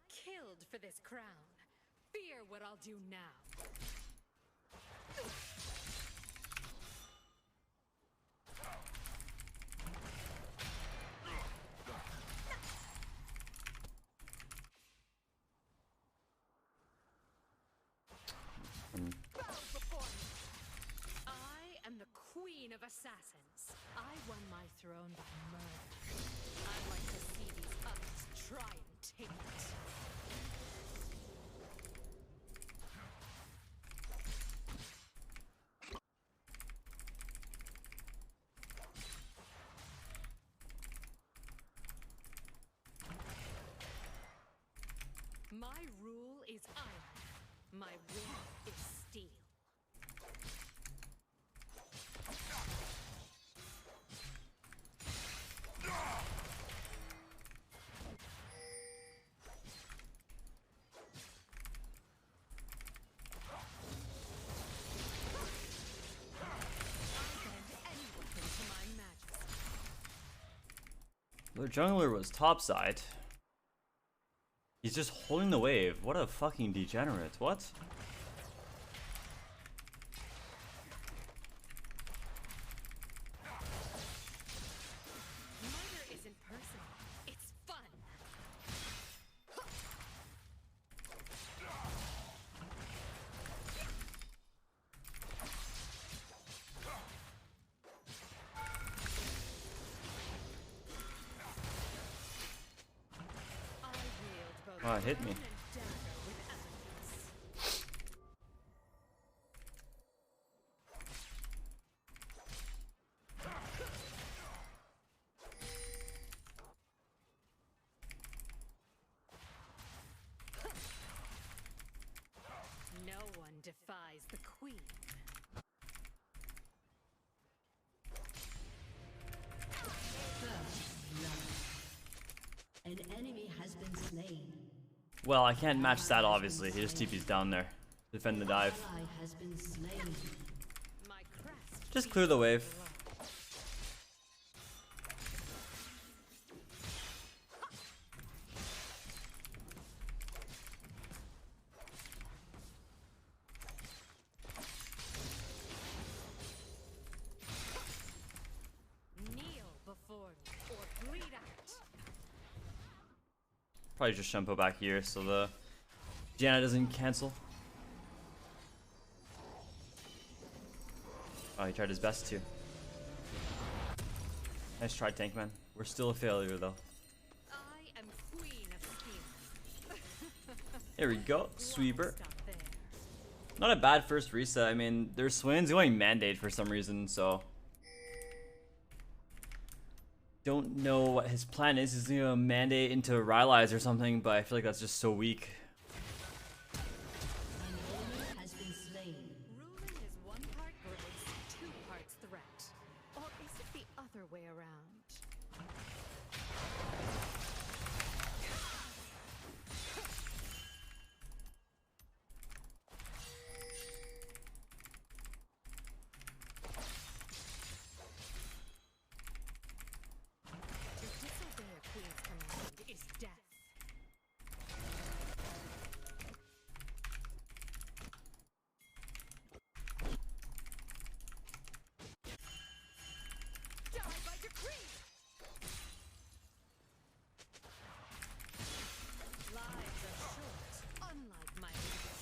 killed for this crown. Fear what I'll do now. I am the queen of assassins. I won my throne by murder. I'd like to see these others try and take it. My rule is iron. My will is steel. The jungler was topside. He's just holding the wave. What a fucking degenerate. What? Murder isn't personal. It's fun. Oh, it hit me. No one defies the queen. An enemy has been slain. Well, I can't match that, obviously. He just TP's down there. Defend the dive. Has been slain. Just clear the wave. Kneel before me or bleed out. Probably just Shempo back here so the Janna doesn't cancel. Oh, he tried his best to. Nice try, Tankman. We're still a failure though. I am queen of steel. There we go, sweeper. Not a bad first reset. I mean, their Swain's going mandate for some reason, so don't know what his plan is. He's gonna mandate into Rylai's or something, but I feel like that's just so weak. Has been slain. Ruling is one part grace, two parts threat. Or is it the other way around? To disobey a queen's command is death. Die by decree! Lives are short, unlike my leaders.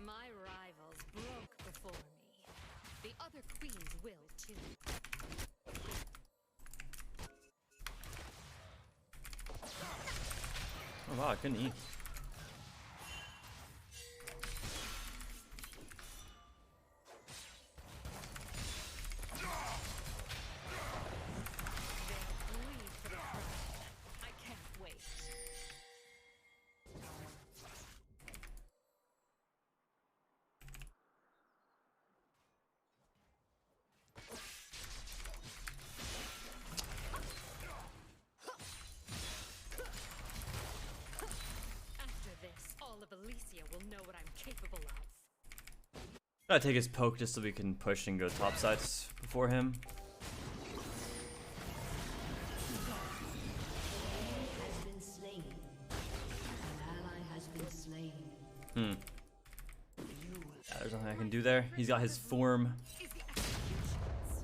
My rivals broke before me. The other queens will too. Oh wow, I couldn't eat. They'll bleed for the crown. I can't wait. Mercia will know what I'm capable of. Gotta take his poke just so we can push and go top sides before him. Has been slain. An ally has been slain. Yeah, there's nothing I can do there. He's got his form. Is the executions.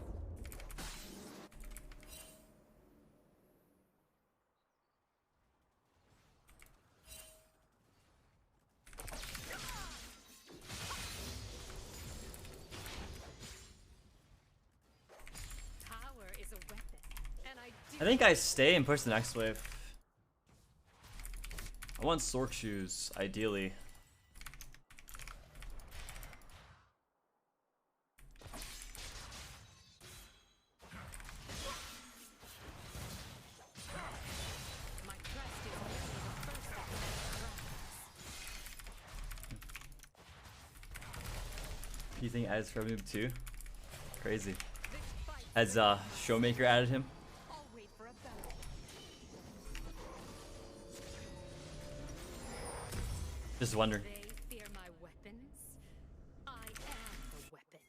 Power is a weapon, and I do. I think I stay and push the next wave. I want Sork shoes, ideally. My crest is nearly the first of many You think adds for move too? Crazy. This fight, Has Showmaker added him? I'll wait for a battle. Just wondering. They fear my weapons. I am the weapon.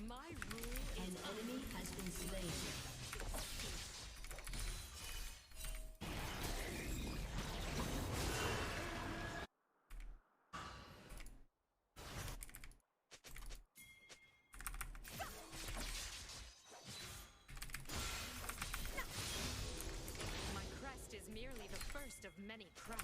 My rule An is enemy has been slain. my crest is merely the first of many crowns.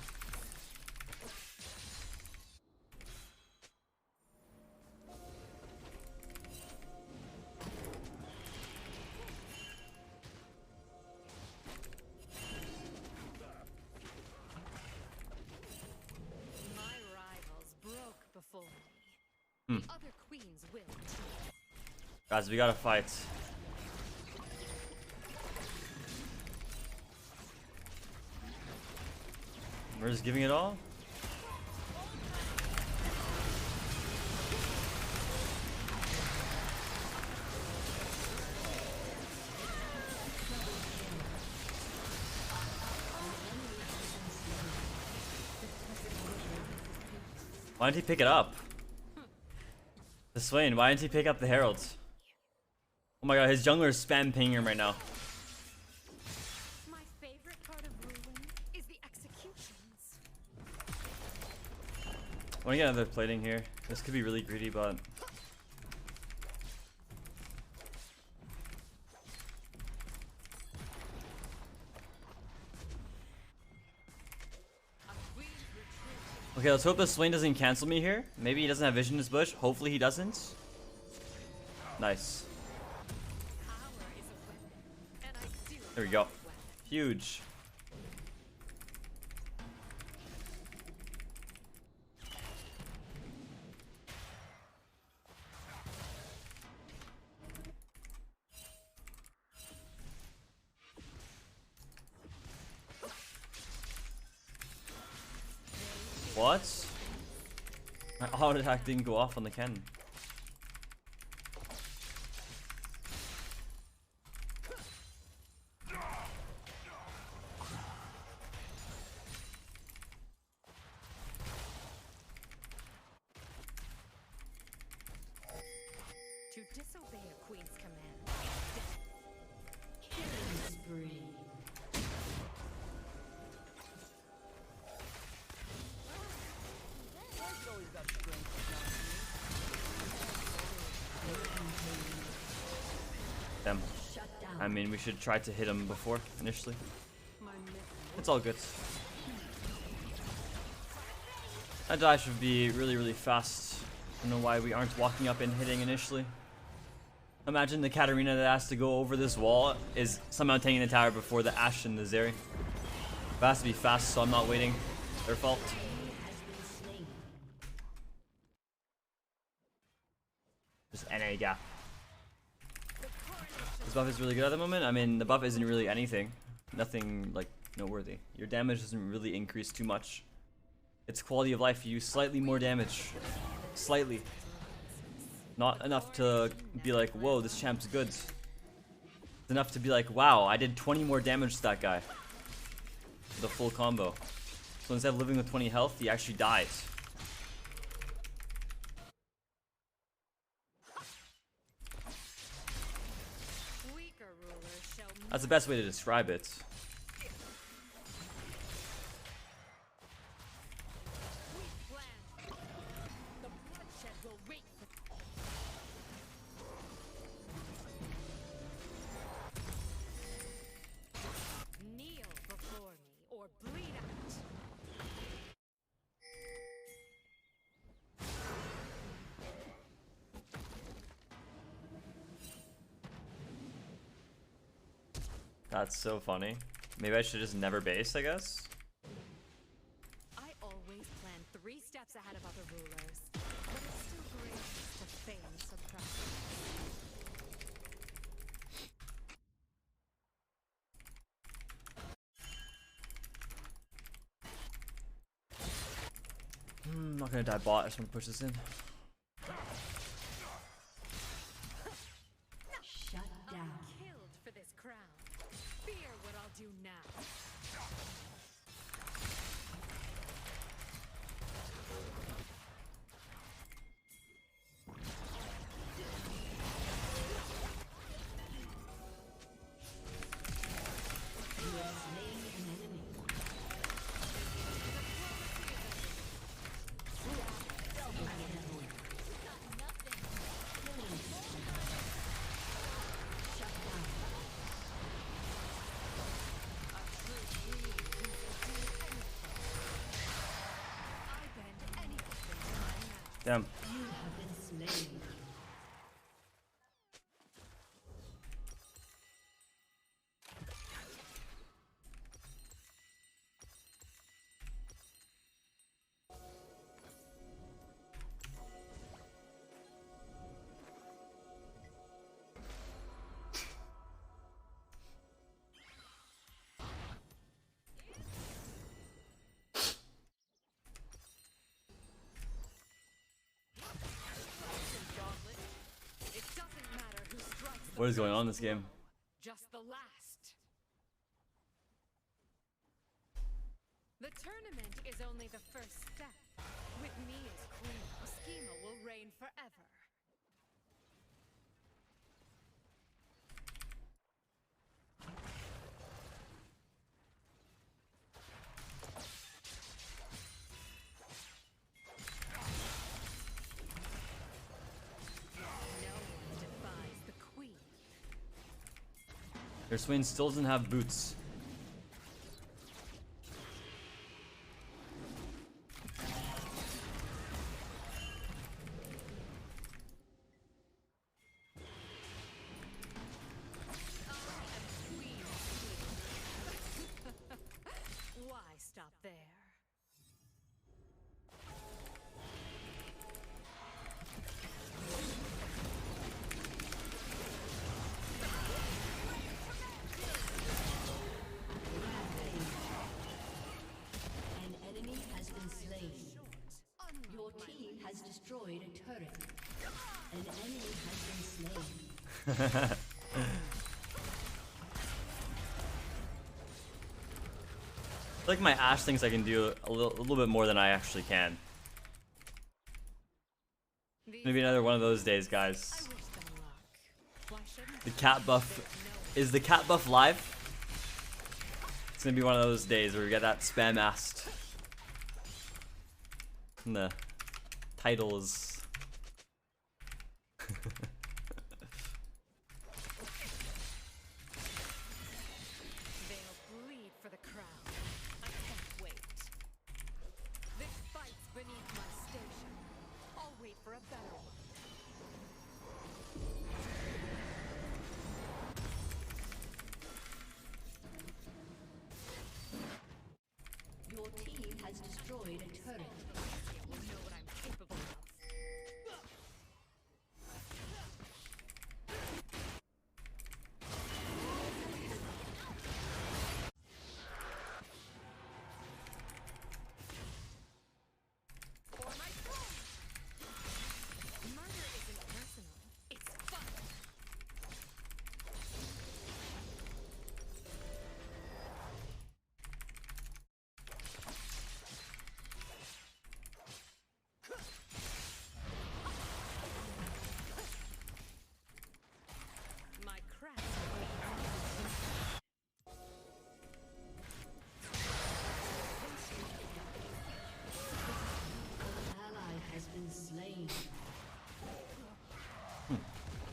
My rivals broke before me. The other queens will too. Guys, we gotta fight. We're just giving it all? Why didn't he pick it up? The Swain, why didn't he pick up the Heralds? Oh my god, his jungler is spam pinging him right now. My favorite part of ruling is the executions. I wanna get another plating here. This could be really greedy, but A queen's retreat. okay, let's hope the Swain doesn't cancel me here. Maybe he doesn't have vision in his bush. Hopefully he doesn't. Nice. Power is a weapon, and I do. There we love go. weapons. Huge. What? My auto attack didn't go off on the Ken. To disobey a queen's command is death. Killing spree. Damn. Shut down. I mean, we should try to hit him before, initially. My myth. It's all good. That dive should be really, really fast. I don't know why we aren't walking up and hitting initially. Imagine the Katarina that has to go over this wall is somehow taking the tower before the Ashe and the Zeri. It has to be fast, so I'm not waiting. Their fault. Just NA gap. This buff is really good at the moment. I mean, the buff isn't really anything. Nothing, like, noteworthy. Your damage doesn't really increase too much. its quality of life. You use slightly more damage. Slightly. Not enough to be like, whoa, this champ's good. It's enough to be like, wow, I did 20 more damage to that guy. The full combo. So instead of living with 20 health, he actually dies. That's the best way to describe it. Kneel before me or bleed out. That's so funny. Maybe I should just never base, I guess. I always plan 3 steps ahead of other rulers, but it's still great to feign surprise. I'm not gonna die bot, I just wanna push this in. Shut down. Killed for this crown. Fear what I'll do now. Damn. You have been slain. It doesn't matter who strikes the What is going on in this game? just the last. The tournament is only the first step. With me as queen, Schema will reign forever. No one defies the queen. Your Swain still doesn't have boots. Why stop there? An enemy has been slain. Your team has destroyed a turret. An enemy has been slain. I feel like my Ashe thinks I can do a little bit more than I actually can. Maybe another one of those days, guys. I wish them luck. Why shouldn't The cat buff. Is the cat buff live? It's gonna be one of those days where we get that spam asked. And the titles. they'll bleed for the crown? I can't wait. This fight's beneath my station. I'll wait for a better one. Your team has destroyed a turret. Will know what I'm capable of.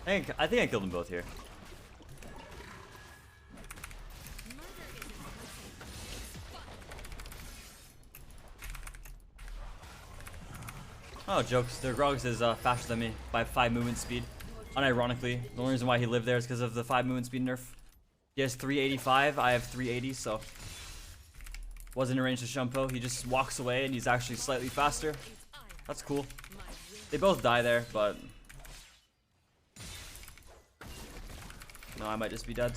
I think I killed them both here. Oh, jokes. Their Grogs is faster than me by 5 movement speed. Unironically, the only reason why he lived there is because of the 5 movement speed nerf. He has 385, I have 380, so wasn't in range to Shumpo. He just walks away and he's actually slightly faster. That's cool. They both die there, but no, I might just be dead.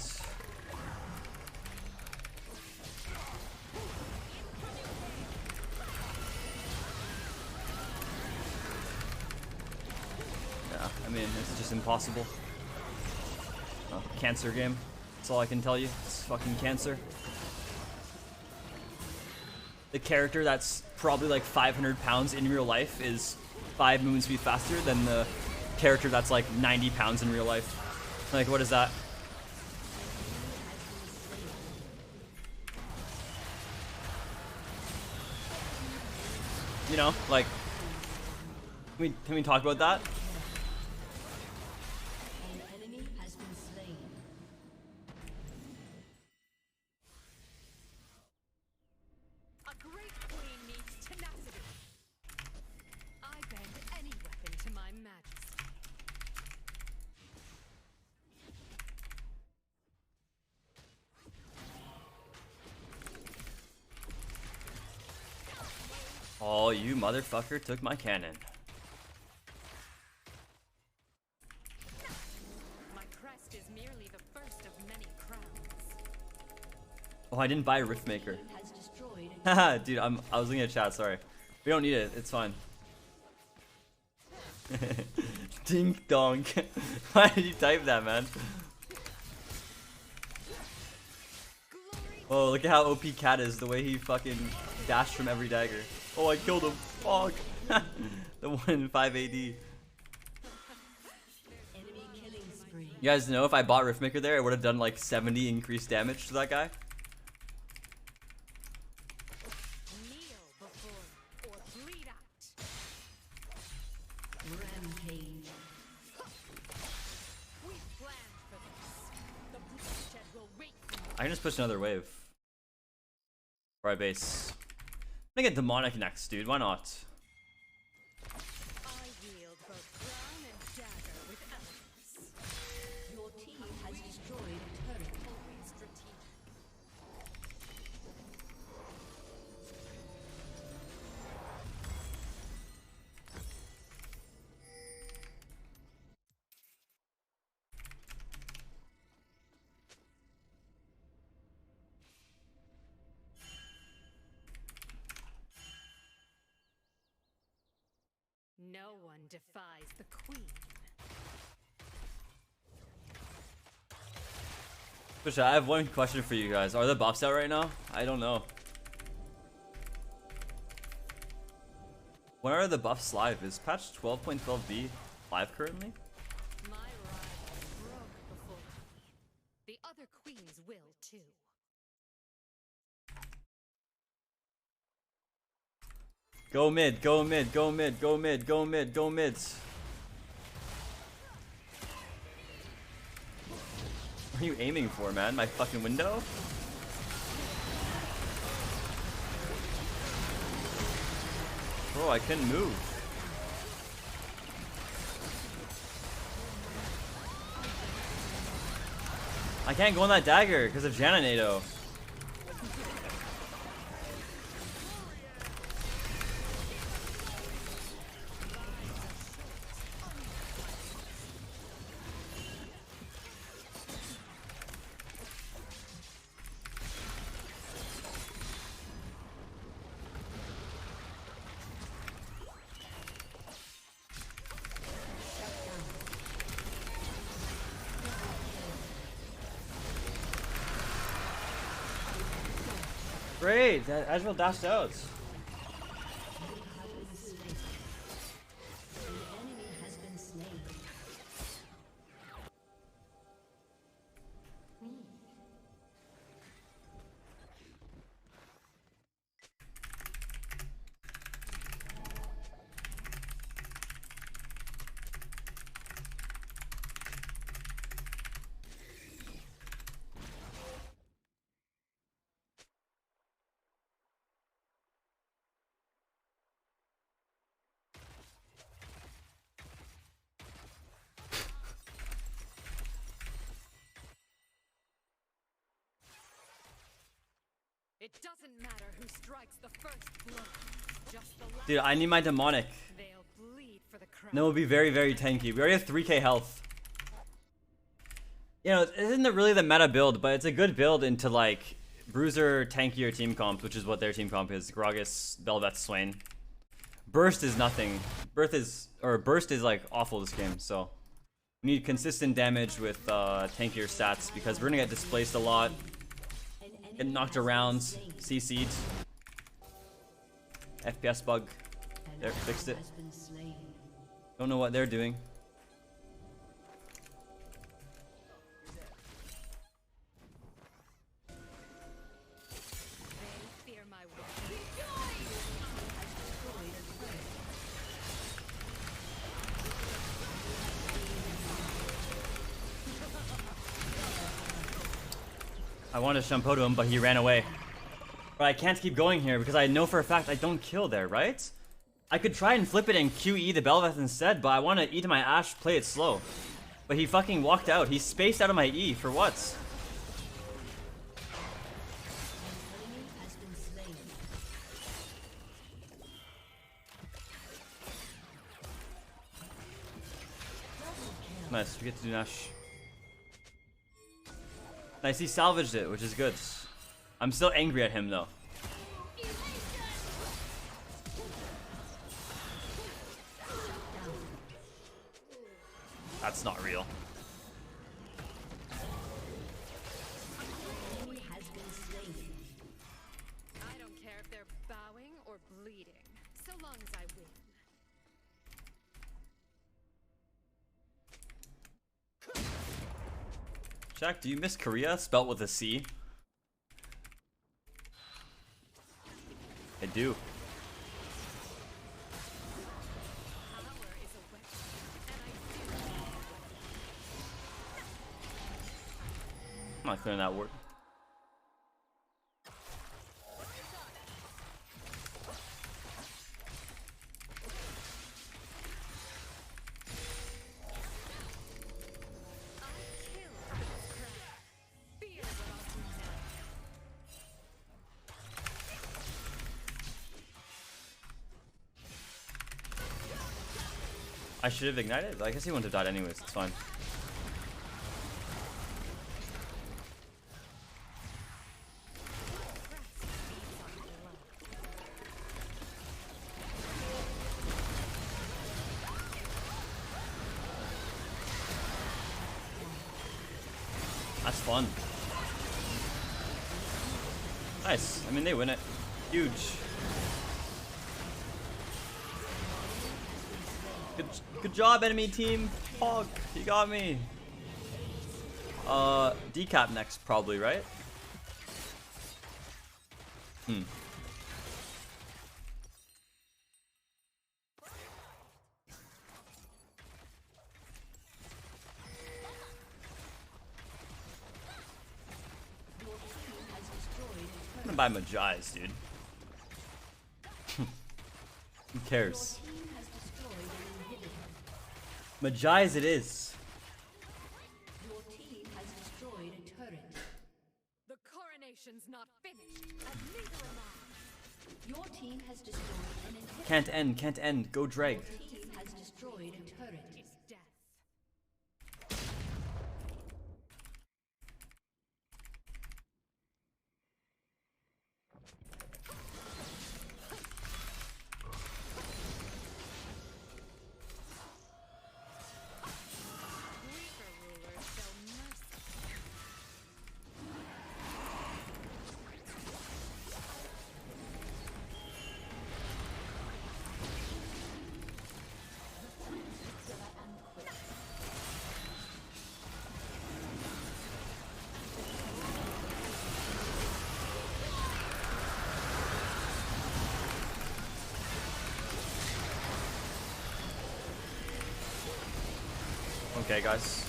Yeah, I mean, it's just impossible. Cancer game. That's all I can tell you. It's fucking cancer. The character that's probably like 500 pounds in real life is 5 movement speed faster than the character that's like 90 pounds in real life. Like, what is that? You know, like, can we talk about that? An enemy has been slain. A great queen needs tenacity. I bend any weapon to my majesty. Oh, you motherfucker took my cannon. My crest is merely the first of many crowns. Oh, I didn't buy a Riftmaker. Has destroyed Haha, dude, I was looking at chat, sorry. We don't need it, it's fine. Dink donk. Why did you type that, man? Oh, look at how OP Cat is, the way he fucking dashed from every dagger. Oh, I killed him. Fuck. The 1 in 5 AD. enemy killing spree. You guys know if I bought Riftmaker there, I would have done like 70 increased damage to that guy. Kneel before or bleed out. Rampage. We planned for this. The bloodshed will wait for you. I can just push another wave. Or I base. I'm gonna get demonic next, dude. Why not? I wield both crown and dagger with elegance. Your team has destroyed a turret. Always strategic. No one defies the queen. Pusha, I have one question for you guys. Are the buffs out right now? I don't know. When are the buffs live? Is patch 12.12b live currently? My rivals broke before me. The other queens will too. Go mid, go mid, go mid, go mid, go mid, go mid. What are you aiming for, man? My fucking window? Bro, I couldn't move. I can't go on that dagger because of Janonado. Great, that Azrael dashed out. An enemy has been slain. It doesn't matter who strikes the first blow. Just the last. Dude, I need my demonic. They'll bleed for the crown. No, it would be very, very tanky. We already have 3k health. You know, it isn't really the meta build, but it's a good build into like bruiser, tankier team comp, which is what their team comp is. Gragas, Bel'Veth, Swain. Burst is nothing. Burst is like awful this game, so we need consistent damage with tankier stats because we're gonna get displaced a lot, get knocked around, CC'd. FPS bug. There, fixed it. Don't know what they're doing. They fear my will. I wanted to shampoo to him, but he ran away. But I can't keep going here because I know for a fact I don't kill there, right? I could try and flip it and QE the Bel'Veth instead, but I want to eat my Ashe, play it slow. But he fucking walked out. He spaced out of my E for what? Nice, we get to do Nash. Nice, he salvaged it, which is good. I'm still angry at him though. That's not real. I don't care if they're bowing or bleeding, so long as I win. Jack, do you miss Korea? Spelt with a C. I do. Power is a weapon, and I do. I'm not clearing that word. I should have ignited. I guess he wouldn't have died anyways. It's fine. That's fun. Nice. I mean, they win it. Huge. Good job, enemy team. Hog, you got me. Decap next, probably, right? I'm gonna buy Majai's, dude. Who cares? Majai's it is. Your team has destroyed a turret. The coronation's not finished, and neither am I. Your team has destroyed an inhibitor. Can't end, can't end. Go drag. Your team has destroyed a turret. It's death. Weaker rulers show mercy. Okay, guys.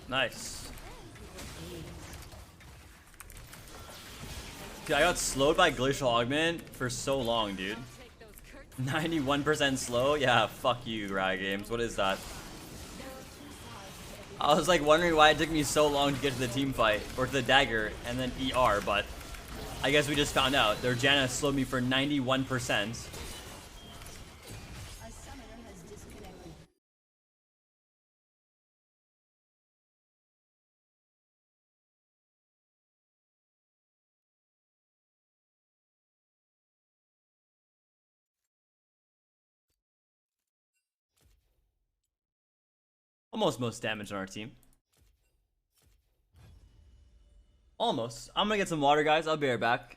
Nice. Dude, I got slowed by Glacial Augment for so long, dude. Take those curtains. 91% slow? Yeah, fuck you, Riot Games. What is that? I was like wondering why it took me so long to get to the team fight, or to the dagger, and then ER, but I guess we just found out. Their Janna slowed me for 91%. Almost most damage on our team. Almost. I'm gonna get some water, guys. I'll be right back.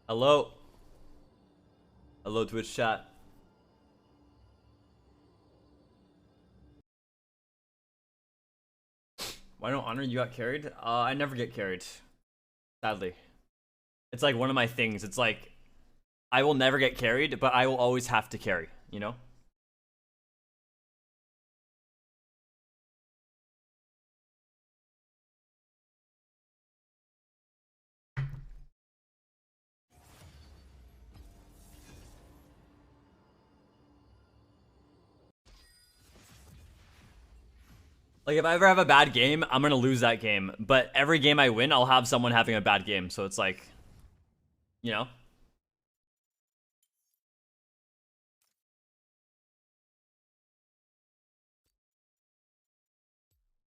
Hello. Hello, Twitch chat. Why don't honor you got carried? I never get carried. Sadly. It's like one of my things. It's like I will never get carried, but I will always have to carry, you know? Like, if I ever have a bad game, I'm gonna lose that game. But every game I win, I'll have someone having a bad game. So it's like, you know?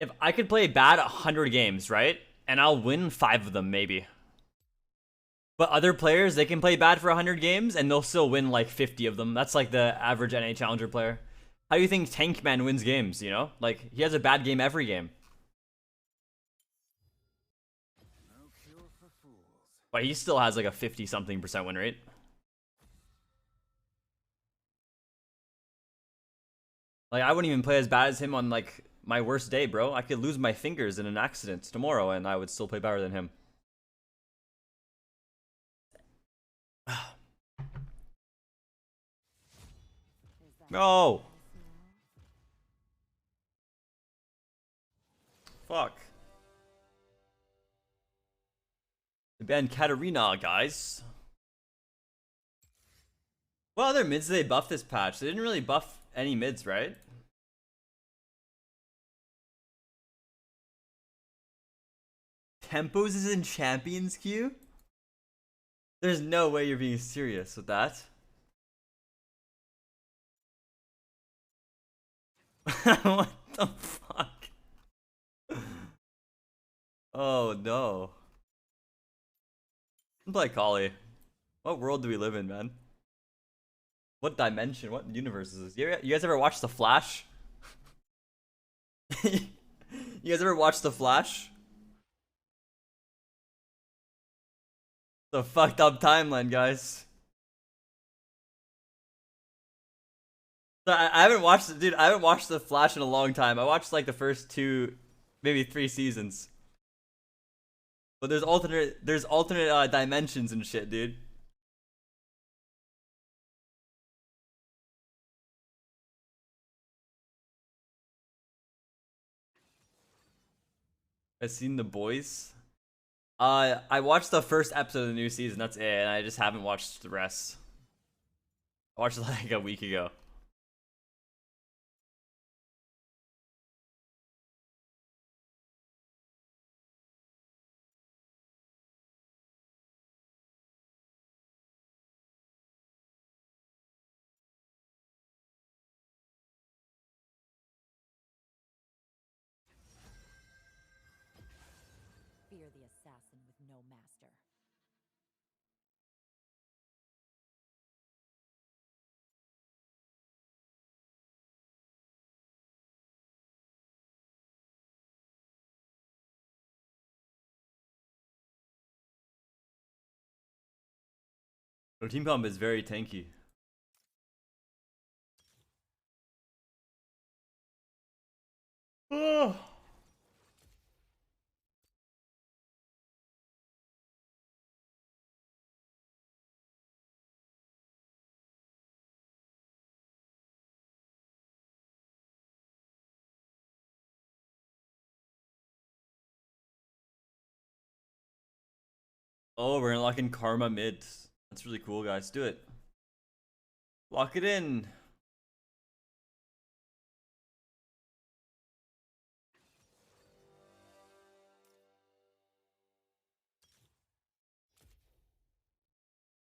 If I could play bad 100 games, right? And I'll win 5 of them, maybe. But other players, they can play bad for 100 games, and they'll still win like 50 of them. That's like the average NA Challenger player. How do you think Tankman wins games, you know? Like, he has a bad game every game. But he still has like a 50-something% win rate. Like, I wouldn't even play as bad as him on like my worst day, bro. I could lose my fingers in an accident tomorrow, and I would still play better than him. No. Fuck. They banned Katarina, guys. What other mids did they buff this patch? They didn't really buff any mids, right? Tempos is in Champions queue? There's no way you're being serious with that. What the fuck? Oh no. Play Kali. What world do we live in, man? What dimension? What universe is this? You guys ever watch The Flash? You guys ever watch The Flash? The fucked up timeline, guys. So I haven't watched, dude. I haven't watched The Flash in a long time. I watched like the first 2, maybe 3 seasons. But there's alternate dimensions and shit, dude. I've seen The Boys. I watched the first episode of the new season. That's it, and I just haven't watched the rest. I watched it like a week ago. Fear the assassin with no master. Our team comp is very tanky. Oh. Oh, we're unlocking Karma mid. That's really cool, guys. Do it. Lock it in.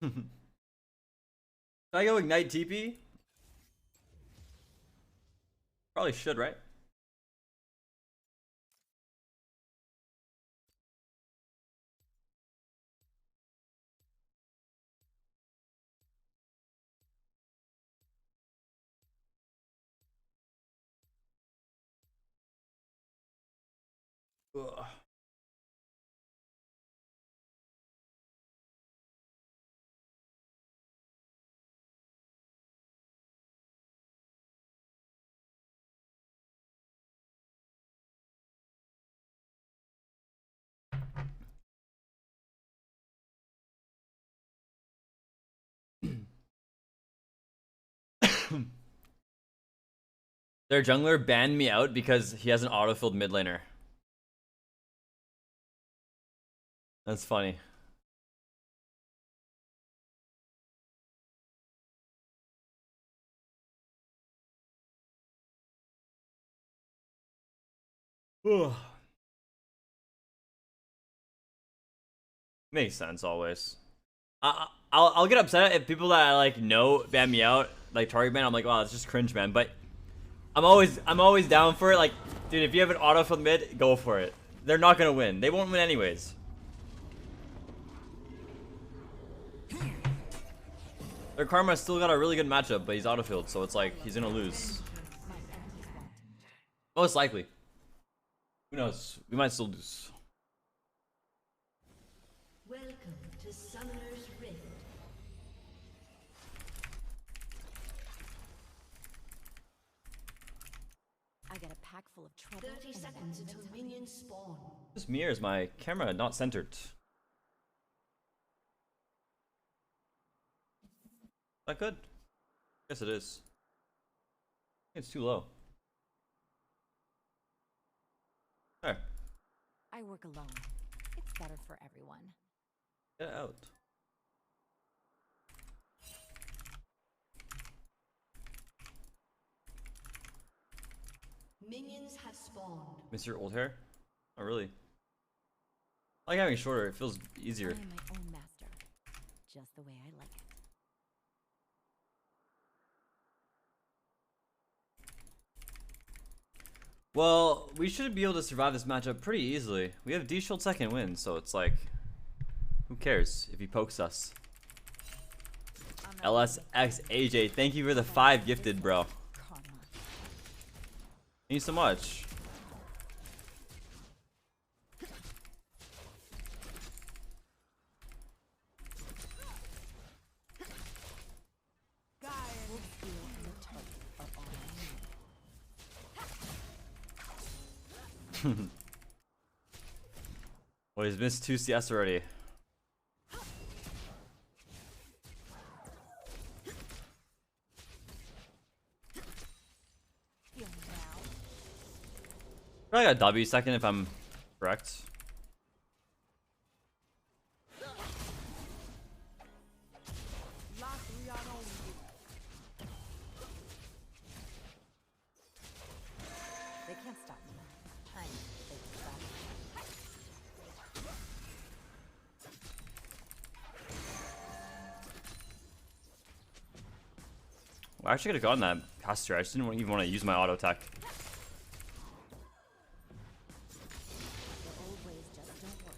Can I go ignite TP? Probably should, right? Ugh. Their jungler banned me out because he has an autofilled mid laner. That's funny. Ugh. Makes sense always. I'll get upset if people that I like know ban me out, like target ban. I'm like, wow, that's just cringe, man. But I'm always down for it. Like, dude, if you have an autofilled mid, go for it. They're not gonna win. They won't win anyways. Their Karma's still got a really good matchup, but he's autofilled, so it's like he's gonna lose. Most likely. Who knows? We might still lose. Welcome to Summoner's Rift. I got a pack full of trouble. 30 seconds until minions spawn. This mirror is my camera not centered. Is that good? Yes, it is. I think it's too low. There. I work alone. It's better for everyone. Get out. Minions have spawned. Miss your old hair? Oh, really? I like having it shorter. It feels easier. I am my own master, just the way I like it. Well, we should be able to survive this matchup pretty easily. We have D-Shield second win, so it's like, who cares if he pokes us? LSXAJ, thank you for the 5 gifted, bro. Karma. Thank you so much. Wolf steel and the target are all I need. Well, he's missed 2 CS already. Feel now. Probably got a W second if I'm correct. They can't stop me. I'm big stop. Well, I actually could have gotten that caster. I just didn't even want to use my auto attack. The old ways just don't work.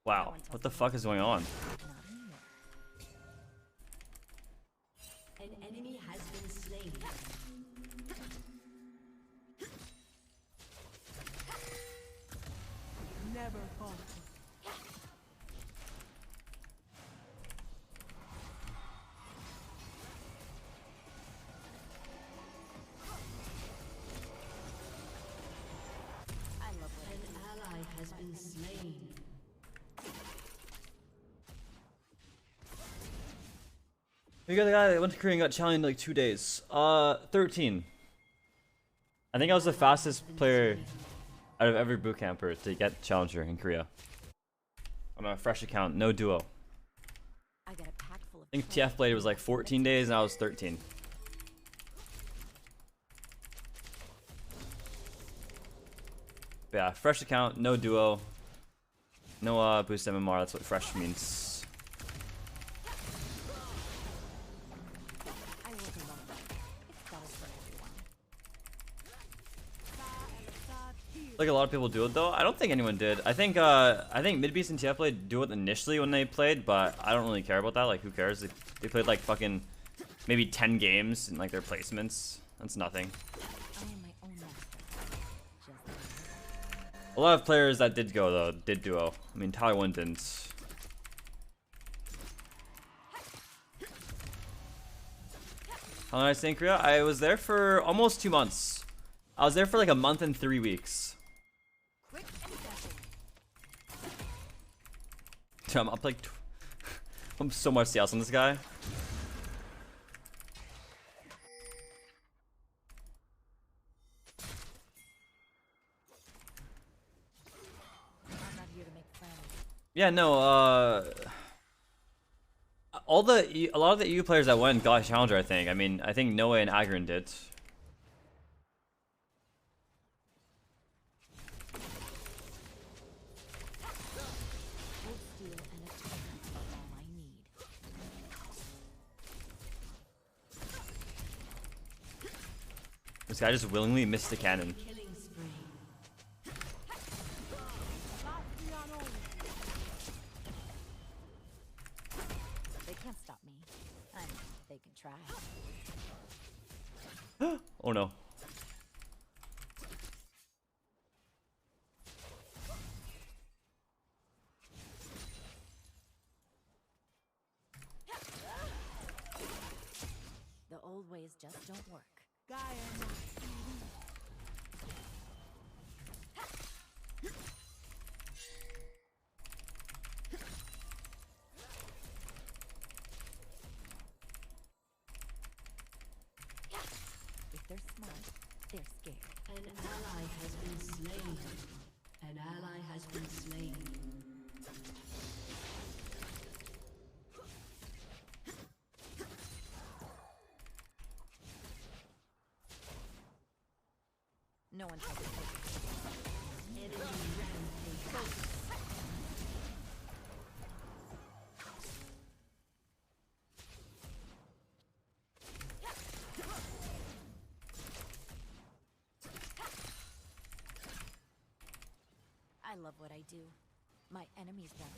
Wow, what the fuck is going on? An enemy has been slain. Never falter. An ally has been slain. You got the guy that went to Korea and got challenged in like 2 days. 13. I think I was the fastest player out of every boot camper to get challenger in Korea. On a fresh account, no duo. I got a pack full of I think TF played was like 14 days and I was 13. But yeah, fresh account, no duo, no boost MMR. That's what fresh means. I wasn't alone. It falls for everyone. Like a lot of people do it though. I don't think anyone did. I think Midbeast and TF played do it initially when they played, but I don't really care about that. Like who cares? They played like fucking maybe 10 games in like their placements. That's nothing. I am my own master. Just A lot of players that did go though did duo. I mean Tyler one didn't. How long did I stay in Korea? I was there for almost 2 months. I was there for like a month and 3 weeks. quick and deadly. Dude, I'm up like I'm so much CS on this guy. I'm not here to make friends. Yeah, no, a lot of the EU players that went got challenger, I think. I mean, I think Noah and Agron did. Cold steel and a token are all I need. This guy just willingly missed the cannon. Killing spree. They can't stop me. I mean, they can try. Oh no. The old ways just don't work. If they're smart, they're scared. An ally has been slain. An ally has been slain. No one tries to take it. Enemy rampage. I love what I do. My enemies don't.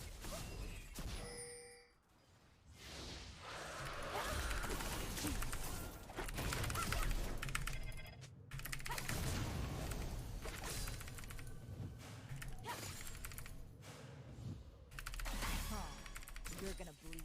Huh. You're gonna bleed.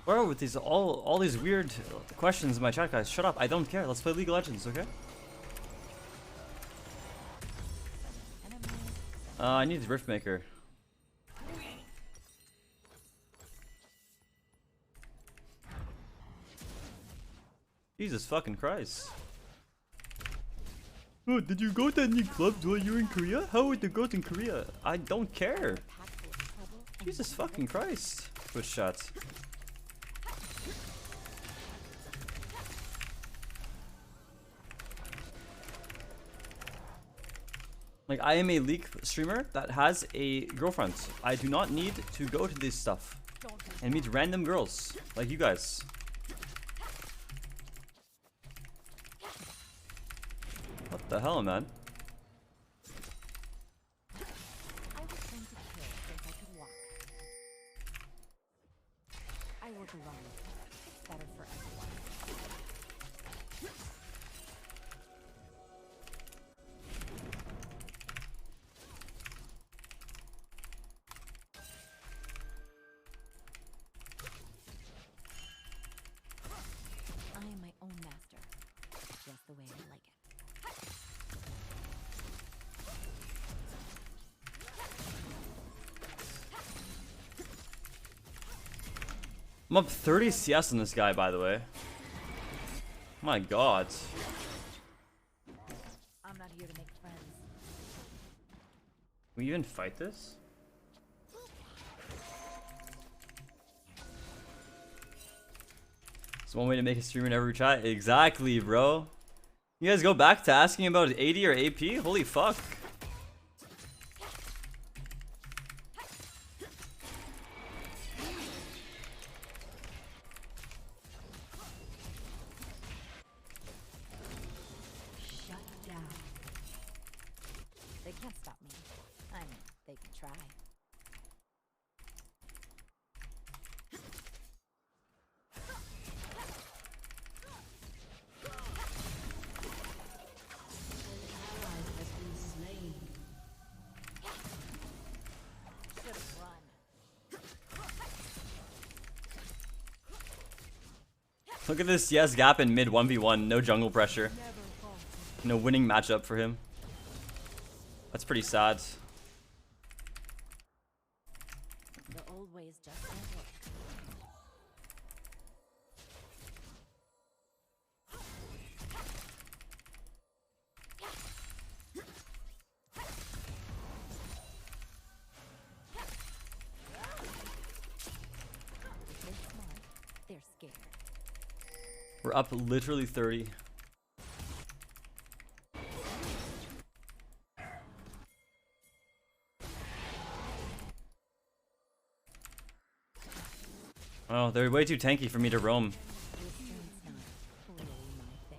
Where are with these all these weird questions in my chat, guys? Shut up! I don't care. Let's play League of Legends, okay? I need Rift Maker. Jesus fucking Christ! Oh, did you go to any clubs while you were in Korea? How were the girls in Korea? I don't care. Pack full of trouble and Jesus fucking Christ! Twitch shots. Like, I am a League streamer that has a girlfriend. I do not need to go to this stuff. and meet random girls like you guys. What the hell, man? I was trained to kill since I could walk. I work alone. It's better for everyone. I am my own master, just the way I like it. I'm up 30 CS on this guy, by the way. My god. I'm not here to make friends. Can we even fight this? It's one way to make a streamer never chat. Exactly, bro. You guys go back to asking about AD or AP? Holy fuck. Shut down. They can't stop me. I mean, they can try. Ally has been slain. Should've run. Look at this CS gap in mid 1v1. No jungle pressure. No winning matchup for him. That's pretty sad. The old ways just don't work. They're smart. They're scared. We're up literally 30. Oh, they're way too tanky for me to roam. Restraint's not really my thing.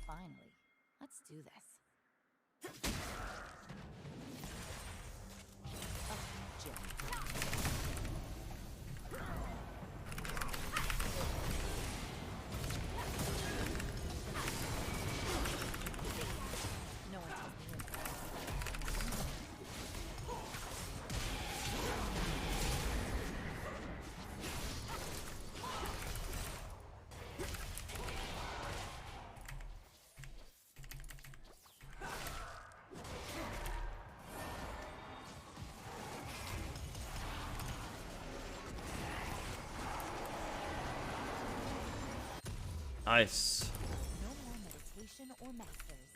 Finally, let's do this. Oh, Jim. No one tells me when to Nice. No more meditation or masters.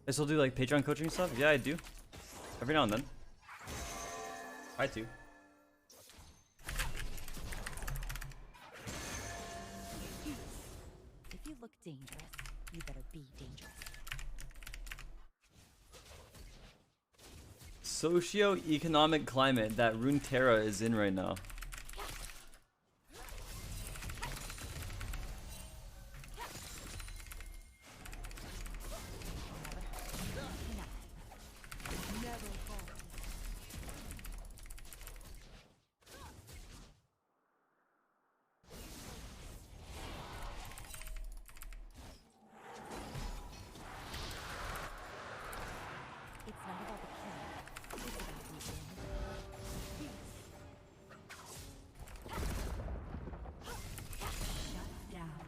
I still do like Patreon coaching stuff? Yeah, I do. Every now and then. I do. If you look dangerous, you better be dangerous. Socio-economic climate that Runeterra is in right now. It's not about the kill. It's about reaching Shut down.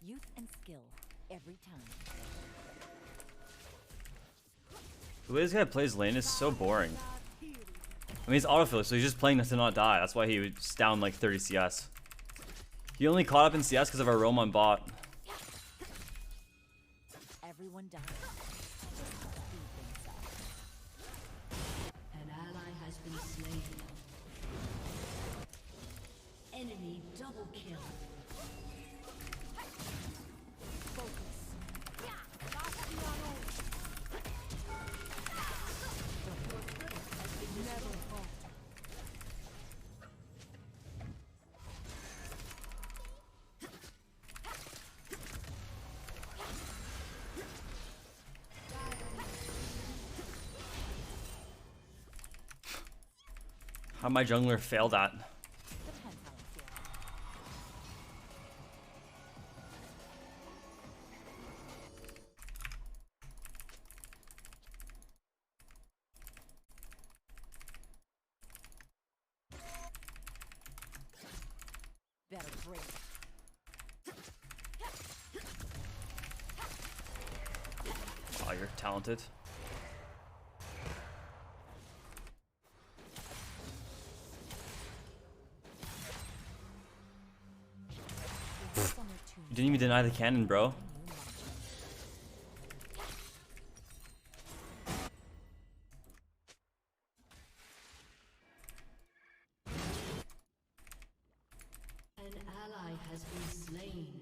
youth and skill every time. The way this guy plays lane is so boring. I mean, he's autofill, so he's just playing to not die. That's why he was down like 30 CS. He only caught up in CS because of our roam on bot. Everyone dies. An ally has been slain. Enemy double kill. How my jungler failed that? Depends how I feel. Better break. Oh, you're talented. You didn't even deny the cannon, bro. An ally has been slain.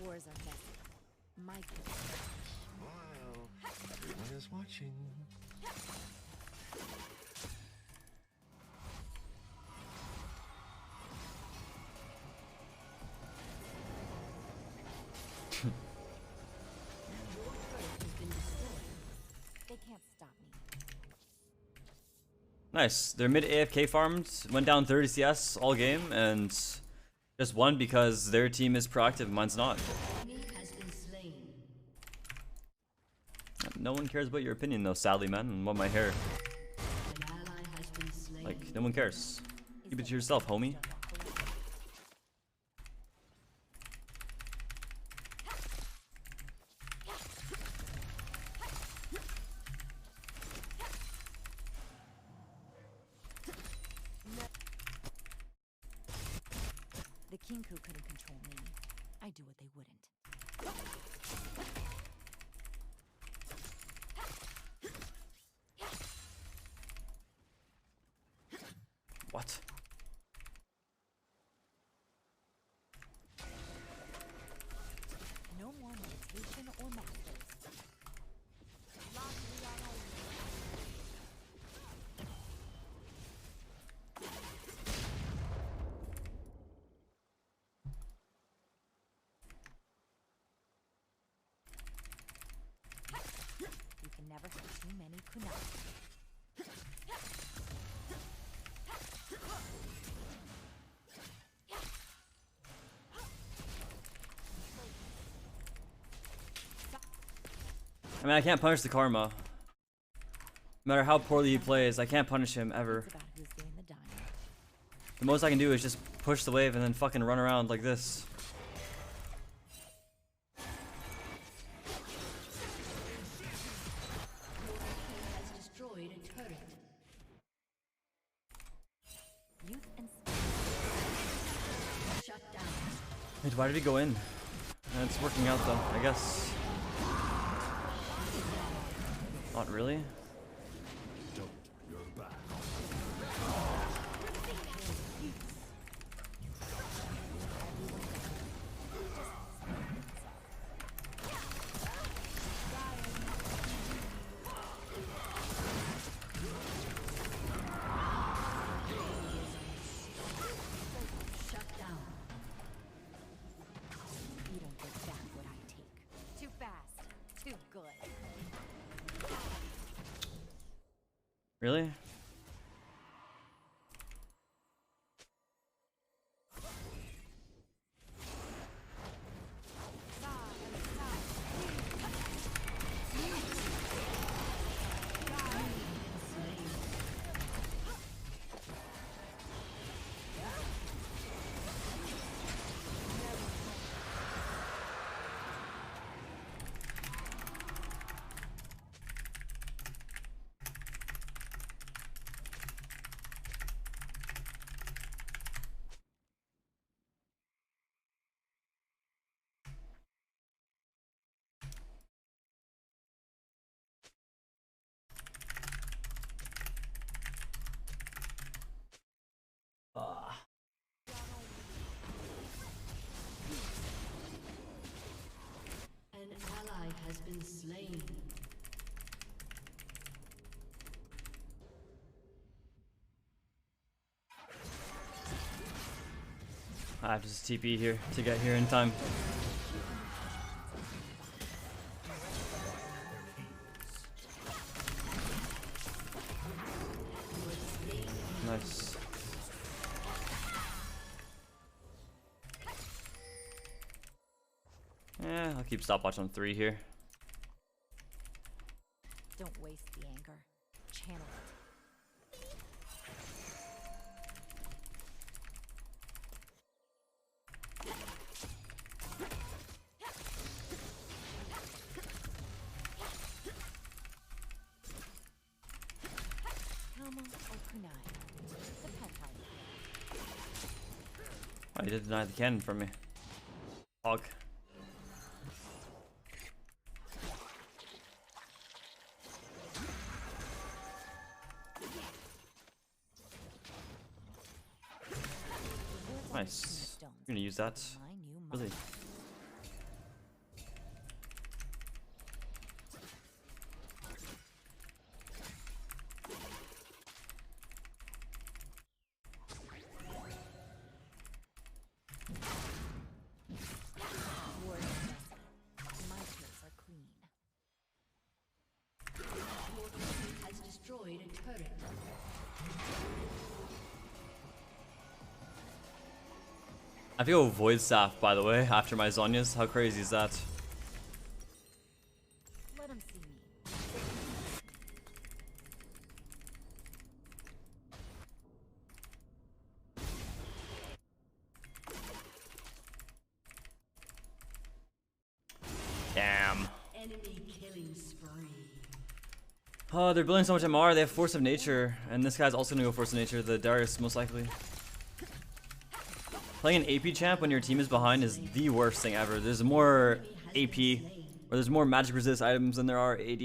Wars are messy. My goodness. Smile. Everyone is watching. They can't stop me. Nice. Their mid AFK farmed, went down 30 CS all game, and just won because their team is proactive, mine's not. Enemy has been slain. No one cares about your opinion though, sadly, man, and what my hair. An ally has been slain. Like, no one cares. Keep it to yourself, homie. The Kinku couldn't control me. I do what they wouldn't. What? No more meditation or masters. You can never have too many kunai. I mean, I can't punish the karma. No matter how poorly he plays, I can't punish him ever. It's about who's getting the dime. The most I can do is just push the wave and then fucking run around like this. Has destroyed a turret. Youth and Shut down. Wait, why did he go in? It's working out though, I guess. Not really. Don't go back. Shut down. you don't get back what I take. Too fast. Too good. Really? I have to just TP here to get here in time. Nice. Yeah, I'll keep stopwatch on 3 here. Don't waste the anger. Channel it. Kama or kunai. The Pentakill. Oh, he did deny the cannon from me. Hog. Nice. I'm gonna use that. Really. My kills are clean. Your team has destroyed a turret. I feel Void Staff, by the way, after my Zhonya's. How crazy is that? Let him see me. Damn. Enemy killing spree. Oh, they're building so much MR. They have Force of Nature, and this guy's also gonna go Force of Nature. The Darius, most likely. Playing an AP champ when your team is behind is the worst thing ever. There's more AP, or there's more magic resist items than there are AD.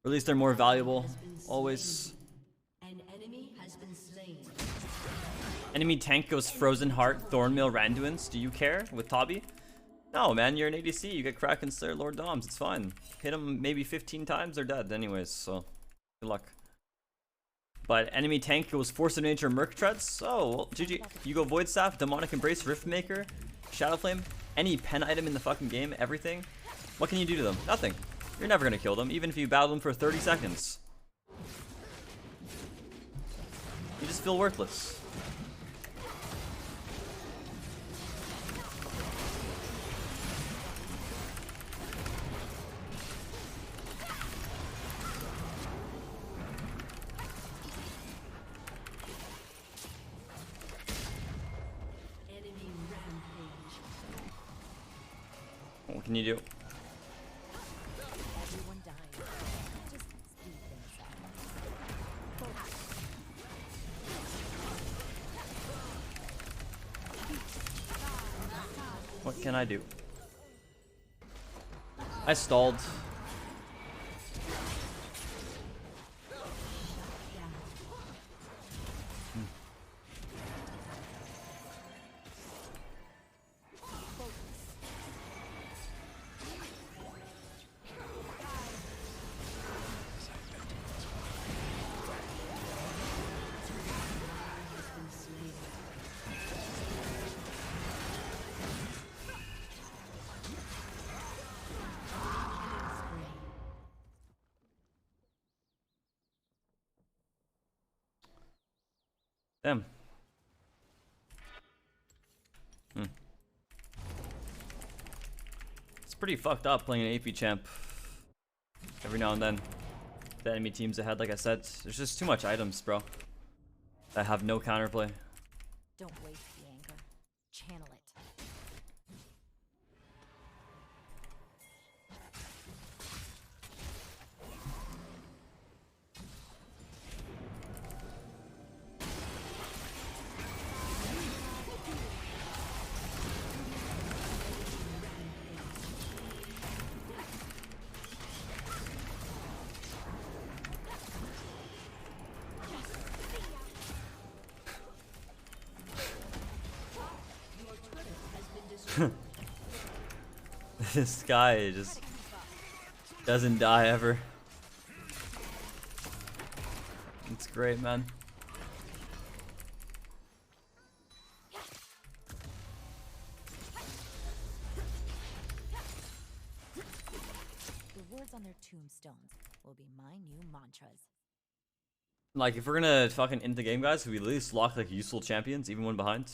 Or at least they're more valuable, always. An enemy has been slain. Enemy tank goes Frozen Heart, Thornmail, Randuin's. Do you care with Tabi? No, man, you're an ADC. You get Kraken, Slayer, Lord Doms. It's fine. Hit them maybe 15 times, they're dead anyways, so good luck. But enemy tank goes Force of Nature, Merc Treads. Oh, well, GG. You go Void Staff, Demonic Embrace, Riftmaker, Shadow Flame, any pen item in the fucking game, everything. What can you do to them? Nothing. You're never gonna kill them, even if you battle them for 30 seconds. You just feel worthless. Enemy rampage. What can you do? Everyone dies. Just speed things up. What can I do? I stalled. Damn. It's pretty fucked up playing an AP champ every now and then. The enemy team's ahead, like I said. There's just too much items, bro, that have no counterplay. Don't waste the anger. Channel it. This guy just doesn't die ever. It's great, man. tombstones will be my new mantras. Like, if we're gonna fucking end the game, guys, we at least lock like useful champions, even when behind.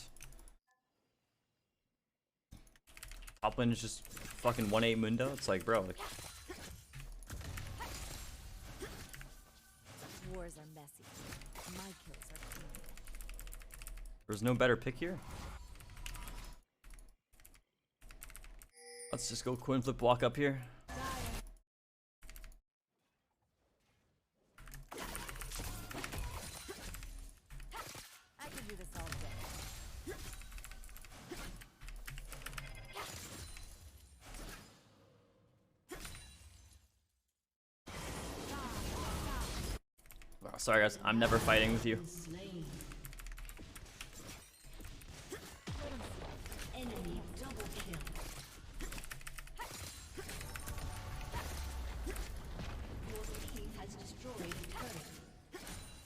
Top lane is just fucking 1-8 Mundo. It's like, bro, like, Wars are messy. My kills are clean. there's no better pick here. Let's just go coin flip walk up here. I could do this all day. Oh, sorry guys, I'm never fighting with you. Slain. Enemy double kill. Your team has destroyed a turret.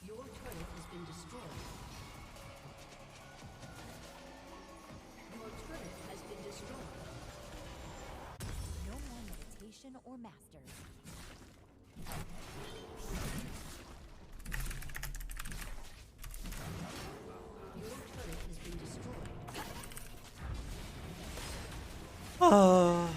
Your turret has been destroyed. Your turret has been destroyed. No more meditation or masters. Your turret has been destroyed. Oh.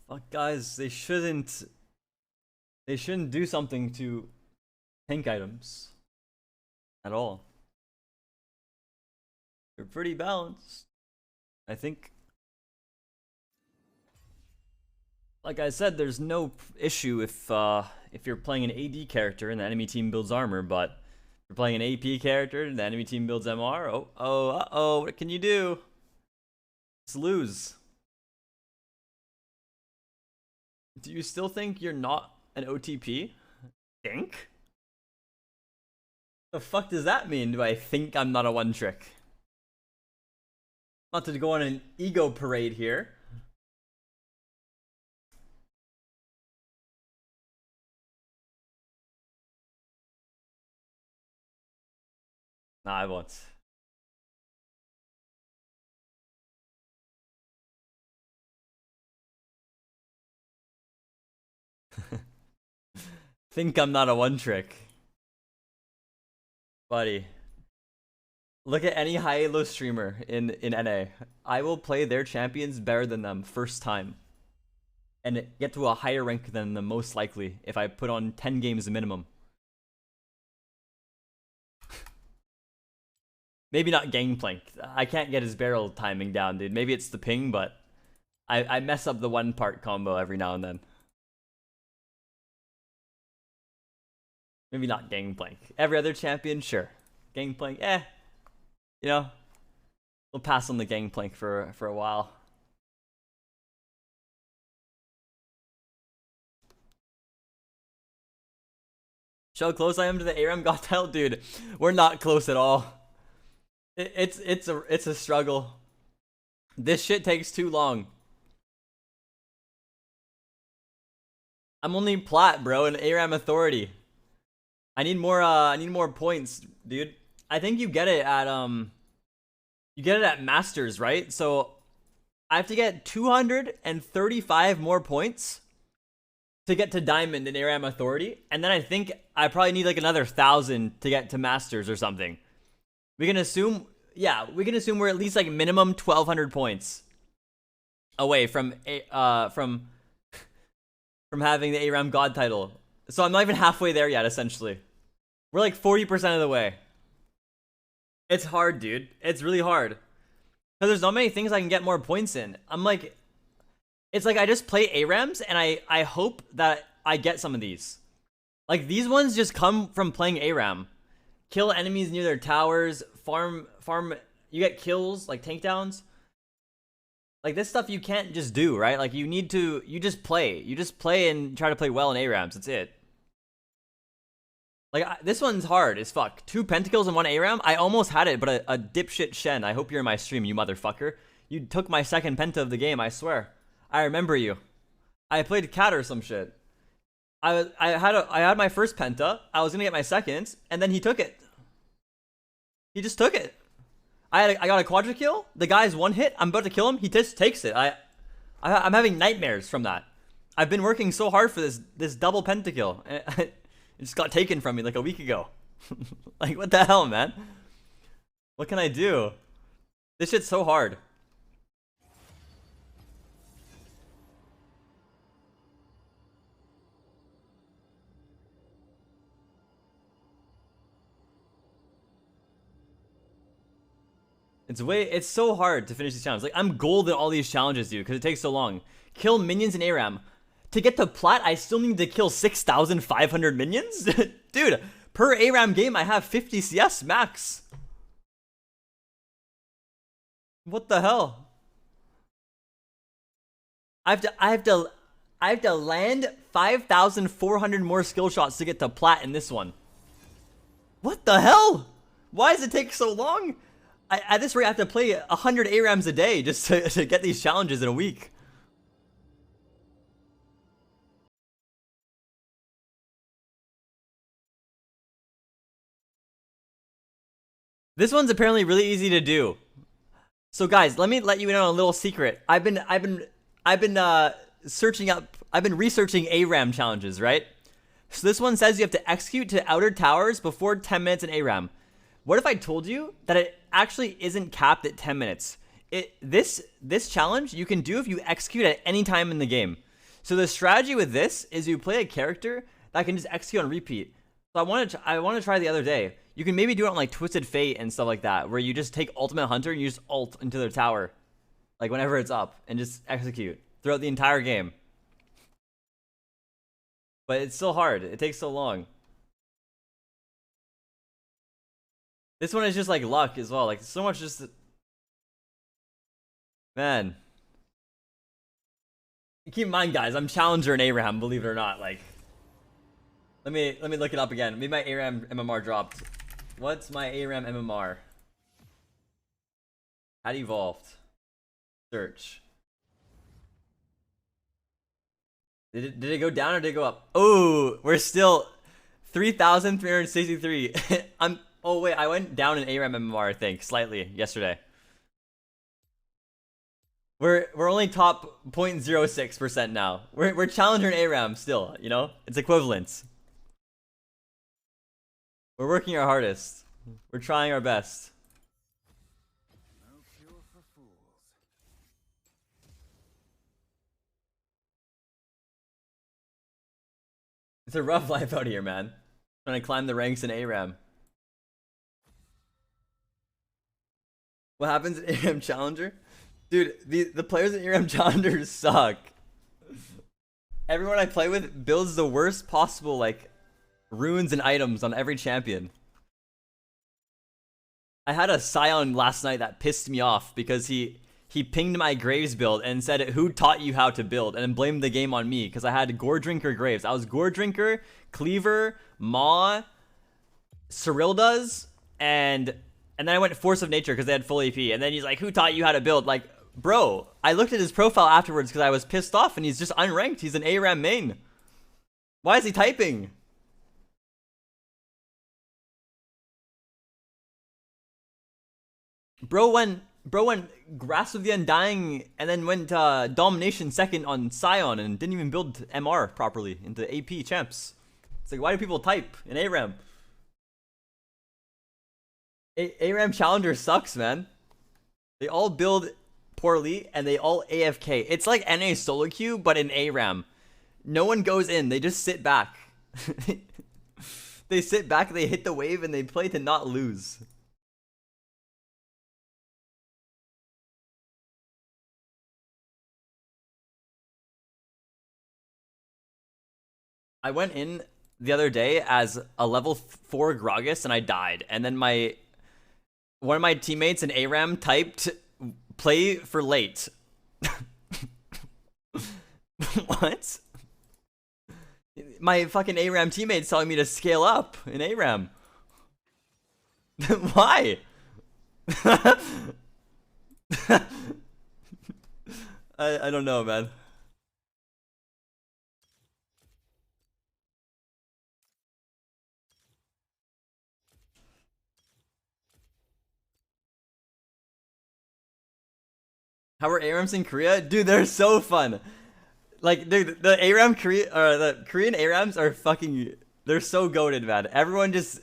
Fuck, guys, they shouldn't do something to tank items at all. They're pretty balanced, I think. Like I said, there's no issue if you're playing an AD character and the enemy team builds armor, but if you're playing an AP character and the enemy team builds MR, uh-oh, what can you do? Let's lose. Do you still think you're not an OTP? Think? The fuck does that mean? Do I think I'm not a one trick? Not to go on an ego parade here. Nah, I won't. Think I'm not a one trick. Buddy. Look at any high elo streamer in NA. I will play their champions better than them first time. And get to a higher rank than them most likely if I put on 10 games minimum. Maybe not Gangplank. I can't get his barrel timing down, dude. Maybe it's the ping, but I mess up the one part combo every now and then. Maybe not Gangplank. Every other champion, sure. Gangplank, you know, we'll pass on the Gangplank for a while. Show how close I am to the ARAM God title, dude. We're not close at all. It's a struggle. This shit takes too long. I'm only plat, bro, and ARAM authority. I need more points, dude. I think you get it at Masters, right? So I have to get 235 more points to get to Diamond in ARAM Authority, and then I think I probably need like another 1,000 to get to Masters or something. We can assume, yeah, we're at least like minimum 1,200 points away from having the ARAM God title. So I'm not even halfway there yet, essentially. We're like 40% of the way. It's hard, dude. It's really hard. Because there's not many things I can get more points in. I'm like, it's like I just play ARAMs and I hope that I get some of these. Like these ones just come from playing ARAM. Kill enemies near their towers, farm, you get kills, like takedowns. Like this stuff you can't just do, right? Like you just play. You just play and try to play well in ARAMs, that's it. Like, this one's hard as fuck. 2 Pentakills and 1 ARAM? I almost had it, but a dipshit Shen. I hope you're in my stream, you motherfucker. You took my second Penta of the game, I swear. I remember you. I played Cat or some shit. I had my first Penta. I was gonna get my second, and then he took it. He just took it. I got a quadra kill. The guy's one hit. I'm about to kill him. He just takes it. I'm having nightmares from that. I've been working so hard for this double pentakill, and it just got taken from me like a week ago. Like, what the hell, man? What can I do? This shit's so hard. It's so hard to finish these challenges. Like, I'm gold in all these challenges, dude, because it takes so long. Kill minions in ARAM. To get to plat, I still need to kill 6,500 minions? Dude, per ARAM game, I have 50 CS max. What the hell? I have to land 5,400 more skill shots to get to plat in this one. What the hell? Why does it take so long? At this rate, I have to play 100 ARAMs a day just to get these challenges in a week. This one's apparently really easy to do. So guys, let me let you in on a little secret. I've been researching ARAM challenges, right? So this one says you have to execute to outer towers before 10 minutes in ARAM. What if I told you that it actually isn't capped at 10 minutes? This challenge you can do if you execute at any time in the game. So the strategy with this is you play a character that can just execute on repeat. So I want to try the other day. You can maybe do it on like Twisted Fate and stuff like that, where you just take Ultimate Hunter and you just ult into their tower, like whenever it's up, and just execute throughout the entire game. But it's still hard. It takes so long. This one is just like luck as well. Like so much just... Man. Keep in mind, guys, I'm challenger in ARAM, believe it or not. Like, let me look it up again. Maybe my ARAM MMR dropped. What's my ARAM MMR? KatEvolved. Search. Did it go down or did it go up? Oh, we're still 3,363. Oh wait, I went down in ARAM MMR, I think, slightly yesterday. We're only top 0.06% now. We're challenger in ARAM still, you know? It's equivalent. We're working our hardest. We're trying our best. No cure for fools. It's a rough life out here, man. Trying to climb the ranks in ARAM. What happens in ARAM Challenger? Dude, the players in ARAM Challenger suck. Everyone I play with builds the worst possible, like, runes and items on every champion. I had a Scion last night that pissed me off because he pinged my Graves build and said, "Who taught you how to build?" and then blamed the game on me because I had Gore Drinker Graves. I was Gore Drinker, Cleaver, Maw, Cyrilda's, and then I went Force of Nature because they had full AP. And then he's like, "Who taught you how to build?" Like, bro, I looked at his profile afterwards because I was pissed off, and he's just unranked. He's an ARAM main. Why is he typing? Bro went Grasp of the Undying and then went Domination second on Scion and didn't even build MR properly into AP champs. It's like, why do people type in ARAM? ARAM Challenger sucks, man. They all build poorly and they all AFK. It's like NA solo queue, but in ARAM. No one goes in, they just sit back. They sit back, they hit the wave, and they play to not lose. I went in the other day as a level 4 Gragas and I died. And then one of my teammates in ARAM typed, "Play for late." What? My fucking ARAM teammate's telling me to scale up in ARAM. Why? I don't know, man. How are ARAMs in Korea? Dude, they're so fun. Like, dude, the ARAM Korea or the Korean ARAMs are fucking, they're so goated, man. Everyone just,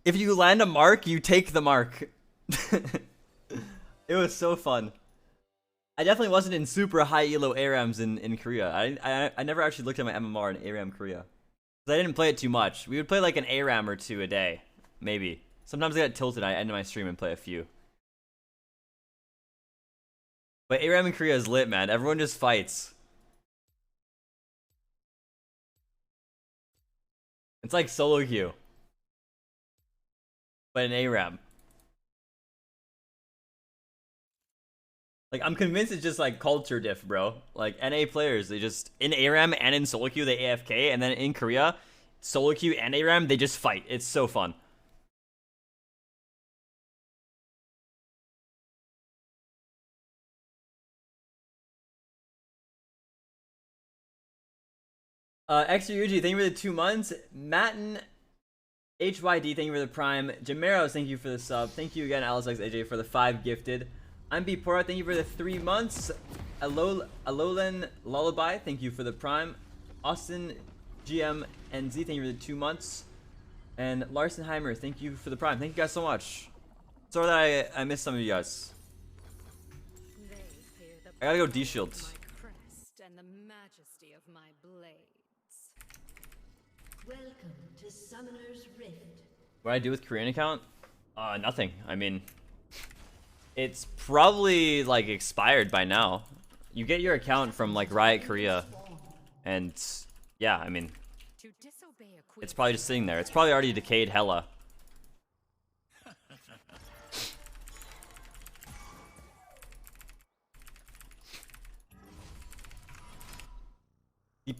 if you land a mark, you take the mark. It was so fun. I definitely wasn't in super high elo ARAMs in Korea. I never actually looked at my MMR in ARAM Korea. I didn't play it too much. We would play like an ARAM or two a day, maybe. Sometimes I get tilted. I end my stream and play a few. But ARAM in Korea is lit, man. Everyone just fights. It's like solo queue, but an ARAM. Like, I'm convinced it's just like culture diff, bro. Like, NA players, they just, in ARAM and in solo queue, they AFK, and then in Korea, solo queue and ARAM, they just fight. It's so fun. Extra Yuji, thank you for the 2 months. Matten HYD, thank you for the prime. Jameros, thank you for the sub. Thank you again, Alex AJ, for the 5 gifted. I'm B Pora, thank you for the 3 months. Alolan Lullaby, thank you for the prime. Austin GM and Z, thank you for the 2 months. And Larsenheimer, thank you for the prime. Thank you guys so much. Sorry that I missed some of you guys. I gotta go D-shield. And the majesty of my blades. Welcome to Summoner's Rift. What I do with Korean account? Nothing. I mean, it's probably like expired by now. You get your account from like Riot Korea, and yeah, I mean, it's probably just sitting there. It's probably already decayed hella.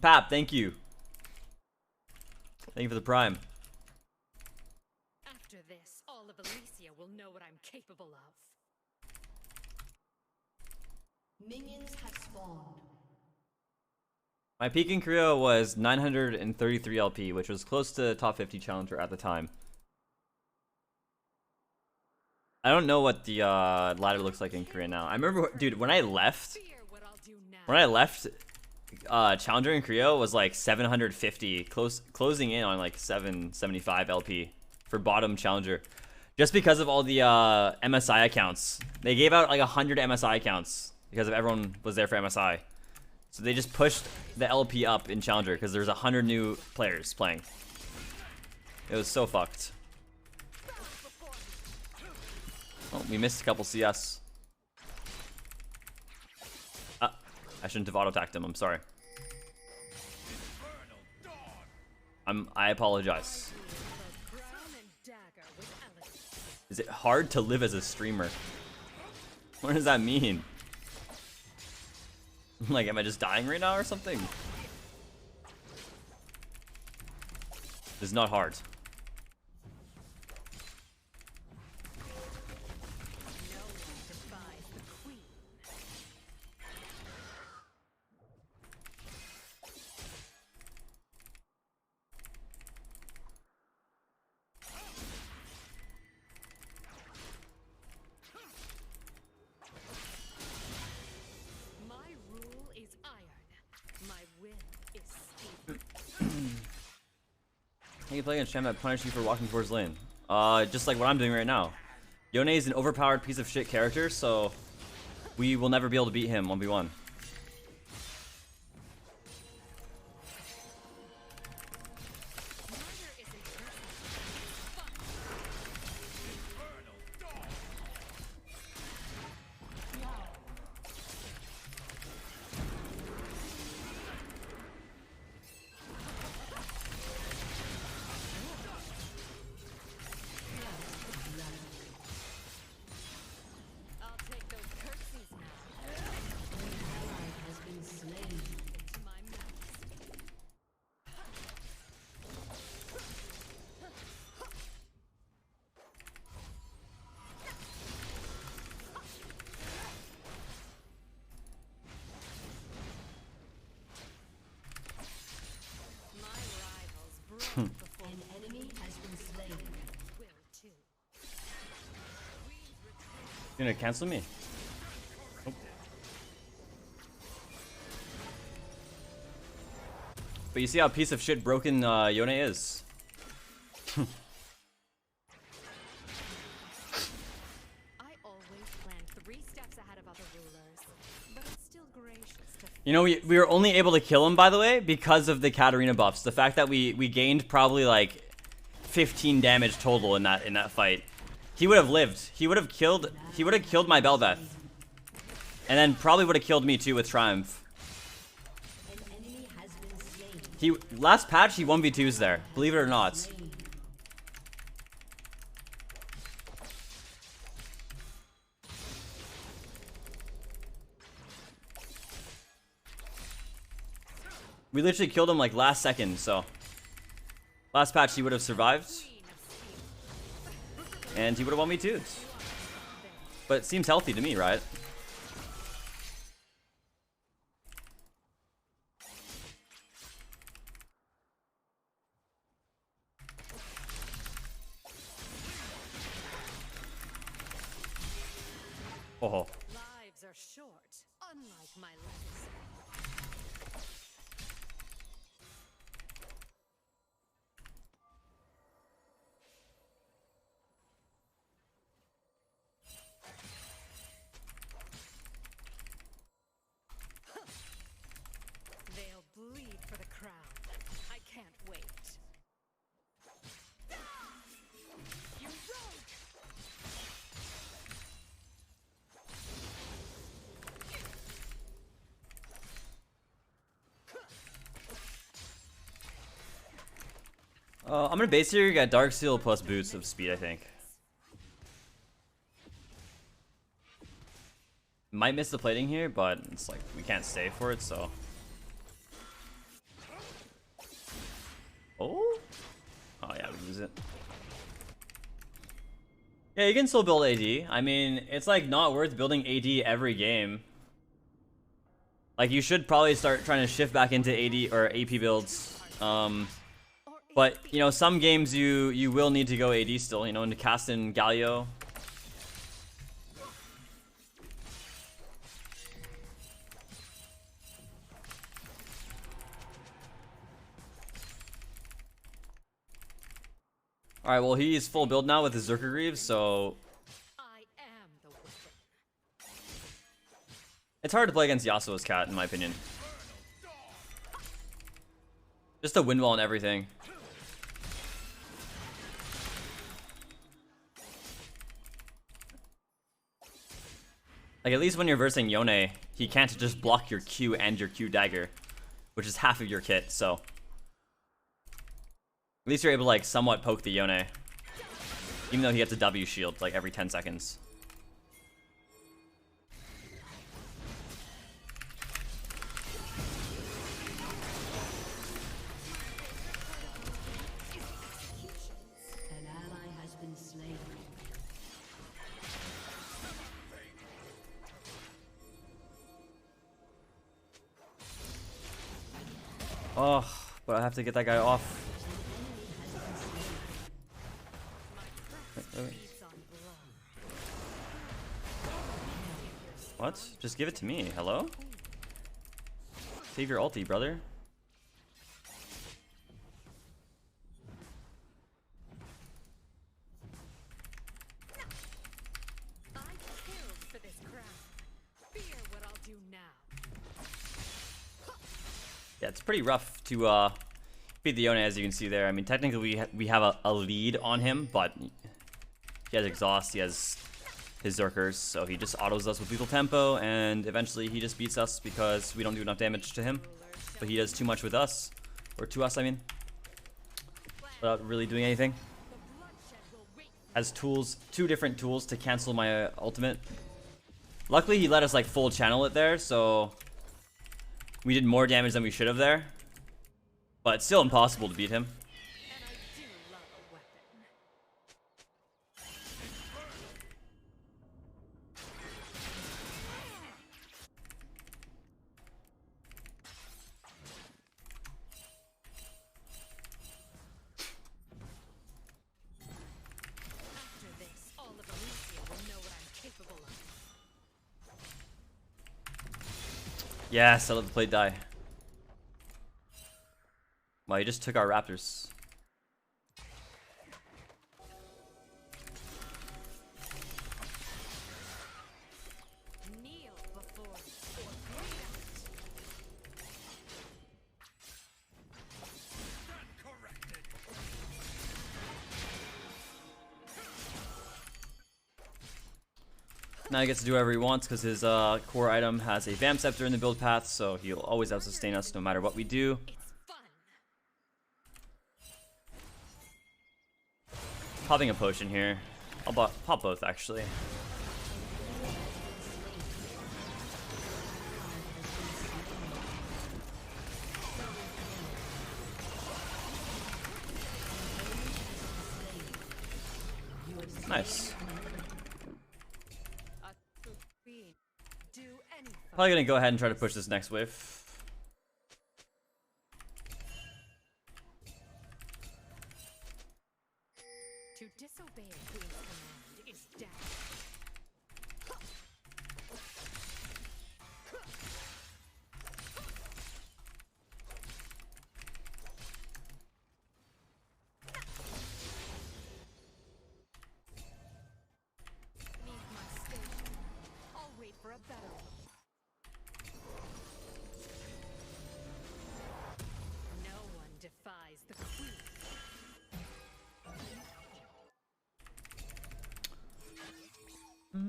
Pap, thank you. Thank you for the prime. After this, all of Elysia will know what I'm capable of. Minions have spawned. My peak in Korea was 933 LP, which was close to top 50 challenger at the time. I don't know what the ladder looks like in Korea now. I remember, dude, when I left challenger in Korea was like 750, closing in on like 775 LP for bottom challenger, just because of all the MSI accounts. They gave out like 100 MSI accounts because of everyone was there for MSI, so they just pushed the LP up in challenger because there's 100 new players playing. It was so fucked. Oh, we missed a couple CS. I shouldn't have auto-attacked him, I'm sorry. I apologize. Is it hard to live as a streamer? What does that mean? Like, am I just dying right now or something? It's not hard. How you play against Shem that punish you for walking towards lane? Just like what I'm doing right now. Yone is an overpowered piece of shit character, so we will never be able to beat him 1v1. An enemy has been slain. Will too. You're gonna cancel me? Nope. But you see how piece of shit broken Yone is. I always plan 3 steps ahead of other rulers, but it's still gracious to You know, we were only able to kill him, by the way, because of the Katarina buffs. The fact that we gained probably like 15 damage total in that fight. He would have lived. He would have killed my Bel'Veth. And then probably would have killed me too with Triumph. An enemy has been slain. Last patch he 1v2s there, believe it or not. We literally killed him like last second, so last patch he would have survived. And he would have 1v2'd. But it seems healthy to me, right? Oh. lives are short, unlike my legacy. They'll bleed for the crown. I can't wait. You rogue! I'm gonna base here, get Dark Seal plus boots of speed, I think. Might miss the plating here, but it's like we can't stay for it, so. Oh? Oh yeah, we lose it. Yeah, you can still build AD. I mean, it's like not worth building AD every game. Like you should probably start trying to shift back into AD or AP builds. But you know, some games you will need to go AD still, you know, into cast in Galio. Alright, well he's full build now with his Zerker Greaves, so I am the weapon. it's hard to play against Yasuo's cat, in my opinion. Just a wind wall and everything. Like, at least when you're versing Yone, he can't just block your Q and your Q dagger, which is half of your kit, so. At least you're able to, like, somewhat poke the Yone. Even though he gets a W shield, like, every 10 seconds. An ally has been slain. Oh, but I have to get that guy off. Wait. Feeds on blood. What? Just give it to me. Hello? Save your ulti, brother. I killed for this crown. Fear what I'll do now. Yeah, it's pretty rough to beat the Yone, as you can see there. I mean, technically we have a lead on him, but he has exhaust, he has his Zerkers, so he just autos us with lethal tempo, and eventually he just beats us because we don't do enough damage to him. But he does too much with us, or to us, I mean, without really doing anything. The bloodshed will wait. Has tools, 2 different tools to cancel my ultimate. Luckily, he let us like full channel it there, so we did more damage than we should have there. But it's still impossible to beat him. And I do love a weapon. Yes, I let the plate die. Wow, he just took our raptors. Kneel before or Now he gets to do whatever he wants because his core item has a Vamp Scepter in the build path, so he'll always out sustain us no matter what we do. it's fun. Popping a potion here. I'll pop both actually. Nice. A true queen. Do anything. Probably gonna go ahead and try to push this next wave. To disobey a queen's command is death. Leave my station. I'll wait for a better one. No one defies the queen. I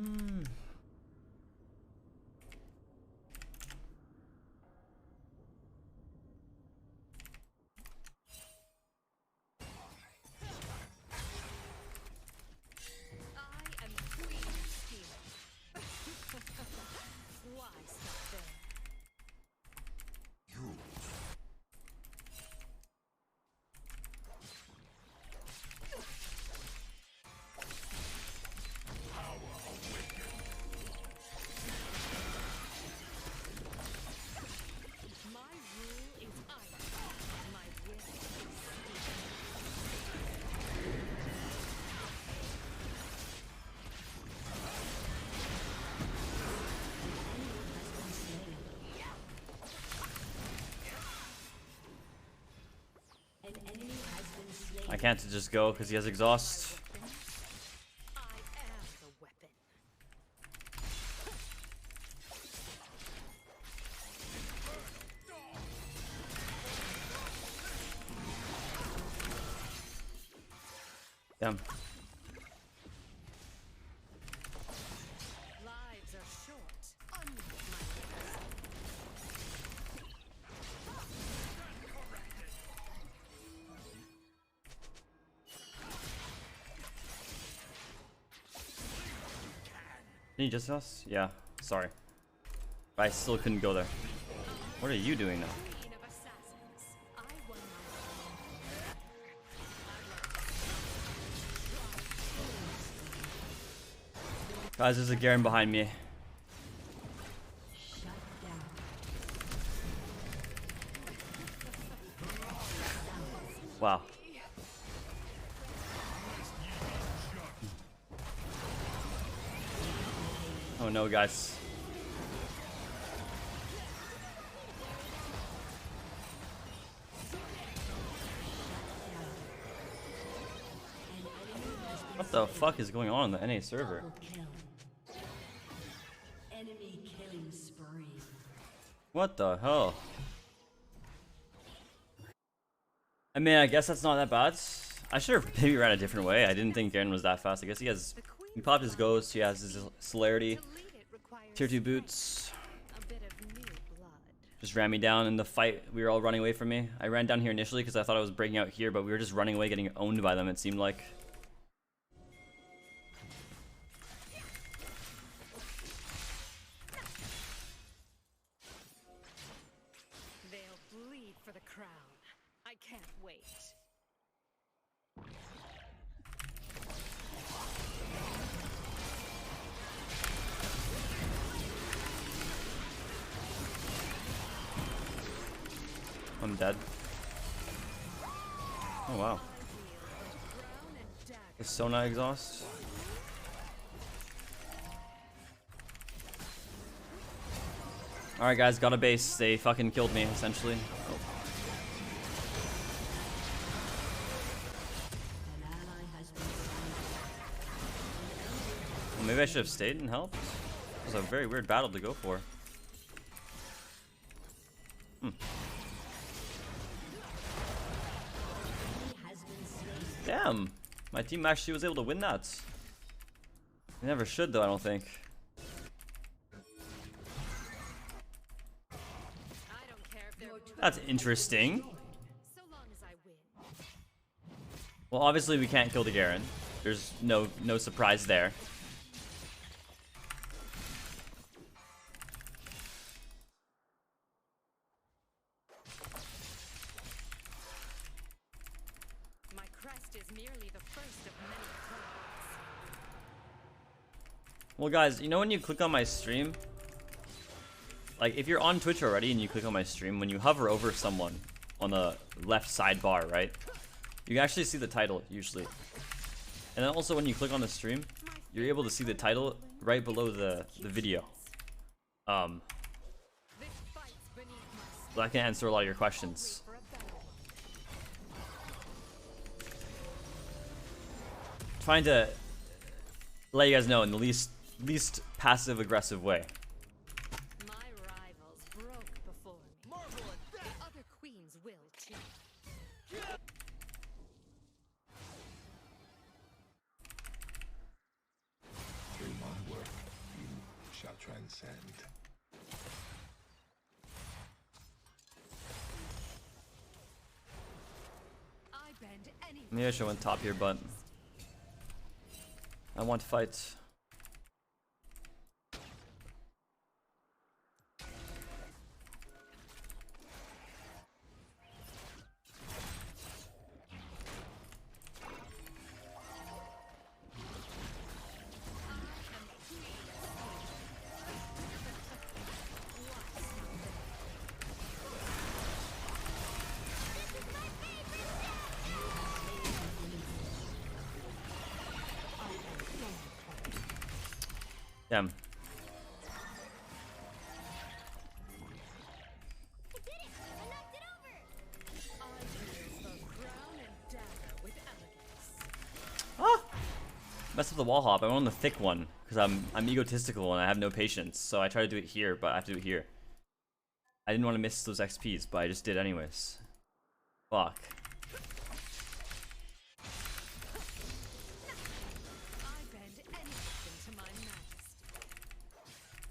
am queen of stealing. Why stop there? My rule is iron. My will is steel. An enemy has been slain. I can't just go because he has exhaust. I am the weapon. Damn. Lives are short. Unlike my legacy. Did he just us? Yeah, sorry. But I still couldn't go there. What are you doing now? Queen of assassins. I won my Guys, there's a Garen behind me. Shut down. Wow. Oh no, guys. What the fuck is going on in the NA server? Double kill. Enemy killing spree. What the hell? I mean, I guess that's not that bad. I should have maybe ran a different way. I didn't think Garen was that fast. I guess he popped his ghost, he has his celerity, to lead it requires tier 2 boots. a bit of new blood. Just ran me down in the fight. We were all running away from me. I ran down here initially because I thought I was breaking out here, but we were just running away, getting owned by them, it seemed like. They'll bleed for the crown. I can't wait. I'm dead. Oh wow. Crown and dagger. The Sona exhaust. Alright guys, got a base. They fucking killed me, essentially. Oh. An ally has been Well, maybe I should have stayed and helped. It was a very weird battle to go for. Damn! My team actually was able to win that. They never should though, I don't think. I don't care if they're That's interesting. so long as I win. Well, obviously we can't kill the Garen. There's no surprise there. My crest is merely the first of many combats. Well guys, you know when you click on my stream? Like if you're on Twitch already and you click on my stream, when you hover over someone on the left sidebar, right? You can actually see the title usually. And then also when you click on the stream, you're able to see the title right below the video. This fight's beneath my So that can answer a lot of your questions. for a better one. Trying to let you guys know in the least passive aggressive way. My rivals broke before me. The other queens will too. Through my work, you shall transcend. I bend any Maybe I should have went top here, but I want to fight. Damn. Ah! Messed up the wall hop. I went on the thick one because I'm egotistical and I have no patience. So I try to do it here, but I have to do it here. I didn't want to miss those XPs, but I just did anyways. Fuck. I bend anything to my majesty.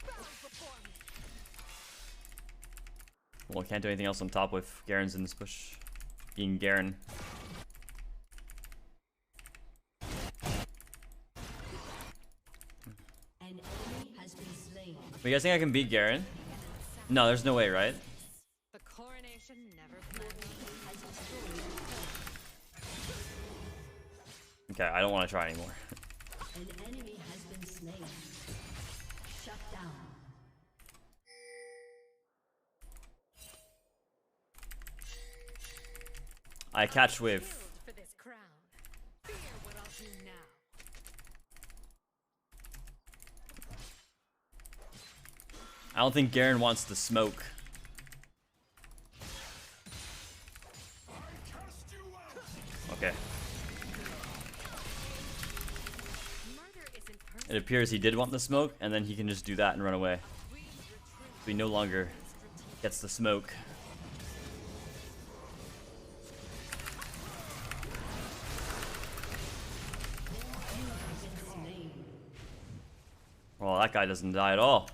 Bow before me. Well, I can't do anything else on top with Garen's in this push. Being Garen. An enemy has been slain. But you guys think I can beat Garen? No, there's no way, right? The coronation never planned. Okay, I don't want to try anymore. An enemy has been slain. Shut down. I catch wave. Killed for this crown. Fear what I'll do now. I don't think Garen wants the smoke. Okay. Murder isn't personal. It appears he did want the smoke, and then he can just do that and run away. So he no longer gets the smoke. Well, that guy doesn't die at all.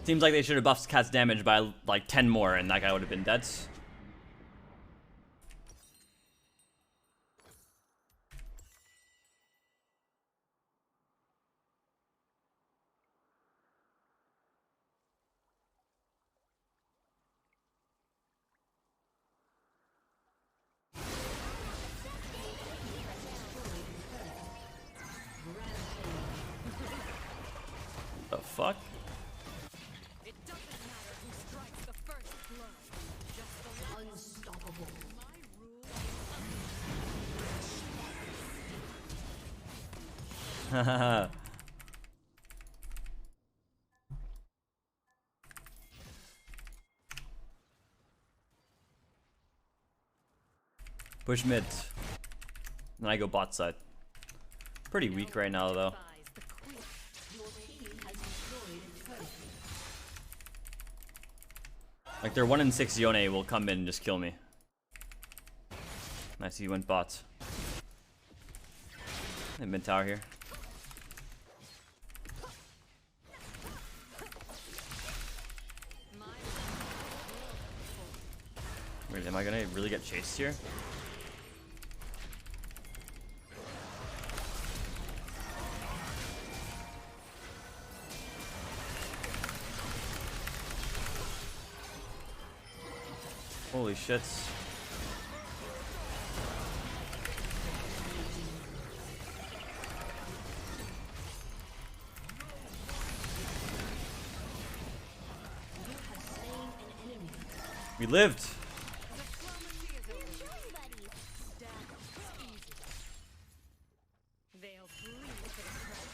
Seems like they should have buffed Cat's damage by like 10 more, and that guy would have been dead. The fuck? It doesn't matter who strikes the first blow. Just the one. Unstoppable. My rule Push mid. Then I go bot side. Pretty weak right now though. Buys the queen. Your team has destroyed a turret. Like their 1 in 6 Yone will come in and just kill me. Nice, he went bot. They mid tower here. Wait, am I gonna really get chased here? Holy shit. We lived. Diplomacy is over. Stab easy. They'll bleed for the crown.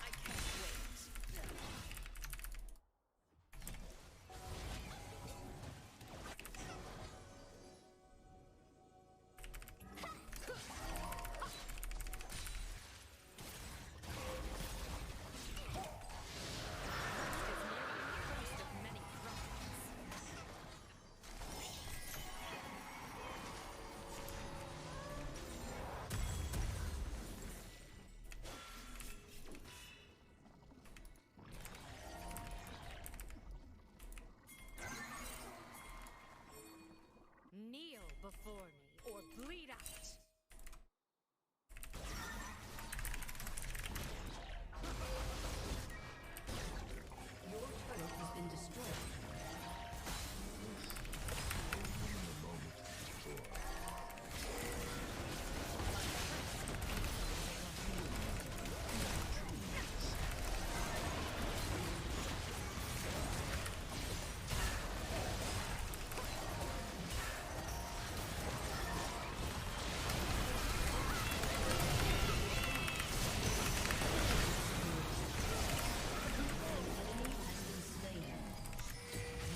I can't wait. First of many problems. Kneel before me or bleed out. Your turret has been destroyed.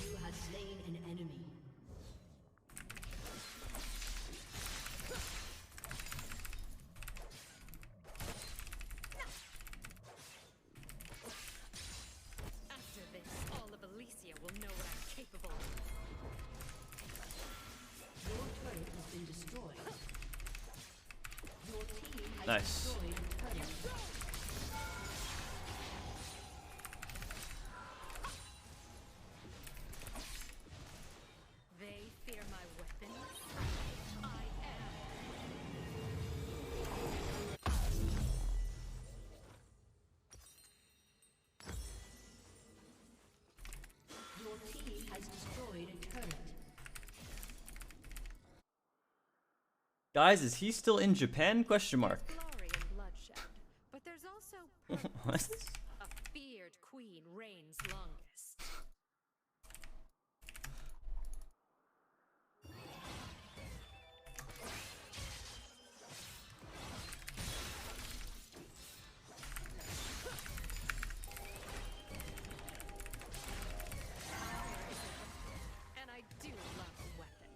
You have slain an enemy. After this, all of Elysia will know what I'm capable of. Your turret has been destroyed. Your team has Nice. destroyed a turret. They fear my weapons. I am. Your team has destroyed a turret. Guys, is he still in Japan? Question mark. Glory and bloodshed. But there's also What? a feared queen reigns longest. And I do love a weapon.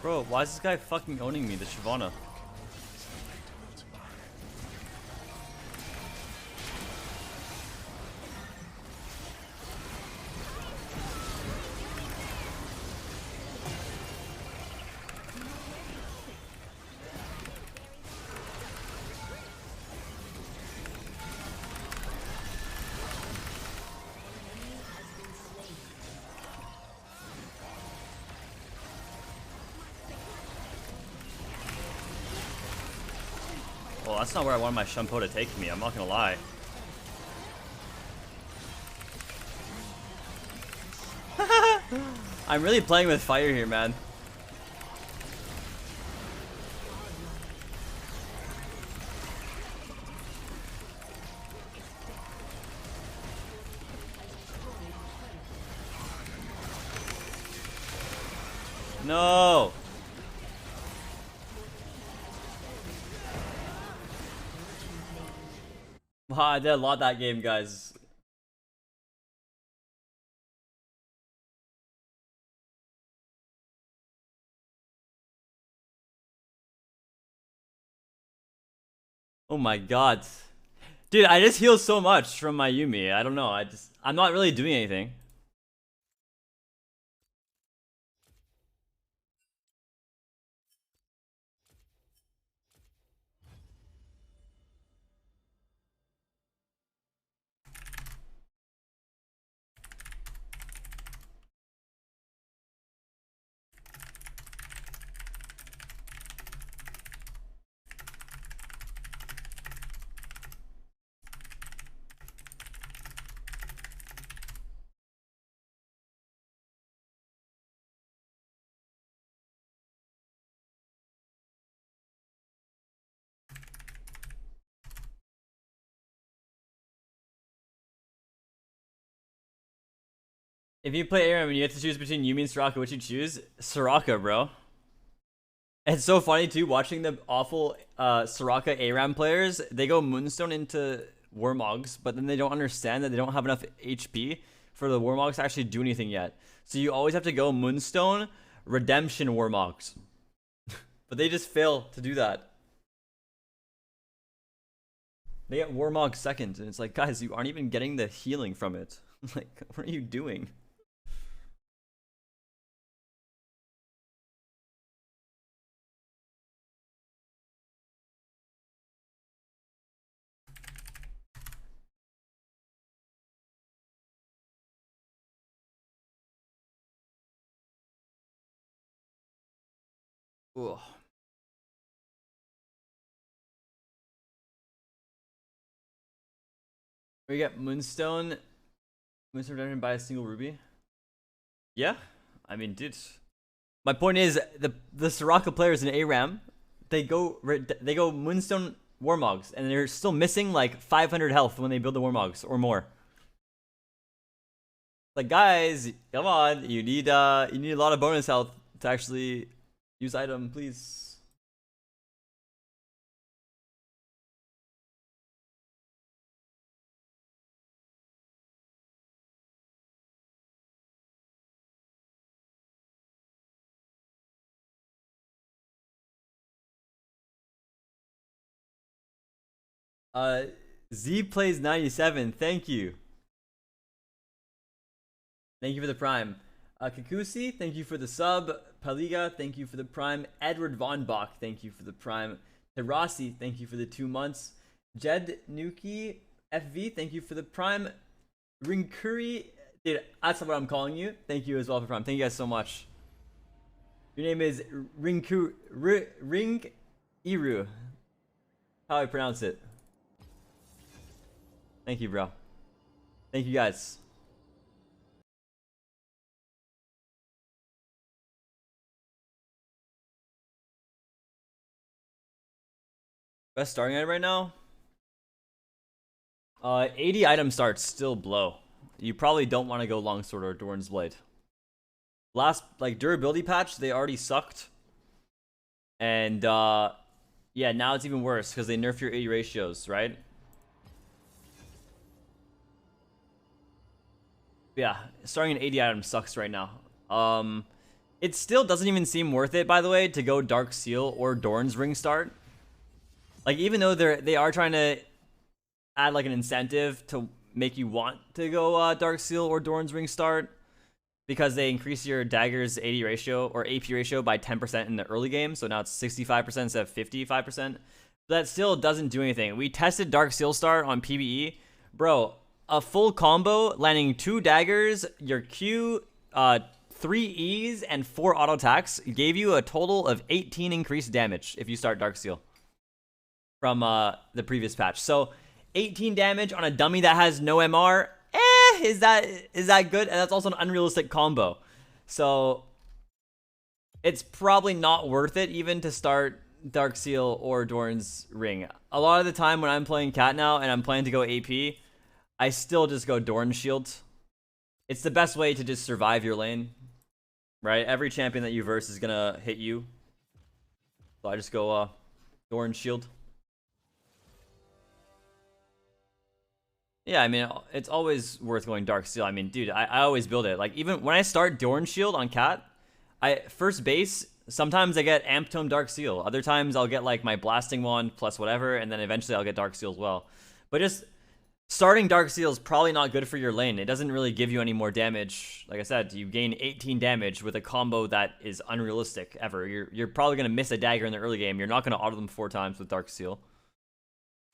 Bro, why is this guy fucking owning me, the Shyvana? Well, that's not where I wanted my shampoo to take me, I'm not gonna lie. I'm really playing with fire here, man. No! Wow, I did a lot that game, guys. Oh my god. Dude, I just heal so much from my Yumi. I don't know. I'm not really doing anything. If you play ARAM and you have to choose between Yumi and Soraka, which you choose? Soraka, bro. It's so funny too, watching the awful Soraka ARAM players. They go Moonstone into Warmogs, but then they don't understand that they don't have enough HP for the Warmogs to actually do anything yet. So you always have to go Moonstone, Redemption Warmogs. But they just fail to do that. They get Warmog second, and it's like, guys, you aren't even getting the healing from it. Like, what are you doing? Ugh. We get Moonstone. Moonstone redemption by a single ruby. Yeah, I mean, dude. My point is the Soraka players in ARAM, they go Moonstone Warmogs, and they're still missing like 500 health when they build the Warmogs or more. Like, guys, come on, you need a lot of bonus health to actually use item, please. Z plays 97. Thank you. Thank you for the prime. Kakusi, thank you for the sub. Paliga, thank you for the prime. Edward Von Bach, thank you for the prime. Terasi, thank you for the 2 months. Jed Nuki FV, thank you for the prime. Rinkuri, dude, that's what I'm calling you. Thank you as well for prime. Thank you guys so much. Your name is Ring Iru. How I pronounce it. Thank you, bro. Thank you, guys. Best starting item right now? 80 item starts still blow. You probably don't want to go Longsword or Doran's Blade. Last, like, durability patch, they already sucked. And, yeah, now it's even worse because they nerf your 80 ratios, right? Yeah, starting an 80 item sucks right now. It still doesn't even seem worth it, by the way, to go Dark Seal or Doran's Ring start. Like, even though they are trying to add like an incentive to make you want to go Dark Seal or Doran's Ring start, because they increase your dagger's 80 ratio or AP ratio by 10% in the early game, so now it's 65% instead of 55%. That still doesn't do anything. We tested Dark Seal start on PBE, bro. A full combo landing 2 daggers, your Q, 3 E's, and 4 auto attacks gave you a total of 18 increased damage if you start Dark Seal from the previous patch. So 18 damage on a dummy that has no MR. Is that good? And that's also an unrealistic combo. So it's probably not worth it even to start Dark Seal or Doran's Ring. A lot of the time when I'm playing Cat now and I'm planning to go AP, I still just go Doran's Shield. It's the best way to just survive your lane. right? Every champion that you verse is gonna hit you. So I just go Doran Shield. Yeah, I mean, it's always worth going Dark Seal. I mean, dude, I always build it. Like, even when I start Doran Shield on Cat, first base, sometimes I get Amp Tome Dark Seal. Other times I'll get, like, my Blasting Wand plus whatever, and then eventually I'll get Dark Seal as well. But just starting Dark Seal is probably not good for your lane. It doesn't really give you any more damage. Like I said, you gain 18 damage with a combo that is unrealistic ever. You're probably going to miss a dagger in the early game. You're not going to auto them 4 times with Dark Seal.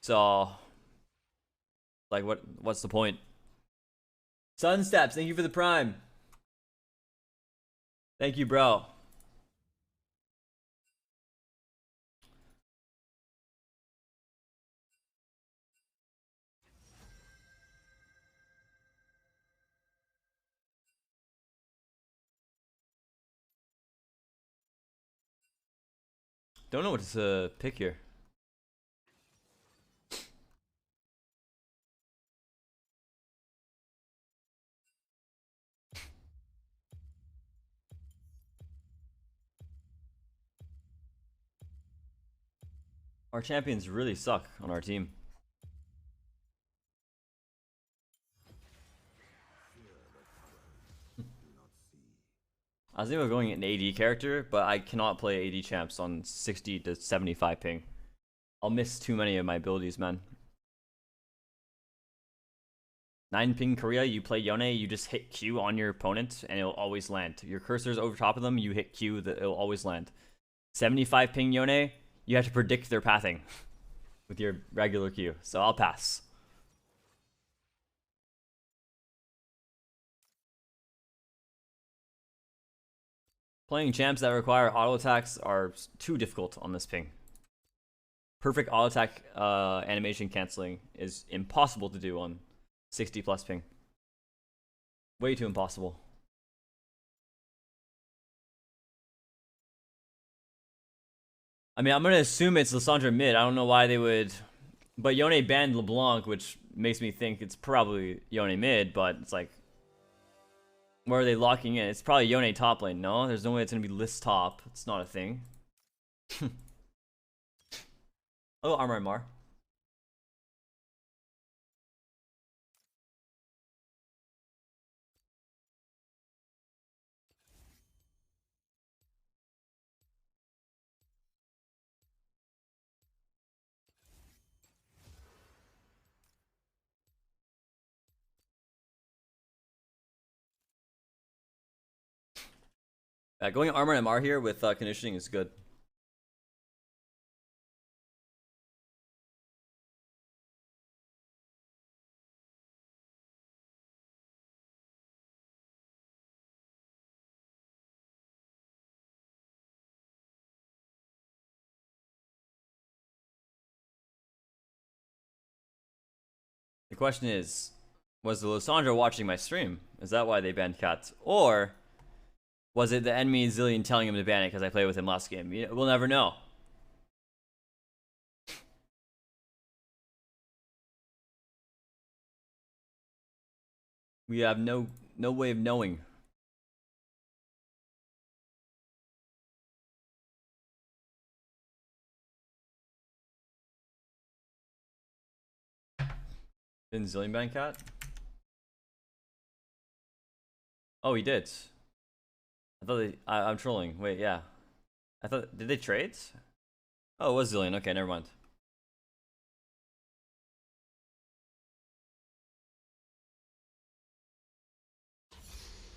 So... like, what's the point? Sunsteps, thank you for the prime. Thank you, bro. Don't know what to pick here. Our champions really suck on our team. I was thinking of going an AD character, but I cannot play AD champs on 60 to 75 ping. I'll miss too many of my abilities, man. 9 ping Korea, you play Yone, you just hit Q on your opponent, and it'll always land. Your cursor's over top of them, you hit Q, it'll always land. 75 ping Yone, you have to predict their pathing with your regular Q, so I'll pass. Playing champs that require auto attacks are too difficult on this ping. Perfect auto attack animation canceling is impossible to do on 60 plus ping. Way too impossible. I mean, I'm going to assume it's Lissandra mid. I don't know why they would... But Yone banned LeBlanc, which makes me think it's probably Yone mid, but it's like... Where are they locking in? It's probably Yone top lane. No, there's no way it's going to be Liss top. It's not a thing. Oh, Armor and Mar. Going Armor and MR here with conditioning is good. The question is, was the Lissandra watching my stream? Is that why they banned Cat? Or was it the enemy Zillion telling him to ban it because I played with him last game? We'll never know. We have no way of knowing. Didn't Zillion ban Cat? Oh, he did. I thought I'm trolling. Wait, yeah. I thought, did they trade? Oh, it was Zillion. Okay, never mind.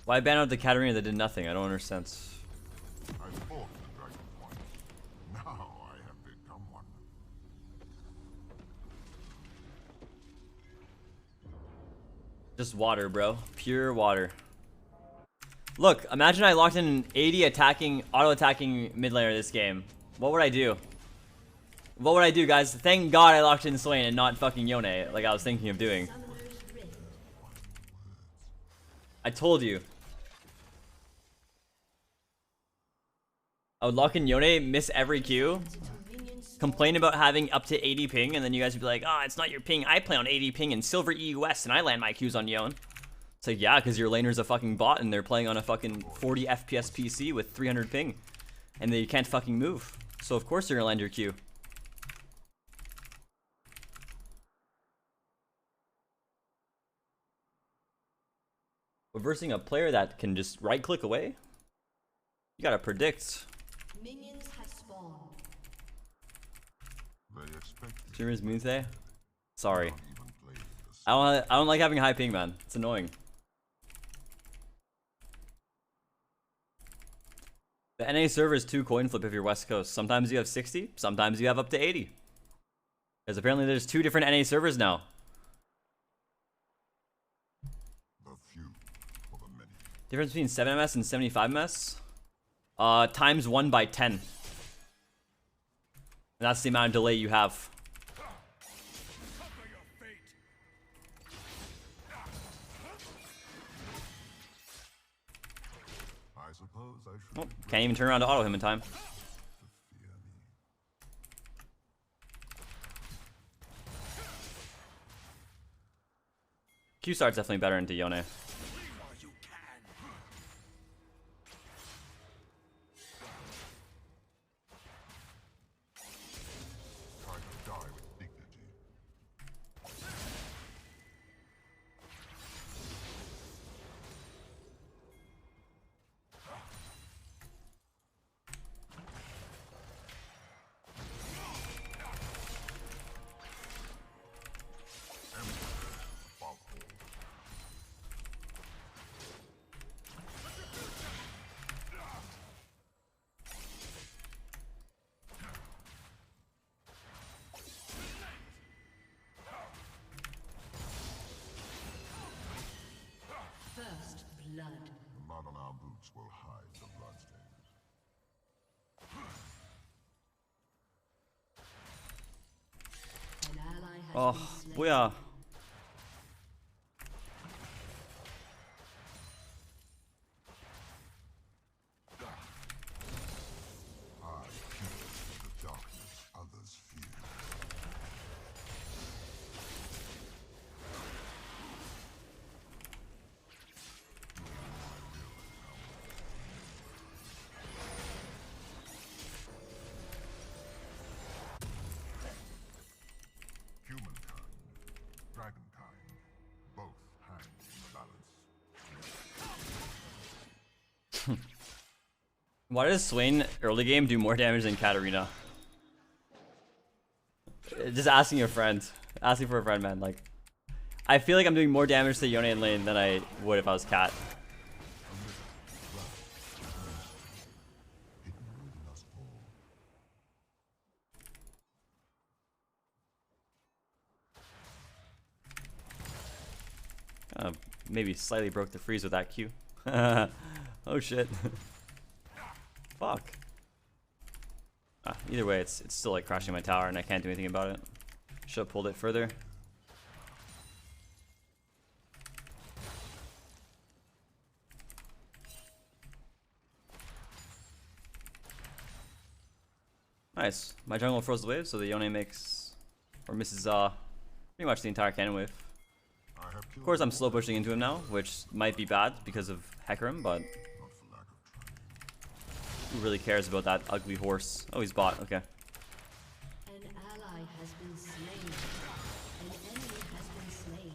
Why ban out the Katarina that did nothing? I don't understand. I fought the dragon one. Now I have become one. Just water, bro. Pure water. Look, imagine I locked in an 80 attacking, auto-attacking mid laner this game. What would I do? What would I do, guys? Thank God I locked in Swain and not fucking Yone, like I was thinking of doing. I told you. I would lock in Yone, miss every Q, complain about having up to 80 ping, and then you guys would be like, oh, it's not your ping. I play on 80 ping in Silver EUS, and I land my Qs on Yone. It's like, yeah, because your laner's a fucking bot and they're playing on a fucking 40 FPS PC with 300 ping. And they can't fucking move. So of course you're gonna land your Q. We're versing a player that can just right click away. You gotta predict. Minions have spawned. They expect Streamers Moonse? Sorry. not even play this. I don't like having high ping, man. It's annoying. The NA server is 2 coin flip if you're West Coast. Sometimes you have 60, sometimes you have up to 80. Because apparently there's 2 different NA servers now. The few for the many. Difference between 7 ms and 75 ms? Times 1 by 10. And that's the amount of delay you have. I suppose I should Oh, can't even turn around to auto him in time. fear me. Q start's definitely better into Yone. Try to die with dignity. Above all. First blood. The mud on our boots will hide the bloodstains. An ally has Oh, been slain. booyah. I peer the darkness others fear. Humankind, dragonkind, both hang in the balance. Why does Swain early game do more damage than Katarina? Just asking a friend. Asking for a friend, man. Like, I feel like I'm doing more damage to Yone in lane than I would if I was Kat. Hidden within us all. Maybe slightly broke the freeze with that Q. Oh shit. Fuck. Either way, it's still like crashing my tower and I can't do anything about it. Should have pulled it further. Nice. My jungle froze the wave, so the Yone makes or misses pretty much the entire cannon wave. I have Of killed course, I'm slow pushing into him now, which might be bad because of Hecarim, but not for lack of trying. who really cares about that ugly horse? Oh, he's bot. Okay. An ally has been slain. An enemy has been slain.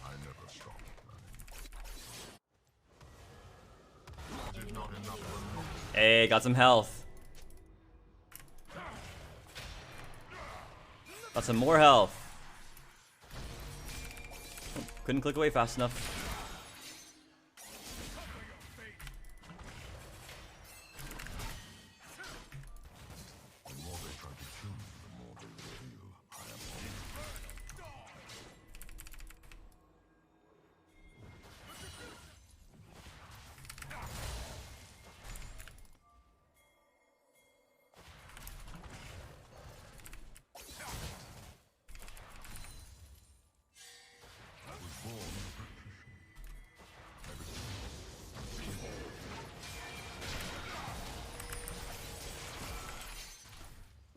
I never stopped planning. Did not enough of them. Hey, got some health. Got some more health. Oh, couldn't click away fast enough. The more they try to kill me, the more they reveal I am only. I was born a patrician.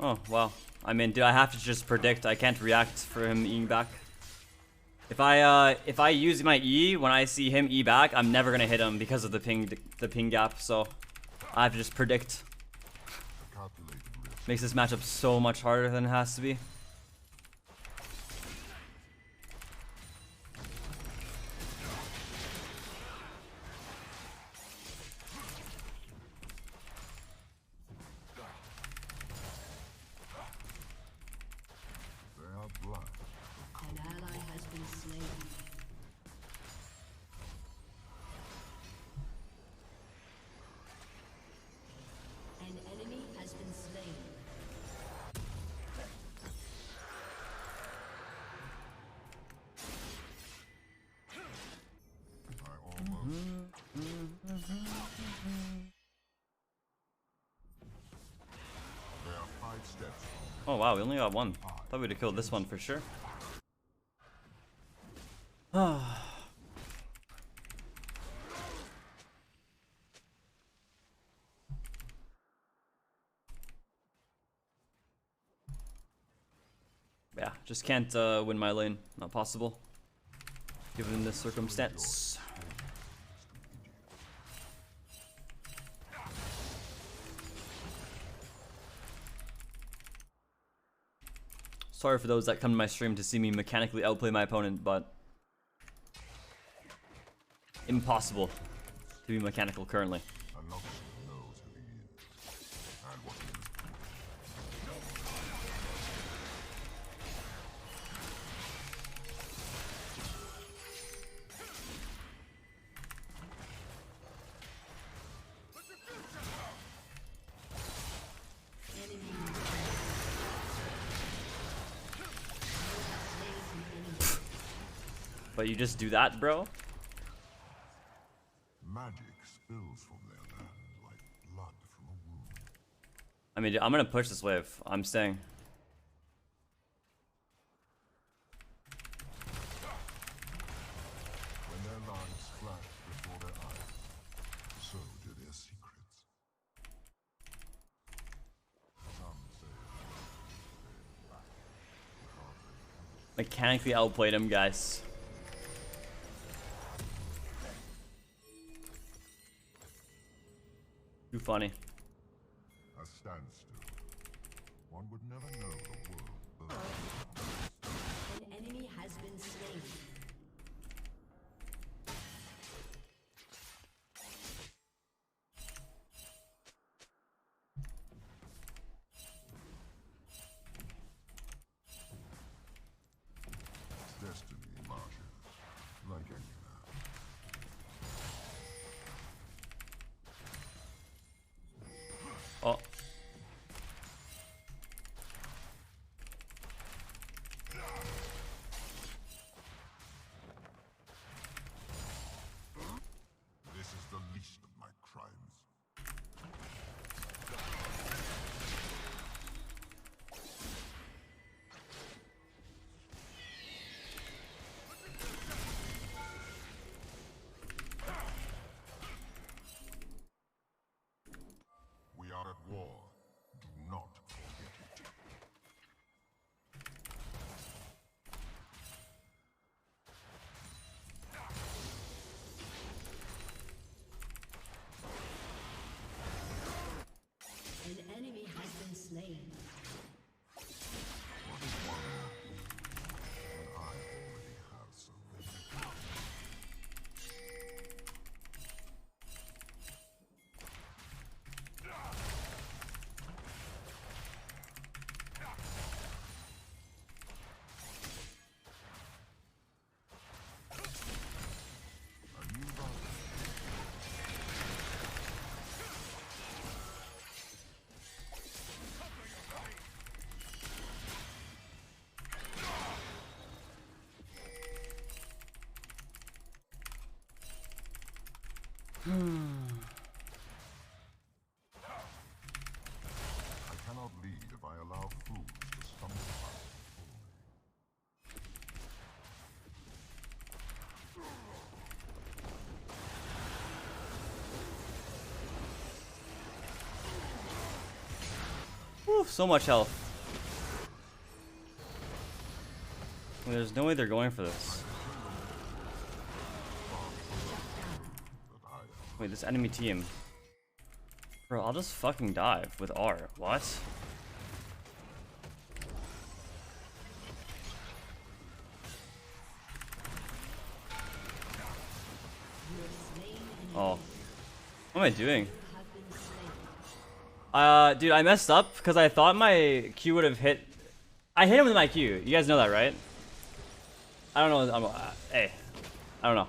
Oh, wow. I mean, do I have to just predict? I can't react for him Eing back. If I use my E when I see him E back, I'm never gonna hit him because of the ping gap. So I have to just predict. Makes this matchup so much harder than it has to be. An ally has been slain. An enemy has been slain. Oh wow, we only got one. Thought we'd have killed this one for sure. Yeah, just can't win my lane. Not possible. Given this circumstance. Sorry for those that come to my stream to see me mechanically outplay my opponent, but impossible to be mechanical currently. But you just do that, bro? Magic spills from their land like blood from a wound. I mean, I'm gonna push this wave. I'm staying. When their lives flash before their eyes, so do their secrets. Some say Mechanically outplayed him, guys. Too funny. a standstill. One would never know the world below. An enemy has been slain. Destiny marches like any Oh. This is the least of my crimes. We are at war. Do not forget it. An enemy has been slain. What is one when I already have so many? A new battle. I cannot lead if I allow fools to stumble past before me. Whew, so much health. There's no way they're going for this. Wait, this enemy team. Bro, I'll just fucking dive with R. What? Oh. What am I doing? Dude, I messed up because I thought my Q would have hit. I hit him with my Q. You guys know that, right? I don't know. Hey, I don't know.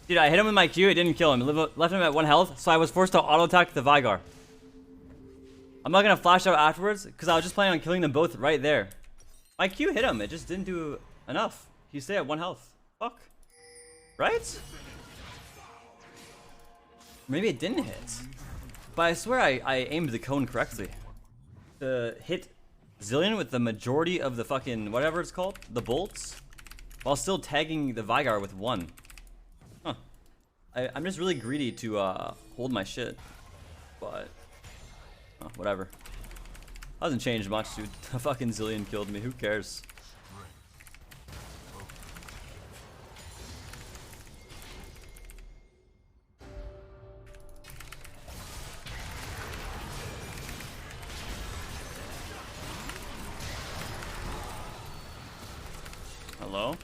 Dude, I hit him with my Q. It didn't kill him. It left him at 1 health, so I was forced to auto attack the Vigar. I'm not gonna flash out afterwards because I was just planning on killing them both right there. My Q hit him. It just didn't do enough. He stayed at 1 health. Fuck. Right? Maybe it didn't hit. But I swear I aimed the cone correctly. To hit Zillion with the majority of the fucking whatever it's called, the bolts, while still tagging the Vigar with 1. Huh. I'm just really greedy to hold my shit. But whatever. Hasn't changed much, dude. A fucking Zillion killed me. Who cares? Hello?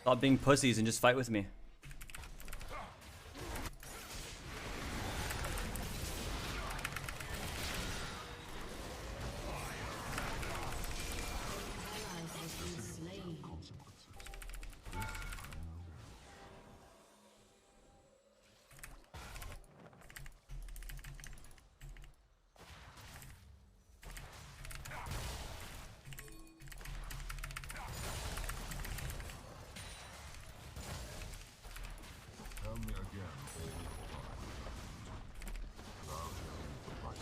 Stop being pussies and just fight with me. Tell me again all your plans.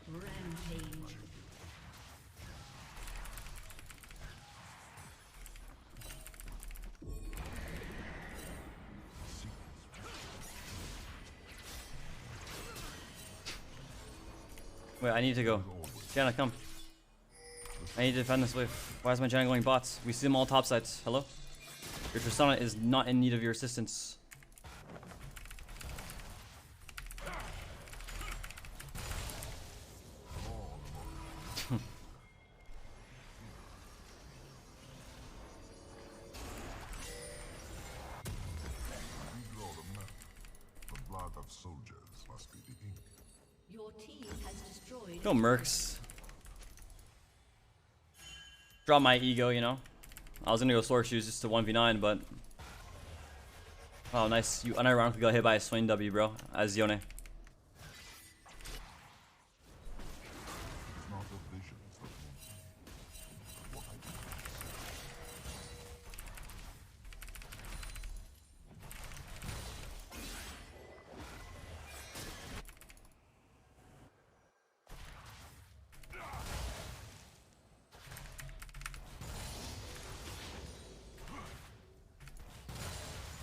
Rampage. Wait, I need to go. Janna, come. I need to defend this wave. Why is my Janna going bots? We see them all top sides. Hello? Your Tristana is not in need of your assistance. The blood of soldiers must be the ink. Your team has destroyed. Go Mercs. Drop my ego, you know. I was gonna go Sword Shoes just to 1v9, but... Oh, nice. You unironically got hit by a Swain W, bro. As Yone. It's not the visions that want me, but what I do.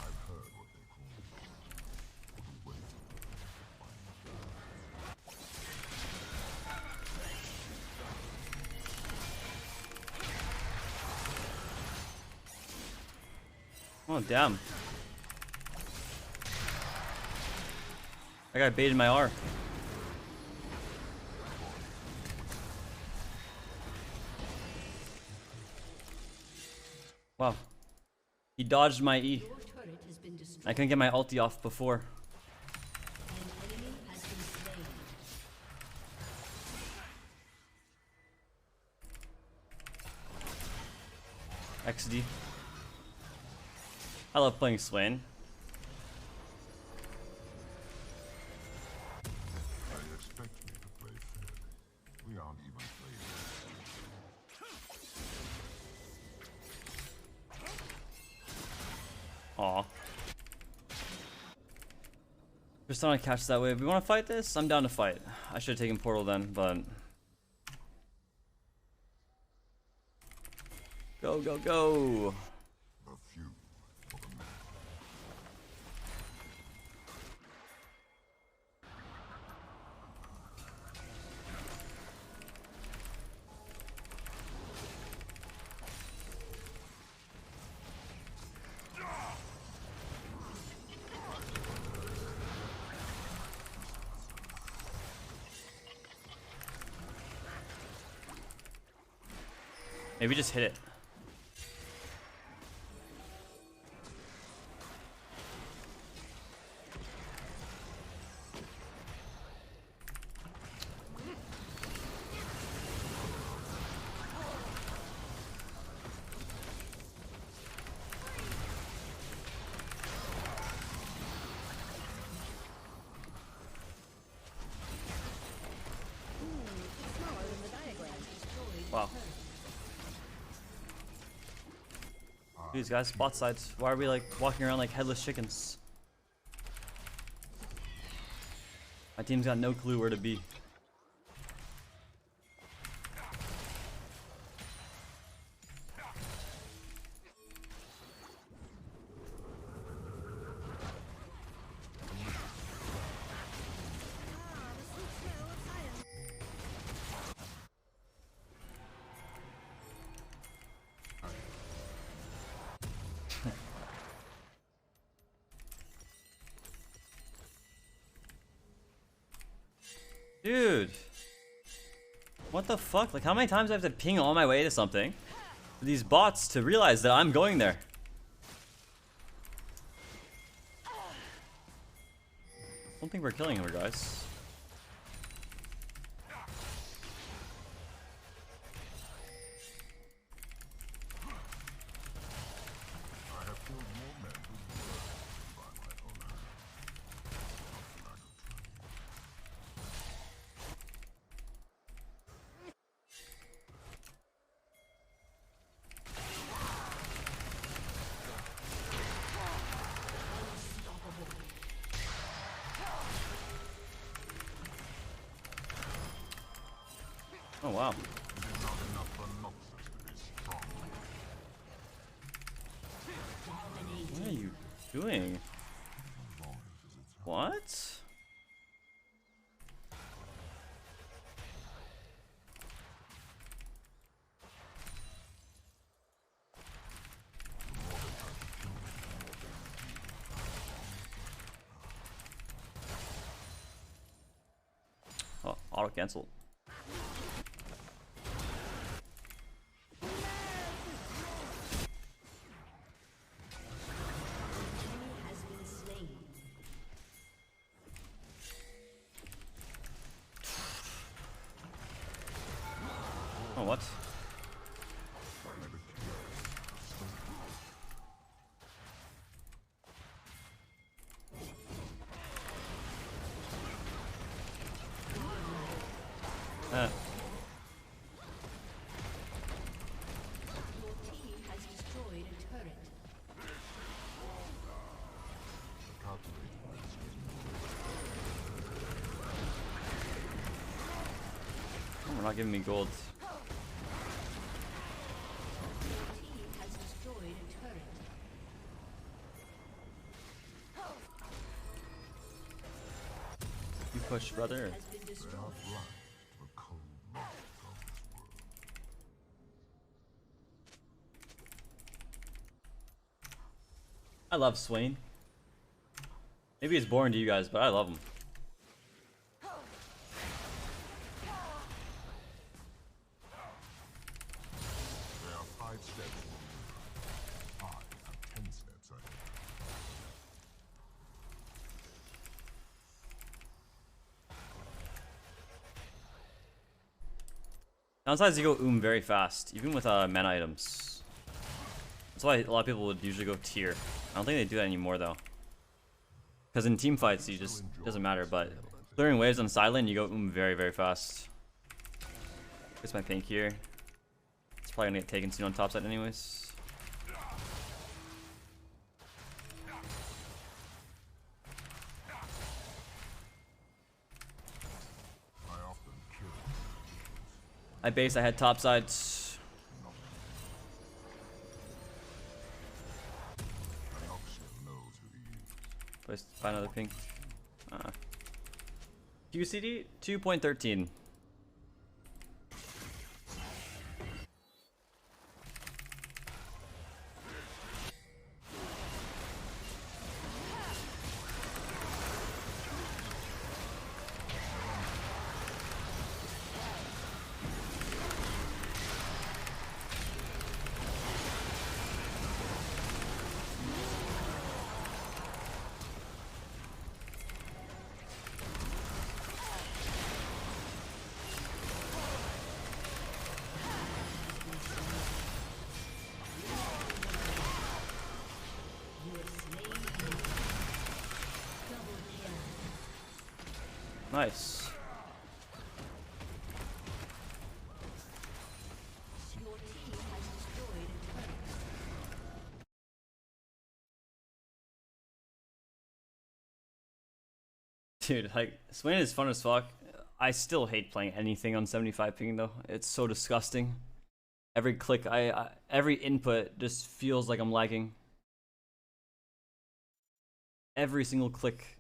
I've heard what they call me. The way to Oh, damn. I got baited my R. Wow. He dodged my E. Your turret has been destroyed. I couldn't get my ulti off before. An enemy has been slain. XD. I love playing Swain. I expect me to play fairly. We aren't even playing. Aw. Just trying to catch that wave. We want to fight this? I'm down to fight. I should have taken Portal then, but... Go, go, go. The few for the many. Maybe just hit it. Wow. These guys, spot sides. Why are we like walking around like headless chickens? My team's got no clue where to be. Dude, what the fuck? Like, how many times do I have to ping on my way to something for these bots to realize that I'm going there? I don't think we're killing him, guys. I have killed more men who were by my own hand. Oh wow. It is not enough for Noxus to be strong. What are you doing? What? Oh, auto cancel. Oh, what? Your team has destroyed a turret. Oh, we're not giving me gold. Your team has destroyed a turret. You push, brother. Has been destroyed. The cold light of this world. I love Swain. Maybe it's boring to you guys, but I love him. There are 5 steps for me. I have 10 steps ahead. Downside is you go very fast, even with mana items. That's why a lot of people would usually go tier. I don't think they do that anymore though. Because in team fights, you just doesn't matter. But clearing waves on silent, you go very fast. Here's my pink here. It's probably gonna get taken soon on top side anyways. I often kill. I base, I had top sides. Find another ping. QCD 2.13. Nice. Your team has destroyed a turret. Dude, like, Swain is fun as fuck. I still hate playing anything on 75 ping though. It's so disgusting. Every click, every input just feels like I'm lagging. Every single click.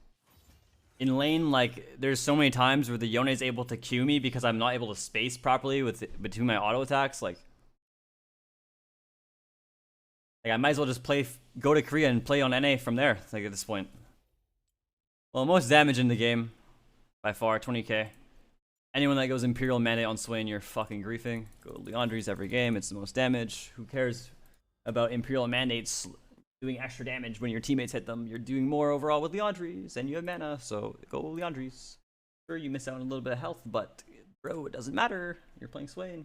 In lane, like, there's so many times where the Yone is able to Q me because I'm not able to space properly between my auto attacks. Like I might as well just go to Korea and play on NA from there. Like at this point. Well, most damage in the game by far, 20k. Anyone that goes Imperial Mandate on Swain, you're fucking griefing. Go Leandries every game. It's the most damage. Who cares about Imperial Mandates doing extra damage when your teammates hit them? You're doing more overall with Leandries, and you have mana, so go Leandries. Sure, you miss out on a little bit of health, but bro, it doesn't matter. You're playing Swain.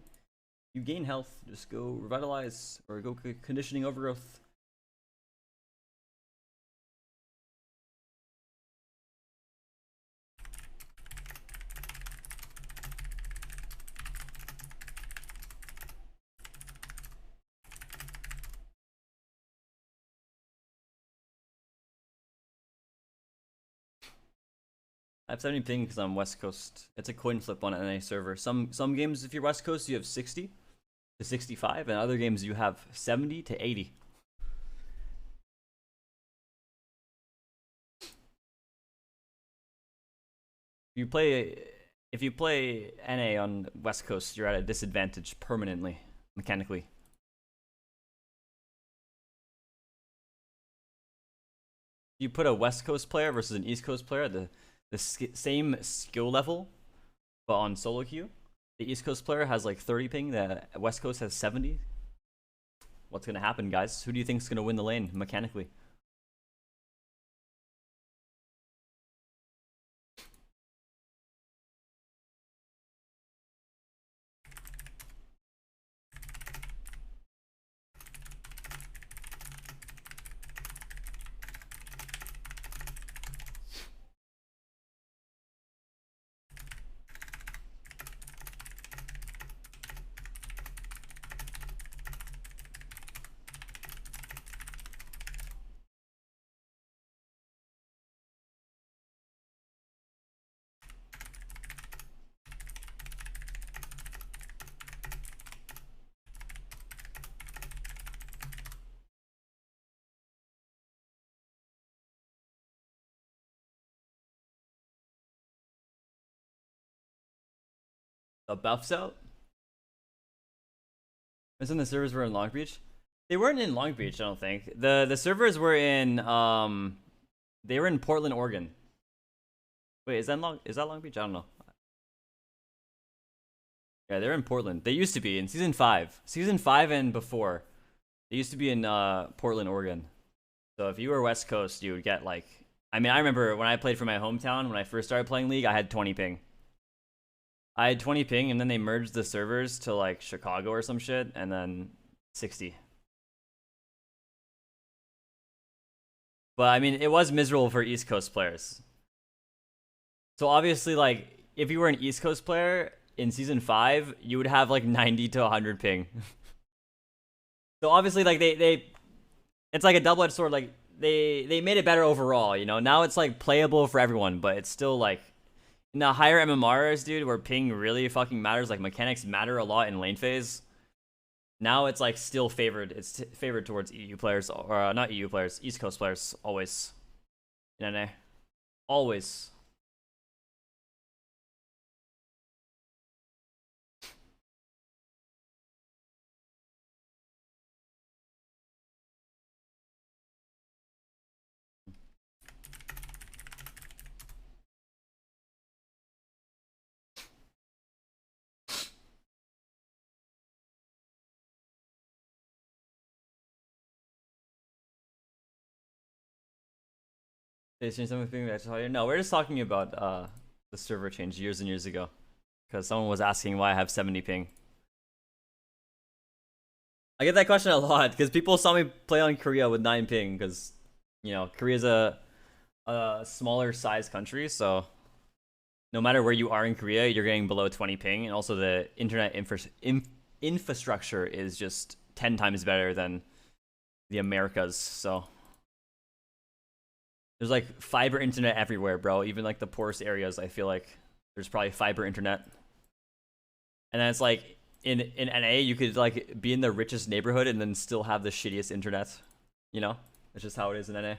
You gain health, just go Revitalize, or go Conditioning Overgrowth. I have 70 ping because I'm West Coast. It's a coin flip on NA server. Some games, if you're West Coast, you have 60 to 65, and other games you have 70 to 80. If you play NA on West Coast, you're at a disadvantage permanently, mechanically. You put a West Coast player versus an East Coast player, the same skill level, but on solo queue, the East Coast player has like 30 ping, the West Coast has 70. What's gonna happen, guys? Who do you think is gonna win the lane mechanically? The buffs out? Isn't the servers were in Long Beach? They weren't in Long Beach, I don't think. The servers were in they were in Portland, Oregon. Wait, is that Long Beach? I don't know. Yeah, they're in Portland. They used to be in season 5. Season 5 and before. They used to be in Portland, Oregon. So if you were West Coast, you would get like, I mean, I remember when I played for my hometown, when I first started playing League, I had 20 ping. I had 20 ping, and then they merged the servers to like Chicago or some shit, and then 60. But I mean, it was miserable for East Coast players. So obviously, like, if you were an East Coast player in season 5, you would have like 90 to 100 ping. So obviously, like, it's like a double-edged sword. Like, they made it better overall, you know? Now it's like playable for everyone, but it's still like, in the higher MMRs, dude, where ping really fucking matters, like mechanics matter a lot in lane phase. Now it's like still favored. It's favored towards EU players, or not EU players, East Coast players always in NA. Always. They changed something. No, we're just talking about the server change years and years ago. Because someone was asking why I have 70 ping. I get that question a lot because people saw me play on Korea with 9 ping because, you know, Korea's a smaller size country, so no matter where you are in Korea, you're getting below 20 ping, and also the internet infrastructure is just 10 times better than the Americas, so there's like fiber internet everywhere, bro. Even like the poorest areas, I feel like there's probably fiber internet. And then it's like in NA, you could like be in the richest neighborhood and then still have the shittiest internet. You know, that's just how it is in NA.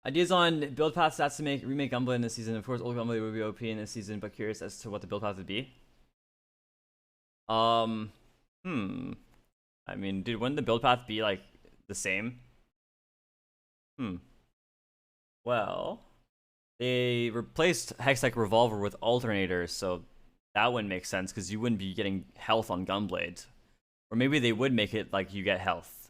Ideas on build path stats to remake Gunblade in this season. Of course, old Gunblade would be OP in this season, but curious as to what the build path would be. I mean, dude, wouldn't the build path be like the same? Well, they replaced Hextech Revolver with alternators, so that wouldn't make sense because you wouldn't be getting health on Gunblade. Or maybe they would make it like you get health.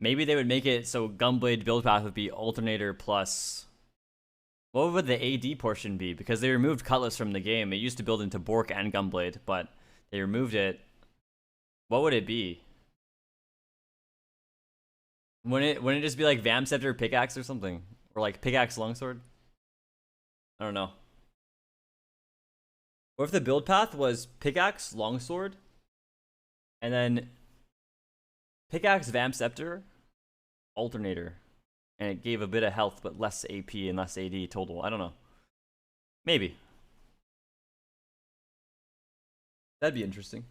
Maybe they would make it so Gunblade build path would be alternator plus... What would the AD portion be? Because they removed Cutlass from the game. It used to build into Bork and Gunblade, but they removed it. What would it be? Wouldn't it just be like Vam Scepter Pickaxe or something? Or like Pickaxe Longsword? I don't know. Or if the build path was Pickaxe Longsword, and then Pickaxe Vamp Scepter, Alternator, and it gave a bit of health but less AP and less AD total. I don't know. Maybe. That'd be interesting.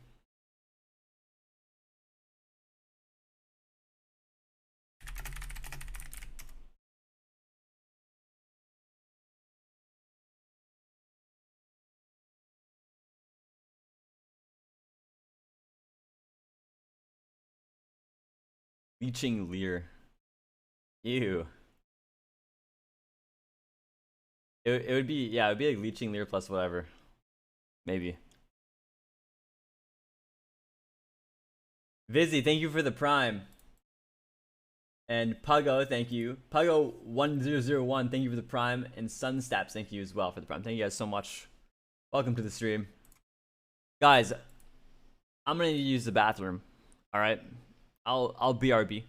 Leeching Leer. Ew. It would be, yeah, it would be like Leeching Leer plus whatever. Maybe. Vizzy, thank you for the prime. And Puggo, thank you. Puggo1001, thank you for the prime. And Sunstaps, thank you as well for the prime. Thank you guys so much. Welcome to the stream. Guys, I'm gonna use the bathroom. Alright? I'll BRB.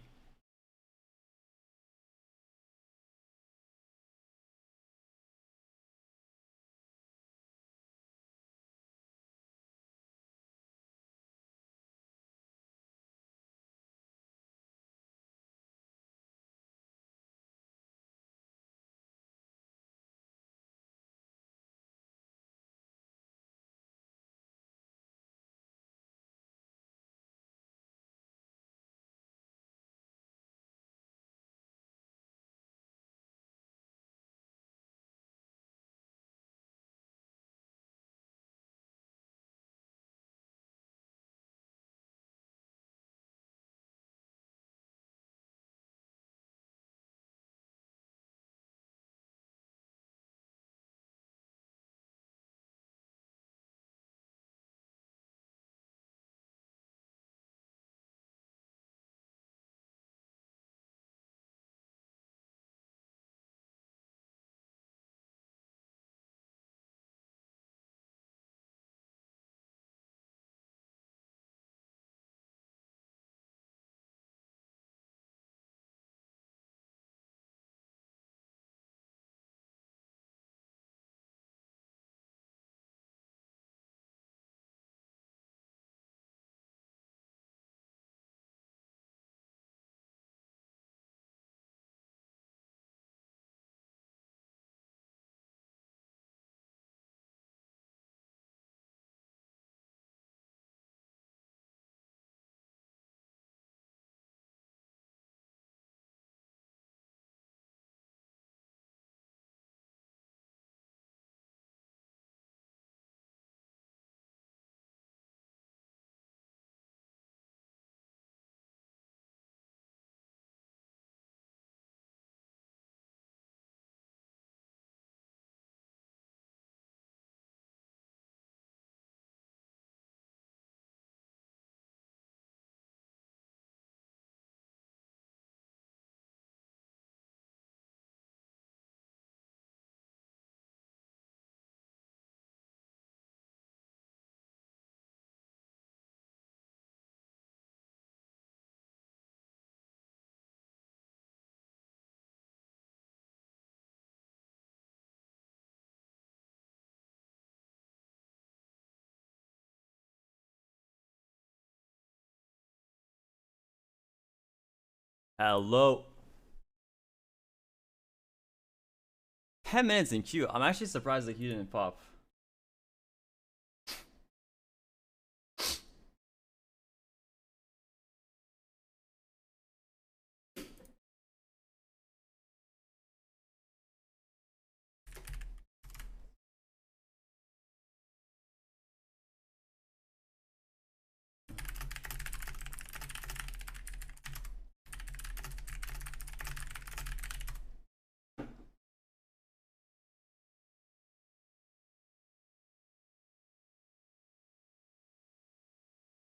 Hello. 10 minutes in queue. I'm actually surprised that he didn't pop.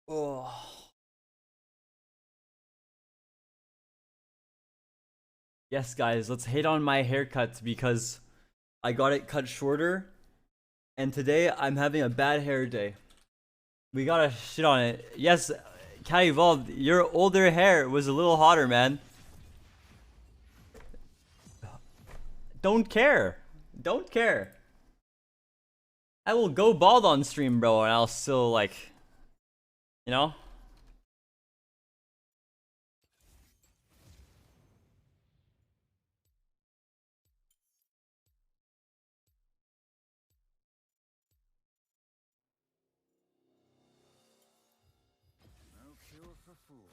Oh. Yes, guys, let's hate on my haircut because I got it cut shorter, and today I'm having a bad hair day. We gotta shit on it. Yes, KatEvolved, your older hair was a little hotter, man. Don't care. Don't care. I will go bald on stream, bro, and I'll still, like, you know? No cure for fools.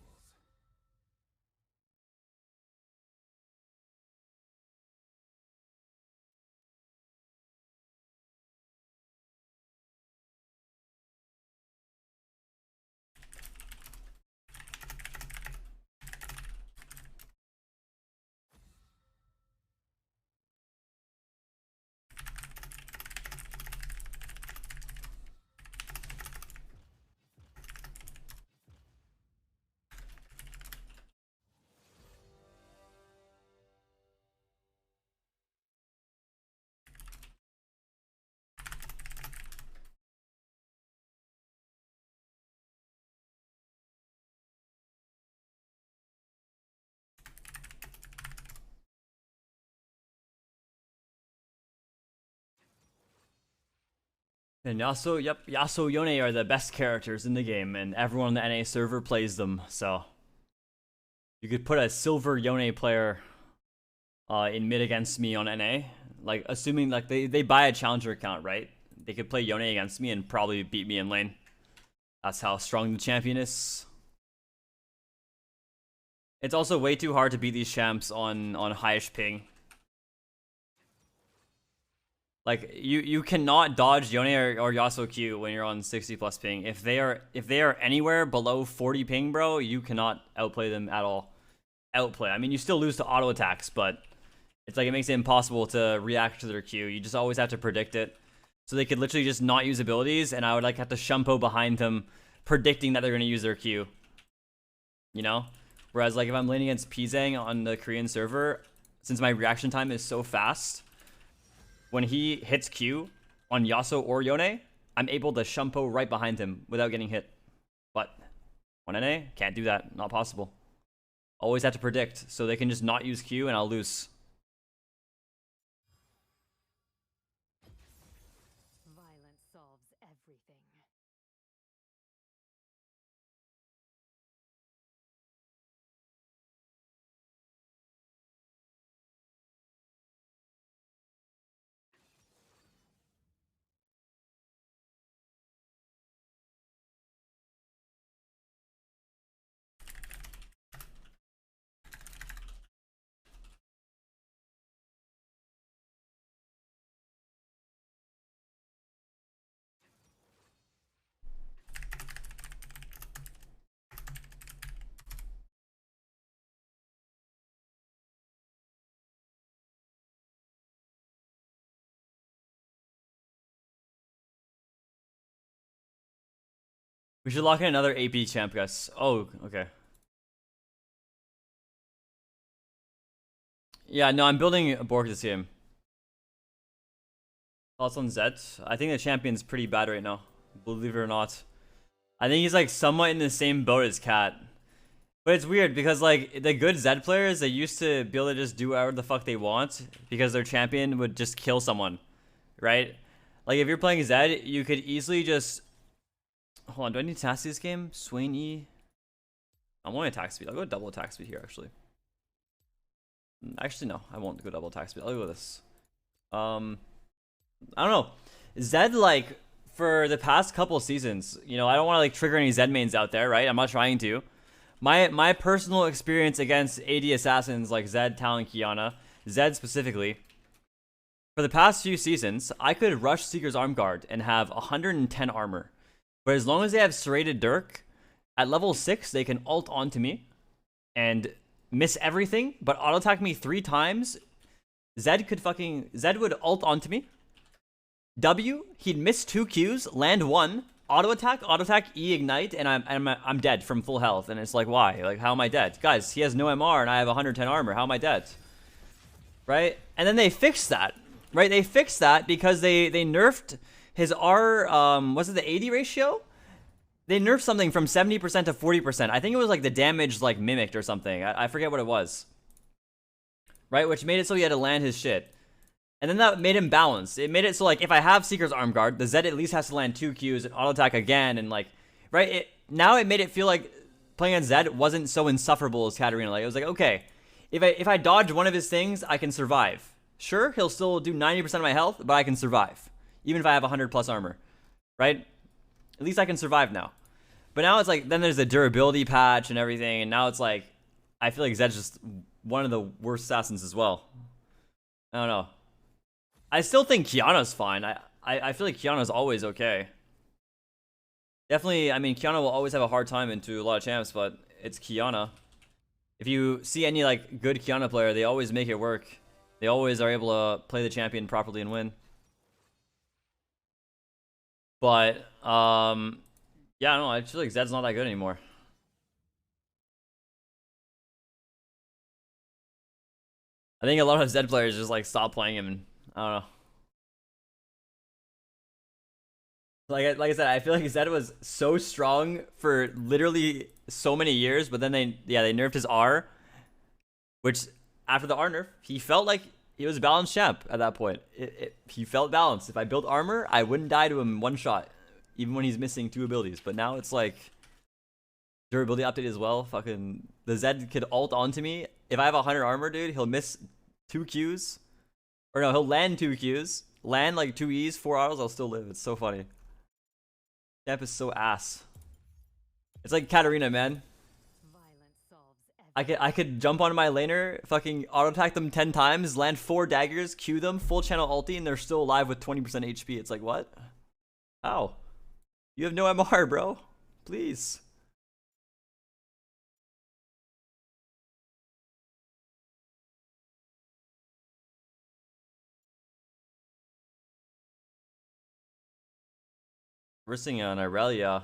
And Yasuo, yep, Yasuo Yone are the best characters in the game, and everyone on the NA server plays them, so. You could put a silver Yone player in mid against me on NA. Like, assuming like they buy a challenger account, right? They could play Yone against me and probably beat me in lane. That's how strong the champion is. It's also way too hard to beat these champs on highish ping. Like you cannot dodge Yone or Yasuo Q when you're on 60 plus ping. If they are anywhere below 40 ping, bro, you cannot outplay them at all. Outplay. I mean, you still lose to auto attacks, but it's like it makes it impossible to react to their Q. You just always have to predict it. So they could literally just not use abilities, and I would like have to shumpo behind them, predicting that they're gonna use their Q. You know? Whereas like if I'm laning against Pizang on the Korean server, since my reaction time is so fast, when he hits Q on Yasuo or Yone, I'm able to shumpo right behind him without getting hit. But on NA, can't do that. Not possible. Always have to predict, so they can just not use Q and I'll lose. Violence solves everything. We should lock in another AP champ, guys. Oh, okay. Yeah, no, I'm building a Borg this game. Thoughts on Zed? I think the champion's pretty bad right now, believe it or not. I think he's like somewhat in the same boat as Cat. But it's weird because like the good Zed players, they used to be able to just do whatever the fuck they want because their champion would just kill someone, right? Like if you're playing Zed, you could easily just... Hold on, do I need to task this game? Swain E? I'm only attack speed. I'll go double attack speed here actually. Actually, no. I won't go double attack speed. I'll go with this. I don't know. Zed, like, for the past couple seasons, you know, I don't want to, like, trigger any Zed mains out there, right? I'm not trying to. My personal experience against AD assassins like Zed, Talon, Kiana, Zed specifically, for the past few seasons, I could rush Seeker's Arm Guard and have 110 armor. But as long as they have Serrated Dirk, at level 6, they can ult onto me and miss everything, but auto attack me 3 times. Zed would ult onto me. W, he'd miss 2 Qs, land 1, auto attack, E ignite, and I'm dead from full health. And it's like, why? Like, how am I dead? Guys, he has no MR and I have 110 armor. How am I dead? Right? And then they fixed that. Right? They fixed that because they nerfed his R, was it the 80 ratio? They nerfed something from 70% to 40%. I think it was like the damage like mimicked or something. I forget what it was. Right? Which made it so he had to land his shit. And then that made him balance. It made it so, like, if I have Seeker's Arm Guard, the Zed at least has to land 2 Qs and auto attack again, and, like, right? Now it made it feel like playing on Zed wasn't so insufferable as Katarina. Like, it was like, okay, if I dodge one of his things, I can survive. Sure, he'll still do 90% of my health, but I can survive. Even if I have 100 plus armor. Right? At least I can survive now. But now it's like, then there's the durability patch and everything, and now it's like, I feel like Zed's just one of the worst assassins as well. I don't know. I still think Kiana's fine. I feel like Kiana's always okay. Definitely, I mean, Kiana will always have a hard time into a lot of champs, but it's Kiana. If you see any, like, good Kiana player, they always make it work. They always are able to play the champion properly and win. But, yeah, I don't know. I feel like Zed's not that good anymore. I think a lot of Zed players just, like, stop playing him and I don't know. Like I said, I feel like Zed was so strong for literally so many years, but then they nerfed his R, which after the R nerf, he felt like he was a balanced champ at that point. He felt balanced. If I built armor, I wouldn't die to him one shot, even when he's missing 2 abilities. But now it's like durability update as well. Fucking the Zed could ult onto me. If I have 100 armor, dude, he'll miss 2 Qs. Or no, he'll land 2 Qs, land like 2 Es, 4 autos, I'll still live. It's so funny. Champ is so ass. It's like Katarina, man. I could jump onto my laner, fucking auto attack them 10 times, land 4 daggers, Q them, full channel ulti, and they're still alive with 20% HP. It's like, what? How? You have no MR, bro. Please. Versing on Irelia.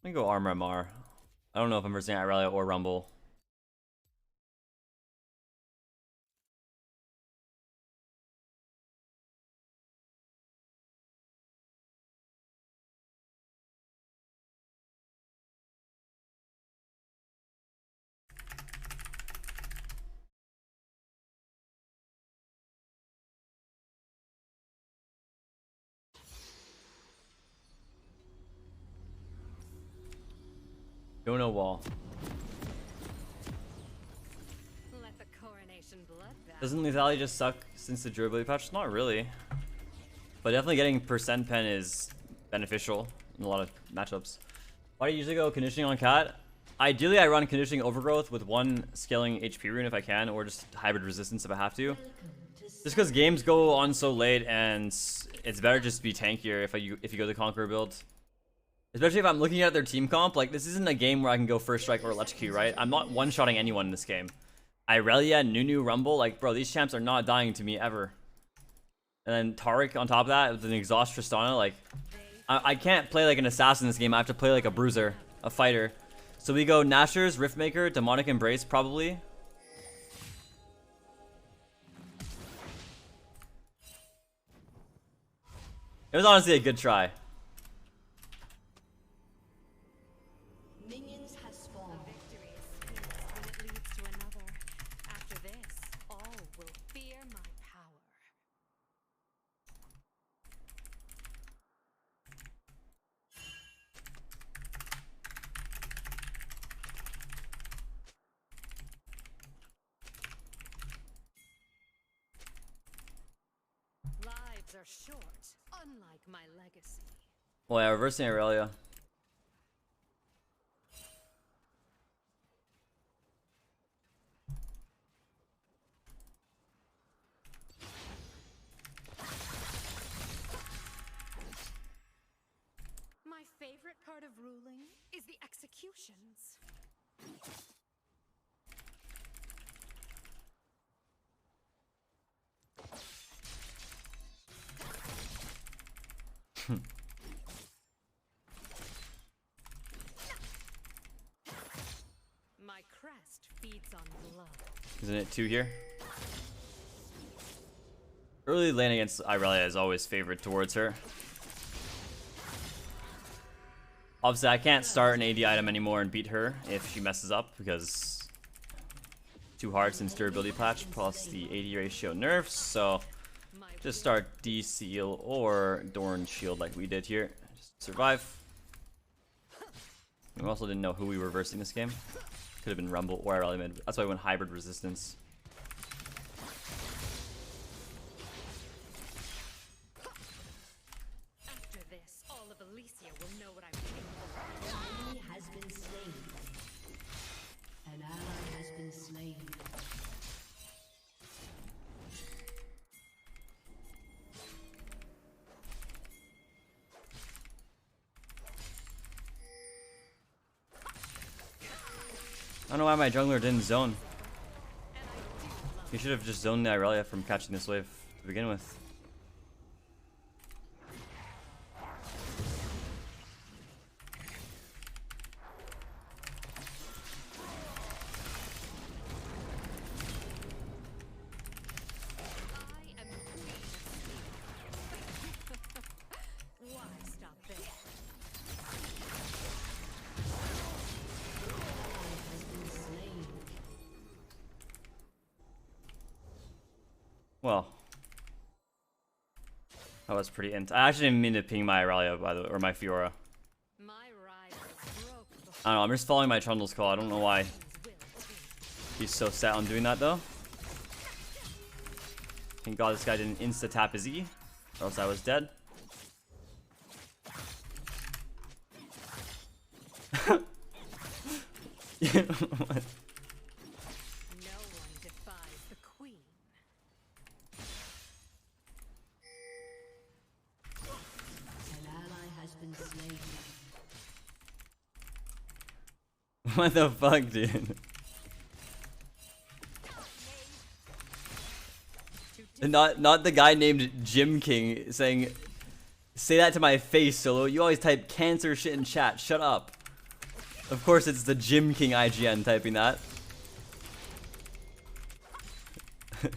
Let me go Armor MR. I don't know if I'm versing Irelia or Rumble. Don't know wall. Let the coronation bloodbath. Doesn't lethality just suck since the durability patch? Not really. But definitely getting percent pen is beneficial in a lot of matchups. Why do you usually go conditioning on Cat? Ideally, I run conditioning overgrowth with 1 scaling HP rune if I can, or just hybrid resistance if I have to. Just because games go on so late, and it's better just to be tankier if you go the Conqueror build. Especially if I'm looking at their team comp, like, this isn't a game where I can go first strike or electrocute, right? I'm not one-shotting anyone in this game. Irelia, Nunu, Rumble, like, bro, these champs are not dying to me ever. And then Taric on top of that with an exhaust Tristana, like, I can't play like an assassin in this game. I have to play like a bruiser, a fighter. So we go Nashers, Riftmaker, Demonic Embrace, probably. It was honestly a good try. Minions have spawned. Victory is sweet when it leads to another. After this, all will fear my power. Lives are short, unlike my legacy. Oh yeah, reversing Aurelia. My favorite part of ruling is the executions. My crest feeds on blood. Isn't it 2 here? Early lane against Aurelia is always favored towards her. Obviously, I can't start an AD item anymore and beat her if she messes up because 2 hearts and durability patch plus the AD ratio nerfs. So just start D Seal or Dorn Shield like we did here. Just survive. We also didn't know who we were versing this game. Could have been Rumble or Aurelia mid. That's why I went hybrid resistance. After this, all of Elysia will know what I'm capable of. An enemy has been slain. An ally has been slain. I don't know why my jungler didn't zone. He should have just zoned the Aurelia from catching this wave to begin with. I am queen of sleep. Why stop there? Has been slain. Well, that was pretty int. I actually didn't mean to ping my Aurelia, by the way, or my Fiora. My rival broke before I don't know. I'm just following my Trundle's call. I don't know why will too. he's so set on doing that though. Thank God this guy didn't insta tap his E, or else I was dead. What? No one defies the queen. An ally has been slain. What the fuck, dude? Not the guy named Jim King saying, "Say that to my face, Solo. You always type cancer shit in chat. Shut up." Of course, it's the Jim King IGN typing that. A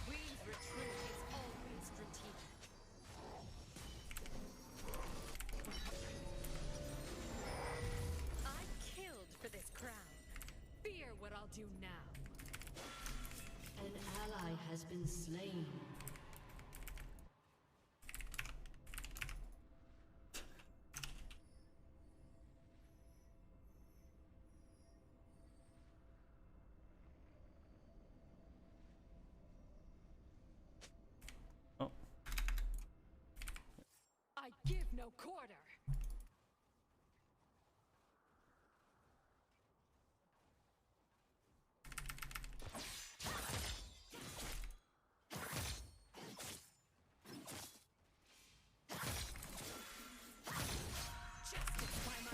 queen's retreat is always strategic. I killed for this crown. Fear what I'll do now. An ally has been slain. Oh, I give no quarter.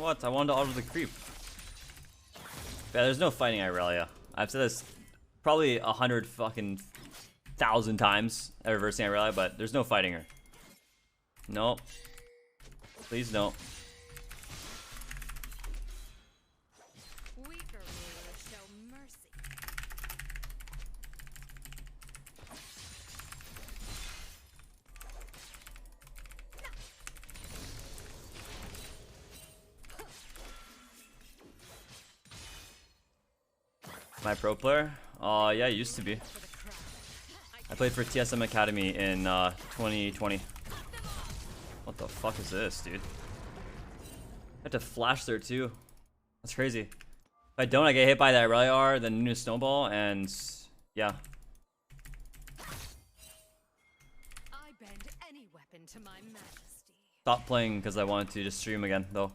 what? I wanted to auto the creep. Yeah, there's no fighting Aurelia. I've said this probably 100 fucking thousand times at reversing Aurelia, but there's no fighting her. Nope. Please don't. Weaker rulers show mercy. Am I pro player? Yeah, I used to be. For the crown. I played for TSM Academy in 2020. What the fuck is this, dude? I have to flash there too. That's crazy. If I don't, I get hit by that Reliar, then Nunu Snowball, and yeah. I bend any weapon to my majesty. Stopped playing because I wanted to just stream again, though.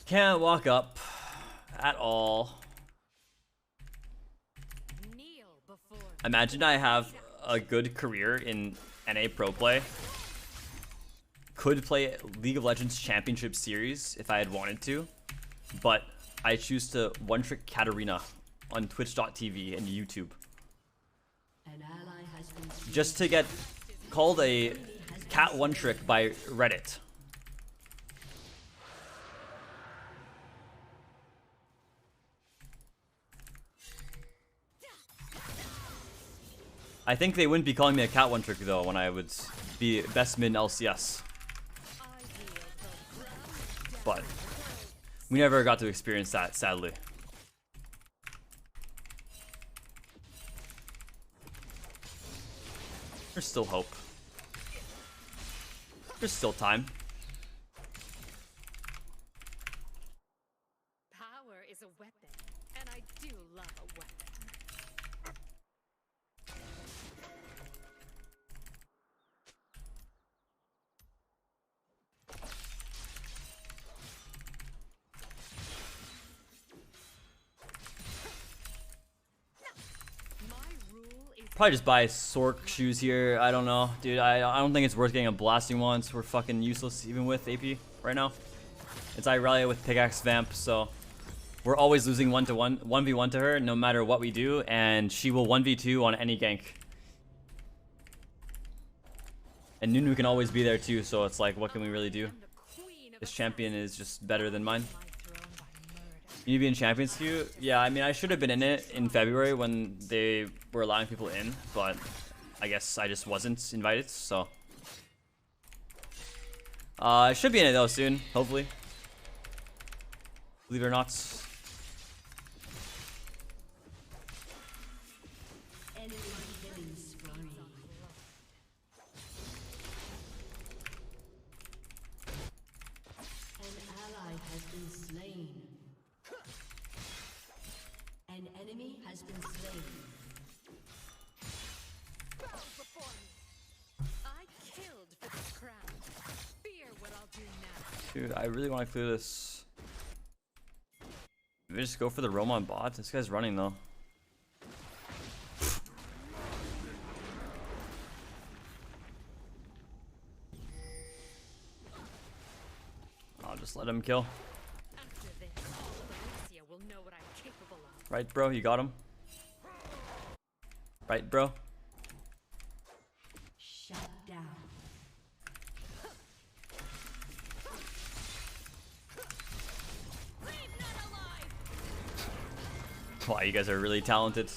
Can't walk up at all. Kneel before Imagine I have a good career in NA Pro Play. Could play League of Legends Championship Series if I had wanted to. But I choose to one-trick Katarina on Twitch.tv and YouTube. An ally has been slain. Just to get called a cat one-trick by Reddit. I think they wouldn't be calling me a cat one trick though when I would be best mid in LCS. I wield the crown. But we never got to experience that, sadly. There's still hope. There's still time. Power is a weapon, and I do love a weapon. My rule is Probably just buy Sork shoes here. I don't know. Dude, I don't think it's worth getting a blasting once. We're fucking useless even with AP right now. It's Irelia with Pickaxe Vamp, so we're always losing 1v1 to her no matter what we do, and she will 1v2 on any gank. And Nunu can always be there too, so it's like, what can we really do? I'm the queen of This champion is just better than mine. my throne by murder. You need to be in Champions queue? Yeah, I mean, I should have been in it in February when they were allowing people in, but I guess I just wasn't invited, so. I should be in it though soon, hopefully. Believe it or not. Enemy killing spree. An ally has been slain. An enemy has been slain. Bow before me. I killed for this crown. Fear what I'll do now. Dude, I really want to clear this. Maybe just go for the roam on bot. This guy's running though. I'll just let him kill. After this, all of Alicia will know what I'm capable of. Right, bro? You got him? Right, bro? Shut down. Leave none alive. Wow, you guys are really talented.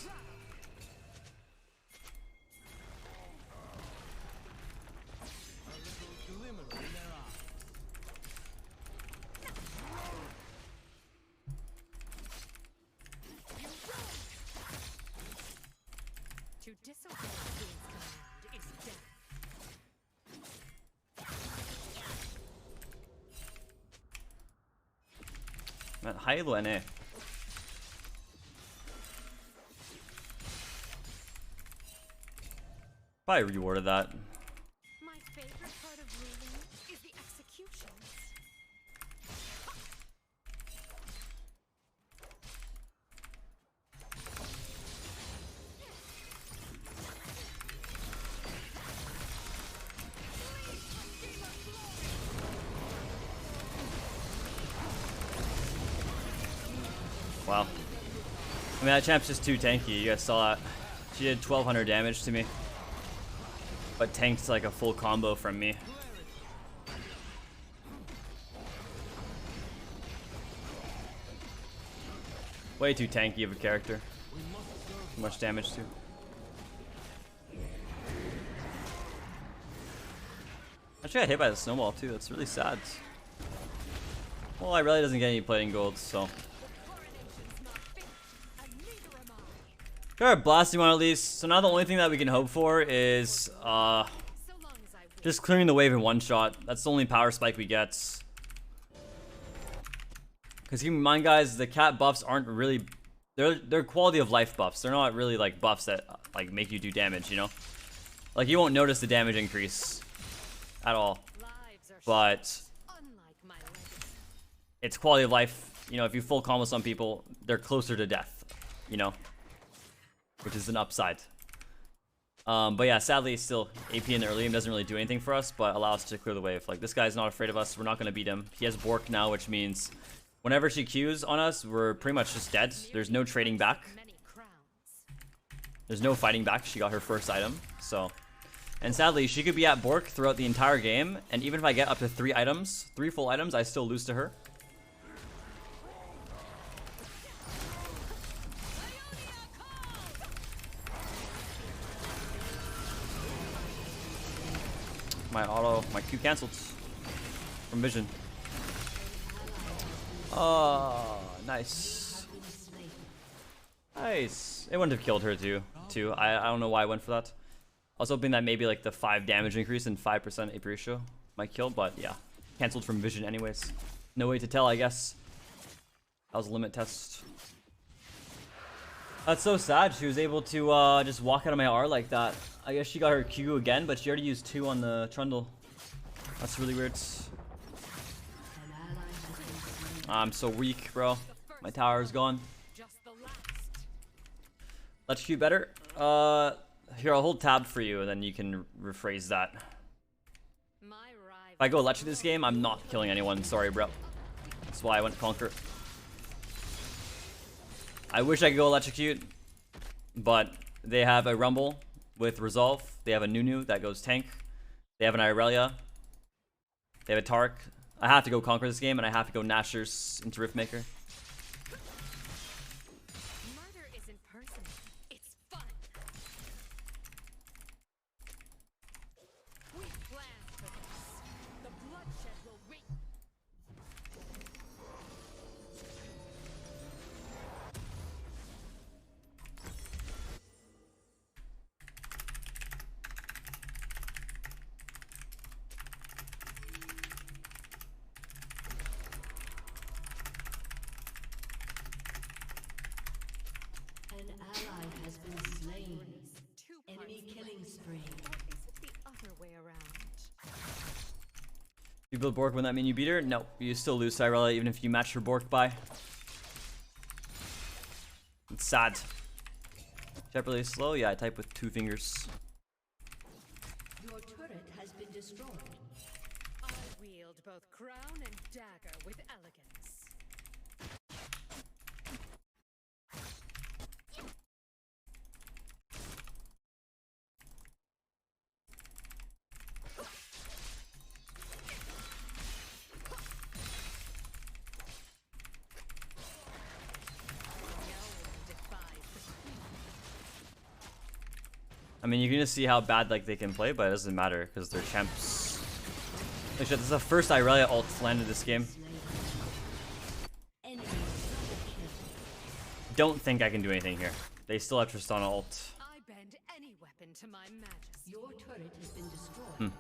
To disobey the Queen's command is death. Man, Hilo NA. Probably rewarded that. My favorite part of ruling is the executions. Wow. I mean, that champ's just too tanky. You guys saw that. She did 1200 damage to me, but tanked like a full combo from me. Way too tanky of a character. Too much damage too. Actually, I got hit by the snowball too. That's really sad. Well, I really doesn't get any plating gold, so. Got our blasting one at least. So now the only thing that we can hope for is just clearing the wave in one shot. That's the only power spike we get. Because keep in mind, guys, the cat buffs aren't really, they're quality of life buffs. They're not really like buffs that like make you do damage, you know? Like you won't notice the damage increase at all. But it's quality of life. You know, if you full combo some people, they're closer to death, you know? Which is an upside. But yeah, sadly, still AP in the early game doesn't really do anything for us, but allows us to clear the wave. Like, this guy's not afraid of us. We're not going to beat him. He has Bork now, which means whenever she Qs on us, we're pretty much just dead. There's no trading back. There's no fighting back. She got her first item, so. And sadly, she could be at Bork throughout the entire game, and even if I get up to 3 items, 3 full items, I still lose to her. My Q cancelled from vision. Oh, nice. Nice. It wouldn't have killed her too. I don't know why I went for that. I was hoping that maybe like the 5 damage increase and 5% AP ratio might kill, but yeah. Cancelled from vision anyways. No way to tell, I guess. That was a limit test. That's so sad. She was able to just walk out of my R like that. I guess she got her Q again, but she already used 2 on the Trundle. That's really weird. I'm so weak, bro. My tower is gone. Let's Q better. Here, I'll hold tab for you, and then you can rephrase that. If I go Electric this game, I'm not killing anyone. Sorry, bro. That's why I went Conquer. I wish I could go Electrocute, but they have a Rumble with Resolve. They have a Nunu that goes tank. They have an Irelia. They have a Tark. I have to go Conquer this game, and I have to go Nashers into Riftmaker. Murder isn't personal. It's fun. We planned for this. The bloodshed will reap. An ally has been slain. Enemy killing spree. Or is it the other way around? You build Bork, wouldn't that mean you beat her? No, you still lose Cyrella even if you match her Bork by. It's sad. Type really slow? Yeah, I type with 2 fingers. Your turret has been destroyed. I wield both crown and dagger with elegance. I mean, you can just see how bad like they can play, but it doesn't matter because they're champs. Holy shit, this is the first Irelia ult landed this game. Enemy Don't think I can do anything here. They still have Tristana ult. I bend any weapon to my majesty. Your turret has been destroyed.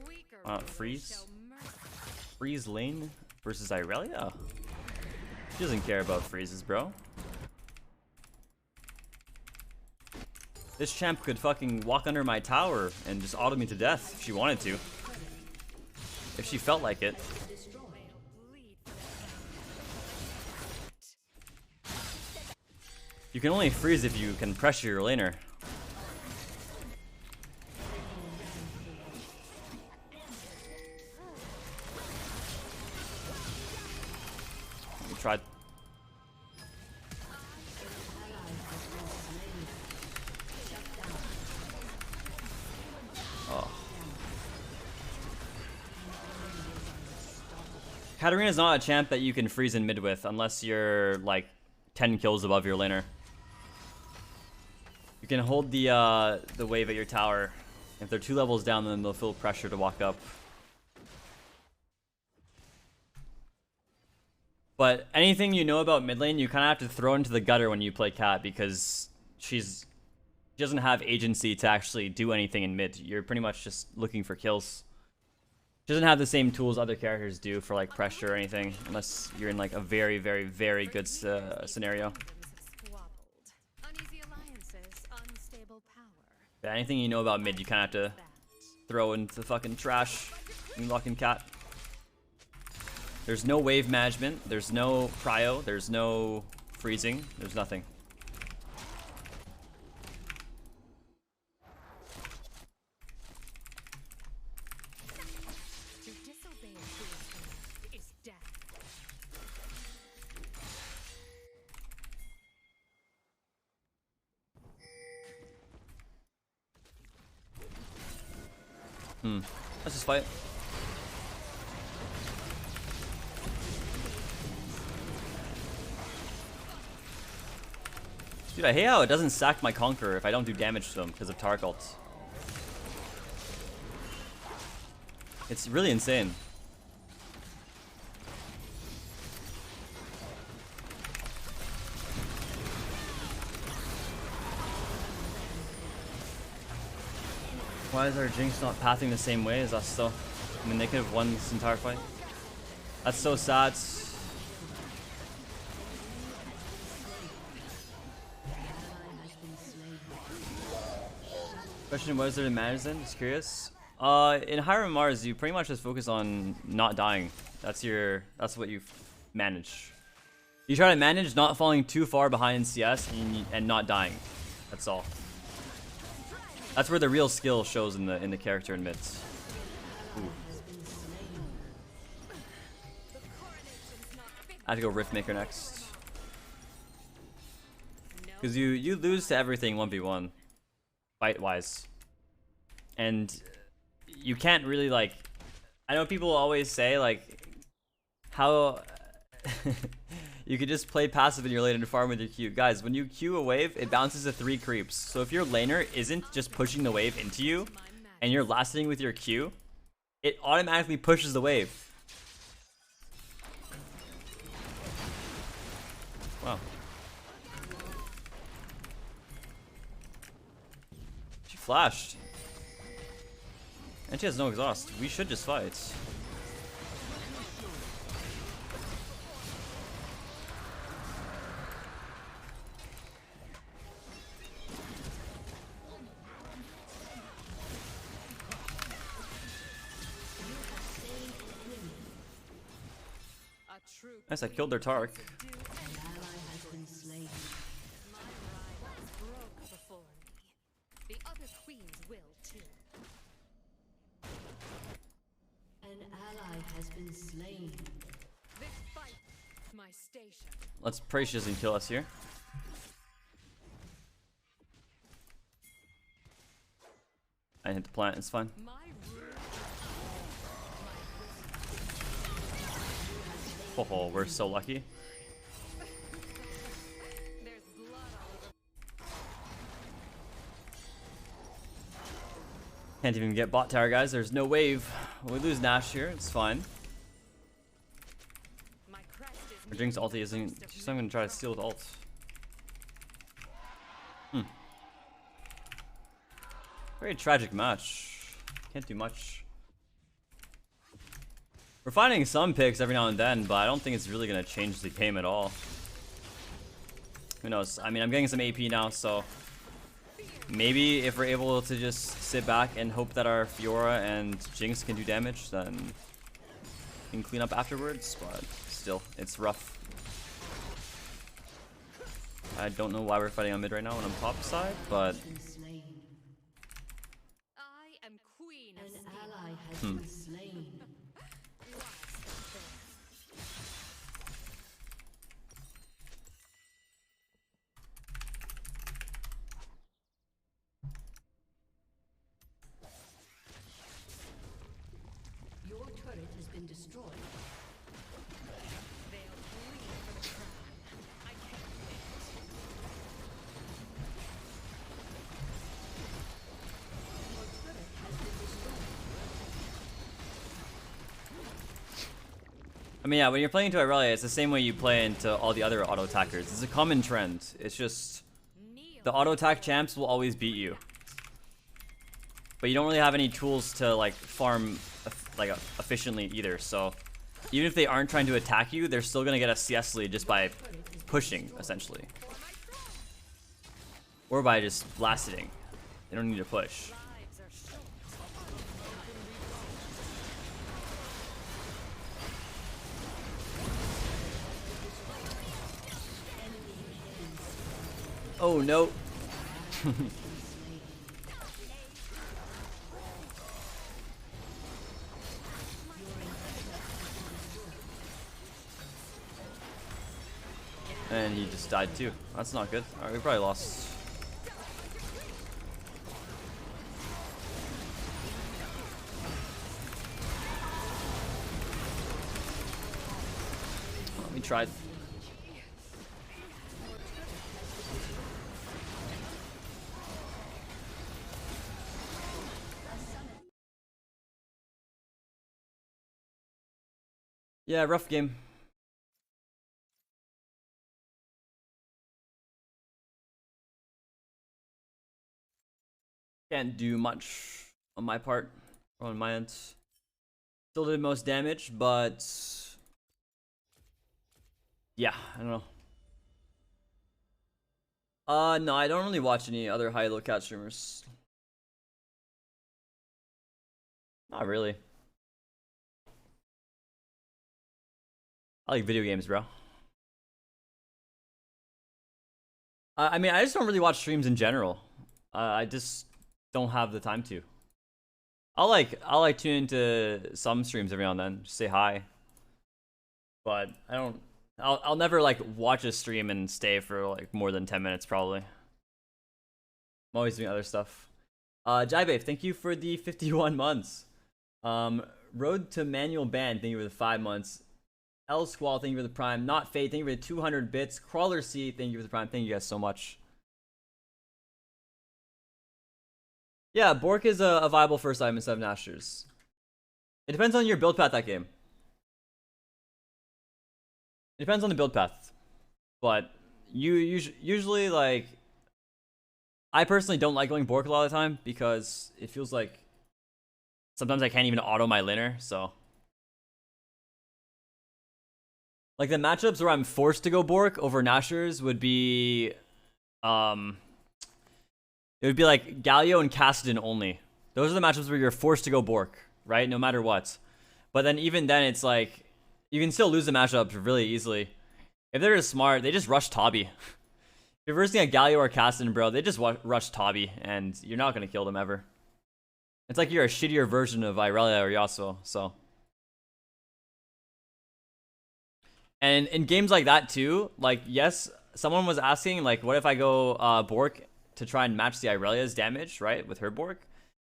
Weaker Freeze? show mercy. Freeze lane versus Irelia? She doesn't care about freezes, bro. This champ could fucking walk under my tower and just auto me to death if she wanted to. If she felt like it. You can only freeze if you can pressure your laner. We tried. Oh. Katarina's not a champ that you can freeze in mid with unless you're like 10 kills above your laner. You can hold the wave at your tower. If they're 2 levels down, then they'll feel pressure to walk up. But anything you know about mid lane, you kind of have to throw into the gutter when you play Kat, because she doesn't have agency to actually do anything in mid. You're pretty much just looking for kills. She doesn't have the same tools other characters do for like pressure or anything, unless you're in like a very, very, very good scenario. But anything you know about mid, you kind of have to throw into the fucking trash when you lock in Kat. There's no wave management, there's no prio, there's no freezing, there's nothing. To disobey a fool's command is death. Let's just fight. Dude, I hate how it doesn't sack my Conqueror if I don't do damage to him because of Tark ult. It's really insane. Why is our Jinx not pathing the same way as us though? I mean, they could have won this entire fight. That's so sad. Question, what is there to manage then? Just curious. In Hyrule Mars, you pretty much just focus on not dying. That's what you manage. You try to manage not falling too far behind CS and not dying. That's all. That's where the real skill shows in the character in mids. Ooh. I have to go Riftmaker next. Because you lose to everything 1v1. Fight-wise. And you can't really like... I know people always say like... How... You could just play passive in your lane and farm with your Q. Guys, when you Q a wave, it bounces to 3 creeps. So if your laner isn't just pushing the wave into you, and you're lasting with your Q, it automatically pushes the wave. Wow. She flashed. And she has no exhaust. We should just fight. Nice, I killed their Tark. The other queens will too. An ally has been slain. This fight, my station. Let's pray she doesn't kill us here. I hit the plant, it's fine. Oh, we're so lucky. There's blood on Can't even get bot tower, guys. There's no wave. We lose Nash here. It's fine. my crest is Our Jinx ulti isn't. She's not gonna try to steal with ult. Very tragic match. Can't do much. We're finding some picks every now and then, but I don't think it's really gonna change the game at all. Who knows? I mean, I'm getting some AP now, so maybe if we're able to just sit back and hope that our Fiora and Jinx can do damage, then we can clean up afterwards. But still, it's rough. I don't know why we're fighting on mid right now when I'm top side, but Been slain. I am queen of An Steel. ally has been slain. Your turret has been destroyed. They'll bleed for the crown. I can't wait. Your turret has been destroyed. I mean, yeah, when you're playing into Irelia, it's the same way you play into all the other auto attackers. It's a common trend. It's just Kneel. the auto attack champs will always beat you, but you don't really have any tools to like farm like efficiently either. So even if they aren't trying to attack you, they're still gonna get a CS lead just by pushing essentially, or by just blasting. They don't need to push. Lives are short. Oh no. And he just died too. That's not good. Alright, we probably lost. We tried. Yeah, rough game. Can't do much on my part, or on my end. Still did most damage, but yeah, I don't know. No, I don't really watch any other high low cat streamers. Not really. I like video games, bro. I mean, I just don't really watch streams in general. I just don't have the time to. I'll like tune into some streams every now and then, just say hi. But I don't. I'll never like watch a stream and stay for like more than 10 minutes probably. I'm always doing other stuff. Jibabe, thank you for the 51 months. Road to Manual Ban, thank you for the 5 months. L Squall, thank you for the prime. Not Fade, thank you for the 200 bits. Crawler C, thank you for the prime. Thank you guys so much. Yeah, Bork is a viable first item instead of Nashers. It depends on your build path that game. It depends on the build path. But you usually like... I personally don't like going Bork a lot of the time because it feels like sometimes I can't even auto my Linner, so... Like the matchups where I'm forced to go Bork over Nashers would be... It would be like Galio and Kassadin only. Those are the matchups where you're forced to go Bork, right? No matter what. But then even then, it's like... You can still lose the matchup really easily. If they're just smart, they just rush Tabi. If you're versing a Galio or Kassadin, bro, they just rush Tabi, and you're not going to kill them ever. It's like you're a shittier version of Irelia or Yasuo, so... And in games like that too, like, yes, someone was asking, like, what if I go Bork to try and match the Irelia's damage, right, with her Bork?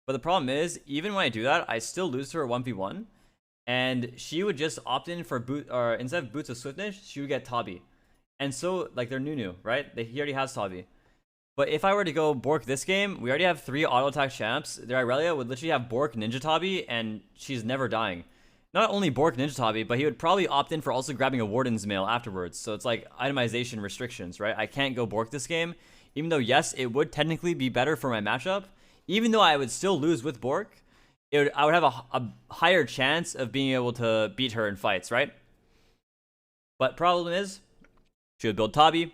But the problem is, even when I do that, I still lose to her 1v1. And she would just opt in for boot, or instead of Boots of Swiftness, she would get Tabi. And so, like, they're Nunu, right? He already has Tabi. But if I were to go Bork this game, we already have 3 auto attack champs. Their Irelia would literally have Bork Ninja Tabi, and she's never dying. Not only Bork Ninja Tabi, but he would probably opt in for also grabbing a Warden's Mail afterwards. So it's like itemization restrictions, right? I can't go Bork this game. Even though, yes, it would technically be better for my matchup. Even though I would still lose with Bork, I would have a higher chance of being able to beat her in fights, right? But problem is, she would build Tabi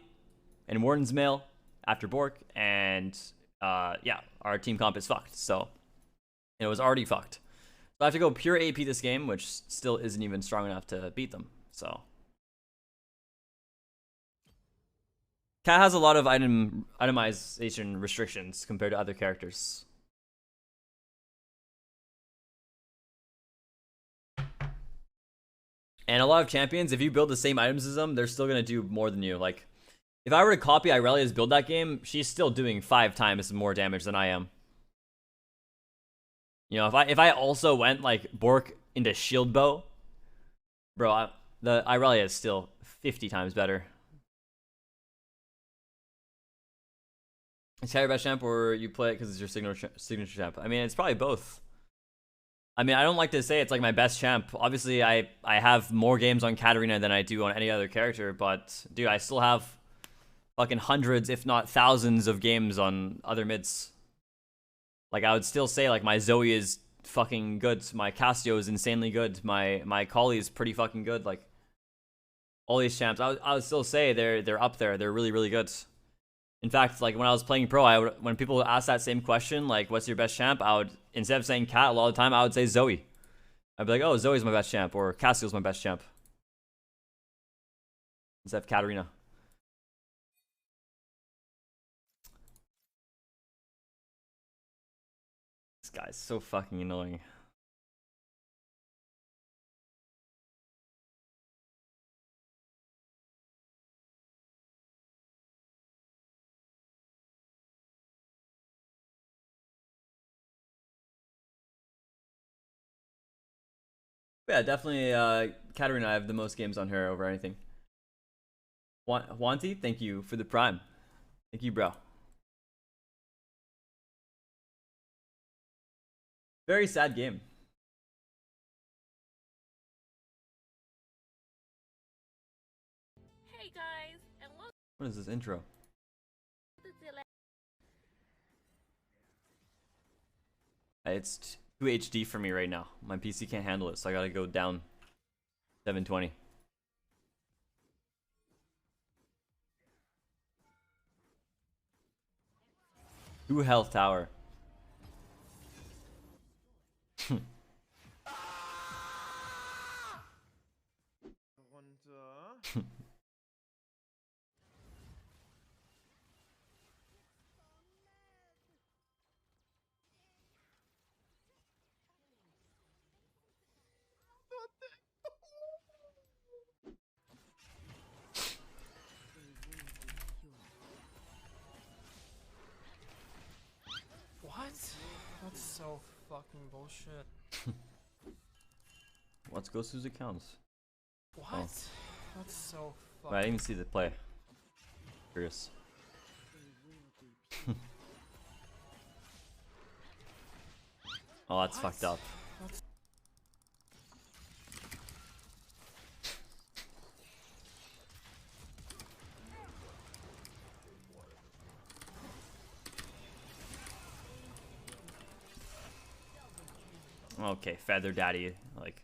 and Warden's Mail after Bork. And yeah, our team comp is fucked. So it was already fucked. So I have to go pure AP this game, which still isn't even strong enough to beat them. So Cat has a lot of itemization restrictions compared to other characters. And a lot of champions, if you build the same items as them, they're still gonna do more than you. Like, if I were to copy Irelia's build that game, she's still doing 5 times more damage than I am. You know, if I also went like Bork into shield bow, bro, the Irelia is still 50 times better. Is Cat your best champ, or you play it because it's your signature champ? I mean, it's probably both. I mean, I don't like to say it's like my best champ. Obviously, I have more games on Katarina than I do on any other character, but dude, I still have fucking hundreds, if not thousands, of games on other mids. Like, I would still say like my Zoe is fucking good, my Cassio is insanely good, my Kali is pretty fucking good. Like, all these champs, I would still say they're up there. They're really, really good. In fact, like when I was playing pro, when people ask that same question, like what's your best champ, I would, instead of saying Cat a lot of the time, I would say Zoe. I'd be like, oh, Zoe's my best champ, or Cassio's my best champ, instead of Katarina. This guy's so fucking annoying. Yeah, definitely Katarina, I have the most games on her over anything. Wanty, thank you for the prime. Thank you, bro. Very sad game. Hey guys, and welcome What is this intro? to the It's 2 HD for me right now. My PC can't handle it, so I gotta go down 720. Two health tower. What? That's so fucking bullshit. Let's go Sue's accounts. What? Oh. That's so But I didn't even see the play. Curious. Oh, that's fucked up. Okay, Feather Daddy, like.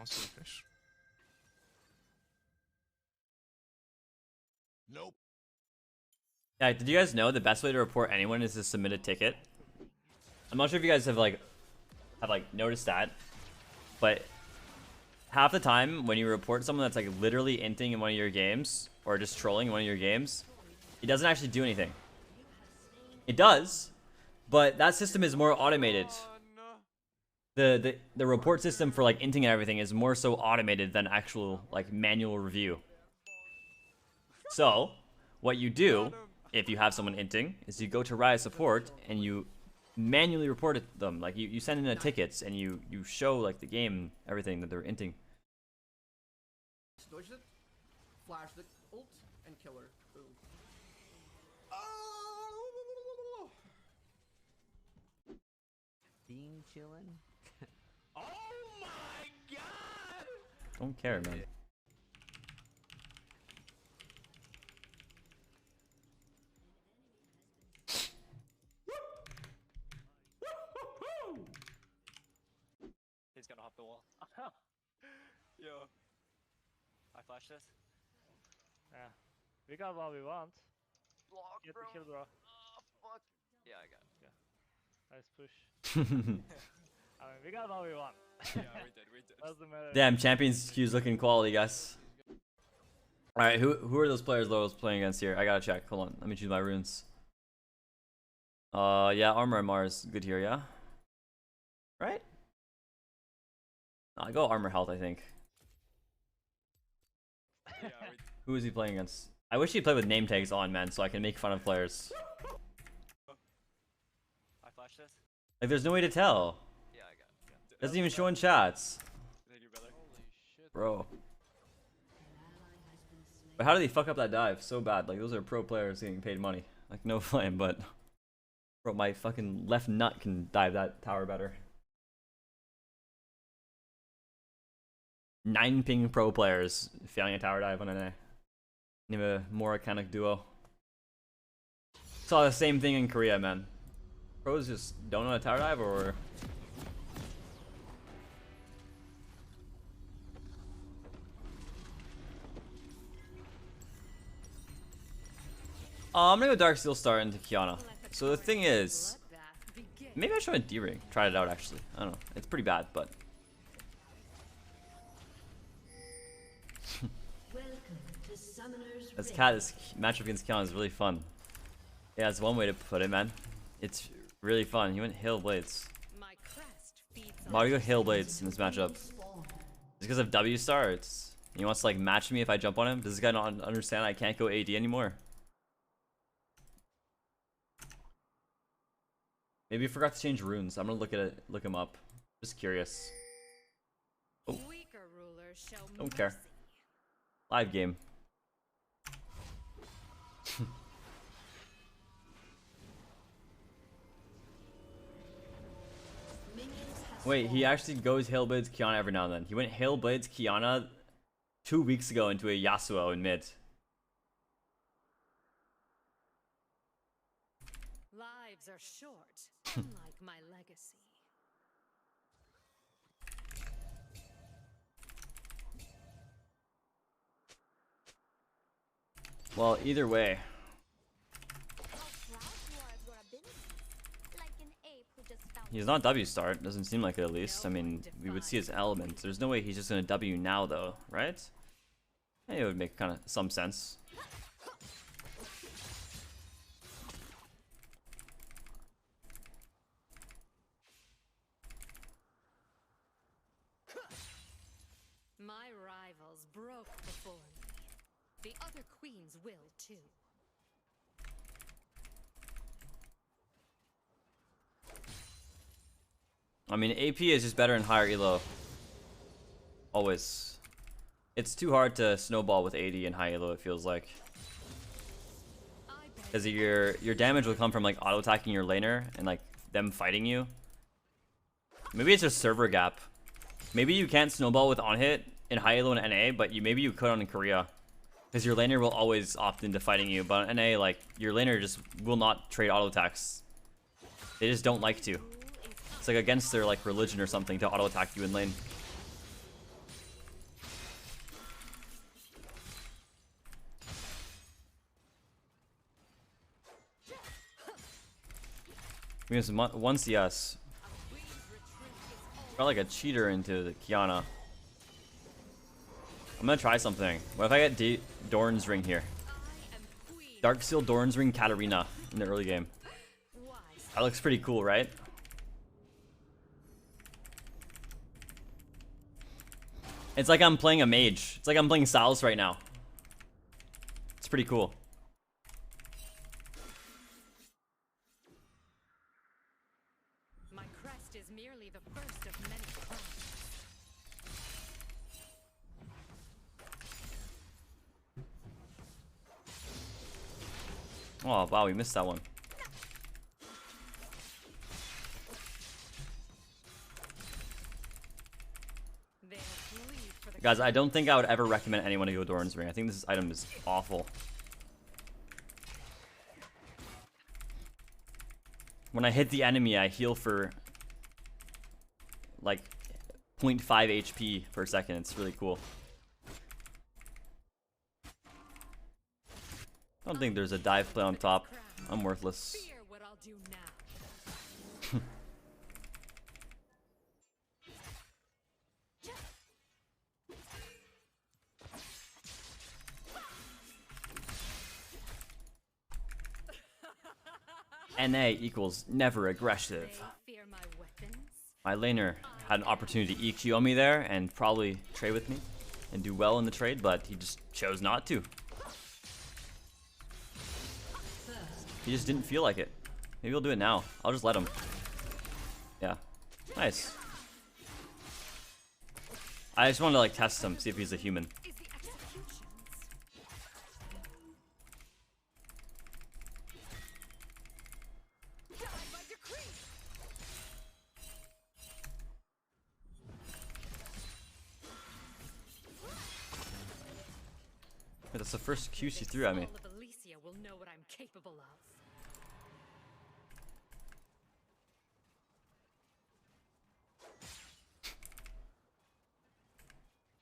Fish. Nope. Yeah, did you guys know the best way to report anyone is to submit a ticket? I'm not sure if you guys have noticed that, but half the time when you report someone that's like literally inting in one of your games or just trolling in one of your games, it doesn't actually do anything. It does, but that system is more automated. The report system for like inting and everything is more so automated than actual like manual review. So what you do if you have someone inting is you go to Riot support and you manually report them. Like you send in the tickets and you show like the game everything that they're inting. Dodge it, flash the ult, and kill her. Boom. Being chillin'. Oh my god! Don't care, man. He's gonna hop the wall. Yo. I flash this. Yeah. We got what we want. Block, Get bro. the kill, bro. Oh, fuck. Yeah, I got it. Nice push. I mean, we got what we want. Yeah, we did. Doesn't matter. Damn, Champions queue's looking quality, guys. Alright, who are those players Loro's playing against here? I gotta check. Hold on. Let me choose my runes. Yeah, Armor and Mars. Good here, yeah? Right? I go Armor Health, I think. Yeah, Who is he playing against? I wish he'd play with name tags on, man, so I can make fun of players. I flashed this. Like, there's no way to tell. Yeah, I got it. Doesn't even show in chats. Thank you, brother. Bro. But how did he fuck up that dive so bad? Like, those are pro players getting paid money. Like, no flame, but... Bro, my fucking left nut can dive that tower better. 9 ping pro players failing a tower dive on an A. Name a more iconic duo. Saw the same thing in Korea, man. Pros just don't know how to tower dive, or... I'm gonna go Dark Steel Star into Kiana. So the thing is, maybe I should have D-Ring. Tried it out, actually. I don't know. It's pretty bad, but... As this matchup against Kiana is really fun. Yeah, that's one way to put it, man. It's really fun. He went Hail Blades. Why do you go Hail Blades in this matchup? Just because of W Star? He wants to like match me if I jump on him? Does this guy not understand I can't go AD anymore? Maybe he forgot to change runes. I'm gonna look him up. Just curious. Oh. Don't care. Live game. Wait, he actually goes Hail Blades Kiana every now and then. He went Hail Blades Kiana 2 weeks ago into a Yasuo in mid. Lives are short, unlike my legacy. Well, either way. He's not W star, doesn't seem like it at least. I mean, we would see his element. There's no way he's just gonna W now though, right? Yeah, it would make kind of some sense. My rivals broke before me. The other queens will too. I mean, AP is just better in higher elo. Always. It's too hard to snowball with AD and high elo, it feels like. Because your damage will come from like auto attacking your laner and like them fighting you. Maybe it's a server gap. Maybe you can't snowball with on hit in high elo and NA, but maybe you could on Korea. Because your laner will always opt into fighting you, but on NA, like your laner just will not trade auto attacks. They just don't like to. It's like against their like religion or something to auto attack you in lane. Because one CS. Got like a cheater into the Kiana. I'm gonna try something. What if I get Dorn's Ring here? Darksteel Dorn's Ring Katarina in the early game. That looks pretty cool, right? It's like I'm playing a mage. It's like I'm playing Sal's right now. It's pretty cool. My crest is merely the first of many crowns. Oh wow, we missed that one. Guys, I don't think I would ever recommend anyone to go Doran's Ring. I think this item is awful. When I hit the enemy, I heal for like 0.5 HP per second. It's really cool. I don't think there's a dive play on top. I'm worthless. NA equals never aggressive. They fear my weapons. My laner had an opportunity to EQ on me there and probably trade with me and do well in the trade, but he just chose not to. He just didn't feel like it. Maybe he'll do it now. I'll just let him. Yeah. Nice. I just wanted to like test him, see if he's a human. That's the first Q she threw at me. All of Elysia will know what I'm capable of.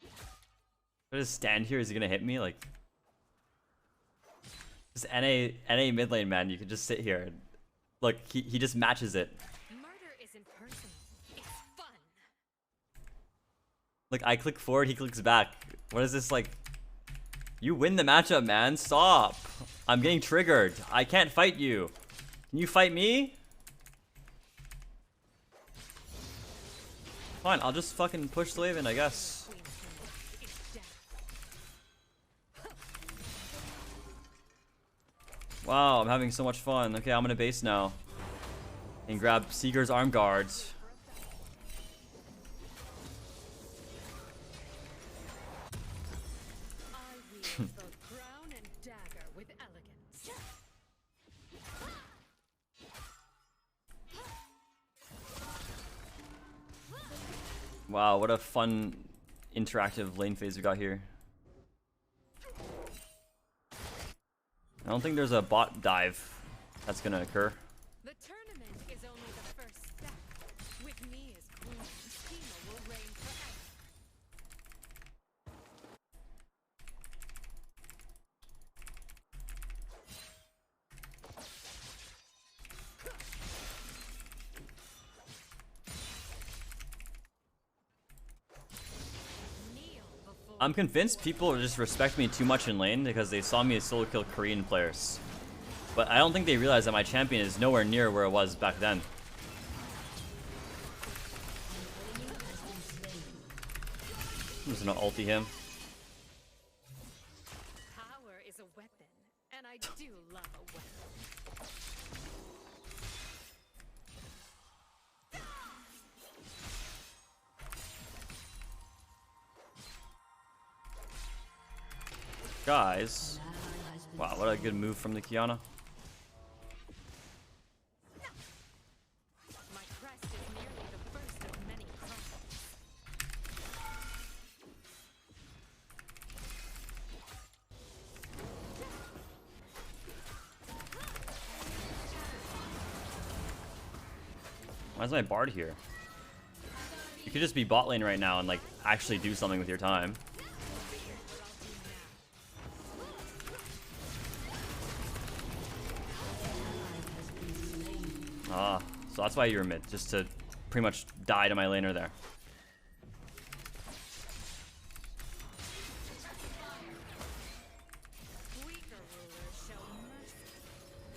If I just stand here, is he gonna hit me? Like, just NA mid lane, man. You can just sit here. And, look, he just matches it. Murder isn't personal. It's fun. Like, I click forward, he clicks back. What is this like? You win the matchup, man. Stop. I'm getting triggered. I can't fight you. Can you fight me? Fine, I'll just fucking push the wave in, I guess. Wow, I'm having so much fun. Okay, I'm gonna base now. And grab Seeker's arm guards. Both crown and dagger with elegance. Wow, what a fun interactive lane phase we got here. I don't think there's a bot dive that's gonna occur. The tournament is only the first step. With me as queen, Schema will reign forever. I'm convinced people just respect me too much in lane because they saw me as solo kill Korean players. But I don't think they realize that my champion is nowhere near where it was back then. I'm just gonna ulti him. Power is a weapon, and I do love a weapon. Guys. Wow, what a good move from the Kiana. My crest is merely the first of many crests. Why is my Bard here? You could just be bot lane right now and like actually do something with your time. Ah, so that's why you were mid, just to pretty much die to my laner there.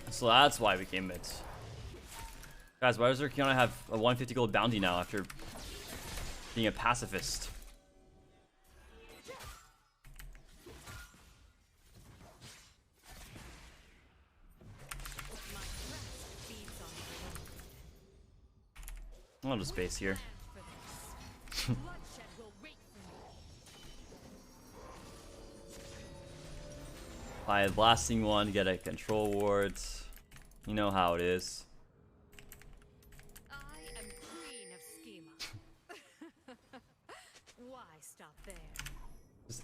So that's why we came mid. Guys, why does our Kiana have a 150 gold bounty now after being a pacifist? I'll just base here. By blasting one, get a control ward. You know how it is. I am queen of schema. Why stop there? Just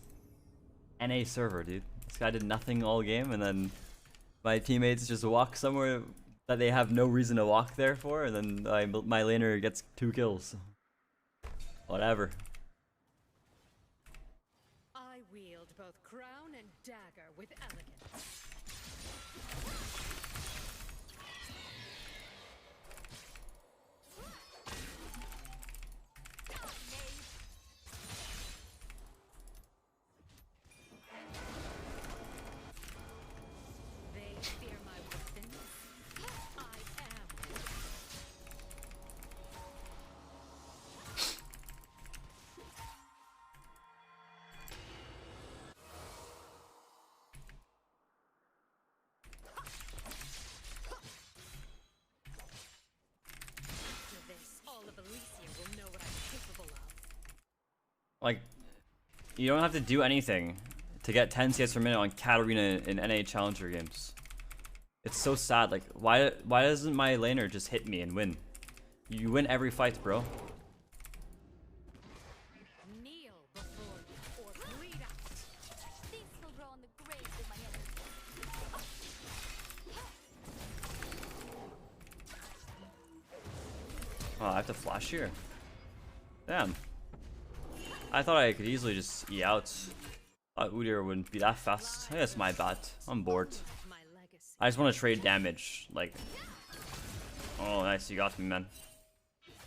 NA server, dude. This guy did nothing all game, and then my teammates just walk somewhere that they have no reason to walk there for, and then my laner gets 2 kills. Whatever. I wield both crown and dagger with elegance. They fear my weapons. I Like, you don't have to do anything to get 10 CS per minute on Katarina in NA Challenger games. It's so sad. Like, why doesn't my laner just hit me and win? You win every fight, bro. Kneel before you or bleed out. Things will grow on the graves of my enemies. Oh, I have to flash here. Damn. I thought I could easily just E out. Thought Udyr wouldn't be that fast. I guess my bad. I'm bored. My legacy. I just want to trade damage. Like, oh, nice. You got me, man.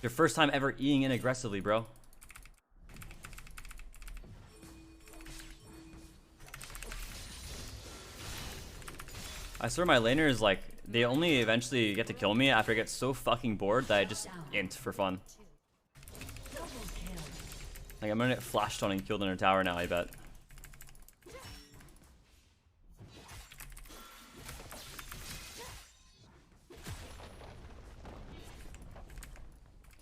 Your first time ever Eing in aggressively, bro. I swear my laner is like, they only eventually get to kill me after I get so fucking bored that I just int for fun. Like, I'm gonna get flashed on and killed in a tower now, I bet.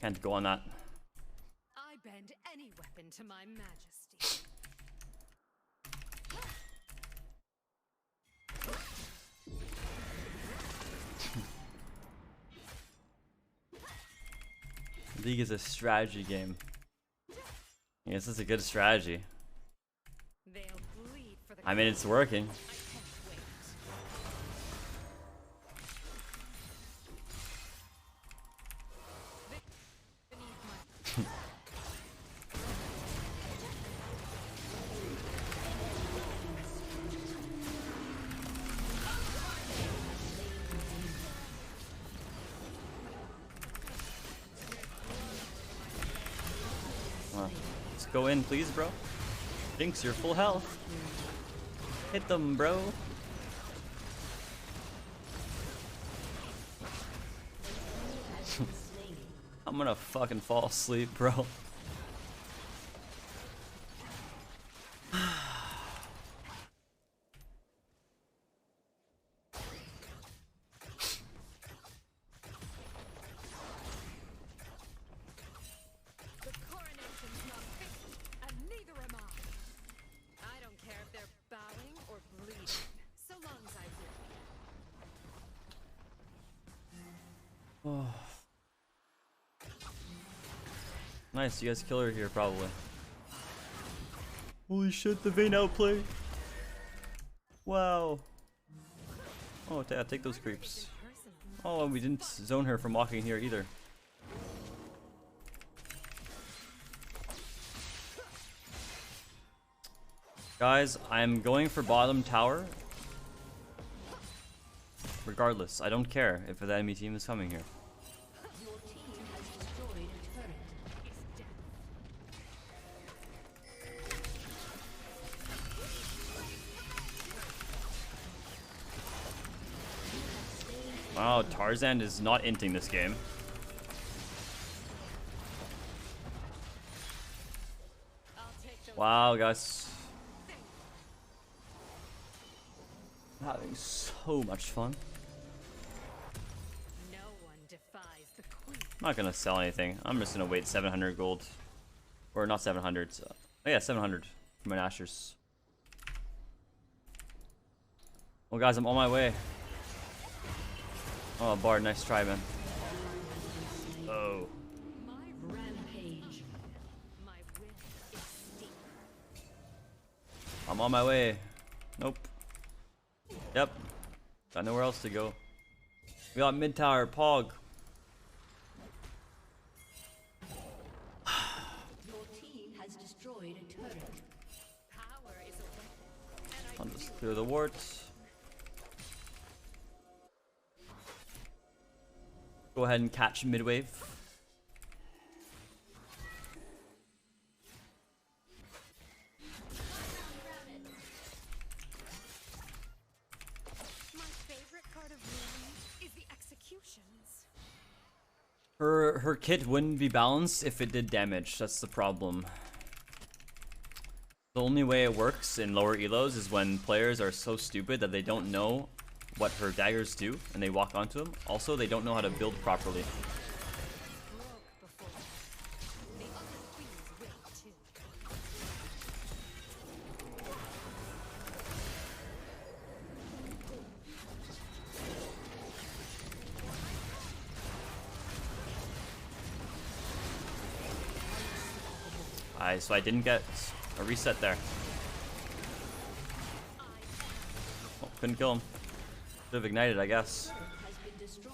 Can't go on that. I bend any weapon to my majesty. League is a strategy game. Yes, it's a good strategy. They'll bleed for the I mean, it's working. I can't wait. Beneath my Let's go in, please, bro. Jinx, you're full health. Hit them, bro. I'm gonna fucking fall asleep, bro. The coronation's not fixed, and neither am I. I don't care if they're bowing or bleeding, so long as I win. Nice, you guys kill her here, probably. Holy shit, the Vayne outplay. Wow. Oh, take those creeps. Oh, and we didn't zone her from walking here either. Guys, I'm going for bottom tower. Regardless, I don't care if the enemy team is coming here. Your team has destroyed a turret. Wow, Tarzan is not inting this game. Wow, guys. I'm having so much fun. No one defies the queen. I'm not gonna sell anything. I'm just gonna wait 700 gold. Or not 700. Oh yeah, 700 for my Nashers. Well, guys, I'm on my way. Oh, Bard, nice try, man. Oh. Rampage. My will is steep. I'm on my way. Nope. Yep. Got nowhere else to go. We got mid tower, Pog. Your team has destroyed a turret. Power is a weapon, and I I'll just clear the wards. Go ahead and catch midwave. my favorite part of Lily is the executions. Her kit wouldn't be balanced if it did damage. That's the problem. The only way it works in lower elos is when players are so stupid that they don't know what her daggers do and they walk onto them. Also, they don't know how to build properly. Broke before. The other queens will too. So I didn't get a reset there. Oh, couldn't kill him. Should have ignited, I guess. Has been destroyed.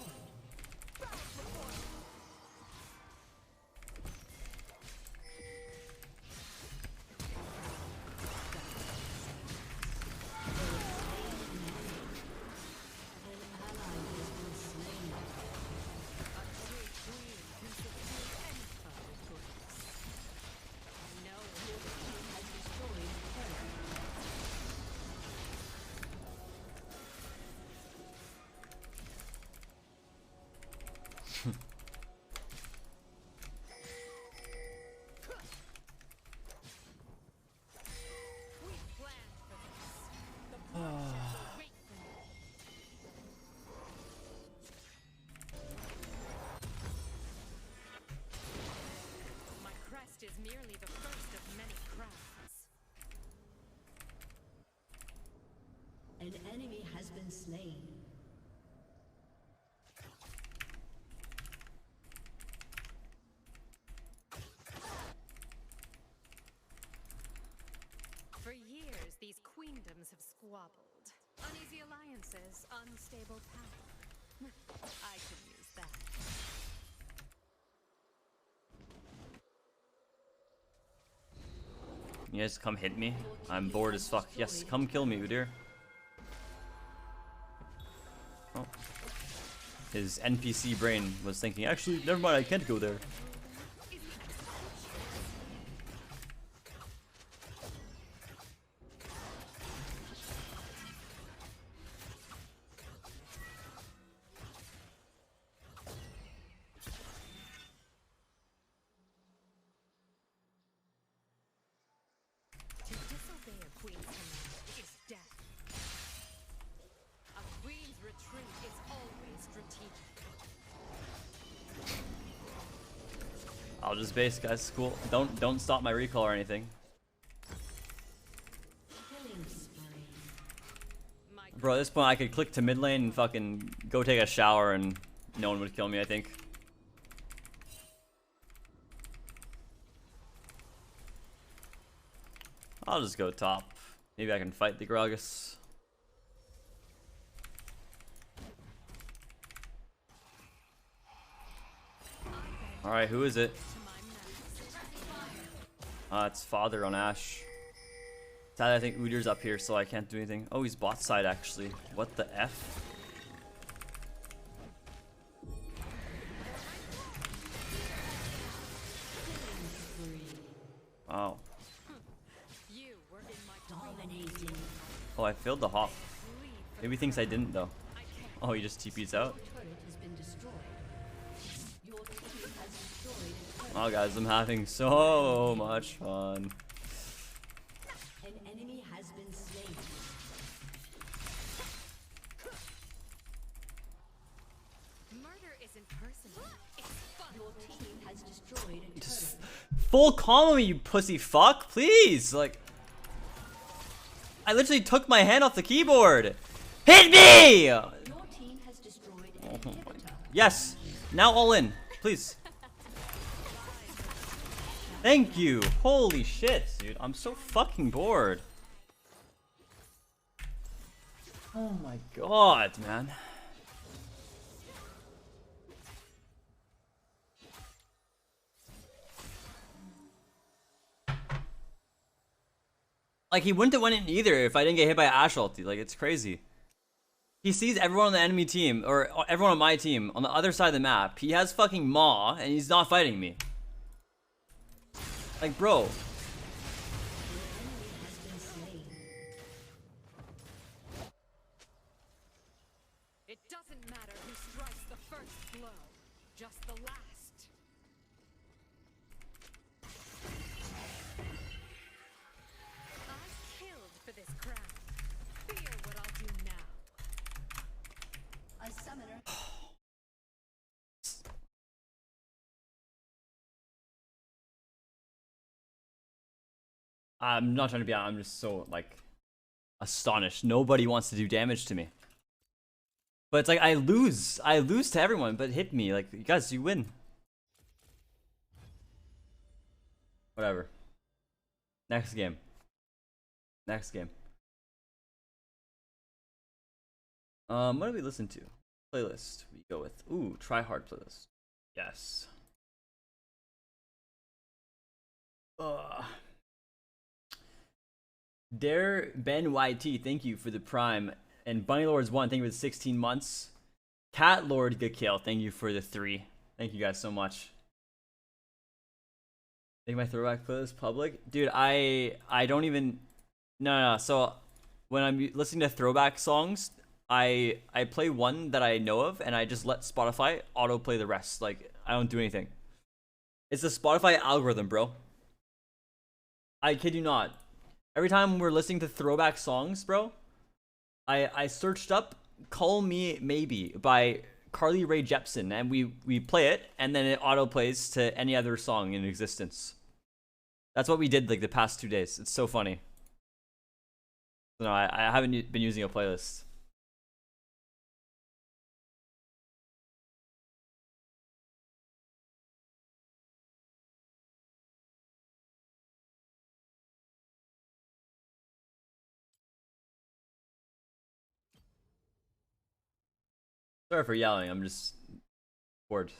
My crest is merely the first of many crowns. An enemy has been slain. For years, these queendoms have squabbled. Uneasy alliances, unstable power. I could use that. You guys come hit me? I'm bored as fuck. Yes, come kill me, Udyr. Oh. His NPC brain was thinking, actually, never mind, I can't go there. To disobey a queen's command is death. A queen's retreat is always strategic. I'll just base, guys. Cool. Don't stop my recall or anything. Killing spree. Bro, at this point I could click to mid lane and fucking go take a shower and no one would kill me, I think. I'll just go top. Maybe I can fight the Gragas. Alright, who is it? It's Father on Ashe. Sad, I think Udyr's up here, so I can't do anything. Oh, he's bot side actually. What the F? Wow. You were in my Dominating. Oh, I failed the hop. Maybe he thinks I didn't though. Oh, he just TP's out. Turret has been destroyed. Your team has destroyed a turret. Oh guys, I'm having so much fun. An enemy has been slain. Murder isn't personal. It's fun. Your team has destroyed a turret. Full combo me, you pussy fuck, please. Like, I literally took my hand off the keyboard. Hit me! Your team has destroyed an inhibitor. Yes. Now all in, please. Thank you. Holy shit, dude. I'm so fucking bored. Oh my god, man. Like, he wouldn't have went in either if I didn't get hit by Ashe ulti. Like, it's crazy. He sees everyone on the enemy team, or everyone on my team, on the other side of the map. He has fucking Maw, and he's not fighting me. Like, bro. It doesn't matter who strikes the first blow, just the last. I've killed for this crown. Fear what I'll do now. A summoner. I'm not trying to be out. I'm just so, like, astonished. Nobody wants to do damage to me. But it's like, I lose to everyone, but hit me. Like, you guys, you win. Whatever. Next game. Next game. What do we listen to? Playlist. We go with try hard playlist. Yes. Dare Ben YT, thank you for the prime. And Bunny Lords 1, thank you for the 16 months. Cat Lord Gakil, thank you for the 3. Thank you guys so much. Make my throwback playlist public, dude. I don't even. No. So when I'm listening to throwback songs, I play one that I know of, and I just let Spotify autoplay the rest. Like I don't do anything. It's the Spotify algorithm, bro. I kid you not. Every time we're listening to throwback songs, bro, I searched up "Call Me Maybe" by Carly Rae Jepsen, and we play it, and then it autoplays to any other song in existence. That's what we did like the past 2 days. It's so funny. No, I haven't been using a playlist. Sorry for yelling. I'm just bored.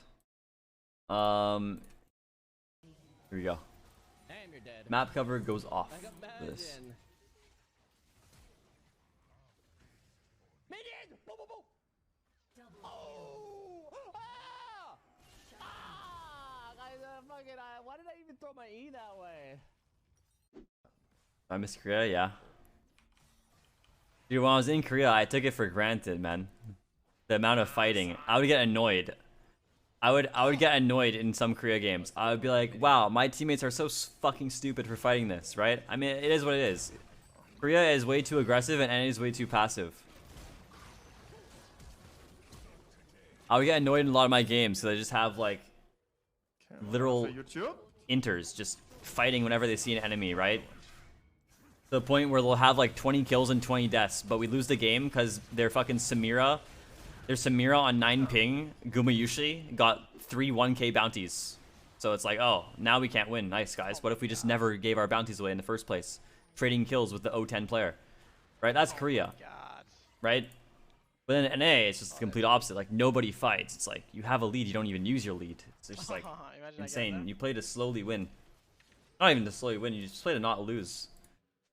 Here we go. Damn, you're dead. Map cover goes off for this. Minion! Boom, boom, boom! Oh! Ah! Ah! Why did I even throw my E that way? I miss Korea, yeah. Dude, when I was in Korea, I took it for granted, man. The amount of fighting. I would get annoyed. I would get annoyed in some Korea games. I would be like, wow, my teammates are so fucking stupid for fighting this, right? I mean, it is what it is. Korea is way too aggressive and NA is way too passive. I would get annoyed in a lot of my games because I just have like literal inters just fighting whenever they see an enemy, right? To the point where they'll have like 20 kills and 20 deaths, but we lose the game because they're fucking Samira. There's Samira on 9 ping. Gumayushi got 3 1k bounties. So it's like, oh, now we can't win. Nice, guys. What if we just never gave our bounties away in the first place? Trading kills with the O10 player. Right? That's Korea. Right? But in NA, it's just the complete opposite. Like, nobody fights. It's like, you have a lead, you don't even use your lead. It's just like, insane. You play to slowly win. Not even to slowly win, you just play to not lose.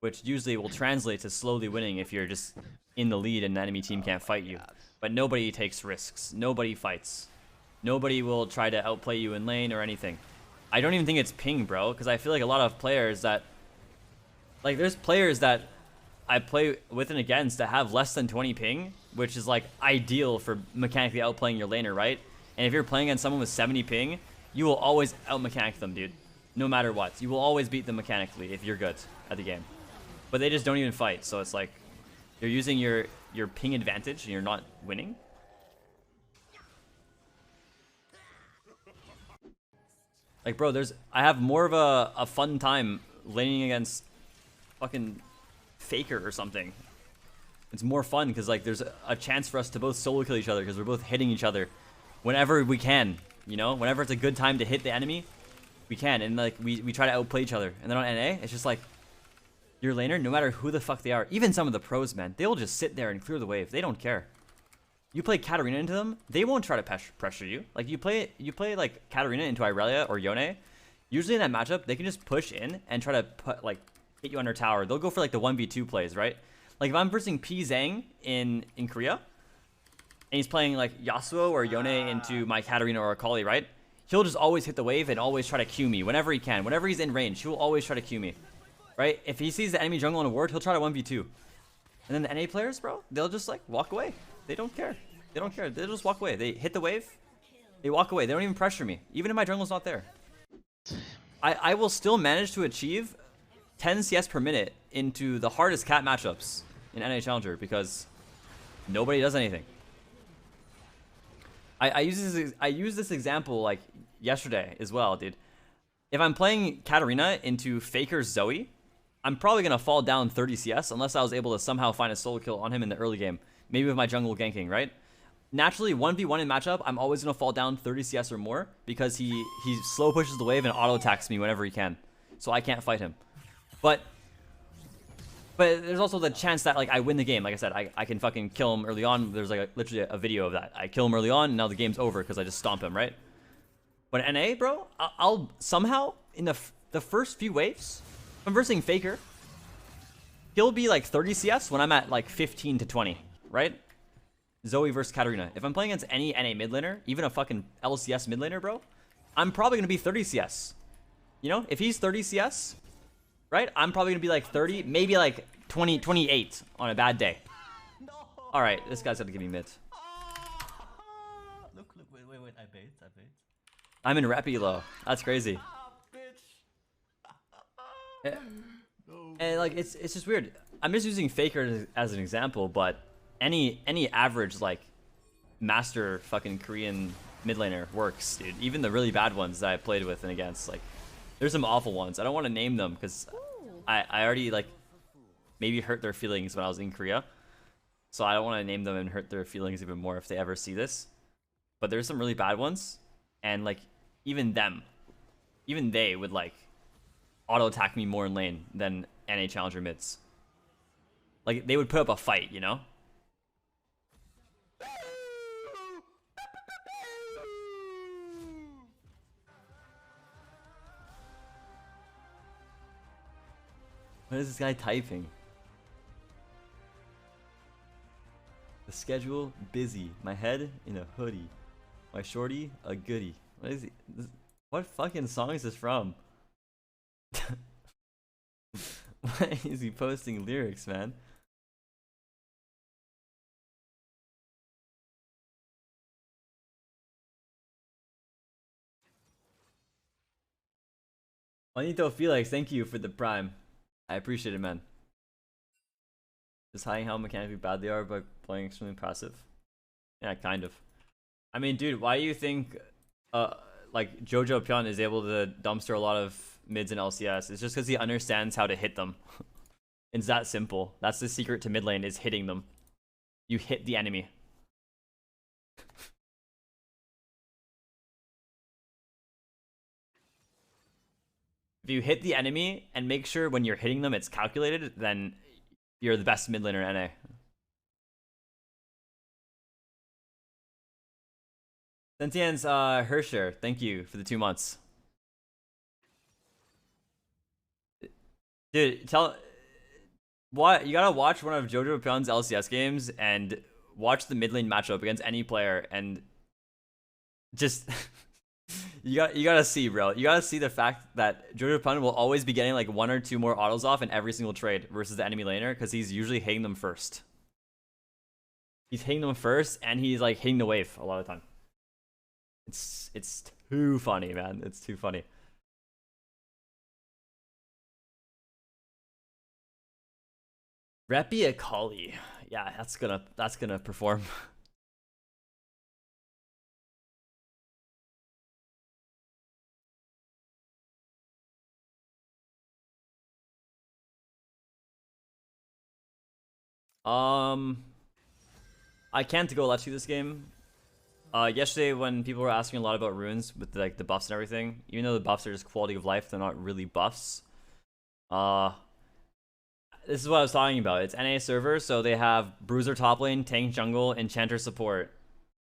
Which usually will translate to slowly winning if you're just in the lead and the enemy team can't fight you. But nobody takes risks. Nobody fights. Nobody will try to outplay you in lane or anything. I don't even think it's ping, bro, because I feel like a lot of players that... Like, there's players that I play with and against that have less than 20 ping, which is, like, ideal for mechanically outplaying your laner, right? And if you're playing against someone with 70 ping, you will always out-mechanic them, dude. No matter what. You will always beat them mechanically if you're good at the game. But they just don't even fight, so it's like... You're using your ping advantage and you're not winning. Like, bro, I have more of a fun time laning against fucking Faker or something. It's more fun because like there's a chance for us to both solo kill each other because we're both hitting each other whenever we can, you know? Whenever it's a good time to hit the enemy, we can, and like we try to outplay each other. And then on NA, it's just like your laner, no matter who the fuck they are, even some of the pros, man, they will just sit there and clear the wave. They don't care. You play Katarina into them, they won't try to pressure you. Like you play like Katarina into Irelia or Yone. Usually in that matchup, they can just push in and try to hit you under tower. They'll go for like the 1v2 plays, right? Like if I'm versing P Zhang in Korea, and he's playing like Yasuo or Yone into my Katarina or Akali, right? He'll just always hit the wave and always try to Q me whenever he can. Whenever he's in range, he will always try to Q me. Right? If he sees the enemy jungle on a ward, he'll try to 1v2. And then the NA players, bro, they'll just like walk away. They don't care. They don't care. They'll just walk away. They hit the wave. They walk away. They don't even pressure me. Even if my jungle's not there. I will still manage to achieve 10 CS per minute into the hardest cat matchups in NA Challenger because nobody does anything. I use this example like yesterday as well, dude. If I'm playing Katarina into Faker Zoe, I'm probably going to fall down 30 CS unless I was able to somehow find a solo kill on him in the early game. Maybe with my jungle ganking, right? Naturally, 1v1 in matchup, I'm always going to fall down 30 CS or more because he slow pushes the wave and auto attacks me whenever he can. So I can't fight him. But there's also the chance that like I win the game. Like I said, I can fucking kill him early on. There's like literally a video of that. I kill him early on, and now the game's over because I just stomp him, right? But NA, bro, I'll somehow in the first few waves, if I'm versing Faker, he'll be like 30 CS when I'm at like 15 to 20, right? Zoe versus Katarina. If I'm playing against any NA mid laner, even a fucking LCS mid laner, bro, I'm probably gonna be 30 CS. You know, if he's 30 CS, right? I'm probably gonna be like 30, maybe like 20, 28 on a bad day. No. All right, this guy's gonna give me mid. Look, wait, I bait. I'm in rep elo. That's crazy. And like it's just weird. I'm just using Faker as an example, but any average like master fucking Korean mid laner works, dude. Even the really bad ones that I played with and against, like there's some awful ones. I don't want to name them because I already like maybe hurt their feelings when I was in Korea. So I don't want to name them and hurt their feelings even more if they ever see this. But there's some really bad ones, and like even they would like auto attack me more in lane than NA challenger mids. Like they would put up a fight, you know? What is this guy typing? The schedule busy. My head in a hoodie. My shorty a goodie. What is he? What fucking song is this from? Why is he posting lyrics, man? Juanito Felix, thank you for the prime. I appreciate it, man. Just hiding how mechanically bad they are by playing extremely passive. Yeah, kind of. I mean, dude, why do you think like Jojo Pyeon is able to dumpster a lot of mids in LCS? It's just because he understands how to hit them. It's that simple. That's the secret to mid lane, is hitting them. You hit the enemy. If you hit the enemy and make sure when you're hitting them it's calculated, then you're the best mid laner in NA. Sentience Hersher, thank you for the 2 months. Dude, you gotta watch one of Jojo Pyeon's LCS games and watch the mid lane matchup against any player and just you gotta see, bro. You gotta see the fact that Jojo Pyeon will always be getting like 1 or 2 more autos off in every single trade versus the enemy laner because he's usually hitting them first. He's hitting them first and he's like hitting the wave a lot of the time. It's too funny, man. It's too funny. Reppy Akali. Yeah, that's gonna perform. I can't go left to this game. Yesterday when people were asking a lot about runes with like the buffs and everything, even though the buffs are just quality of life, they're not really buffs. This is what I was talking about. It's NA server, so they have bruiser top lane, tank jungle, enchanter support.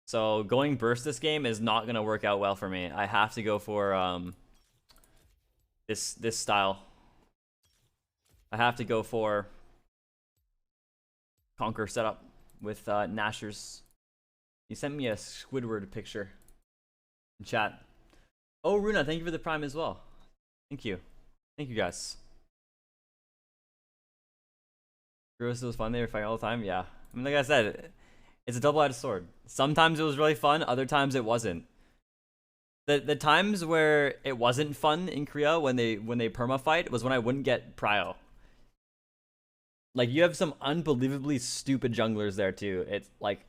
So going burst this game is not gonna work out well for me. I have to go for this style. I have to go for Conquer setup with Nashers. He sent me a Squidward picture in chat. Oh, Runa, thank you for the prime as well. Thank you. Thank you, guys. It was fun. They were fighting all the time. Yeah. I mean, like I said, it's a double-edged sword. Sometimes it was really fun. Other times it wasn't. The times where it wasn't fun in Korea when they perma fight was when I wouldn't get prio. Like, you have some unbelievably stupid junglers there too. It's like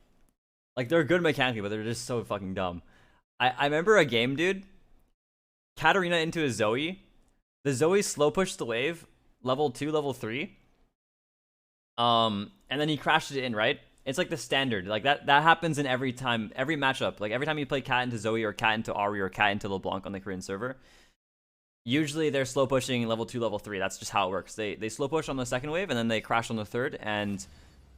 they're good mechanically, but they're just so fucking dumb. I remember a game, dude. Katarina into a Zoe. The Zoe slow pushed the wave, level 2, level 3. And then he crashed it in, right? It's like the standard. Like that happens in every matchup. Like every time you play Cat into Zoe or Cat into Ari or Cat into LeBlanc on the Korean server. usually they're slow pushing level 2, level 3. That's just how it works. They slow push on the second wave and then they crash on the third. And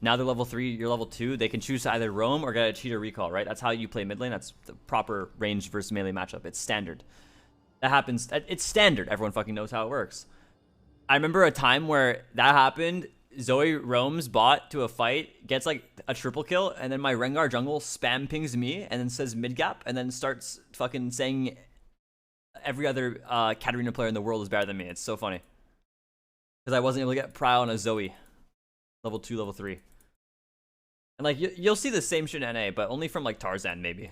now they're level 3, you're level 2. They can choose to either roam or get a cheater recall, right? That's how you play mid lane. That's the proper range versus melee matchup. It's standard. That happens. It's standard. Everyone fucking knows how it works. I remember a time where that happened. Zoe roams bot to a fight, gets like a triple kill, and then my Rengar jungle spam pings me and then says mid gap and then starts fucking saying every other Katarina player in the world is better than me. It's so funny. Because I wasn't able to get pry on a Zoe. Level 2, level 3. And like, you'll see the same shit in NA, but only from like Tarzan, maybe.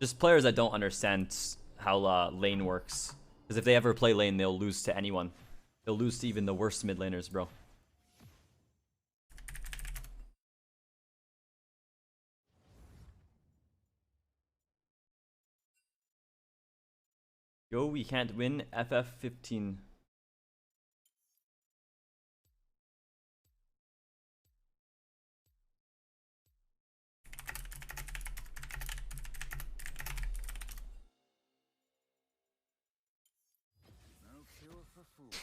Just players that don't understand how lane works. Because if they ever play lane, they'll lose to anyone. They'll lose to even the worst mid laners, bro. Yo, we can't win FF15. No cure for fools.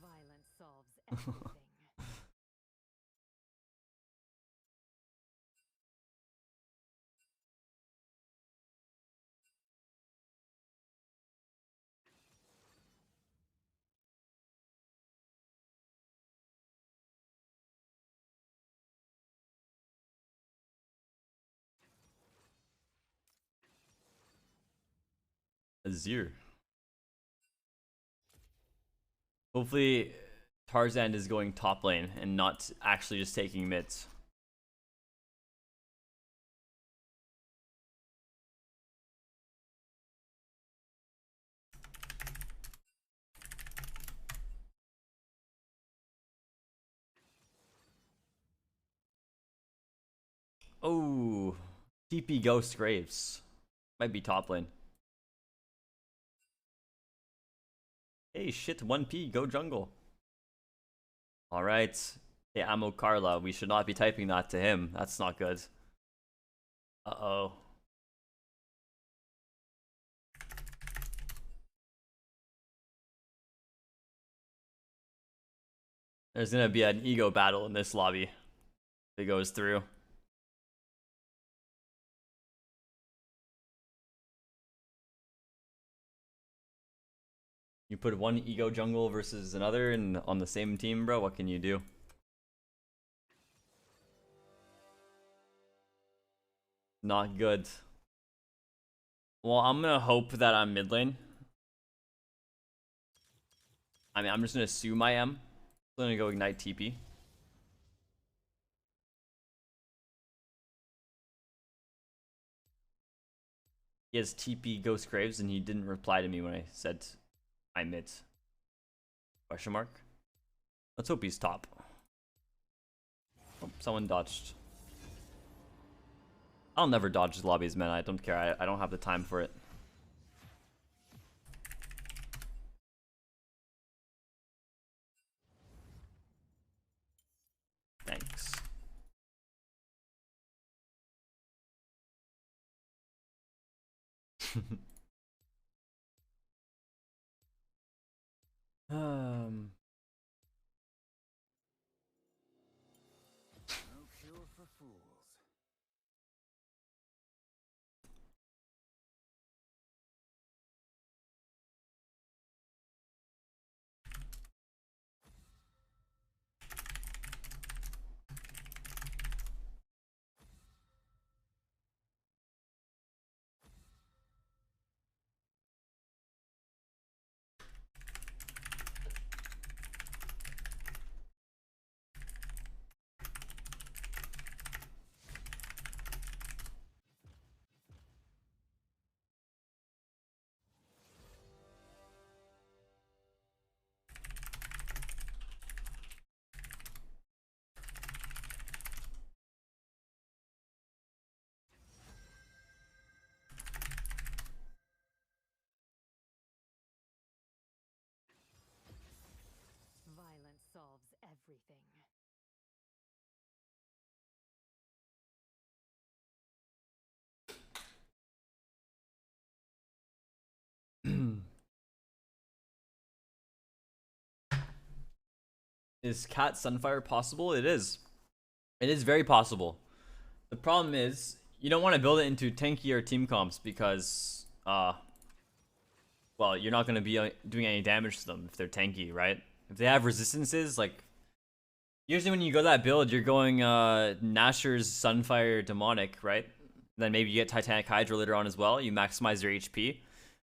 Violence solves everything. Azir. Hopefully Tarzan is going top lane and not actually just taking mids. Oh, TP Ghost Graves. Might be top lane. Hey, shit, 1P, go jungle. Alright. Hey, Ammo Carla, we should not be typing that to him. That's not good. Uh-oh. There's gonna be an ego battle in this lobby if it goes through. You put one ego jungle versus another and on the same team, bro, what can you do? Not good. Well, I'm gonna hope that I'm mid lane. I mean, I'm just gonna assume I am. I'm gonna go ignite TP. He has TP Ghost Graves and he didn't reply to me when I said I'm mid. Question mark? Let's hope he's top. Oh, someone dodged. I'll never dodge lobbies, man. I don't care. I don't have the time for it. Thanks. No cure for fools. everything. Is Cat Sunfire possible? It is. It is very possible. The problem is you don't want to build it into tankier team comps because well, you're not going to be doing any damage to them if they're tanky, right? If they have resistances, like usually when you go that build, you're going Nashor's Sunfire Demonic, right? Then maybe you get Titanic Hydra later on as well. You maximize your HP.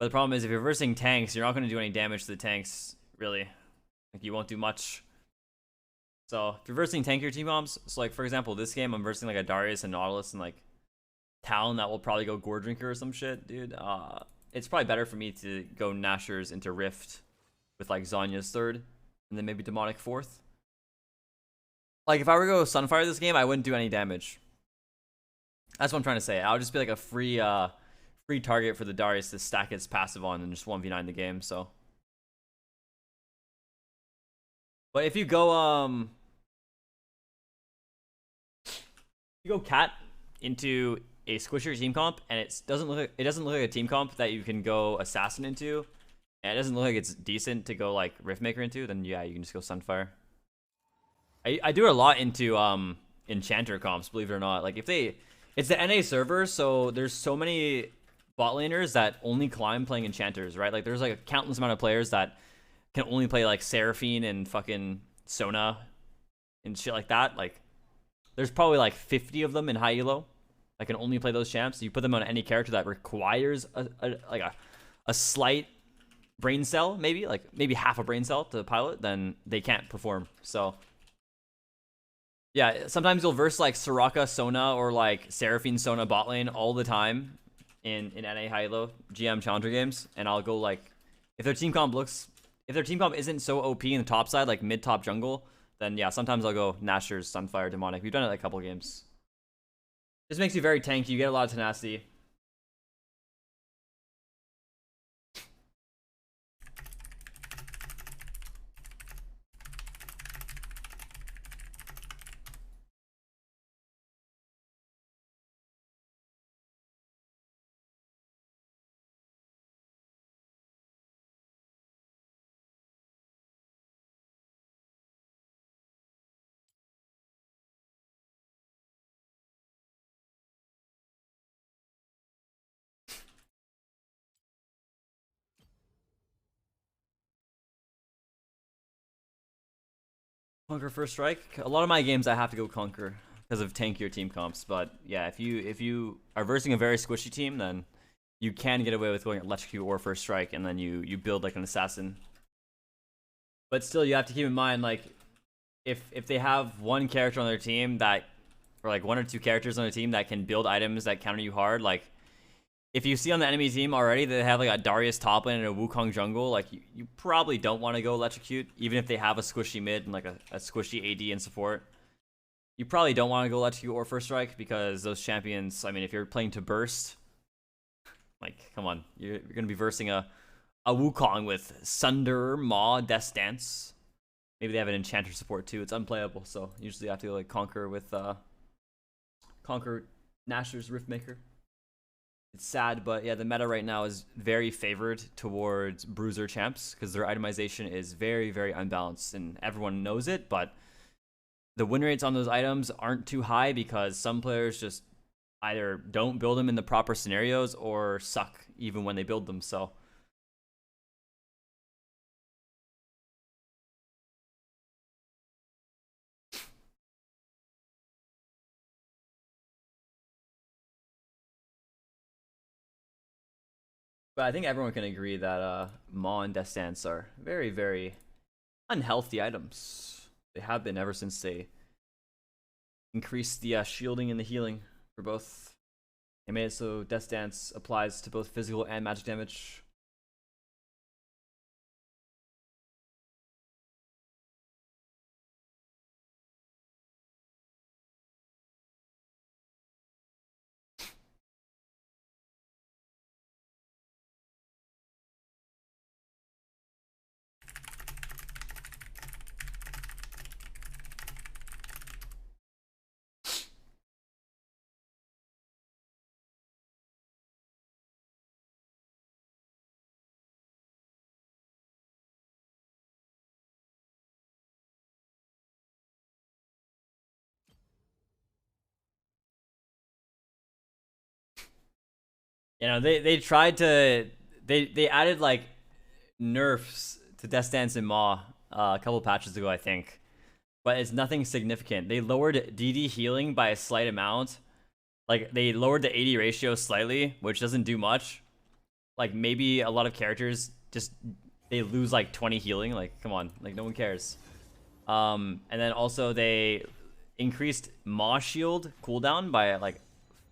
But the problem is if you're versing tanks, you're not going to do any damage to the tanks, really. Like you won't do much. So if you're versing tankier team comps, so like for example, this game I'm versing like a Darius and Nautilus and like Talon that will probably go Gore Drinker or some shit, dude. It's probably better for me to go Nashor's into Rift with like Zonya's third and then maybe Demonic fourth. Like if I were to go Sunfire this game, I wouldn't do any damage. That's what I'm trying to say. I would just be like a free target for the Darius to stack its passive on and just 1v9 the game, so. But if you go Cat into a squishier team comp and it doesn't look like a team comp that you can go Assassin into, and it doesn't look like it's decent to go like Riftmaker into, then yeah, you can just go Sunfire. I do it a lot into Enchanter comps, believe it or not. Like it's the NA server, so there's so many bot laners that only climb playing Enchanters, right? Like there's like a countless amount of players that can only play like Seraphine and fucking Sona and shit like that. Like there's probably like 50 of them in high elo that can only play those champs. You put them on any character that requires a slight brain cell, maybe half a brain cell to pilot, then they can't perform. So yeah, sometimes you'll verse like Soraka Sona or like Seraphine Sona bot lane all the time in NA high elo GM challenger games, and I'll go like if their team comp isn't so OP in the top side, like mid top jungle, then yeah, sometimes I'll go Nashor's Sunfire Demonic. We've done it like a couple games. This makes you very tanky. You get a lot of tenacity. Conquer first strike. A lot of my games I have to go Conquer because of tankier team comps. But yeah, if you are versing a very squishy team, then you can get away with going Electrocute or first strike, and then you build like an assassin. But still, you have to keep in mind like if they have one character on their team that, or like one or two characters on their team that can build items that counter you hard, like if you see on the enemy team already that they have like a Darius top lane and a Wukong jungle, like you probably don't want to go Electrocute, even if they have a squishy mid and like a squishy AD and support. You probably don't want to go Electrocute or first strike because those champions, I mean, if you're playing to burst, like come on, you're gonna be versing a Wukong with Sunderer, Maw, Death Dance. Maybe they have an Enchanter support too. It's unplayable, so usually you have to like Conquer with Conquer Nashor's Riftmaker. It's sad, but yeah, the meta right now is very favored towards bruiser champs because their itemization is very, very unbalanced, and everyone knows it, but the win rates on those items aren't too high because some players just either don't build them in the proper scenarios or suck even when they build them, so. But I think everyone can agree that Maw and Death Dance are very, very unhealthy items. They have been ever since they increased the shielding and the healing for both. They made it so Death Dance applies to both physical and magic damage. You know, they tried to they added like nerfs to Death Dance and Maw a couple patches ago, I think, but it's nothing significant. They lowered DD healing by a slight amount. Like they lowered the 80 ratio slightly, which doesn't do much. Like maybe a lot of characters just they lose like 20 healing. Like come on, like no one cares. And then also they increased Maw shield cooldown by like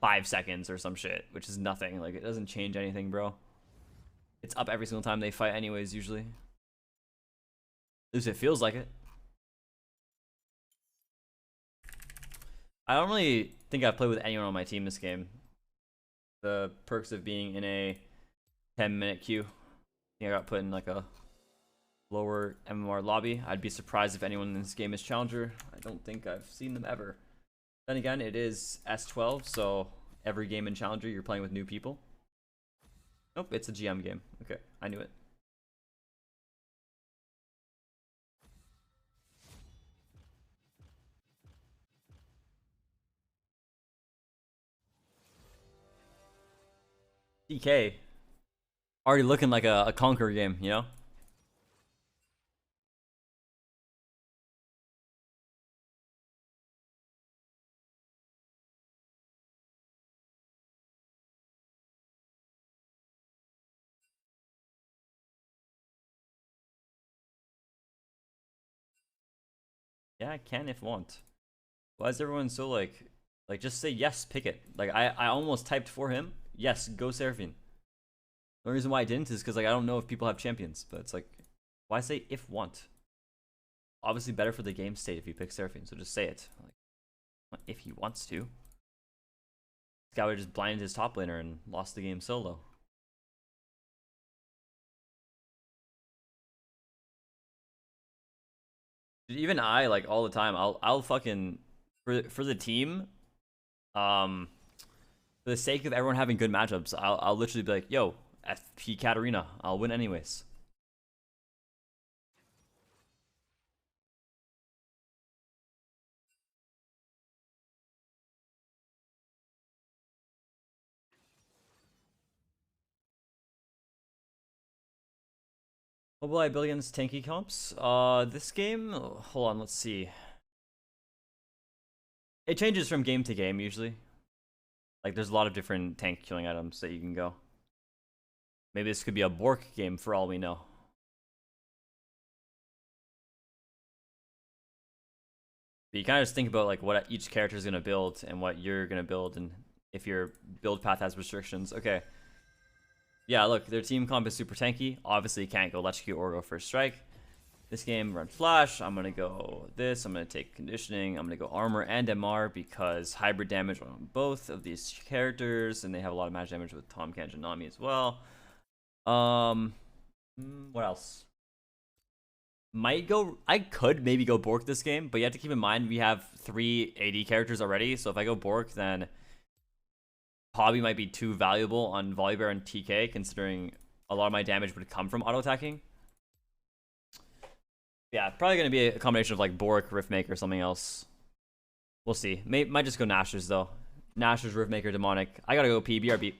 5 seconds or some shit, which is nothing. Like it doesn't change anything, bro. It's up every single time they fight anyways, usually. At least it feels like it. I don't really think I've played with anyone on my team this game. The perks of being in a 10-minute queue. I think I got put in like a lower MMR lobby. I'd be surprised if anyone in this game is Challenger. I don't think I've seen them ever. Then again, it is S12, so every game in Challenger you're playing with new people. Nope, it's a GM game. Okay, I knew it. DK. Already looking like a Conquer game, you know? Yeah, I can if want. Why is everyone so like just say yes, pick it. Like I almost typed for him. Yes, go Seraphine. The only reason why I didn't is because like I don't know if people have champions, but it's like why say if want? Obviously better for the game state if you pick Seraphine, so just say it. Like if he wants to. This guy would just blinded his top laner and lost the game solo. Even I, like all the time, I'll fucking for the team, for the sake of everyone having good matchups, I'll literally be like, yo, FP Katarina, I'll win anyways. What will I build against tanky comps? This game, hold on, let's see. It changes from game to game usually. Like there's a lot of different tank killing items that you can go. Maybe this could be a Bork game for all we know. But you kind of just think about like what each character is gonna build and what you're gonna build, and if your build path has restrictions. Okay. Yeah, look, their team comp is super tanky. Obviously, you can't go electrocute or go first strike. This game, run flash. I'm gonna go this. I'm gonna take conditioning. I'm gonna go armor and MR because hybrid damage on both of these characters, and they have a lot of magic damage with Tom Kench and Nami as well. What else? I could maybe go Bork this game, but you have to keep in mind we have 3 AD characters already. So if I go Bork, then Hobby might be too valuable on Volibear and TK, considering a lot of my damage would come from auto attacking. Yeah, probably gonna be a combination of like Bork, Riftmaker, or something else. We'll see. Might just go Nashers though. Nashers, Riftmaker, Demonic. I gotta go BRB.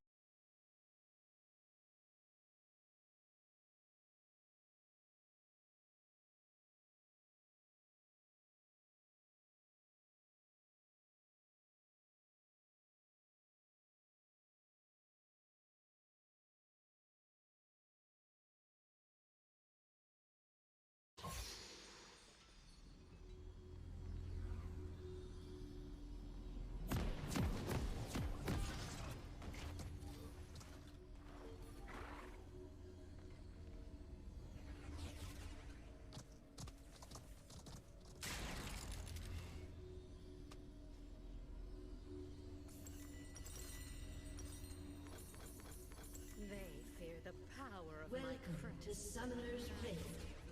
Welcome to Summoner's Rift.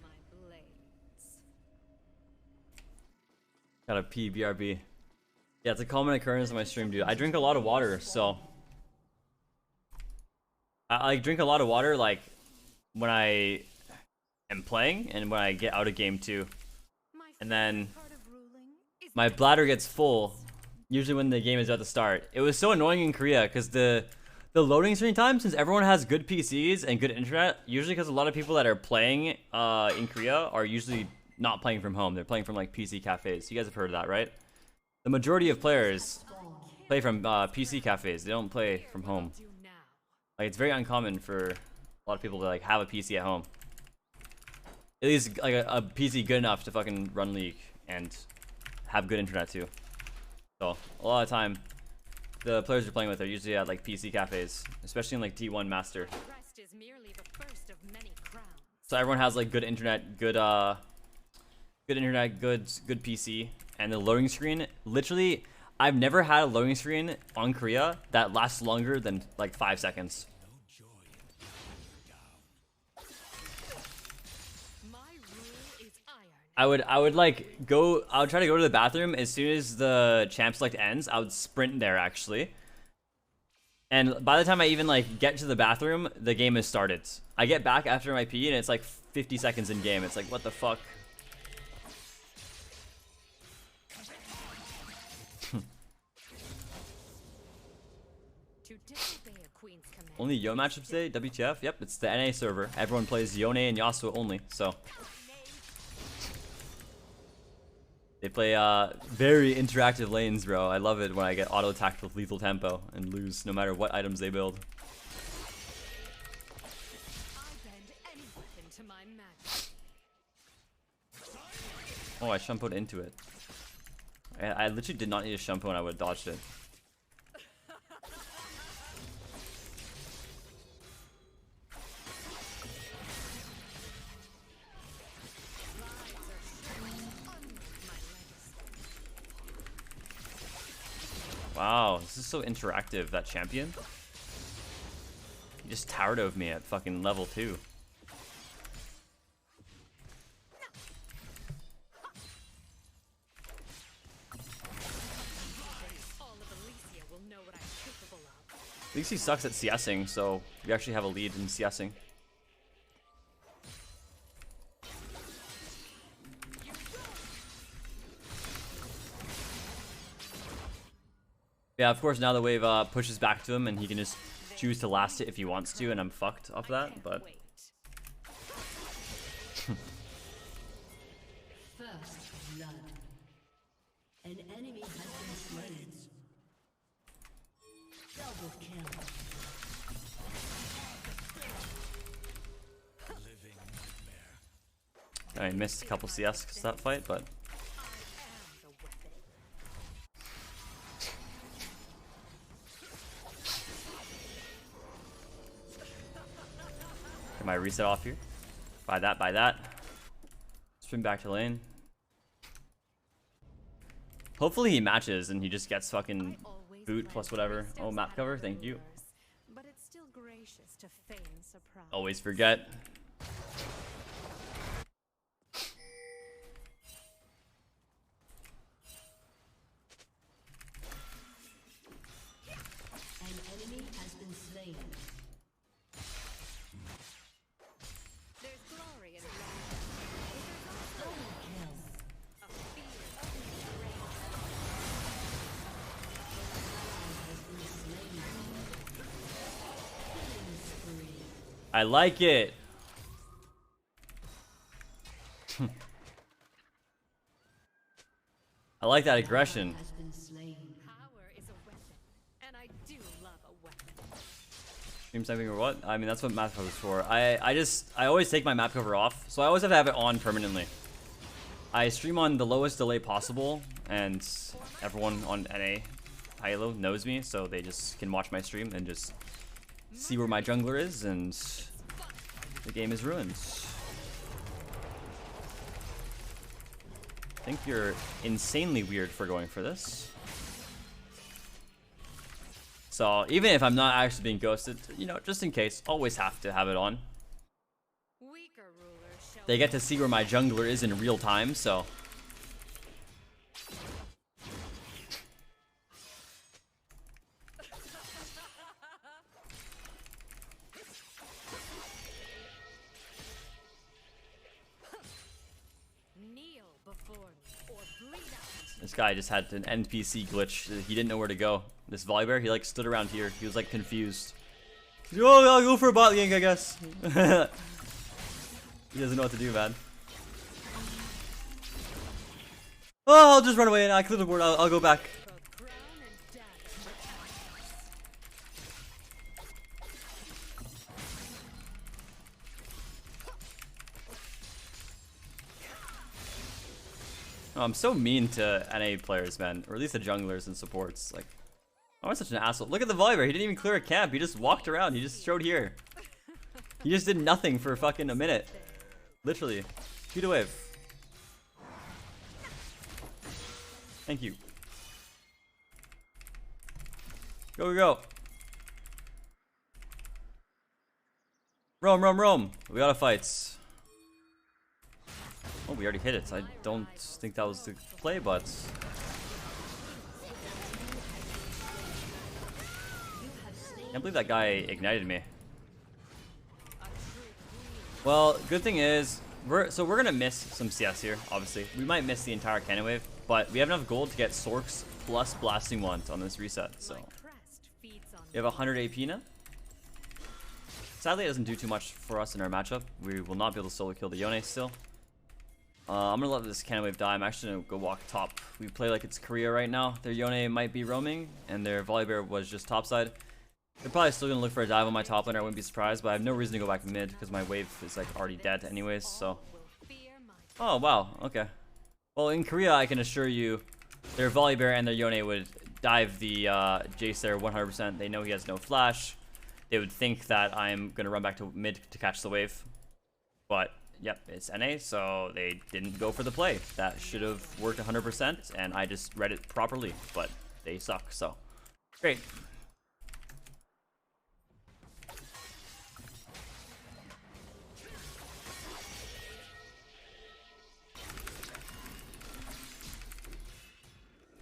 My blades. Got a BRB. Yeah, it's a common occurrence on my stream, dude. I drink a lot of water, so I like drink a lot of water like when I am playing and when I get out of game too. And then my bladder gets full usually when the game is about to start. It was so annoying in Korea because the The loading screen time, since everyone has good PCs and good internet, usually because a lot of people that are playing in Korea are usually not playing from home. They're playing from like PC cafes. You guys have heard of that, right? The majority of players play from PC cafes. They don't play from home. Like, it's very uncommon for a lot of people to like have a PC at home. At least like a PC good enough to fucking run League and have good internet too. So a lot of time, the players you're playing with are usually at like PC cafes, especially in like D1 Master. So everyone has like good internet, good internet, good PC, and the loading screen. Literally, I've never had a loading screen on Korea that lasts longer than like 5 seconds. I would like go. I would try to go to the bathroom as soon as the champ select ends. I would sprint there actually, and by the time I even like get to the bathroom, the game has started. I get back after my pee, and it's like 50 seconds in game. It's like, what the fuck? Only Yo matchups today. WTF? Yep, it's the NA server. Everyone plays Yone and Yasuo only. So. They play very interactive lanes, bro. I love it when I get auto-attacked with lethal tempo and lose no matter what items they build. Oh, I shampooed into it. I literally did not need a shampoo and I would have dodged it. Wow, this is so interactive, that champion. He just towered over me at fucking level 2. At least he sucks at CSing, so we actually have a lead in CSing. Yeah, of course, now the wave pushes back to him, and he can just choose to last it if he wants to, and I'm fucked off that, but... First blood. An enemy has been slain. Double kill. I missed a couple CS that fight, but... Get my reset off here. Buy that, buy that. Swing back to lane. Hopefully he matches and he just gets fucking boot plus whatever. Oh, map cover, thank you. But it's still gracious to feign surprise. Always forget. An enemy has been slain. There's glory in I like it. I like that aggression. Power is a weapon, and I do love a weapon. Stream sniping or what? I mean, that's what map cover is for. I always take my map cover off, so I always have to have it on permanently. I stream on the lowest delay possible, and everyone on NA Hilo knows me, so they just can watch my stream and just see where my jungler is, and the game is ruined. I think you're insanely weird for going for this. So even if I'm not actually being ghosted, you know, just in case, always have to have it on. They get to see where my jungler is in real time, so. This guy just had an NPC glitch. He didn't know where to go. This Volibear, he like stood around here. He was like confused. Yo, I'll go for a bot gank, I guess. He doesn't know what to do, man. Oh, I'll just run away and I clear the board. I'll go back. Oh, I'm so mean to NA players, man, or at least the junglers and supports. Like, I'm such an asshole. Look at the Volibear. He didn't even clear a camp. He just walked around. He just showed here. He just did nothing for fucking a minute. Literally. Shoot a wave. Thank you. Go, go, go. Roam, roam, roam. We gotta fight. Oh, we already hit it. I don't think that was the play, but... Can't believe that guy ignited me. Well, good thing is, we're gonna miss some CS here, obviously. We might miss the entire cannon wave, but we have enough gold to get Sorks plus Blasting Wand on this reset, so... We have 100 AP now. Sadly, it doesn't do too much for us in our matchup. We will not be able to solo kill the Yone still. I'm gonna let this cannon wave die. I'm actually gonna go walk top. We play like it's Korea right now. Their Yone might be roaming, and their Volibear was just topside. They're probably still gonna look for a dive on my top laner. I wouldn't be surprised, but I have no reason to go back mid because my wave is like already dead anyways. So, oh wow, okay. Well, in Korea, I can assure you, their Volibear and their Yone would dive the Jace there 100%. They know he has no flash. They would think that I'm gonna run back to mid to catch the wave, but yep, it's NA, so they didn't go for the play. That should have worked 100%, and I just read it properly, but they suck. So, great.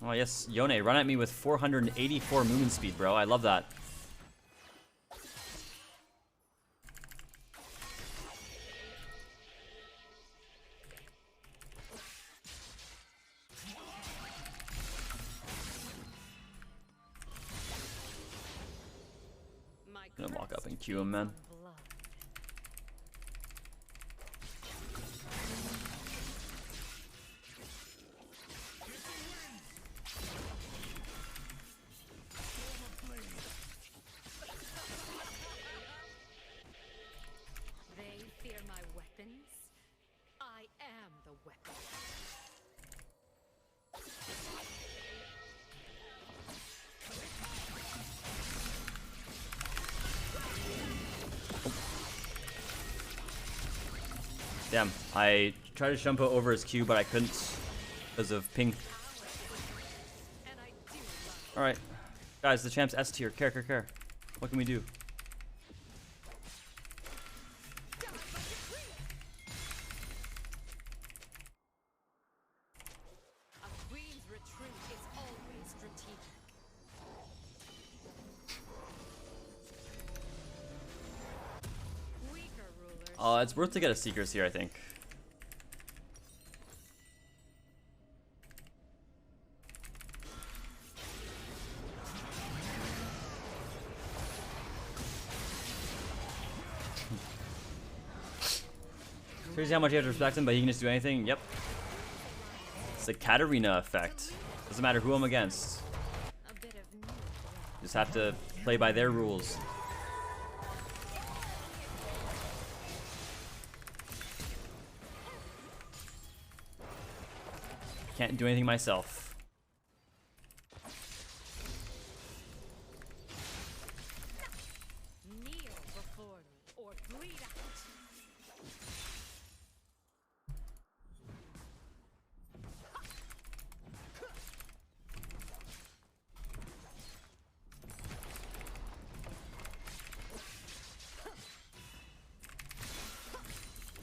Oh yes, Yone, run at me with 484 movement speed, bro. I love that. I'm gonna walk up and Q him, man. They fear my weapons. I am the weapon. Damn, I tried to jump over his Q, but I couldn't because of ping. Alright, guys, the champ's S tier. Care. What can we do? A queen's retreat is always strategic. Weaker rulers. It's worth to get a Seekers here, I think. Crazy how much you have to respect him, but he can just do anything. Yep. It's the Katarina effect. Doesn't matter who I'm against. Just have to play by their rules. Can't do anything myself. Kneel before me or bleed out.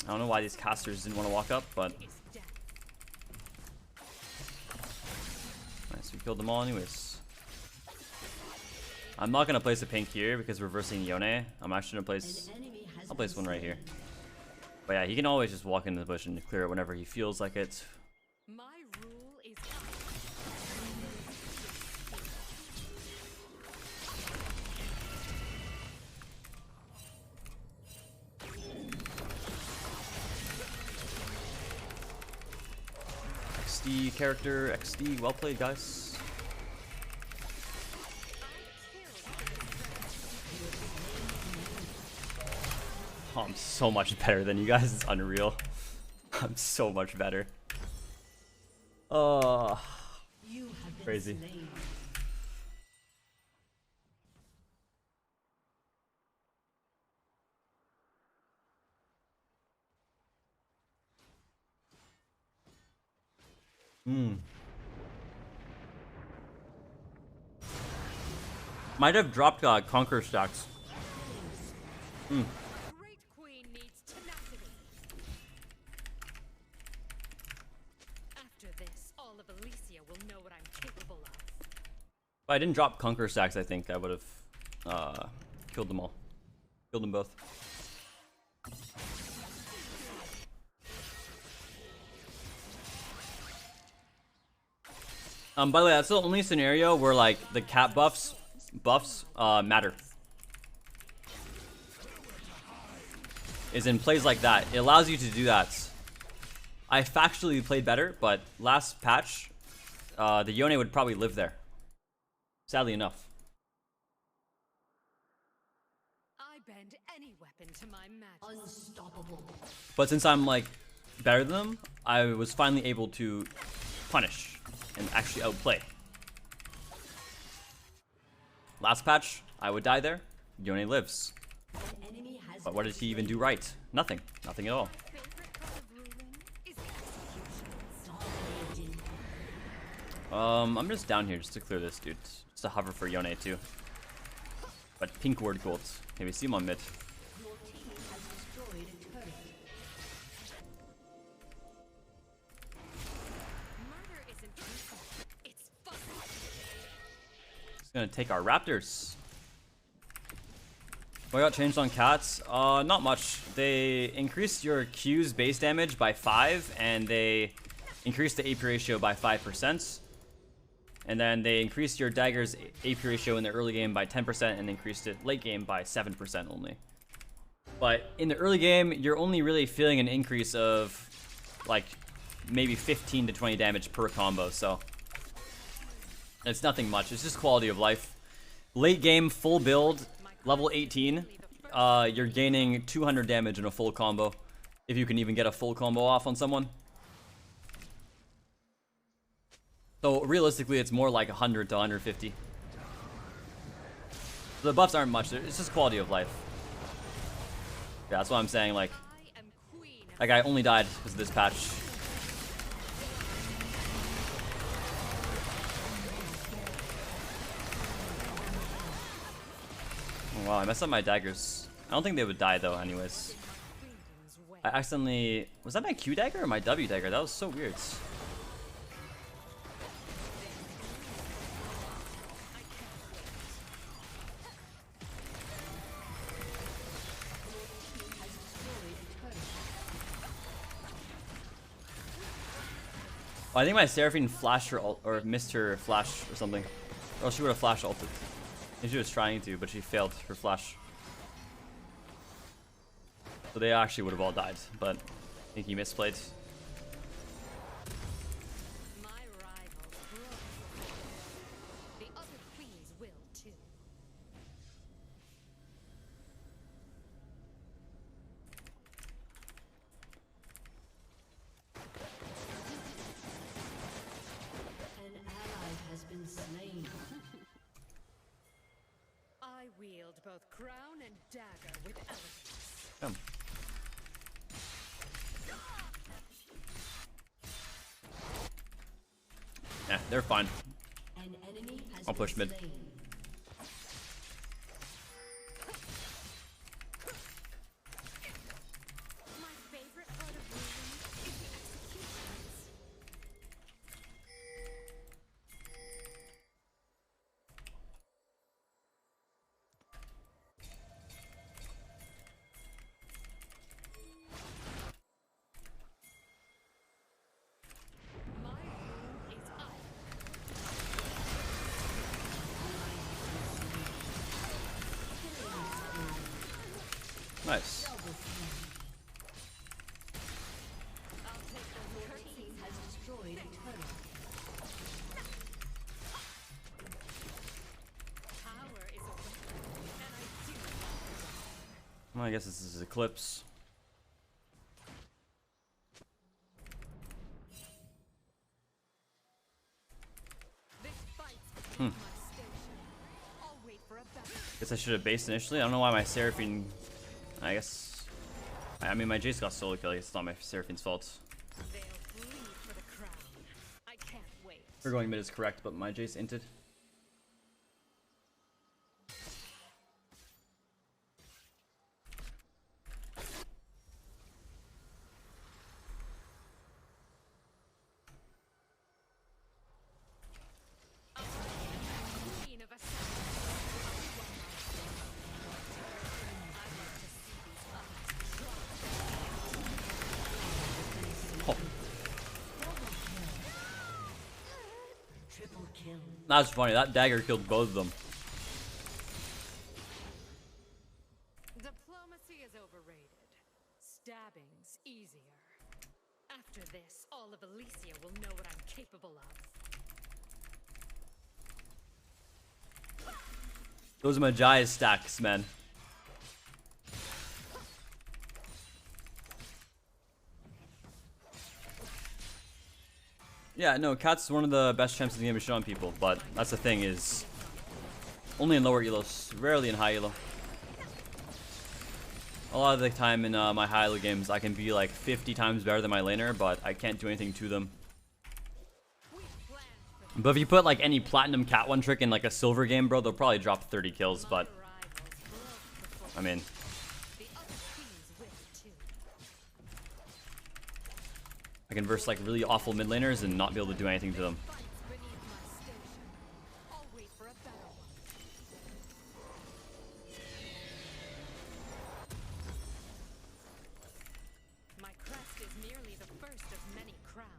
I don't know why these casters didn't want to walk up, but nice, we killed them all anyways. I'm not gonna place a pink here because we're versing Yone. I'm actually gonna place, I'll place one right here. But yeah, he can always just walk into the bush and clear it whenever he feels like it. My rule is XD character, XD. Well played, guys. Oh, I'm so much better than you guys. It's unreal. I'm so much better. Oh, crazy. Might have dropped Conquer stacks. Great queen needs tenacity. After this, all of Elysia will know what I'm capable of. If I didn't drop Conquer stacks, I think I would have killed them all. Killed them both. By the way, that's the only scenario where like the cat buffs matter. Is in plays like that. It allows you to do that. I factually played better, but last patch, the Yone would probably live there. Sadly enough. I bend any weapon to my magic. Unstoppable. But since I'm like better than them, I was finally able to punish and actually outplay. Last patch, I would die there. Yone lives. But what did he even do right? Nothing. Nothing at all. I'm just down here just to clear this dude. Just to hover for Yone too. But pink word gold. Okay, we see him on mid. He's gonna take our raptors. What got changed on cats? Not much. They increased your Q's base damage by 5, and they increased the AP ratio by 5%. And then they increased your dagger's AP ratio in the early game by 10% and increased it late game by 7% only. But in the early game, you're only really feeling an increase of like maybe 15 to 20 damage per combo, so it's nothing much. It's just quality of life. Late game, full build, level 18, you're gaining 200 damage in a full combo, if you can even get a full combo off on someone. So realistically, it's more like 100 to 150. So the buffs aren't much. It's just quality of life. Yeah, that's what I'm saying. Like, that guy only died because of this patch. Oh, wow, I messed up my daggers. I don't think they would die though anyways. I accidentally... Was that my Q dagger or my W dagger? That was so weird. I think my Seraphine flashed her or missed her flash or something. Or she would have flash ulted. I think she was trying to, but she failed her flash. So they actually would have all died, but I think he misplayed. My rivals broke. The other queens will too. An ally has been slain. I wield both crown and dagger with elegance. Come. Yeah, they're fine. An enemy has I'll push been mid. slain. My favorite part of ruling is the executions. My rule is up. Nice. I'll take the Your team has destroyed a turret. Well, I guess this is Eclipse. Guess I should have based initially. I don't know why my Seraphine. I guess. I mean, my Jace got solo kill. I guess it's not my Seraphine's fault. We're going mid is correct, but my Jace inted. That's funny. That dagger killed both of them. Diplomacy is overrated. Stabbing's easier. After this, all of Elysia will know what I'm capable of. Those are Magi stacks, man. Yeah, no, Cat's one of the best champs in the game to shit on people, but that's the thing is only in lower elos, rarely in high elo. A lot of the time in my high elo games, I can be like 50 times better than my laner, but I can't do anything to them. But if you put like any platinum Cat one trick in like a silver game, bro, they'll probably drop 30 kills, but I mean, I can verse like really awful mid laners and not be able to do anything to them. My crest is merely the first of many crowns.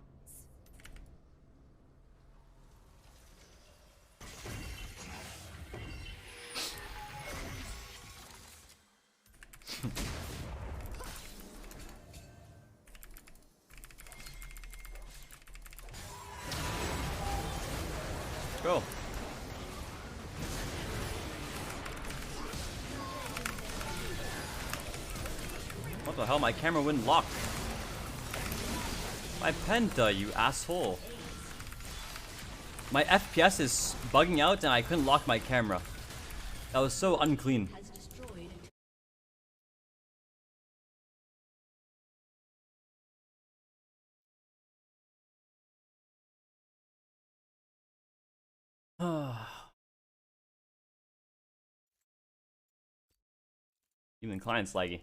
Go. What the hell? My camera wouldn't lock. My Penta, you asshole. My FPS is bugging out and I couldn't lock my camera. That was so unclean. Even client's laggy.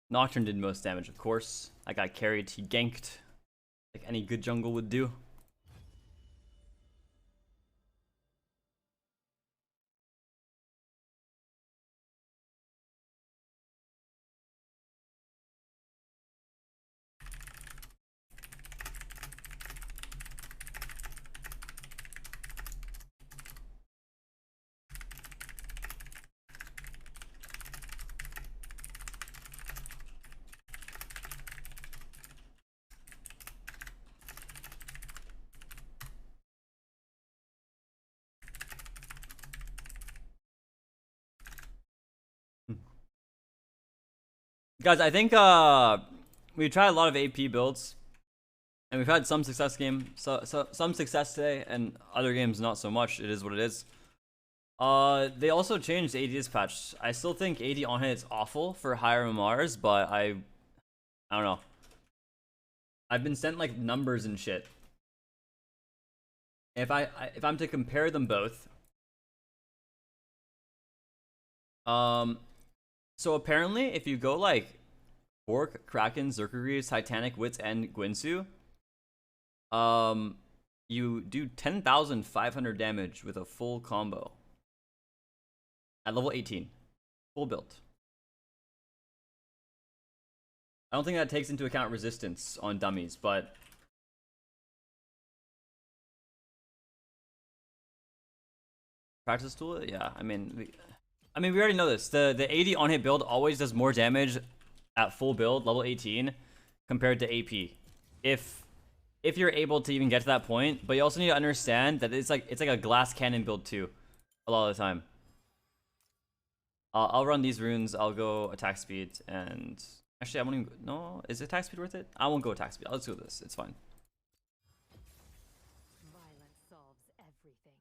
Nocturne did most damage, of course. I got carried, he ganked, like any good jungle would do. Guys, I think we've tried a lot of AP builds, and we've had some success some success today, and other games not so much. It is what it is. They also changed AD this patch. I still think AD on hit is awful for higher MMRs, but I don't know. I've been sent like numbers and shit. If I'm to compare them both, so apparently, if you go like Bork, Kraken, Zerkagreaves, Titanic, Wits, and Gwynsu, you do 10,500 damage with a full combo at level 18, full build. I don't think that takes into account resistance on dummies, but practice tool, yeah. I mean, we already know this. The AD on hit build always does more damage at full build, level 18, compared to AP. If you're able to even get to that point, but you also need to understand that it's like a glass cannon build too, a lot of the time. I'll run these runes. I'll go attack speed, and actually I won't even. No, is attack speed worth it? I won't go attack speed. I'll just go this. It's fine. Violence solves everything.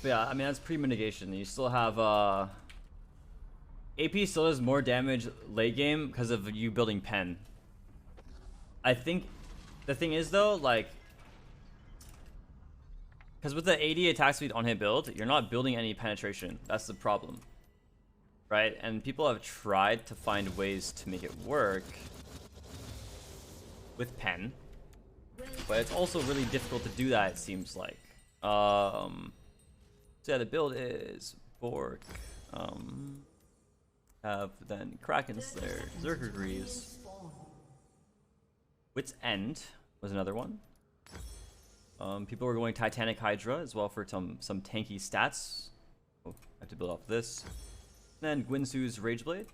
But yeah, I mean that's pre-mitigation. You still have AP still does more damage late game because of you building pen. I think the thing is though, like, because with the 80 attack speed on hit build, you're not building any penetration. That's the problem, right? And people have tried to find ways to make it work with pen, but it's also really difficult to do that. It seems like. So yeah, the build is Bork. Have then Kraken Slayer, Zerker Greaves. Wit's End was another one. People were going Titanic Hydra as well for some tanky stats. Oh, I have to build off this. And then Gwynsu's Rageblade.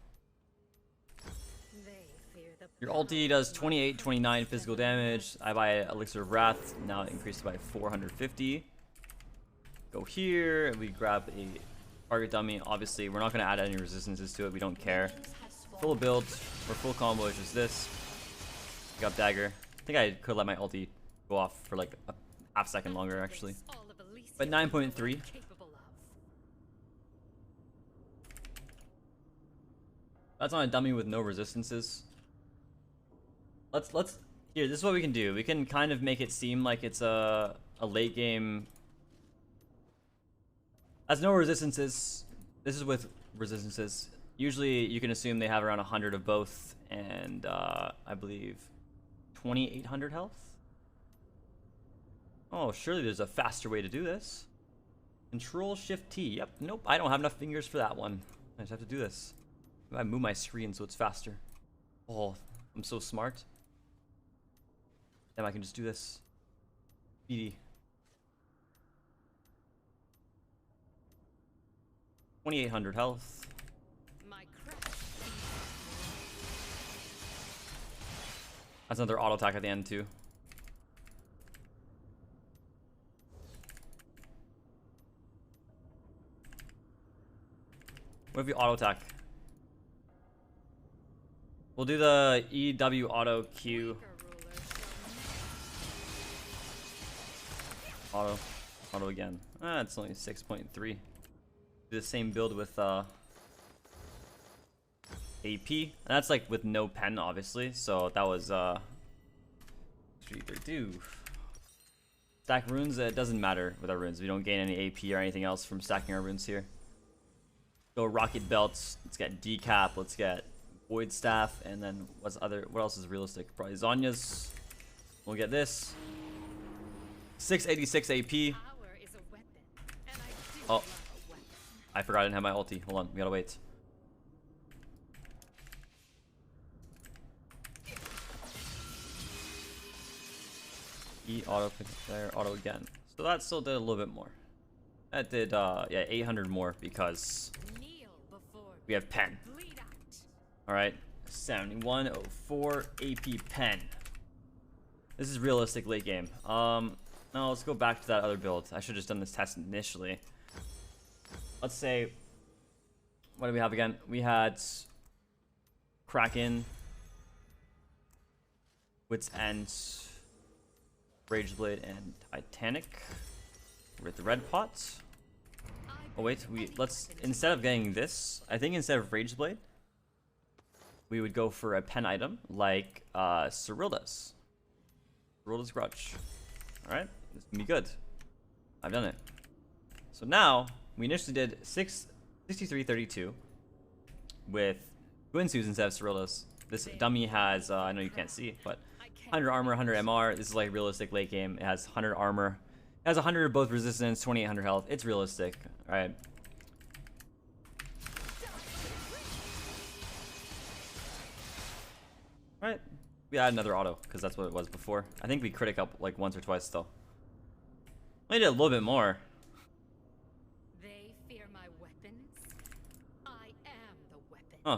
Your ulti does 28, 29 physical damage. I buy Elixir of Wrath. Now it increased by 450. Go here, and we grab a target dummy. Obviously, we're not going to add any resistances to it. We don't care. Full build or full combo is just this. Pick up dagger. I think I could let my ulti go off for like a half second longer, actually. But 9.3. That's on a dummy with no resistances. Let's here. This is what we can do. We can kind of make it seem like it's a late game. Has no resistances. This is with resistances. Usually you can assume they have around 100 of both, and I believe 2800 health. Oh, surely there's a faster way to do this. Control Shift T. Yep. Nope. I don't have enough fingers for that one. I just have to do this. I move my screen so it's faster. Oh, I'm so smart. Damn, I can just do this. BD. 2800 health. That's another auto attack at the end too. What if you auto attack? We'll do the EW auto Q. Auto again. Ah, it's only 6.3. Do the same build with AP. And that's like with no pen, obviously. So that was 332. Stack runes. It doesn't matter with our runes. We don't gain any AP or anything else from stacking our runes here. Go rocket belts. Let's get decap. Let's get void staff. And then what else is realistic? Probably Zonya's. We'll get this. 686 AP. Oh, I forgot I didn't have my ulti. Hold on, we gotta wait. E auto pick there, auto again. So that still did a little bit more. That did yeah, 800 more because we have pen. All right, 7104 AP pen. This is realistic late game. Now let's go back to that other build. I should have just done this test initially. Let's say, what do we have again? We had Kraken, Wit's End, Rageblade, and Titanic with the red pots. Oh wait, let's instead of getting this, I think instead of Rageblade, we would go for a pen item like Cyrilda's Grudge. All right, this is gonna be good. I've done it. So now we initially did 6332 with Gwynsu's instead of Cyrilda's. This dummy has I know you can't see, but 100 armor, 100 MR. This is like realistic late game. It has 100 armor. It has 100 of both resistance, 2800 health. It's realistic. All right. All right. We add another auto, because that's what it was before. I think we critic up like once or twice though. I did a little bit more. They fear my weapons. I am the weapon. Huh.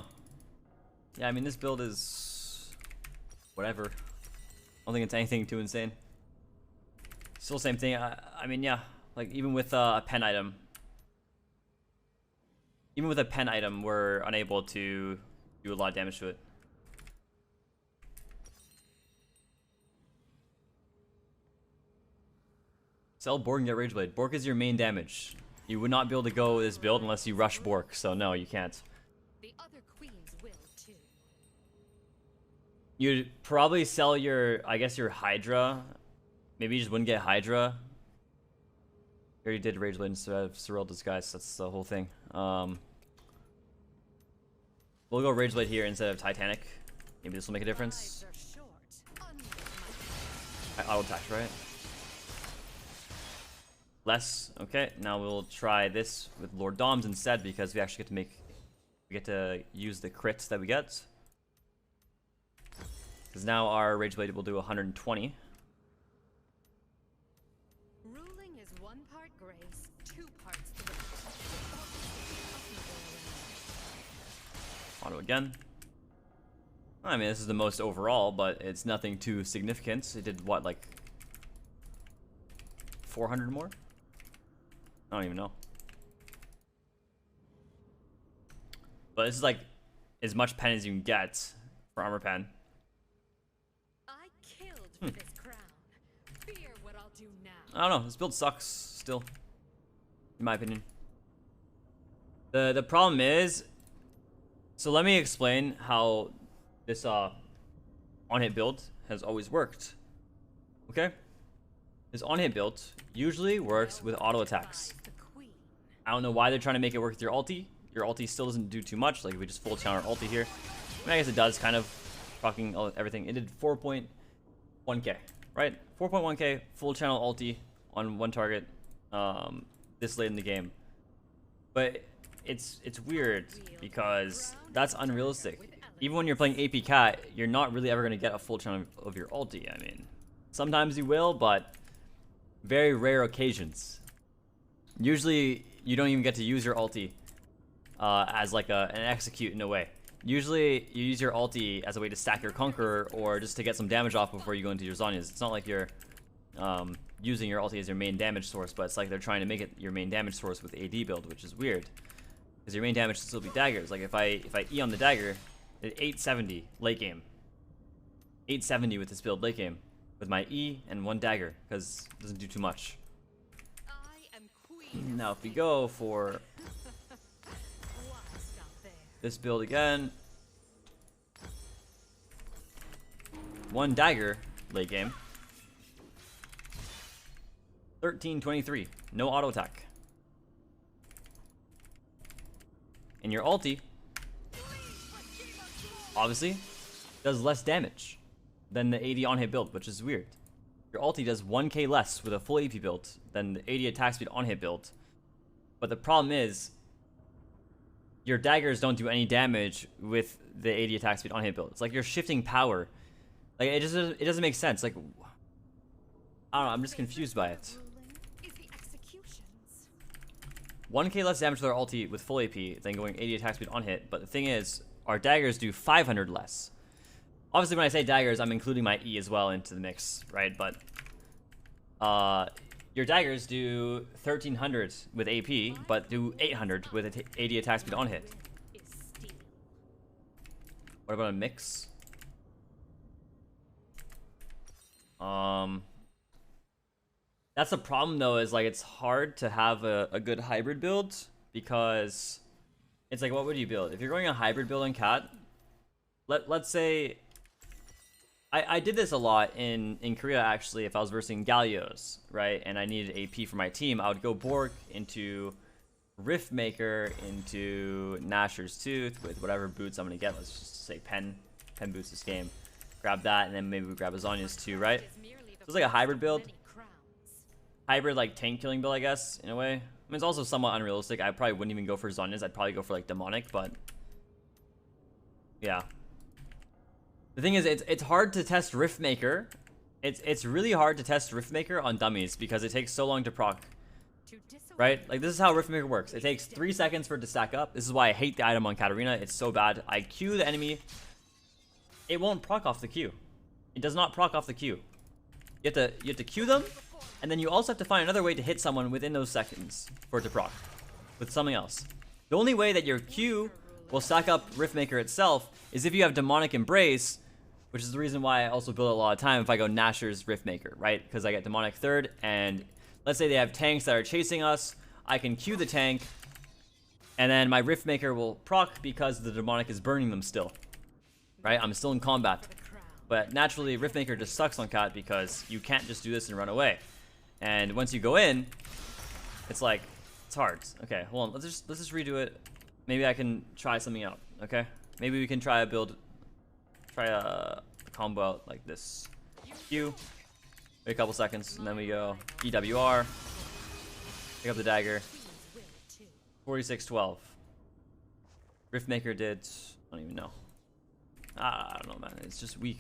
Yeah, I mean this build is whatever. I don't think it's anything too insane. Still same thing. I mean, yeah, like even with a pen item. Even with a pen item, we're unable to do a lot of damage to it. Sell Bork and get Rage Blade. Bork is your main damage. You would not be able to go this build unless you rush Bork, so no, you can't. The other queens will too. You'd probably sell your, I guess, your Hydra. Maybe you just wouldn't get Hydra. You already did Rage Blade instead of Surreal Disguise. That's the whole thing. We'll go Rage Blade here instead of Titanic. Maybe this will make a difference. I auto attack, right? Less. Okay, now we'll try this with Lord Doms instead because we actually get to use the crits that we get. Because now our Rage Blade will do 120. Ruling is 1 part grace, 2 parts threat. Auto again. I mean, this is the most overall, but it's nothing too significant. It did what, like 400 more? I don't even know. But this is like as much pen as you can get for armor pen. I killed for this crown. Fear what I'll do now. I don't know. This build sucks still, in my opinion. The problem is, so let me explain how this on-hit build has always worked. Okay, this on-hit build usually works with auto attacks. I don't know why they're trying to make it work with your ulti. Your ulti still doesn't do too much. Like if we just full channel our ulti here, I mean, I guess it does kind of fucking everything. It did 4.1k, right? 4.1k full channel ulti on one target this late in the game. But it's weird because that's unrealistic. Even when you're playing AP Cat, you're not really ever going to get a full channel of your ulti. I mean, sometimes you will, but very rare occasions. Usually, you don't even get to use your ulti as like an execute in a way. Usually, you use your ulti as a way to stack your Conqueror or just to get some damage off before you go into your Zhonya's. It's not like you're using your ulti as your main damage source, but it's like they're trying to make it your main damage source with AD build, which is weird. Because your main damage should still be daggers. Like if I E on the dagger, at 870 late game. 870 with this build late game. With my E and 1 dagger, because it doesn't do too much. Now if we go for this build again, 1 dagger late game. 1323, no auto attack. And your ulti obviously does less damage than the 80 on hit build, which is weird. Your ulti does 1k less with a full AP build than the 80 attack speed on hit build. But the problem is your daggers don't do any damage with the 80 attack speed on hit build. It's like you're shifting power. Like it doesn't make sense. Like I don't know, I'm just confused by it. 1k less damage with our ulti with full AP than going 80 attack speed on hit, but the thing is, our daggers do 500 less. Obviously, when I say daggers, I'm including my E as well into the mix, right? But your daggers do 1300 with AP, but do 800 with 80 attack speed on hit. What about a mix? That's the problem though, is like it's hard to have a good hybrid build because it's like, what would you build? If you're going a hybrid build on Cat, let's say, I did this a lot in Korea actually. If I was versing Gallios, right, and I needed AP for my team, I would go Bork into Riftmaker into Nashor's Tooth with whatever boots I'm gonna get. Let's just say Pen boots this game. Grab that, and then maybe we grab Azania's too, right? So it's like a hybrid build. Hybrid like tank killing build, I guess, in a way. I mean, it's also somewhat unrealistic. I probably wouldn't even go for Zhonya's. I'd probably go for like Demonic, but yeah. The thing is, it's hard to test Riftmaker. It's really hard to test Riftmaker on dummies because it takes so long to proc. Right? Like, this is how Riftmaker works. It takes 3 seconds for it to stack up. This is why I hate the item on Katarina. It's so bad. I Q the enemy. It won't proc off the Q. It does not proc off the Q. You have to Q them, and then you also have to find another way to hit someone within those seconds for it to proc with something else. The only way that your Q will stack up Riftmaker itself is if you have Demonic Embrace, which is the reason why I also build a lot of time if I go Nashor's Riftmaker, right? Because I get Demonic third, and let's say they have tanks that are chasing us, I can Q the tank, and then my Riftmaker will proc because the Demonic is burning them still, right? I'm still in combat. But naturally, Riftmaker just sucks on Cat because you can't just do this and run away. And once you go in, it's like, it's hard. Okay, hold on, let's just redo it. Maybe I can try something out, okay? Maybe we can try a combo out like this. Q, wait a couple seconds, and then we go EWR, pick up the dagger, 46-12. Riftmaker did, I don't even know. I don't know, man, it's just weak.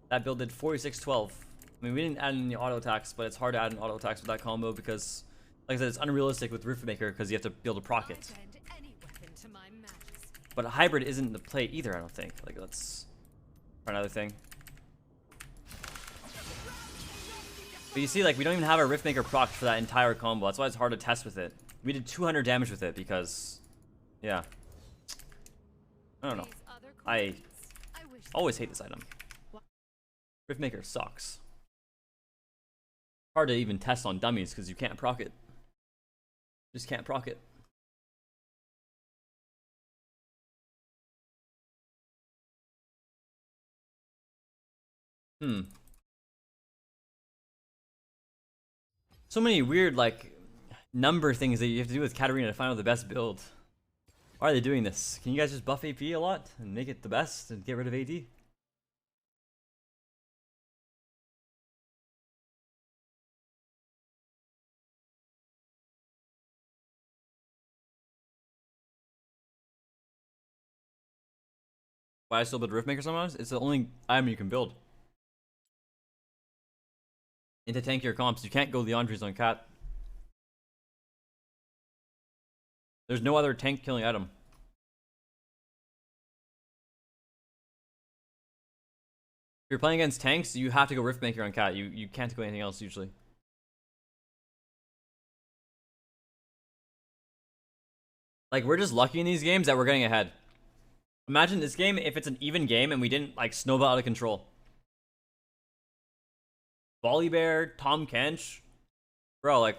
That build did 46-12. I mean, we didn't add any auto attacks, but it's hard to add an auto attacks with that combo because, like I said, it's unrealistic with Riftmaker because you have to be able to proc it. But a hybrid isn't the play either, I don't think. Like, let's try another thing. But you see, like, we don't even have our Riftmaker proc for that entire combo. That's why it's hard to test with it. We did 200 damage with it because, yeah. I don't know. I always hate this item. Riftmaker sucks. Hard to even test on dummies because you can't proc it. Just can't proc it. So many weird, like, number things that you have to do with Katarina to find out the best build. Why are they doing this? Can you guys just buff AP a lot and make it the best and get rid of AD? Why I still build Riftmaker sometimes? It's the only item you can build. Into tankier comps, you can't go Leandries on Cat. There's no other tank killing item. If you're playing against tanks, you have to go Riftmaker on Cat. You can't go anything else usually. Like, we're just lucky in these games that we're getting ahead. Imagine this game if it's an even game and we didn't, like, snowball out of control. Volibear, Tom Kench. Bro, like,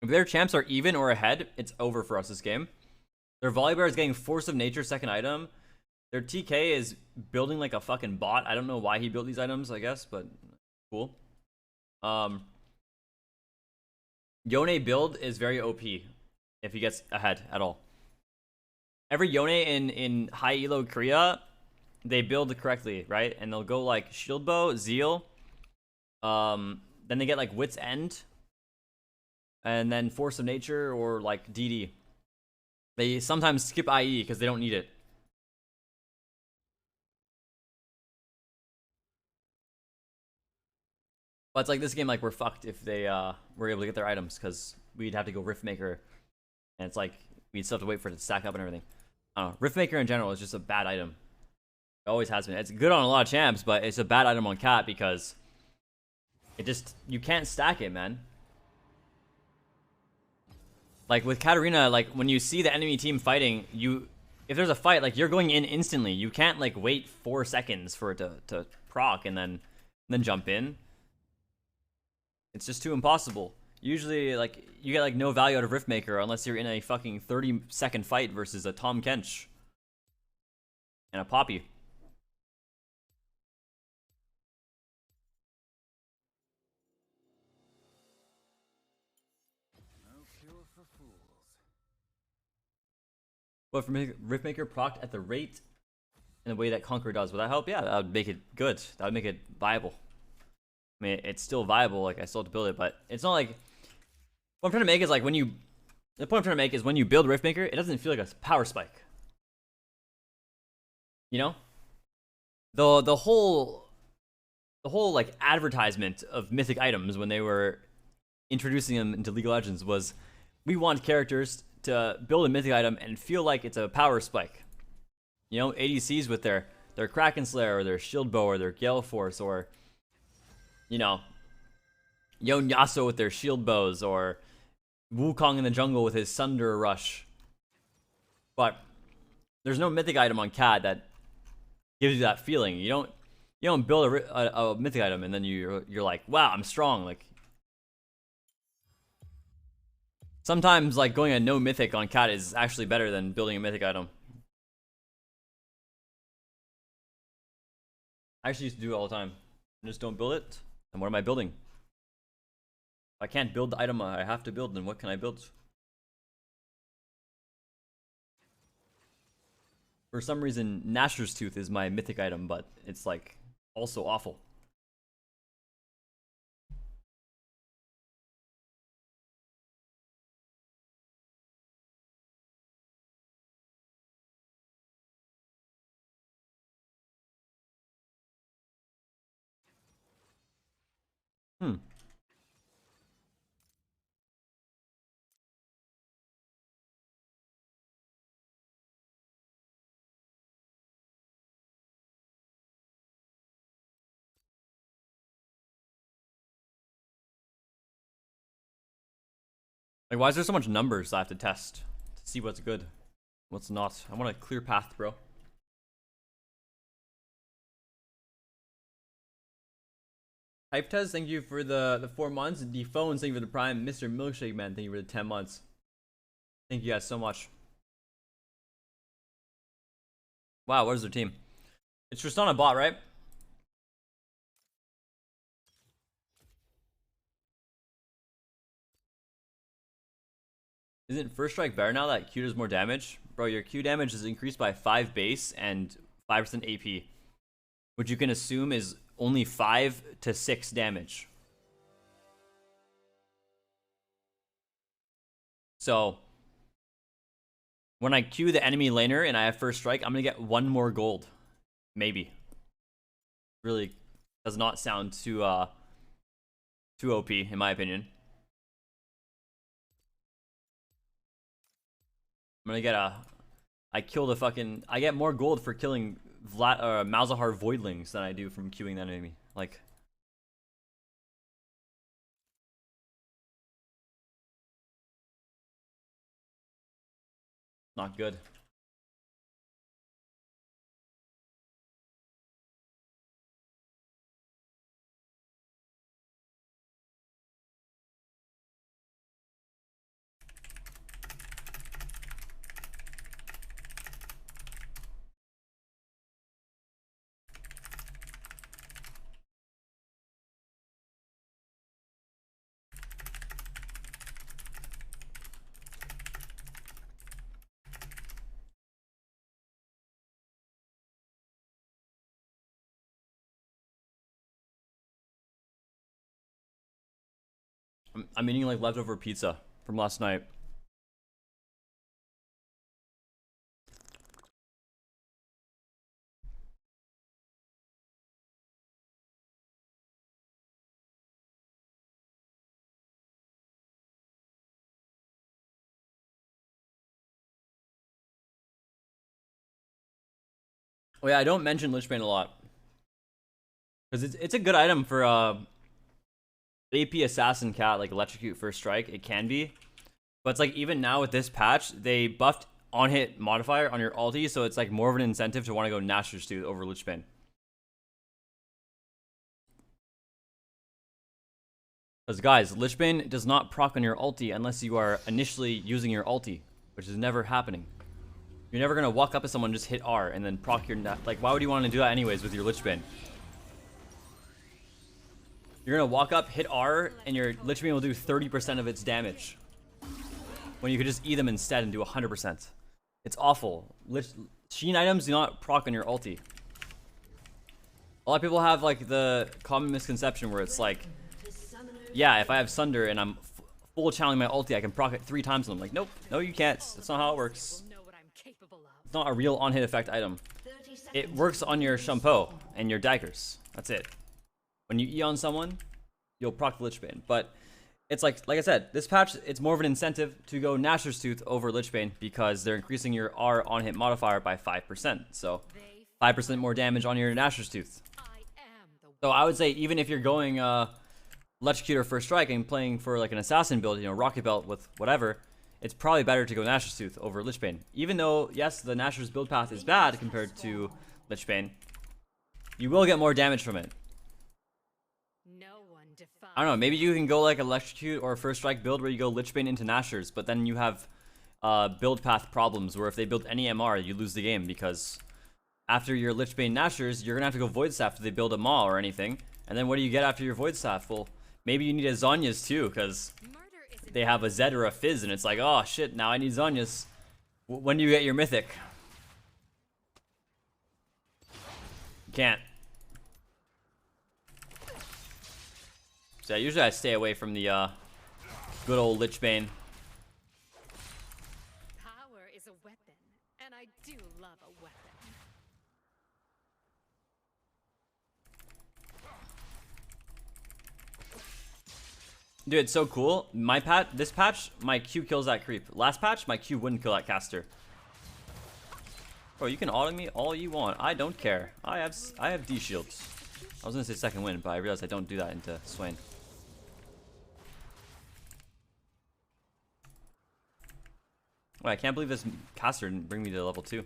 if their champs are even or ahead, it's over for us this game. Their Volibear is getting Force of Nature second item. Their TK is building like a fucking bot. I don't know why he built these items, I guess, but cool. Yone build is very OP if he gets ahead at all. Every Yone in high elo Korea, they build correctly, right? And they'll go like Shield Bow, Zeal. Then they get like Wit's End. And then Force of Nature or like DD. They sometimes skip IE because they don't need it. But it's like this game, like, we're fucked if they were able to get their items because we'd have to go Riftmaker. And it's like, we'd still have to wait for it to stack up and everything. I don't know. Riftmaker in general is just a bad item. It always has been. It's good on a lot of champs, but it's a bad item on Cat because it just, you can't stack it, man. Like with Katarina, like when you see the enemy team fighting, if there's a fight, like you're going in instantly. You can't like wait 4 seconds for it to proc and then jump in. It's just too impossible. Usually, like, you get like no value out of Riftmaker unless you're in a fucking 30-second fight versus a Tom Kench and a Poppy. But for Riftmaker procced at the rate and the way that Conqueror does, would that help? Yeah, that would make it good. That would make it viable. I mean, it's still viable, like I still have to build it, but it's not like, what I'm trying to make is like the point I'm trying to make is when you build Riftmaker, it doesn't feel like a power spike. You know? The whole like advertisement of mythic items when they were introducing them into League of Legends was, we want characters to build a mythic item and feel like it's a power spike. You know, ADCs with their Kraken Slayer or their Shield Bow or their Gale Force, or you know, Yon Yasuo with their Shield Bows, or Wukong in the jungle with his Sunderer Rush. But there's no mythic item on CAD that gives you that feeling. You don't build a mythic item and then you're like, wow, I'm strong. Like, sometimes like going a no mythic on CAD is actually better than building a mythic item. I actually used to do it all the time. I just don't build it. And what am I building? If I can't build the item I have to build, then what can I build? For some reason, Gnasher's Tooth is my mythic item, but it's like also awful. Like, why is there so much numbers I have to test to see what's good, what's not? I want a clear path, bro. Hype Tez, thank you for the 4 months. The phones, thank you for the prime. Mr. Milkshake Man, thank you for the 10 months. Thank you guys so much. Wow, what is their team? It's Tristana bot, right? Isn't First Strike better now that Q does more damage? Bro, your Q damage is increased by 5 base and 5% AP, which you can assume is only 5 to 6 damage. So when I Q the enemy laner and I have First Strike, I'm gonna get 1 more gold. Maybe. Really does not sound too OP in my opinion. I'm gonna get I get more gold for killing Malzahar Voidlings than I do from queuing that enemy. Like, not good. I'm eating like leftover pizza from last night. Oh yeah, I don't mention Lichbane a lot because it's a good item for AP Assassin Cat, like Electrocute First Strike. It can be, but it's like even now with this patch, they buffed on hit modifier on your ulti, so it's like more of an incentive to want to go Gnasher's Tooth over Lichbane. Because guys, Lichbane does not proc on your ulti unless you are initially using your ulti, which is never happening. You're never gonna walk up to someone, just hit R, and then proc your like. Why would you want to do that anyways with your Lichbane? You're gonna walk up, hit R, and your Lichbane will do 30% of its damage, when you could just E them instead and do 100%. It's awful. Sheen items do not proc on your ulti. A lot of people have like the common misconception where it's like, yeah, if I have Sunder and I'm full channeling my ulti, I can proc it 3 times, and I'm like, nope, no, you can't. That's not how it works. It's not a real on-hit effect item. 30 seconds. It works on your shampoo and your daggers. That's it. When you E on someone, you'll proc the Lich Bane. But it's like I said, this patch, it's more of an incentive to go Nashor's Tooth over Lich Bane because they're increasing your R on-hit modifier by 5%. So 5% more damage on your Nashor's Tooth. So I would say even if you're going Electrocutor First Strike and playing for like an Assassin build, you know, Rocket Belt with whatever, it's probably better to go Nashor's Tooth over Lich Bane. Even though, yes, the Nashor's build path is bad compared to Lich Bane, you will get more damage from it. I don't know, maybe you can go like Electrocute or First Strike build where you go Lich Bane into Nashor's, but then you have build path problems where if they build any MR, you lose the game because after your Lich Bane Nashor's, you're gonna have to go Void Staff if they build a Maw or anything. And then what do you get after your Void Staff? Well, maybe you need a Zhonya's too, because they have a Zed or a Fizz, and it's like, oh shit, now I need Zhonya's. When do you get your Mythic? You can't. So yeah, usually I stay away from the good old Lich Bane. Power is a weapon, and I do love a weapon. Dude, it's so cool. This patch, my Q kills that creep. Last patch, my Q wouldn't kill that caster. Bro, you can auto me all you want. I don't care. I have D shields. I was gonna say second win, but I realized I don't do that into Swain. Wait, I can't believe this caster didn't bring me to level 2.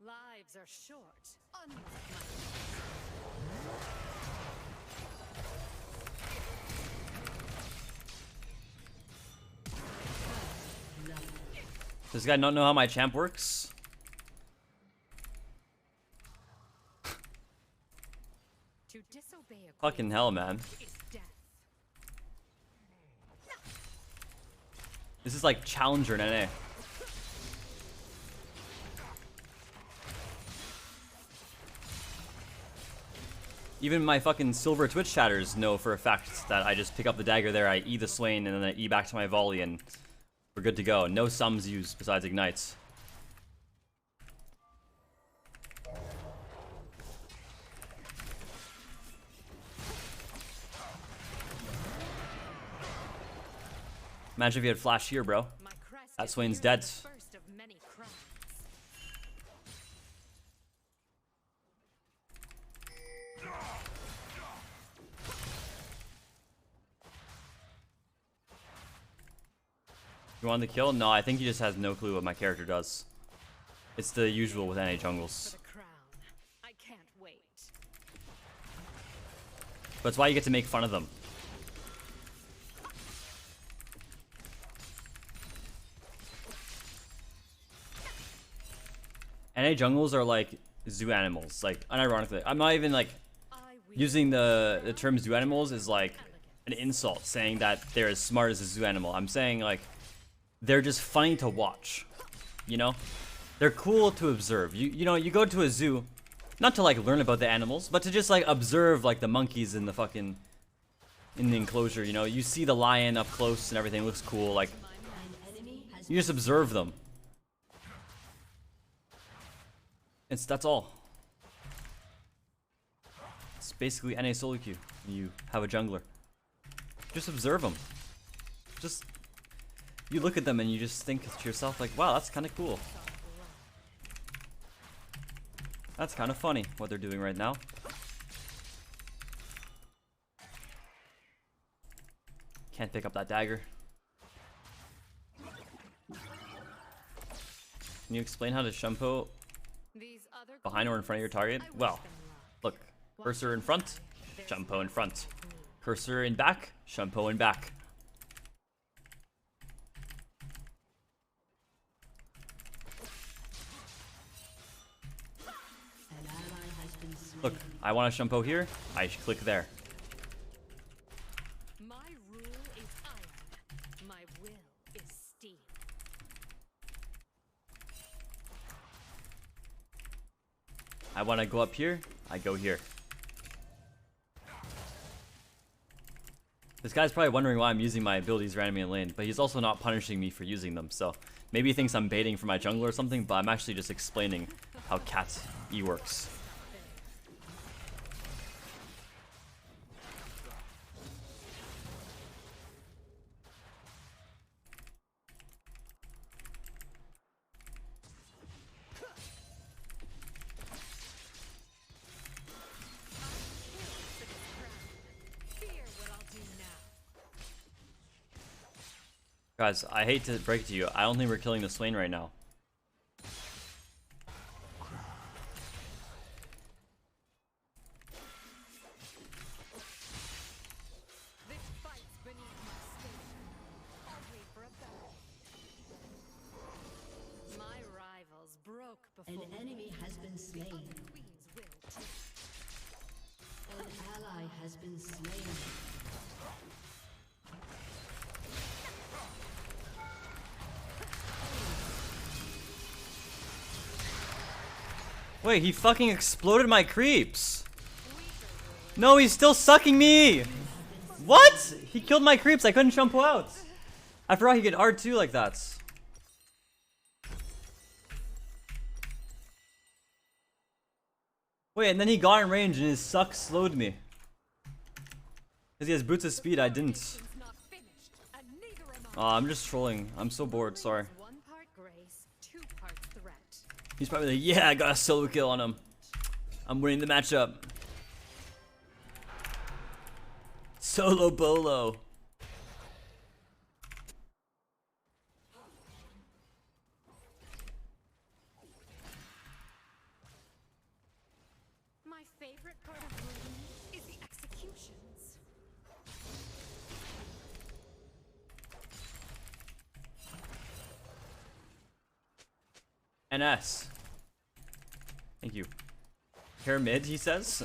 Lives are short. Does this guy not know how my champ works? To disobey a Fucking hell, man. is death. This is like Challenger in NA. Even my fucking silver Twitch chatters know for a fact that I just pick up the dagger there, I E the Swain, and then I E back to my volley, and we're good to go. No sums used besides ignites. Imagine if you had flash here, bro. That Swain's dead. First of many crowns. You want the kill? No, I think he just has no clue what my character does. It's the usual with NA jungles. For the crown. I can't wait. But it's why you get to make fun of them. NA jungles are like zoo animals, like unironically. I'm not even like using the term zoo animals is like an insult, saying that they're as smart as a zoo animal. I'm saying like they're just funny to watch, you know? They're cool to observe. You know, you go to a zoo, not to like learn about the animals, but to just like observe like the monkeys in the fucking, in the enclosure, you know? You see the lion up close and everything looks cool, like, you just observe them. That's all. It's basically NA solo queue. You have a jungler. Just observe them. Just, you look at them and you just think to yourself like, wow, that's kind of cool. That's kind of funny what they're doing right now. Can't pick up that dagger. Can you explain how to shampoo behind or in front of your target? Well, look, cursor in front, shampoo in front. Cursor in back, shampoo in back. Look, I want a shampoo here, I should click there. My rule is iron. My will is steel. I want to go up here, I go here. This guy's probably wondering why I'm using my abilities randomly in lane, but he's also not punishing me for using them, so maybe he thinks I'm baiting for my jungler or something, but I'm actually just explaining how KatE works. Guys, I hate to break it to you, I don't think we're killing this lane right now. This fight's beneath my station. I'll wait for a battle. My rivals broke before An enemy has been slain. the queen's will too. An ally has been slain. Wait, he fucking exploded my creeps. No, he's still sucking me. What? He killed my creeps. I couldn't jump out. I forgot he could R2 like that. Wait, and then he got in range and his suck slowed me. Because he has boots of speed, I didn't. Not finished, and neither am I. Oh, I'm just trolling. I'm so bored, sorry. One part grace, two parts threat. He's probably like, yeah, I got a solo kill on him. I'm winning the matchup. Solo bolo. My favorite part of Marine is the executions. NS. Thank you. Care mid, he says?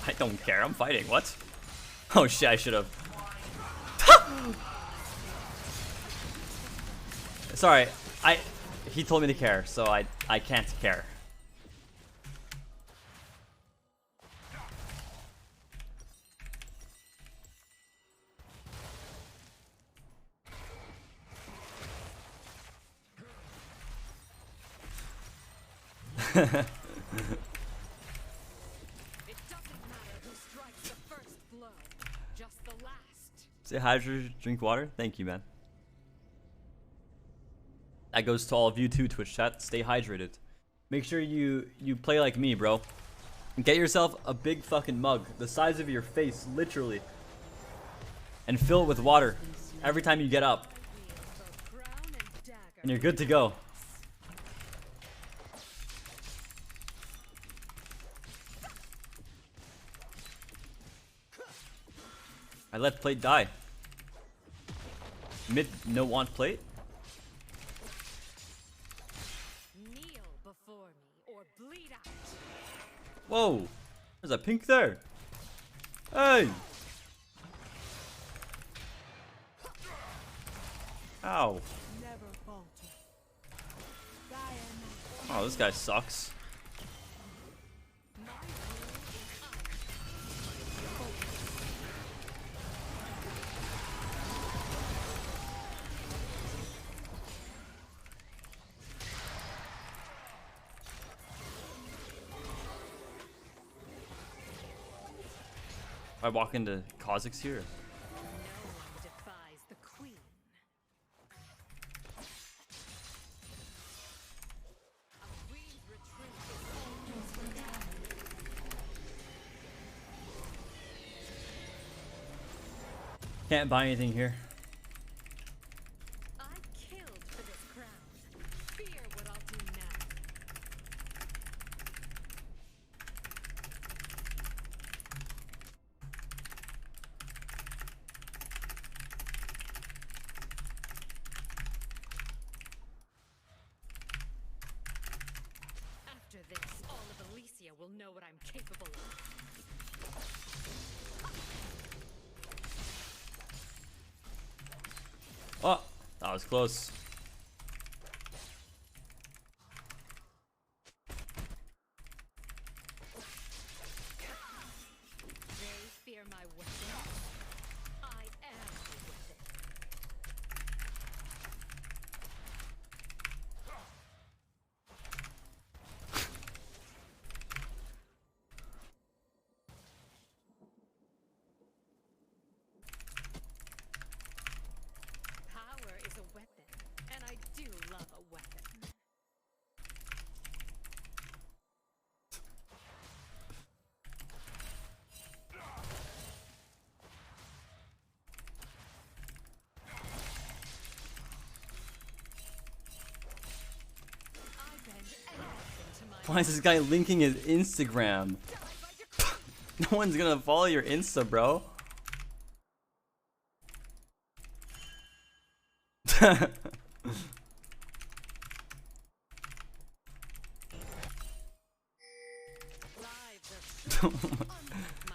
I don't care, I'm fighting. What? Oh shit, I should have. Sorry, he told me to care, so I can't care. It doesn't matter who strikes the first blow, just the last. Say hydrate, drink water. Thank you, man. That goes to all of you too, Twitch chat. Stay hydrated. Make sure you play like me, bro. Get yourself a big fucking mug, the size of your face, literally, and fill it with water every time you get up, and you're good to go. I let plate die. Mid no want plate. Kneel before me or bleed out. Whoa, there's a pink there. Hey. Ow. Oh, this guy sucks. I walk into Kha'Zix here. No one defies the queen. A queen's retreat is almost down. Can't buy anything here. I killed for this crown. Fear what I'll do now. After this, all of Elysia will know what I'm capable of. Oh, that was close. They fear my weapon. I am Why is this guy linking his Instagram? No one's gonna follow your Insta, bro.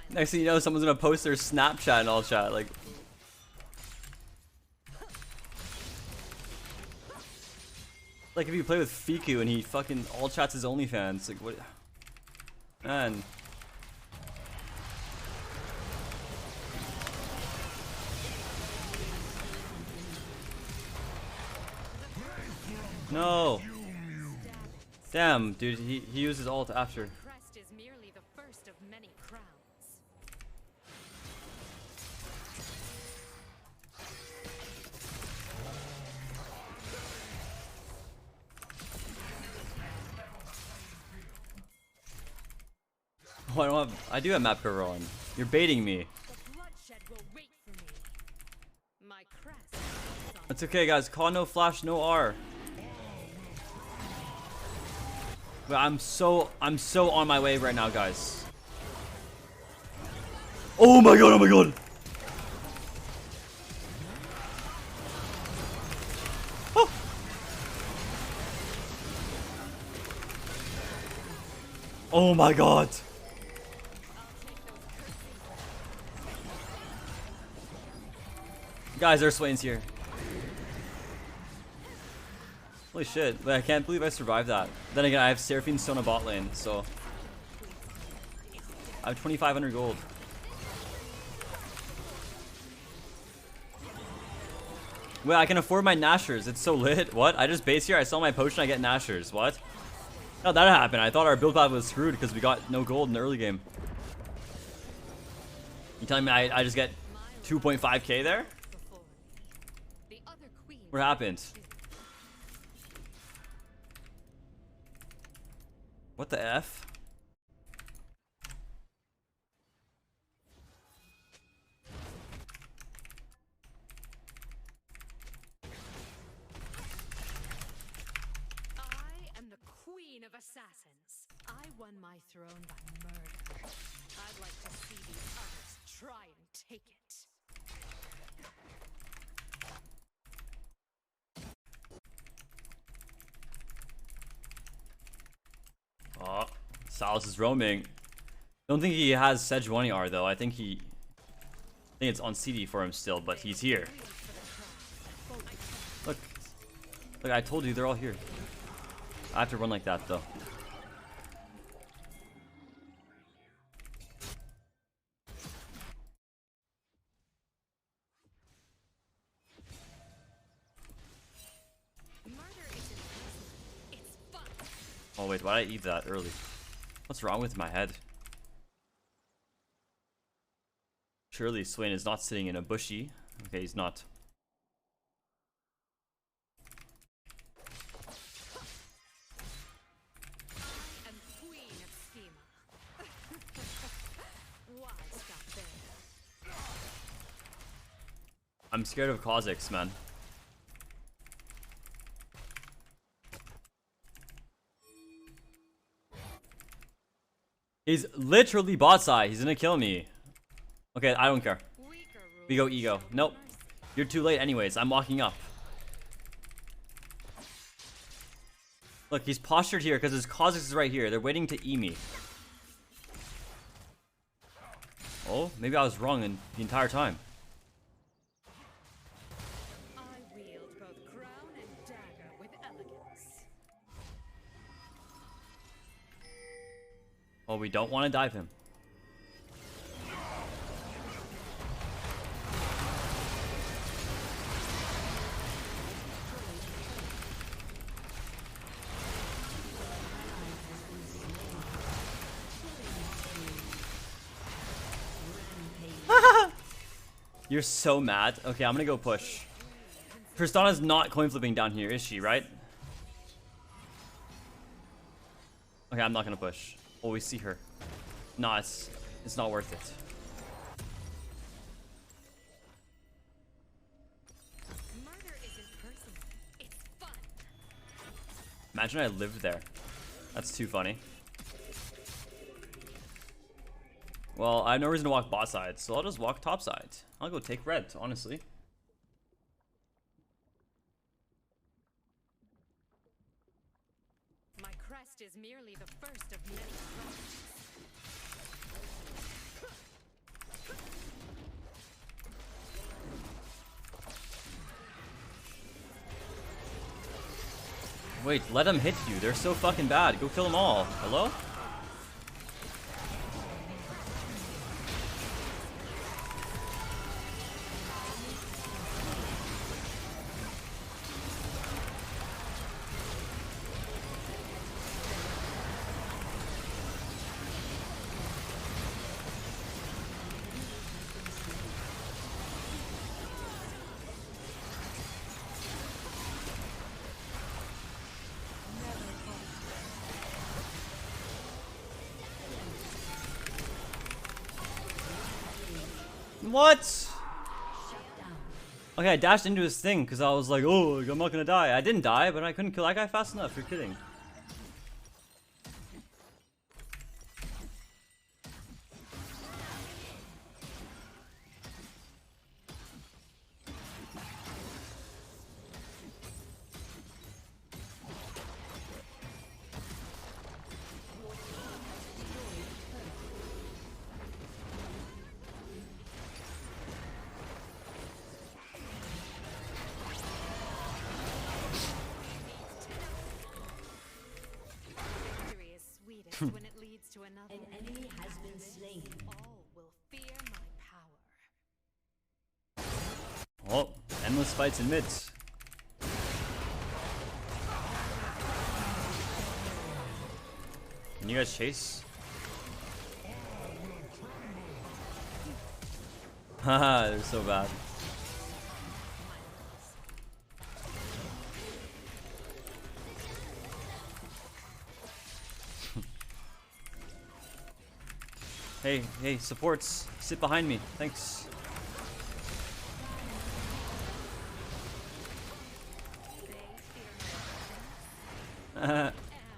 Next thing you know, someone's gonna post their Snapchat and all chat. Like, if you play with Fiku and he fucking all chats his OnlyFans. Like, what? Man. No. Damn, dude, he used his ult after. Crest is merely the first of many crowns. Oh, I do have map cover on. You're baiting me. The bloodshed will wait for me. My crest is on. It's okay, guys. Call no flash, no R. But I'm so on my way right now, guys. Oh my god! Oh my god! Oh. Oh my god! Guys, there's Swain's here. Holy shit, but I can't believe I survived that. Then again, I have Seraphine Sona bot lane, so I have 2,500 gold. Wait, I can afford my Nashers. It's so lit. What? I just base here, I sell my potion, I get Nashers. What? How'd that happen? I thought our build path was screwed because we got no gold in the early game. You telling me I just get 2.5k there? What happened? What the F? I am the queen of assassins. I won my throne by murder. I'd like to see these others try and take it. Oh, Salus is roaming. Don't think he has Sejuani R though. I think it's on CD for him still, but he's here. Look, I told you they're all here. I have to run like that though. Oh wait, why did I eat that early? What's wrong with my head? Surely Swain is not sitting in a bushy. Okay, he's not. I am queen of schema. Why stop there? I'm scared of Kha'Zix, man. He's literally bot side. He's gonna kill me. Okay, I don't care. We go ego. Nope. You're too late anyways. I'm walking up. Look, he's postured here because his Kha'Zix is right here. They're waiting to E me. Oh, maybe I was wrong in the entire time. I wield both crown and dagger with elegance. Oh, we don't want to dive him. You're so mad. Okay, I'm gonna go push. Tristana's not coin flipping down here, is she, right? Okay, I'm not gonna push. Oh, we see her. No, it's not worth it. Murder isn't personal. It's fun. Imagine I lived there. That's too funny. Well, I have no reason to walk bot side, so I'll just walk top side. I'll go take red, honestly. My crest is merely the first of many crests. Wait, let them hit you. They're so fucking bad. Go kill them all. Hello? What? Okay, I dashed into his thing because I was like, oh, I'm not gonna die. I didn't die, but I couldn't kill that guy fast enough. You're kidding. Victory is sweetest when it leads to another. An enemy has been slain. All will fear my power. Oh, endless fights in mids. Can you guys chase? Haha, they're so bad. Hey, supports, sit behind me. Thanks.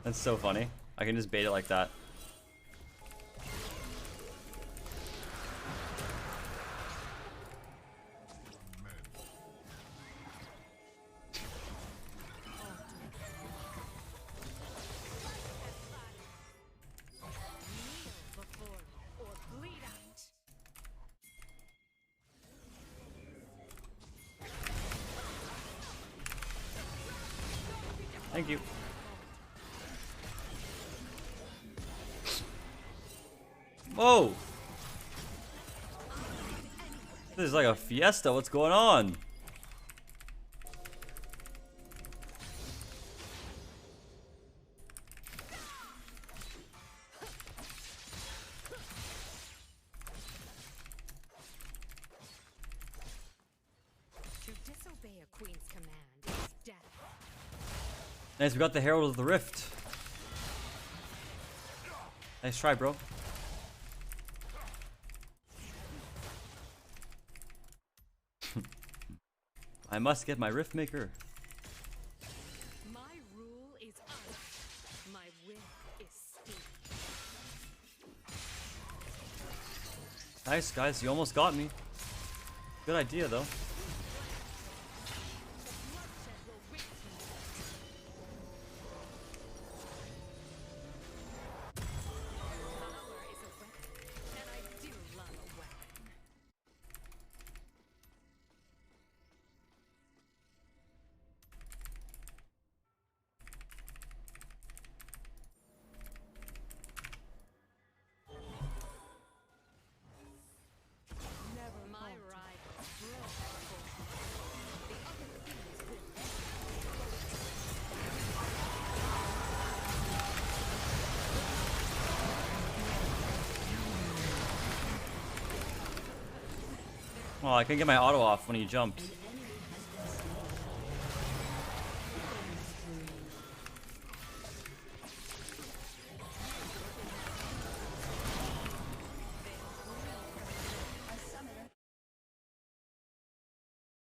That's so funny. I can just bait it like that. Thank you. Whoa! This is like a fiesta. What's going on? To disobey a queen's command is death. Nice, we got the Herald of the Rift. Nice try, bro. I must get my Rift Maker. My rule is ice. My will is steel. Nice, guys. You almost got me. Good idea, though. Power is a weapon, and I do love a weapon. My rival broke the other thieves will Oh, I couldn't get my auto off when he jumped.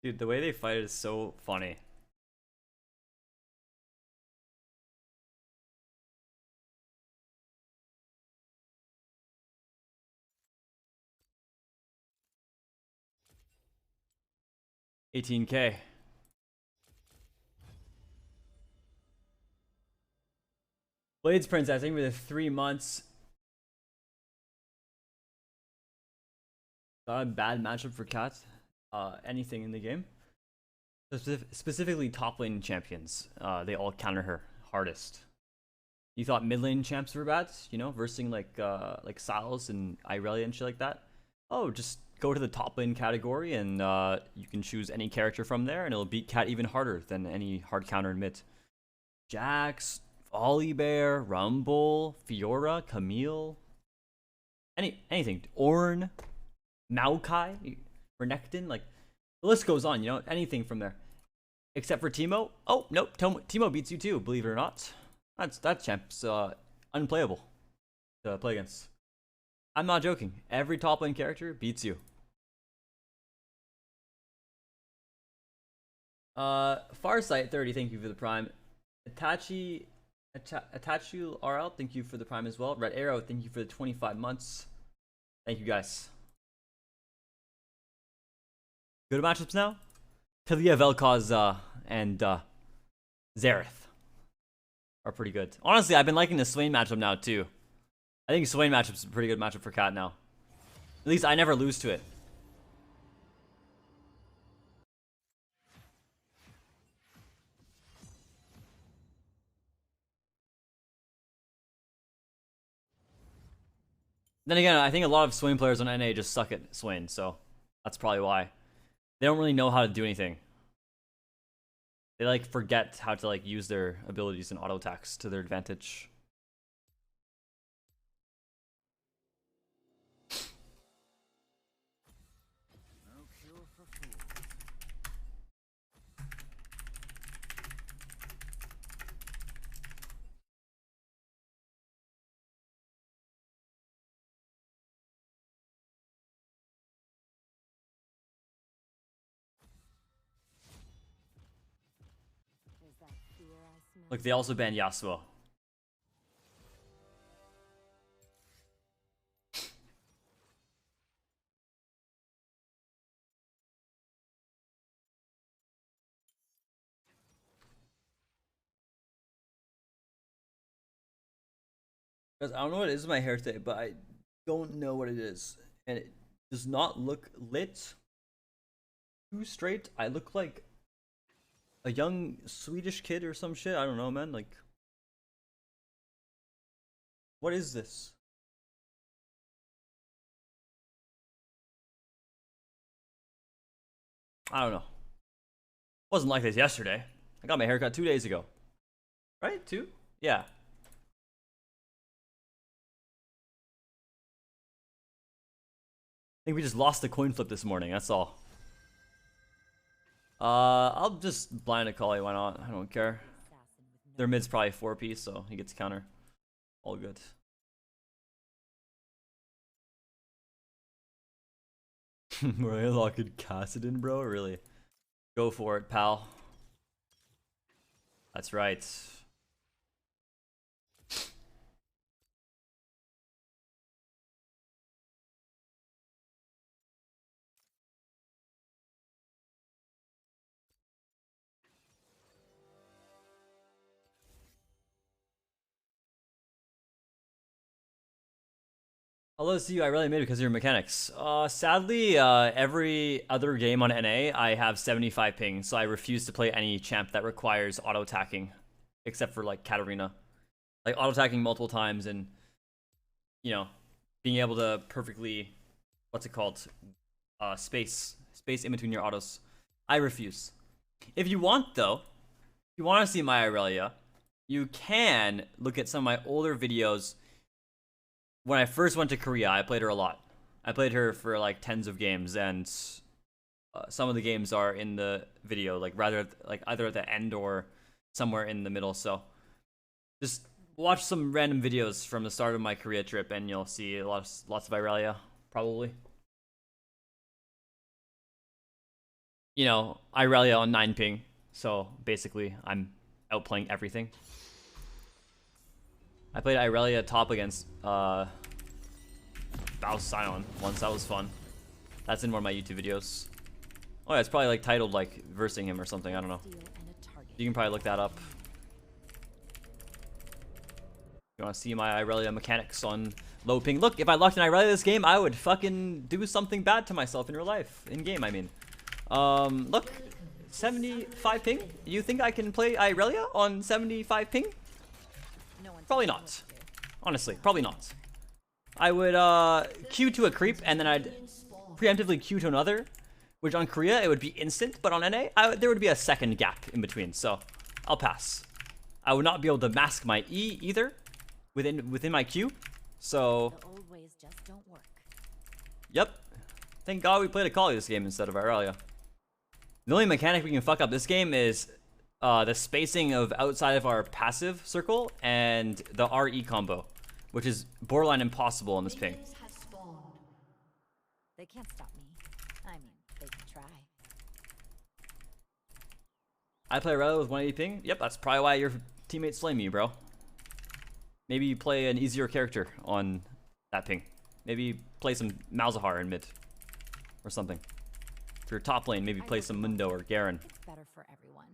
Dude, the way they fight is so funny. 18K. Blades Princess, I think with 3 months. Not a bad matchup for Kat. Anything in the game. Specifically top lane champions. They all counter her hardest. You thought mid lane champs were bad, you know, versing like Silas and Irelia and shit like that. Oh, just go to the top lane category and you can choose any character from there and it'll beat Kat even harder than any hard counter in mid. Jax, Volibear, Rumble, Fiora, Camille, anything. Ornn, Maokai, Renekton, like the list goes on, you know, anything from there. Except for Teemo. Oh, nope, Teemo beats you too, believe it or not. That champ's unplayable to play against. I'm not joking. Every top lane character beats you. Farsight 30, thank you for the prime. Itachi RL, thank you for the prime as well. Red Arrow, thank you for the 25 months. Thank you guys. Good matchups now? Talia, Vel'Koz, and Xerath are pretty good. Honestly, I've been liking the Swain matchup now too. I think Swain matchup's a pretty good matchup for Kat now. At least I never lose to it. Then again, I think a lot of Swain players on NA just suck at Swain, so that's probably why. They don't really know how to do anything. They like forget how to like use their abilities and auto attacks to their advantage. No cure for fools. Is that fear I smell? Look, they also banned Yasuo. Guys, I don't know what it is with my hair today, but I don't know what it is. And it does not look lit too straight. I look like a young Swedish kid or some shit. I don't know, man. Like, what is this? I don't know. Wasn't like this yesterday. I got my haircut 2 days ago. Right? 2? Yeah. I think we just lost the coin flip this morning, that's all. I'll just blind Akali, why not? I don't care. Their mid's probably 4P, so he gets counter. All good. We're unlocking Kassadin, bro? Really? Go for it, pal. That's right. Hello, see you. I really made it because of your mechanics. Sadly, every other game on NA, I have 75 ping, so I refuse to play any champ that requires auto-attacking, except for like Katarina. Like auto-attacking multiple times and, you know, being able to perfectly, what's it called? Space in between your autos. I refuse. If you want though, if you want to see my Irelia, you can look at some of my older videos. When I first went to Korea, I played her a lot. I played her for like tens of games, and some of the games are in the video, like rather like either at the end or somewhere in the middle. So just watch some random videos from the start of my Korea trip, and you'll see lots of Irelia, probably. You know, Irelia on 9 ping, so basically I'm outplaying everything. I played Irelia top against Bao Sion once. That was fun. That's in one of my YouTube videos Oh yeah, it's probably like titled like versing him or something. I don't know. You can probably look that up. You want to see my Irelia mechanics on low ping? Look, if I locked an Irelia this game, I would fucking do something bad to myself in real life. In game, I mean. Look, 75 ping. You think I can play Irelia on 75 ping? Probably not. Honestly, probably not. I would Q to a creep and then I'd preemptively Q to another, which on Korea it would be instant, but on NA there would be a second gap in between. So I'll pass. I would not be able to mask my E either within my Q. So The old ways just don't work. yep. Thank God we played a Kali this game instead of Irelia. The only mechanic we can fuck up this game is the spacing of outside of our passive circle and the RE combo, which is borderline impossible on this ping. They can't stop me. I mean, they can try. I play Irelia with 180 ping? Yep, that's probably why your teammates slay me, bro. Maybe you play an easier character on that ping. Maybe play some Malzahar in mid or something. If you're top lane, maybe play some Mundo or Garen. It's better for everyone.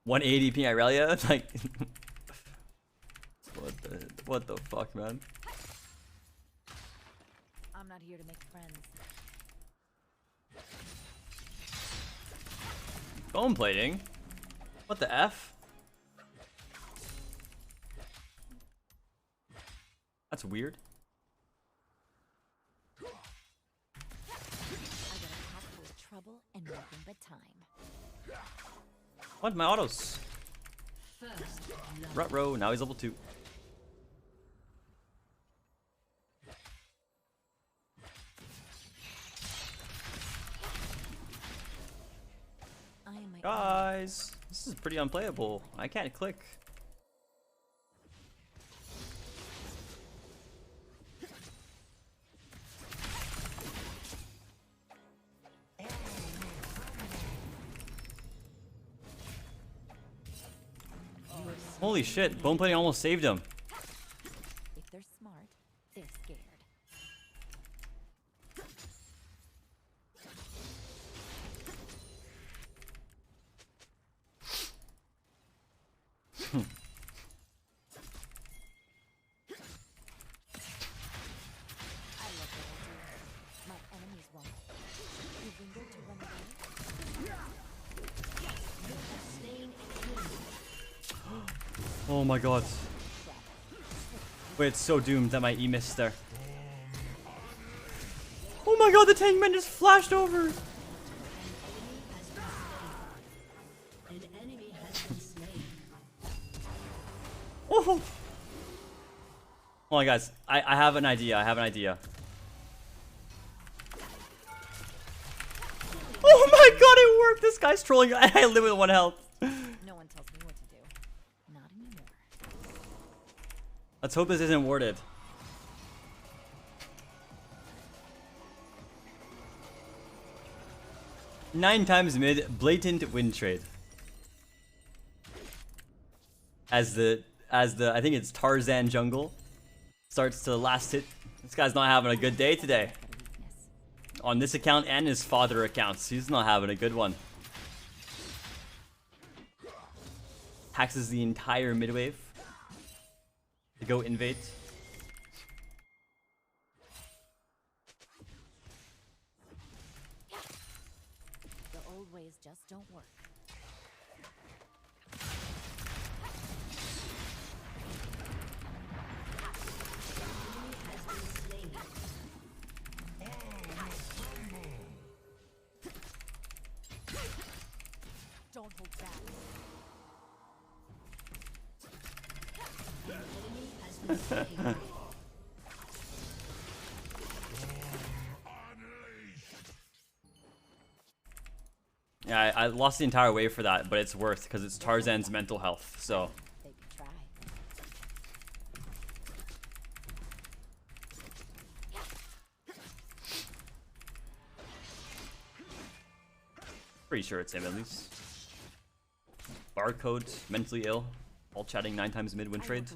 180 ping Irelia? Like, what the fuck, man? I'm not here to make friends. Bone plating? What the F? That's weird. I got a pack full of trouble and nothing but time. What? My autos. Rut-row, now he's level 2. Guys, this is pretty unplayable. I can't click. Holy shit, bone plating almost saved him. If they're smart, they're scared. I love what I do. My enemies won't. You linger to run away? Oh my god. Wait, it's so doomed that my E missed there. Oh my god, the tankman just flashed over! Oh! Hold on, guys. I have an idea. I have an idea. Oh my god, it worked! This guy's trolling. I live with 1 health. No one tells me what to do. Not anymore. Let's hope this isn't warded. Nine times mid, blatant win trade. As the I think it's Tarzan jungle starts to last hit. This guy's not having a good day today. On this account and his father accounts, he's not having a good one. Taxes the entire mid wave to go invade. The old ways just don't work. Don't hold back. An enemy has been slain. Yeah, I lost the entire wave for that, but it's worth because it's Tarzan's mental health. So They could try. pretty sure it's him at least. Barcode, mentally ill, all chatting 9 times mid win trade.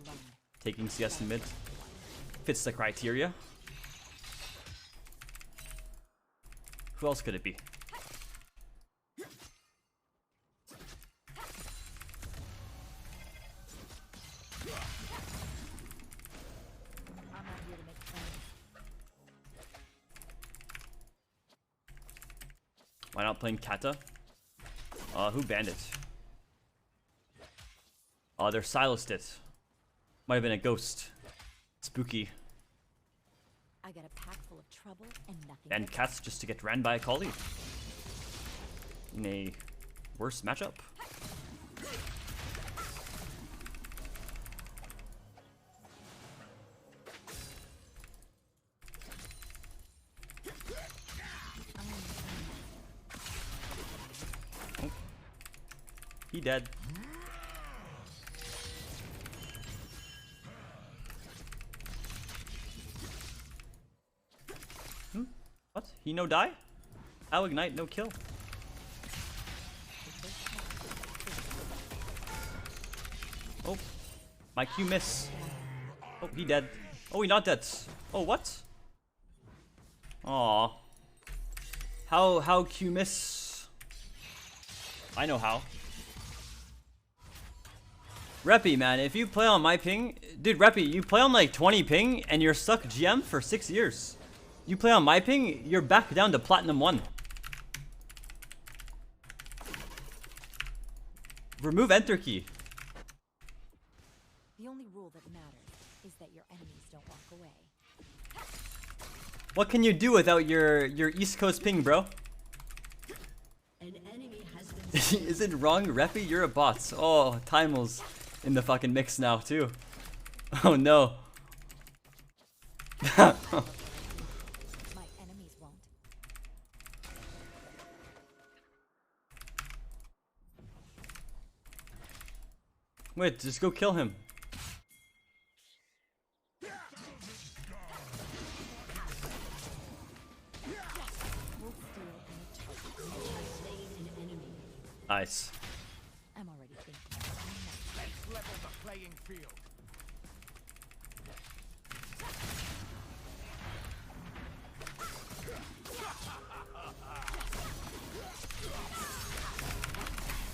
taking CS in mid fits the criteria. Who else could it be? I'm not here to make friends. Why not playing Kata? Who banned it? They're silenced it. Might have been a ghost. Spooky. I got a pack full of trouble and nothing. And but cats just to get ran by a collie. In a worse matchup. Oh. He dead. What? He no die? I'll ignite, no kill. Oh, my Q miss. Oh, he dead. Oh, he not dead. Oh, what? Aw. How Q miss? I know how. Reppy, man, if you play on my ping, dude, Reppy, you play on like 20 ping and you're stuck GM for 6 years. You play on my ping, you're back down to Platinum 1. Remove enter key. the only rule that matters is that your enemies don't walk away. What can you do without your East Coast ping, bro? An enemy has been Is it wrong, Reppy? You're a bot. Oh, Timel's in the fucking mix now, too. Oh, no. My enemies won't. Wait, just go kill him. Nice. I'm already thinking. Let's level the playing field.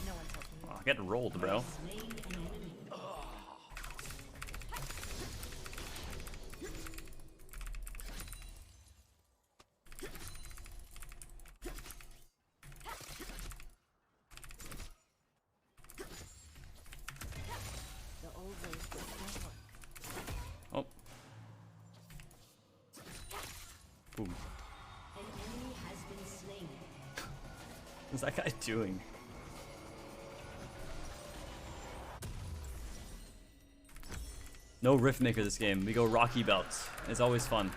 No one's helping me. Oh, get rolled, bro. The old ways just don't work. Oh. Boom. An enemy has been slain. What's that guy doing? No Rift Maker this game. We go Rocky Belts. It's always fun.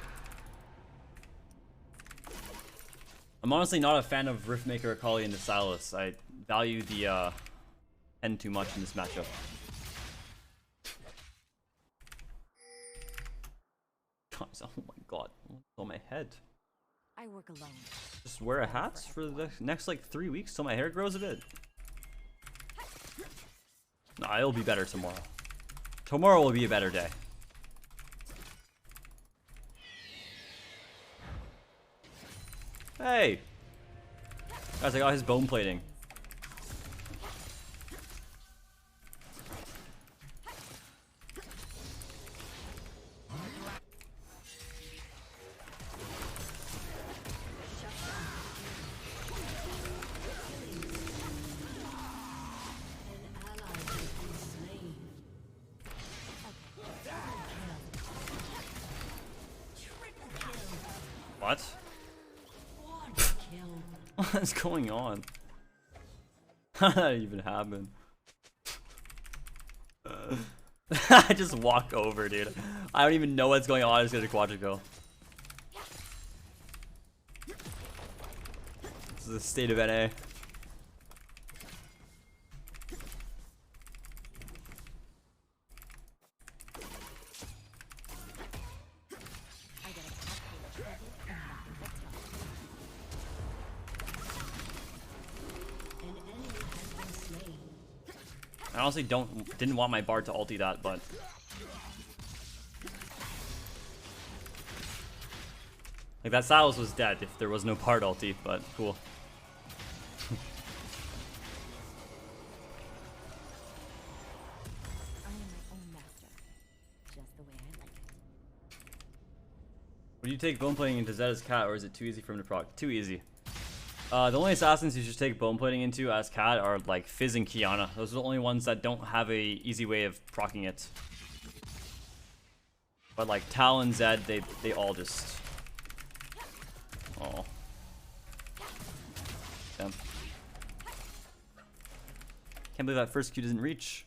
I'm honestly not a fan of Rift Maker, Akali, and the Silas. I value the end too much in this matchup. Guys, oh my god. What's on my head? I work alone. Just wear a hat for the next like 3 weeks till my hair grows a bit. Nah, it'll be better tomorrow. Tomorrow will be a better day. Hey! Guys, I got his bone plating. What? What is going on? How did that even happen? I just walk over, dude. I don't even know what's going on. I just get a quadrico. This is the state of NA. I honestly didn't want my bard to ulti that, but Like, that Silas was dead if there was no part ulti, but cool. I am my own master, just the way I like it. Would you take bone plating into Zed's cat, or is it too easy for him to proc? Too easy. The only assassins you should take bone plating into as cat are like Fizz and Kiana. Those are the only ones that don't have a easy way of proccing it. But like Tal and Zed, they all just. Oh. Damn. Can't believe that first Q doesn't reach.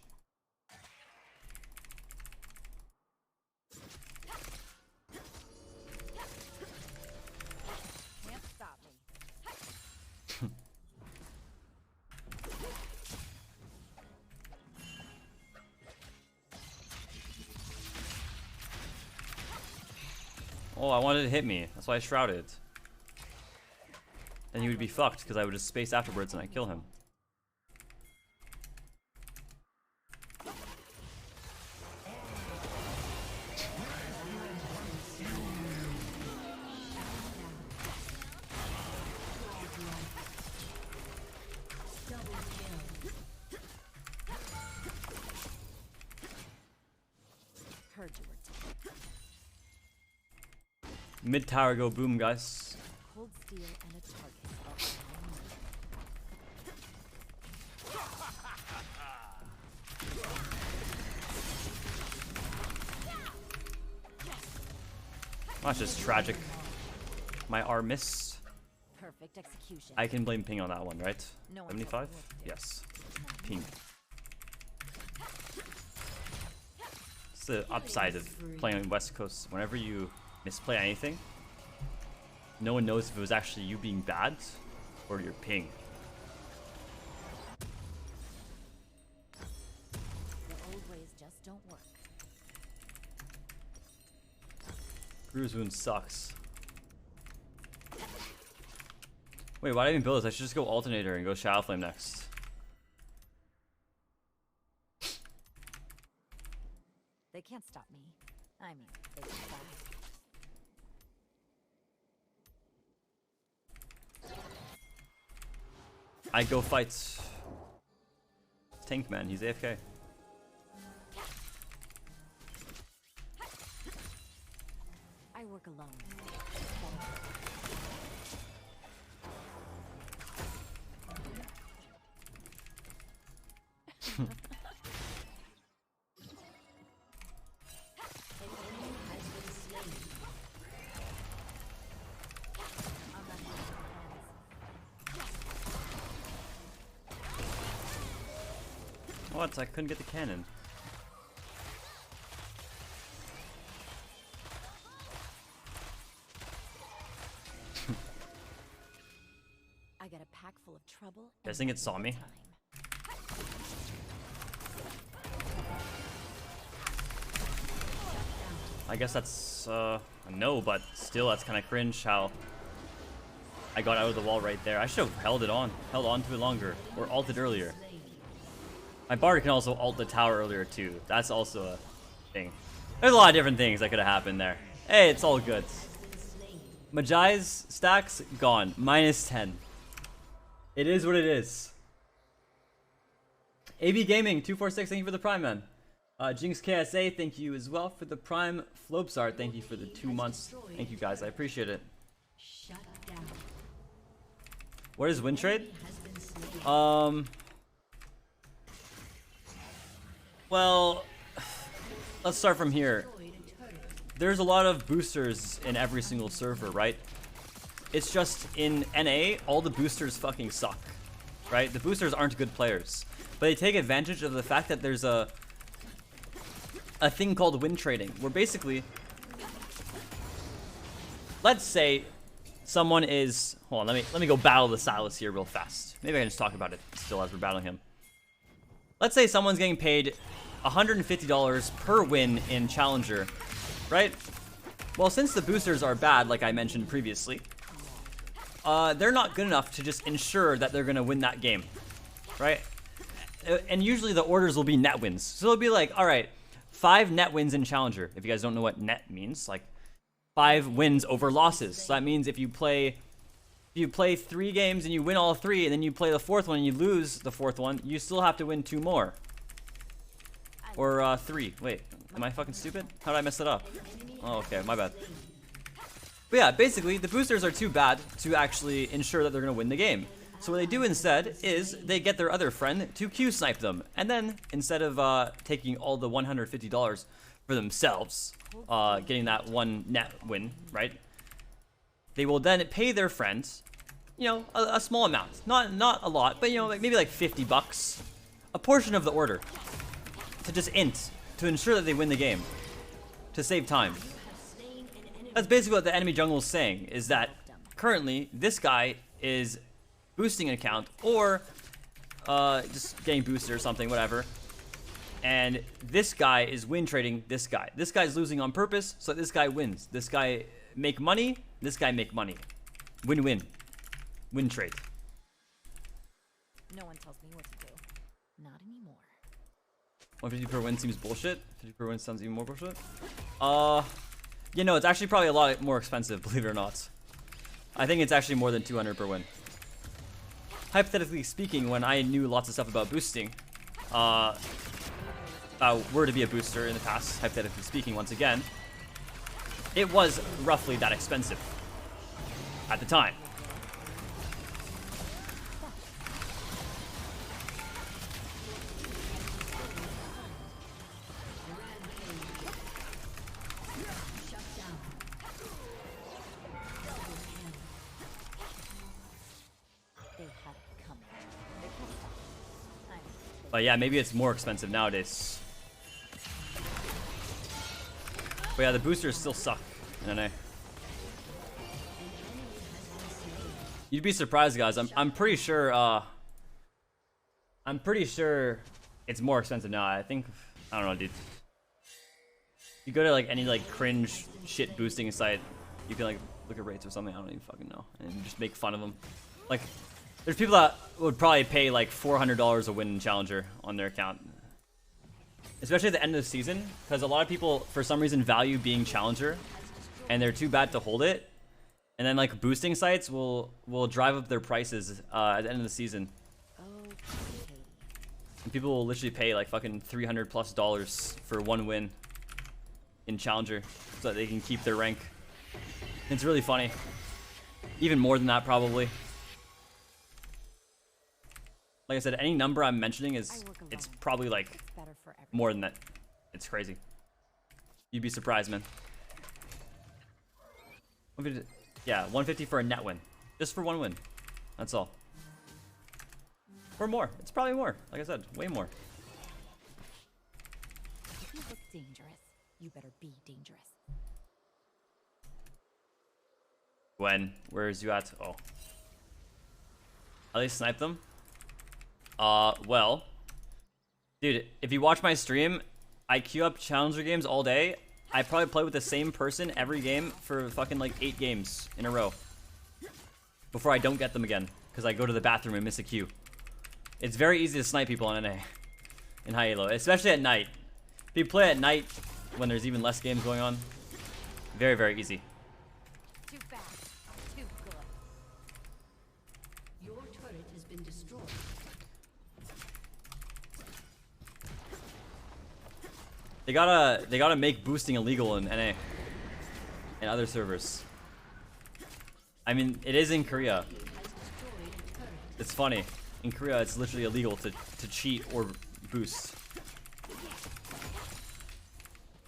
Can't stop me. Oh, I wanted to hit me. That's why I shrouded. Then he would be fucked because I would just space afterwards and I'd kill him. Heard you were Mid tower go boom, guys. cold steel and a target. That's just tragic. My R missed. Perfect execution. I can blame ping on that one, right? No one 75? told me what to do. Yes. Ping. It's the upside of playing on West Coast. Whenever you misplay anything, no one knows if it was actually you being bad or your ping. The old ways just don't work. Bruise wound sucks. Wait, why did I even build this? I should just go alternator and go Shadow Flame next. They can't stop me. I mean, they can try. I go fight Tank Man, he's AFK. I work alone. What? I couldn't get the cannon. I got a pack full of trouble. You guys think it saw me? I guess that's a no, but still that's kind of cringe how I got out of the wall right there. I should have held on to it longer, or ulted earlier. My bard can also ult the tower earlier too. That's also a thing. There's a lot of different things that could have happened there. Hey, it's all good. Majai's stacks gone. -10. It is what it is. AB Gaming 246, thank you for the prime, man. Jinx KSA, thank you as well for the prime. Flopsart, thank you for the 2 months. Thank you guys, I appreciate it. What is win trade? Well, let's start from here. There's a lot of boosters in every single server, right? It's just in NA, all the boosters fucking suck, right? The boosters aren't good players, but they take advantage of the fact that there's a thing called win trading, where basically, let's say someone is, hold on, let me go battle the Silas here real fast. Maybe I can just talk about it still as we're battling him. Let's say someone's getting paid $150 per win in Challenger, right? Well, since the boosters are bad, like I mentioned previously, they're not good enough to just ensure that they're gonna win that game, right? And usually the orders will be net wins. So it'll be like, all right, 5 net wins in Challenger. If you guys don't know what net means, like 5 wins over losses. So that means if you play 3 games and you win all 3, and then you play the 4th one and you lose the 4th one, you still have to win 2 more. Or 3. Wait, am I fucking stupid? How did I mess it up? Oh, okay, my bad. But yeah, basically, the boosters are too bad to actually ensure that they're going to win the game. So what they do instead is they get their other friend to Q snipe them. And then, instead of taking all the $150 for themselves, getting that 1 net win, right? They will then pay their friends, you know, a small amount. Not a lot, but, you know, like maybe like $50. A portion of the order. To just int. To ensure that they win the game. To save time. That's basically what the enemy jungle is saying, is that currently this guy is boosting an account or just getting boosted or something, whatever. And this guy is win trading this guy. This guy's losing on purpose, so this guy wins. This guy make money, this guy make money. Win-win. Win trade. No one tells me what to do. Not anymore. 150 per win seems bullshit. 50 per win sounds even more bullshit. You know, it's actually probably a lot more expensive, believe it or not. I think it's actually more than 200 per win. Hypothetically speaking, when I knew lots of stuff about boosting, were to be a booster in the past, hypothetically speaking, once again, it was roughly that expensive at the time. But yeah, maybe it's more expensive nowadays. But yeah, the boosters still suck in NA. You'd be surprised, guys. I'm pretty sure it's more expensive now. I think, I don't know, dude. You go to like any like cringe shit boosting site, you can like look at rates or something, I don't even fucking know, and just make fun of them. Like, there's people that would probably pay like $400 a win in Challenger on their account. Especially at the end of the season, because a lot of people, for some reason, value being Challenger, and they're too bad to hold it. And then like boosting sites will drive up their prices at the end of the season. And people will literally pay like fucking $300+ for 1 win in Challenger, so that they can keep their rank. It's really funny. Even more than that, probably. Like I said, any number I'm mentioning it's probably like more than that. It's crazy. You'd be surprised, man. Yeah, 150 for a net win. Just for 1 win. That's all. Or more. It's probably more. Like I said, way more. If you look dangerous, you better be dangerous. Gwen, where's you at? Oh. At least snipe them? Well. Dude, if you watch my stream, I queue up Challenger games all day. I probably play with the same person every game for fucking like 8 games in a row. Before I don't get them again. Because I go to the bathroom and miss a queue. It's very easy to snipe people on NA. In high elo. Especially at night. If you play at night, when there's even less games going on. Very, very easy. Too fast, too good. Your turret has been destroyed. They gotta make boosting illegal in NA. And other servers. I mean, it is in Korea. It's funny. In Korea, it's literally illegal to cheat or boost.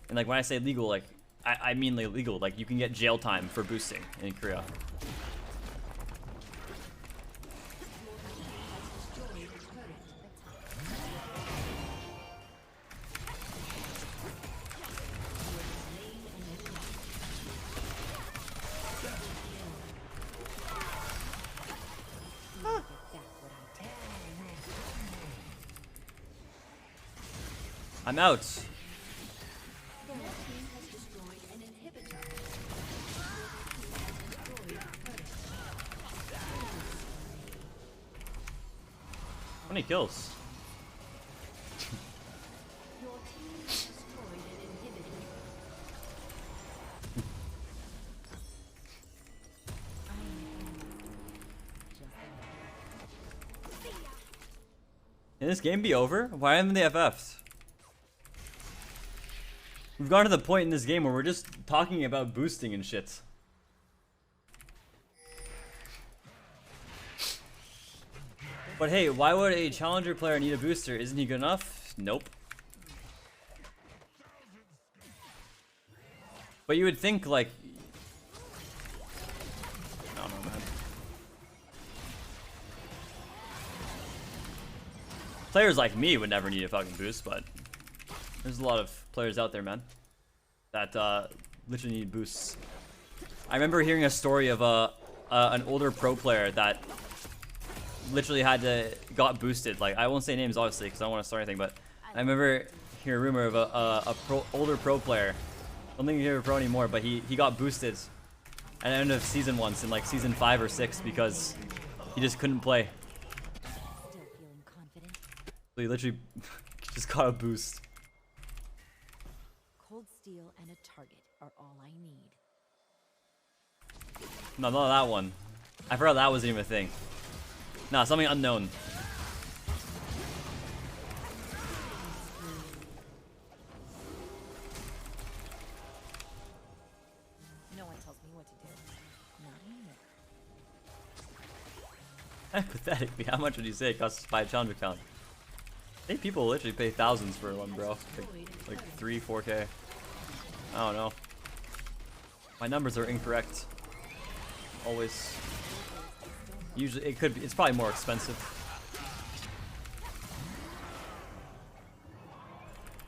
And like when I say legal, like I mean legal. Like you can get jail time for boosting in Korea. I'm out. How many kills? Can this game be over? Why haven't they FF'd? We've gotten to the point in this game where we're just talking about boosting and shit. But hey, why would a challenger player need a booster? Isn't he good enough? Nope. But you would think, like... I don't know, man. Players like me would never need a fucking boost, but... There's a lot of players out there, man, that literally need boosts. I remember hearing a story of an older pro player that literally got boosted. Like, I won't say names obviously because I don't want to start anything, but I remember hearing a rumor of older pro player. I don't think he's a pro anymore, but he got boosted at the end of season once in like season 5 or 6 because he just couldn't play. Still feeling confident. So he literally just got a boost. Cold steel and a target are all I need. No, not that one. I forgot that wasn't even a thing. Nah, something unknown. No one tells me what to do. Not anymore. Hypothetically, how much would you say it costs to buy a challenger account? I think people literally pay thousands for one, bro. Like 3, 4K. I don't know. My numbers are incorrect. Always. Usually, it's probably more expensive.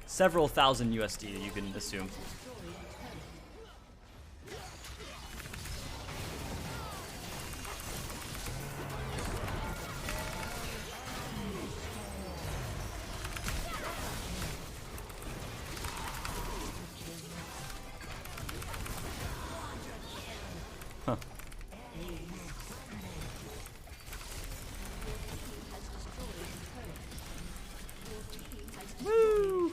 Several thousand USD, you can assume. Huh. Woo!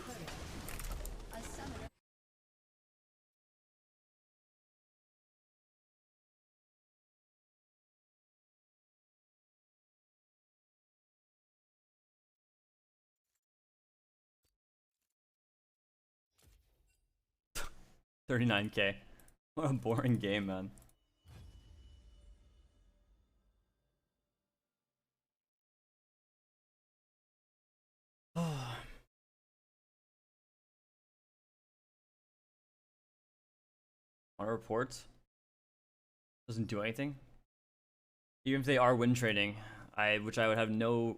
39K. What a boring game, man. On a report doesn't do anything. Even if they are win trading, which I would have no.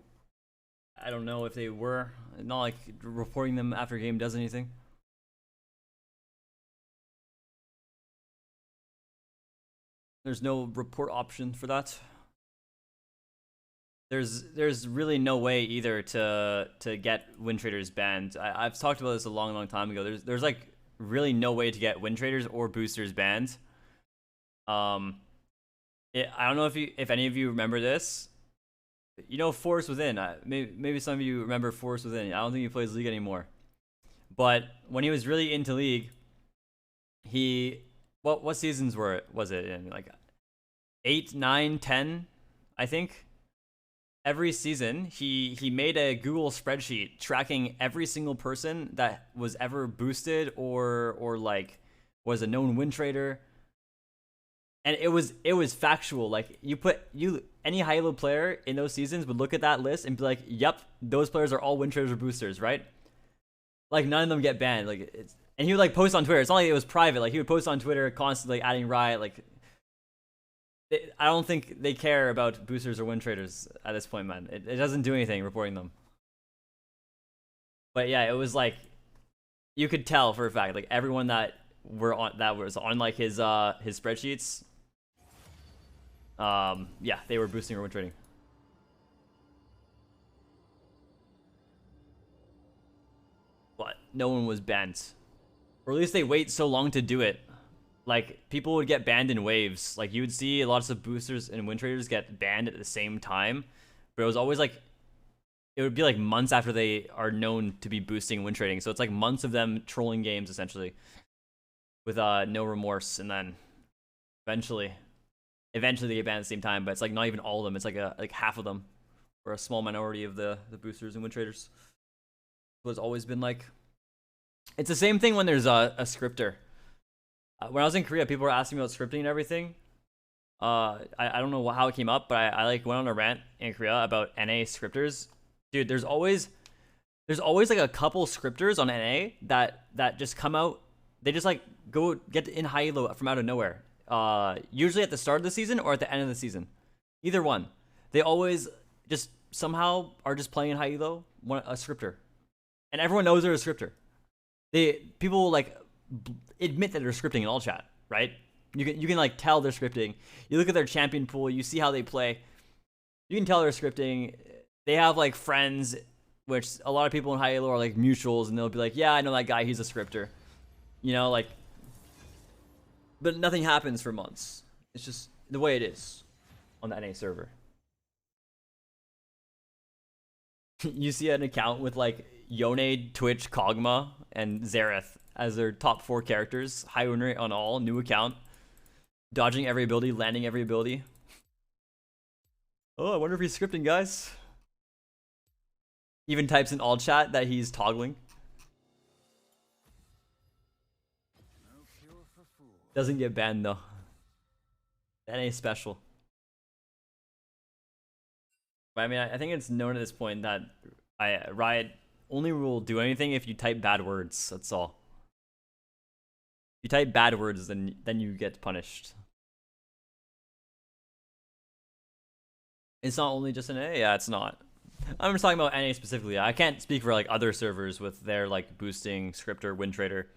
I don't know if they were. Not like reporting them after game does anything. There's no report option for that. There's really no way either to get win traders banned. I've talked about this a long time ago. There's like really no way to get win traders or boosters banned. I don't know if any of you remember this. You know, Force Within. Maybe some of you remember Force Within. I don't think he plays League anymore. But when he was really into League, what seasons was it in? Like 8, 9, 10, I think. Every season, he made a Google spreadsheet tracking every single person that was ever boosted or like was a known win trader. And it was factual. Like any high-elo player in those seasons would look at that list and be like, "Yep, those players are all win traders or boosters, right?" Like none of them get banned. And he would like post on Twitter. It's not like it was private. Like he would post on Twitter constantly, adding riot. Like I don't think they care about boosters or win traders at this point, man. It doesn't do anything reporting them. But yeah, it was like you could tell for a fact, like everyone that was on like his spreadsheets. Yeah, they were boosting or win trading. But no one was banned. Or at least they wait so long to do it. Like, people would get banned in waves. Like, you would see lots of boosters and win traders get banned at the same time. But it was always like, it would be like months after they are known to be boosting and win trading. So it's like months of them trolling games, essentially. With no remorse. And then eventually they get banned at the same time. But it's like not even all of them. It's like half of them. or a small minority of the boosters and win traders. It's always been like. It's the same thing when there's a scripter. When I was in Korea, people were asking me about scripting and everything. I don't know how it came up, but I like went on a rant in Korea about NA scripters. Dude, there's always like a couple scripters on NA that just come out. They just like go get in high elo from out of nowhere. Usually at the start of the season or at the end of the season. Either one. They always just somehow are just playing in high elo, a scripter. And everyone knows they're a scripter. People like admit that they're scripting in all chat, right? You can like tell they're scripting. You look at their champion pool, you see how they play. You can tell they're scripting. They have like friends, which a lot of people in high elo are like mutuals, and they'll be like, yeah, I know that guy, he's a scripter. You know, like, but nothing happens for months. It's just the way it is on the NA server. You see an account with like Yone, Twitch, Kog'Maw, and Xerath as their top 4 characters. High win rate on all, new account. Dodging every ability, landing every ability. Oh, I wonder if he's scripting, guys. Even types in all chat that he's toggling. Doesn't get banned though. That ain't special. But I mean, I think it's known at this point that Riot only will do anything if you type bad words. That's all. If you type bad words, then you get punished. It's not only just an NA. Yeah, it's not. I'm just talking about NA specifically. I can't speak for like other servers with their like boosting scripter win trader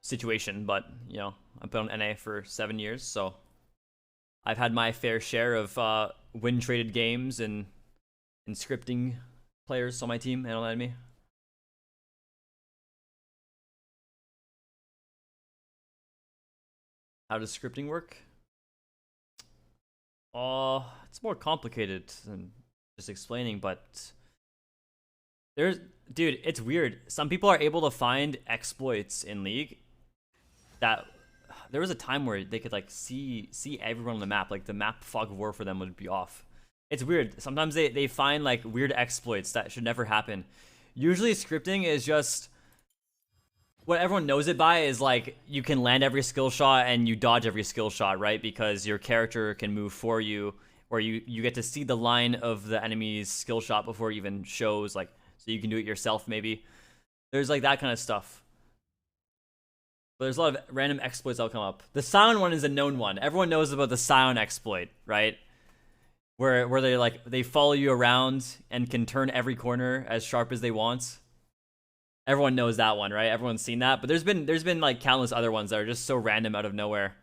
situation, but you know, I've been on NA for 7 years, so I've had my fair share of win traded games and scripting players on my team and on enemy. How does scripting work? It's more complicated than just explaining, but dude, it's weird. Some people are able to find exploits in League that there was a time where they could like see everyone on the map. Like the map fog of war for them would be off. It's weird. Sometimes they find like weird exploits that should never happen. Usually scripting is just what everyone knows it by is like you can land every skill shot and you dodge every skill shot, right? Because your character can move for you, or you get to see the line of the enemy's skill shot before it even shows, like, so you can do it yourself maybe. There's like that kind of stuff. But there's a lot of random exploits that'll come up. The Scion one is a known one. Everyone knows about the Scion exploit, right? Where they follow you around and can turn every corner as sharp as they want. Everyone knows that one, right? Everyone's seen that. But there's been like countless other ones that are just so random out of nowhere.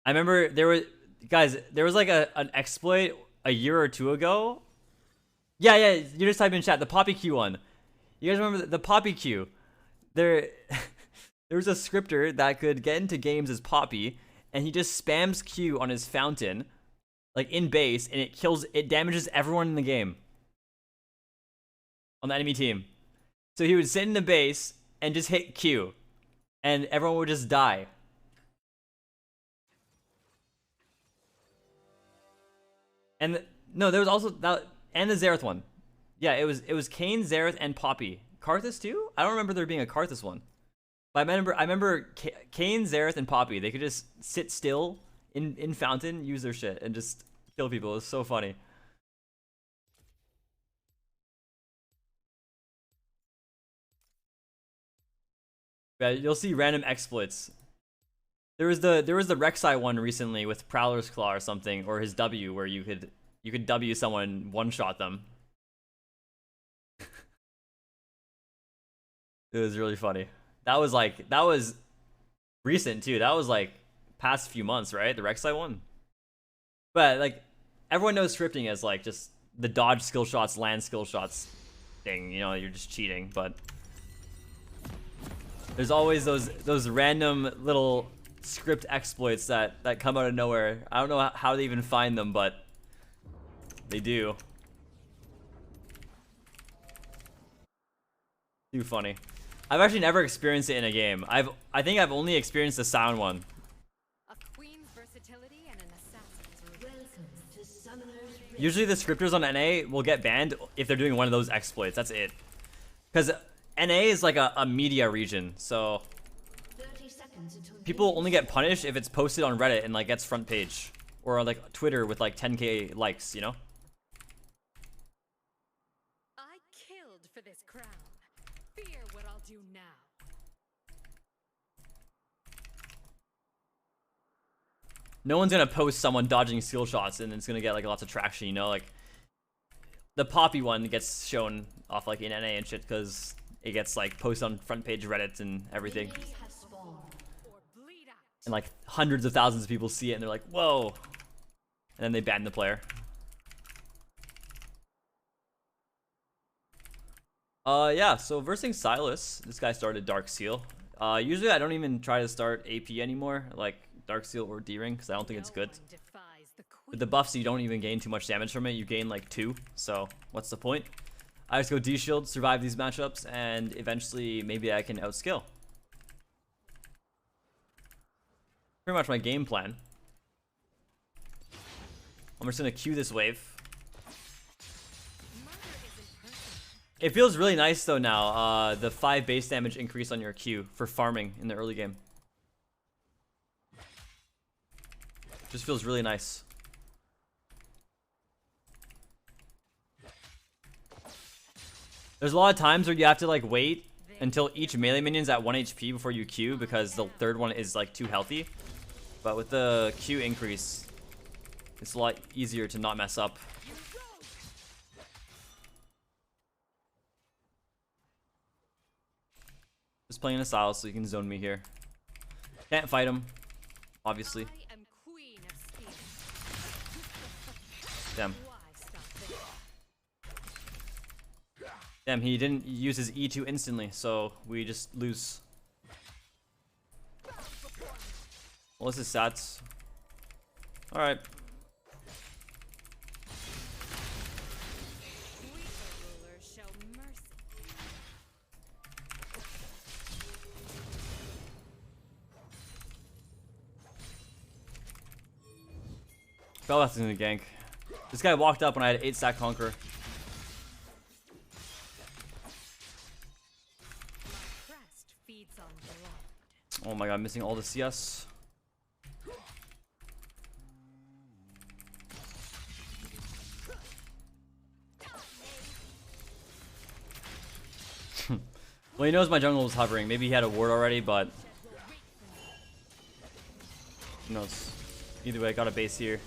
I remember there was like an exploit a year or two ago. Yeah, you just type in chat the Poppy Q one. You guys remember the Poppy Q? There was a scripter that could get into games as Poppy, and he just spams Q on his fountain, like in base, and it damages everyone in the game on the enemy team. So he would sit in the base and just hit Q, and everyone would just die. And no, there was also that, and the Xerath one. Yeah, it was Kayn, Xerath, and Poppy. Karthus too? I don't remember there being a Karthus one. But I remember Kayn, Xerath, and Poppy. They could just sit still in fountain, use their shit, and just kill people. It was so funny. Yeah, you'll see random exploits. There was the Rek'Sai one recently with Prowler's Claw or something, or his W, where you could W someone, one shot them. It was really funny. That was recent too. That was like past few months, right? The Rek'Sai one. But like everyone knows scripting as like just the dodge skill shots, land skill shots thing. You know, you're just cheating. But there's always those random little script exploits that come out of nowhere. I don't know how they even find them, but they do. Too funny. I've actually never experienced it in a game. I think I've only experienced the sound one. A queen's versatility and an assassin's Welcome Usually the scripters on NA will get banned if they're doing one of those exploits. That's it. Because NA is like a media region, so 30 seconds until people only get punished if it's posted on Reddit and like gets front page, or on like Twitter with like 10k likes, you know? I killed for this crown. Fear what I'll do now. No one's gonna post someone dodging skill shots and it's gonna get like lots of traction, you know? Like the Poppy one gets shown off like in NA and shit because it gets like posted on front page Reddit and everything. And like hundreds of thousands of people see it and they're like, whoa. And then they ban the player. Yeah, so versing Silas, this guy started Dark Seal. Usually I don't even try to start AP anymore, like Dark Seal or D-Ring, because I don't think it's good. With the buffs, you don't even gain too much damage from it, you gain like 2, so what's the point? I just go D-Shield, survive these matchups, and eventually maybe I can outskill. Pretty much my game plan. I'm just gonna Q this wave. It feels really nice though now, the 5 base damage increase on your Q for farming in the early game. Just feels really nice. There's a lot of times where you have to like wait until each melee minion's at 1 HP before you Q because the third one is like too healthy. But with the Q increase, it's a lot easier to not mess up. Just playing a style so you can zone me here. Can't fight him, obviously. Damn. Damn, he didn't use his E2 instantly, so we just lose. What's his stats? Alright. Belvath's in the gank. This guy walked up when I had 8-stack Conqueror. Oh my god, missing all the CS. Well, he knows my jungle was hovering. Maybe he had a ward already, but who knows? Either way, I got a base here.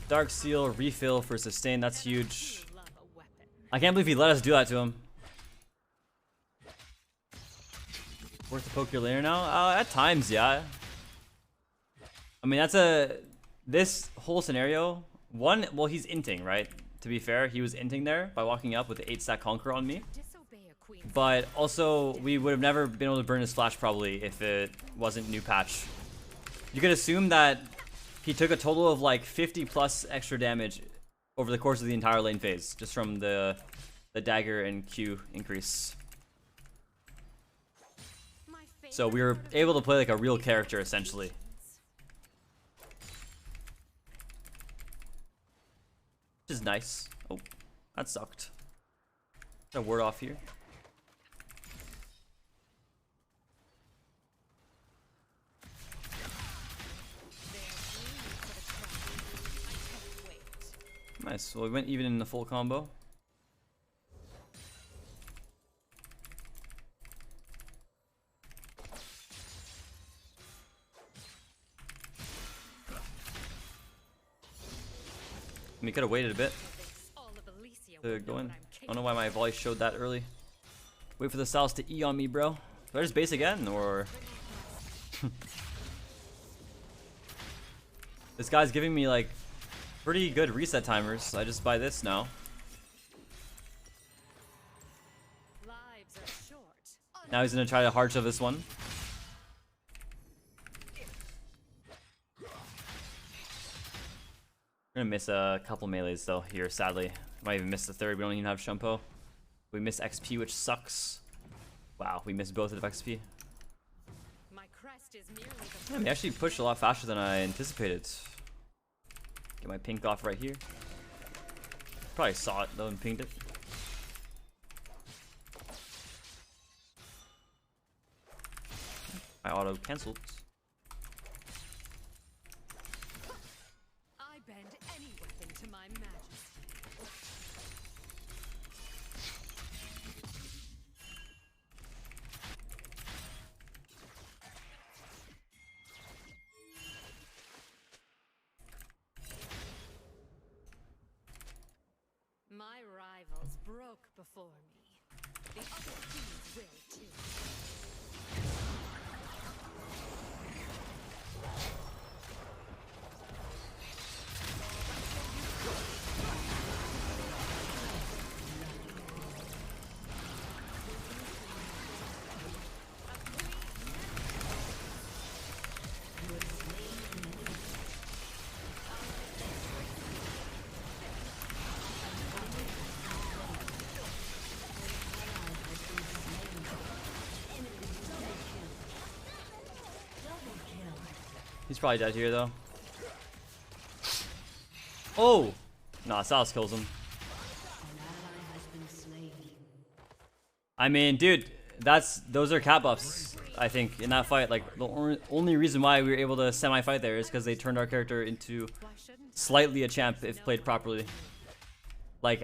Dark Seal, refill for sustain. That's huge. I can't believe he let us do that to him. Worth to poke your laner now? At times, yeah. I mean, that's this whole scenario. One, well, he's inting, right? To be fair, he was inting there by walking up with the 8-stack Conqueror on me. But also, we would have never been able to burn his flash probably if it wasn't new patch. You could assume that he took a total of like 50 plus extra damage over the course of the entire lane phase, just from the dagger and Q increase. So we were able to play like a real character essentially. Which is nice. Oh, that sucked. Got a ward off here. Nice. Well, we went even in the full combo. We could have waited a bit to go in. I don't know why my voice showed that early. Wait for the Sal's to E on me, bro. Do I just base again, or? This guy's giving me like pretty good reset timers. I just buy this now. Now he's gonna try to hard shove this one. We're gonna miss a couple melees though here, sadly. Might even miss the third. We don't even have Shumpo. We miss XP, which sucks. Wow, we missed both of XP. Yeah, we actually pushed a lot faster than I anticipated. Get my pink off right here. Probably saw it though and pinged it. I auto canceled. I bend any weapon to my majesty. My rivals broke before me. The other kings will too. He's probably dead here though. Oh! Nah, Salas kills him. I mean, dude, those are cat buffs, I think, in that fight. Like, the only reason why we were able to semi-fight there is because they turned our character into slightly a champ if played properly. Like,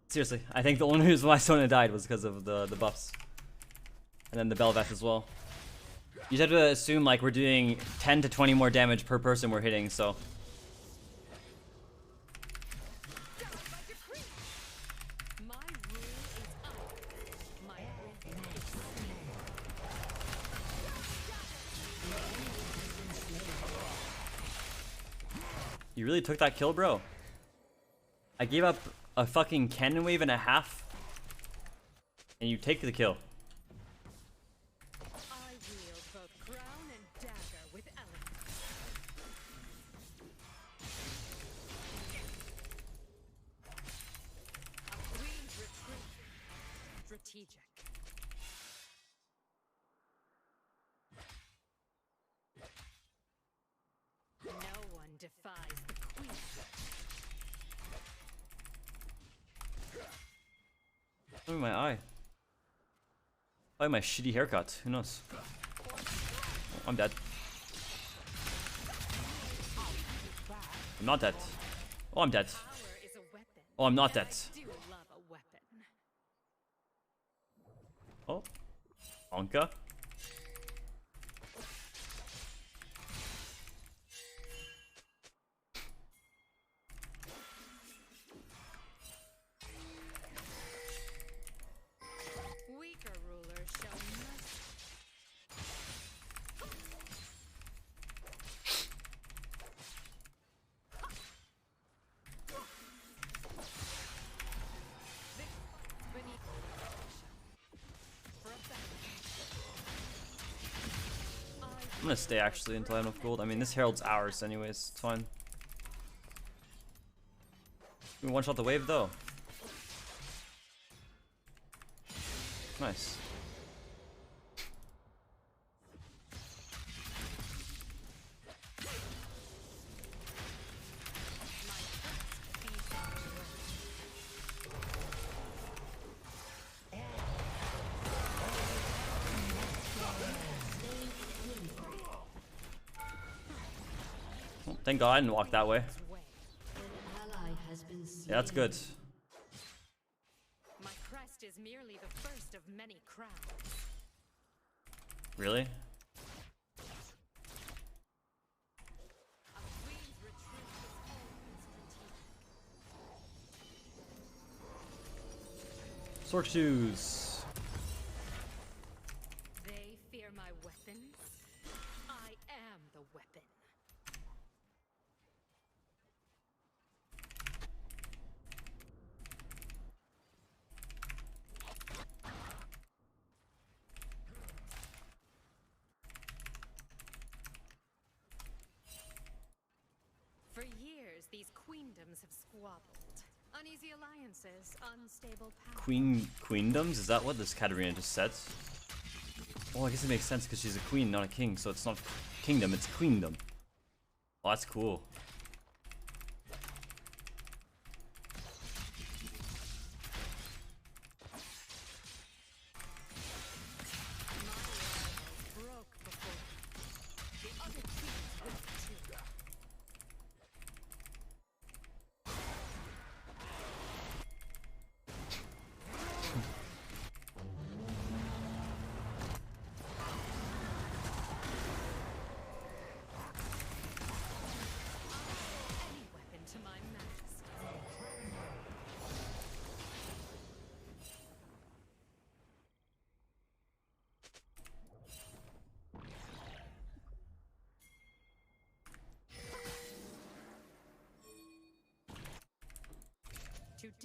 seriously, I think the only reason why Sona died was because of the buffs. And then the Belveth as well. You just have to assume like we're doing 10 to 20 more damage per person we're hitting, so. You really took that kill, bro? I gave up a fucking cannon wave and a half, and you take the kill. Strategic. No one defies the queen. Look at my eye. Probably my shitty haircut. Who knows? Oh, I'm dead. I'm not dead. Oh, I'm dead. Oh, I'm not dead. Oh, Anka. Weaker rulers show mercy. I'm gonna stay actually until I have enough gold. I mean, this herald's ours anyways. It's fine. We one shot the wave though. Nice. Oh, thank God I didn't walk that way. Yeah, that's good. My crest is merely the first of many crowns. Really? A queen's retreat is always strategic. Sword shoes. They fear my weapons. I am the weapon. For years, these queendoms have squabbled. Uneasy alliances, unstable power. Queendoms? Is that what this Katarina just said? Well, I guess it makes sense because she's a queen, not a king, so it's not kingdom, it's queendom. Oh, that's cool.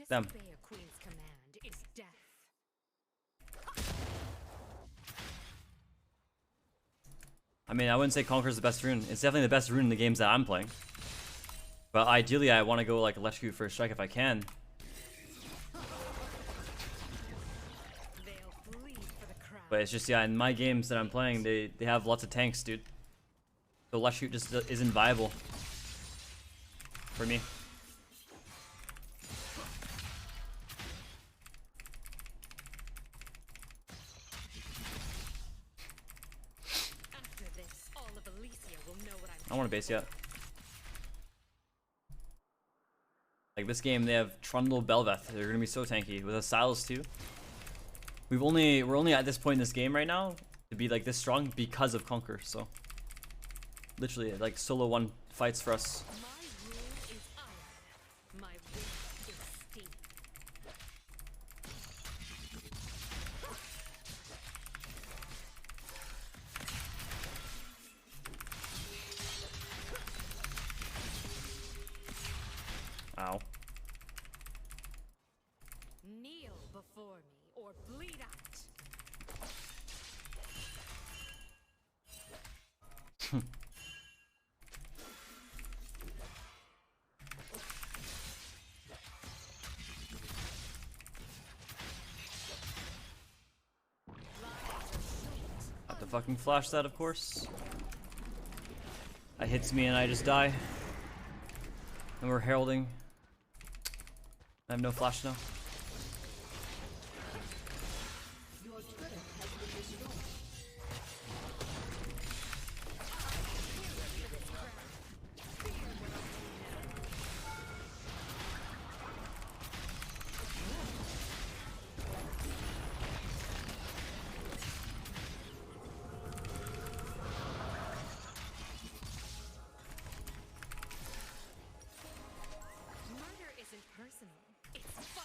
Them. disobey a queen's command is death. I mean, I wouldn't say Conqueror's the best rune. It's definitely the best rune in the games that I'm playing. But ideally, I want to go like Electrocute First Strike if I can. They'll bleed for the crown. But it's just, yeah, in my games that I'm playing, they have lots of tanks, dude. So Electrocute just isn't viable for me. After this, all of Elysia will know what I'm I don't want to base yet. Like this game, they have Trundle, Belveth. They're gonna be so tanky with a Silas too. We're only at this point in this game right now to be like this strong because of Conquer. So literally, like solo one fights for us. My rule is iron. My wind is steam. Ow. Kneel before me or bleed out. Have to fucking flash that, of course. That hits me and I just die. And we're heralding. I have no flash now. Your turret has been destroyed. Murder isn't personal. It's fun.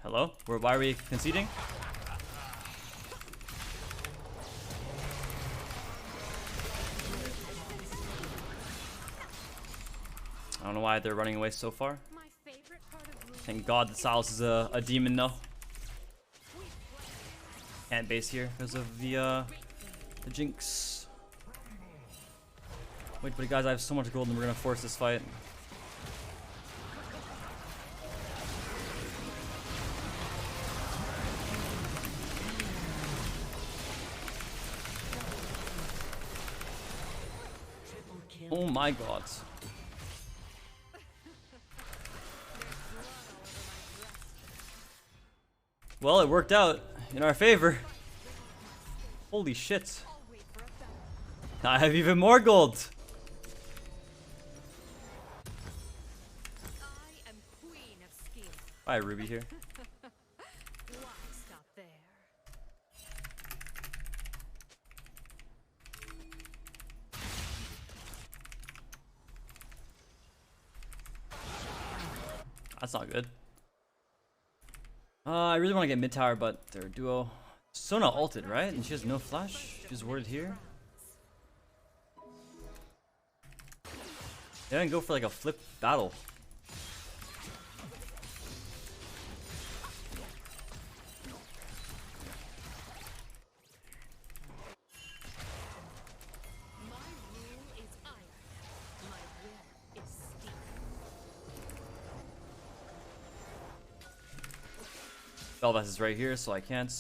Hello? Why are we conceding? I don't know why they're running away so far. My favorite part of Rune Thank God that Silas is a demon though. Can't base here because of the jinx. Wait, but guys, I have so much gold and we're gonna force this fight. Oh my God. Well, it worked out in our favor. Holy shit. I have even more gold. I am queen of skill. Bye, Ruby here. Why stop there? That's not good. I really want to get mid tower, but they're duo. Sona ulted, right? And she has no flash. She's warded here. They didn't go for like a flip battle. My rule is iron. My will is steel. Belveth is right here, so I can't.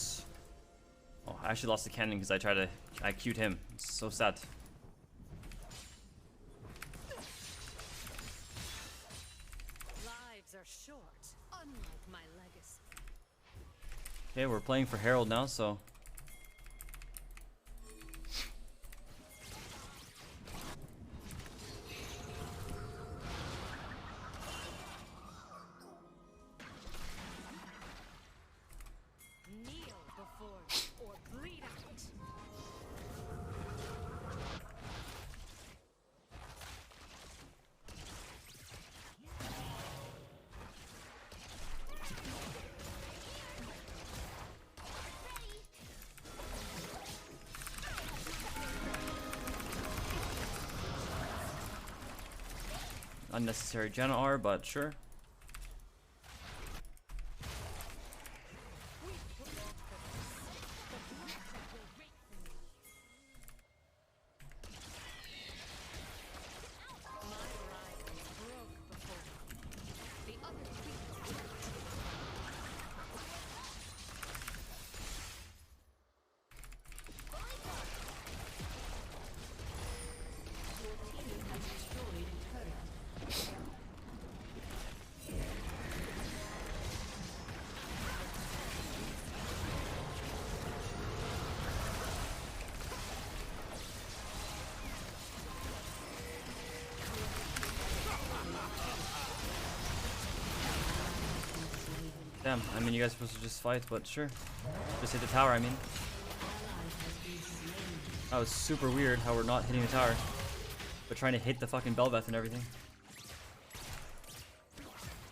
Oh, I actually lost the cannon because I Q'd him. It's so sad. Lives are short, unlike my legacy. Okay, we're playing for Herald now, so. Kneel before me or bleed out. unnecessary Janna R, but sure. Damn, I mean, you guys are supposed to just fight, but sure. Just hit the tower, I mean. That was super weird how we're not hitting the tower, but trying to hit the fucking Bel'Veth and everything.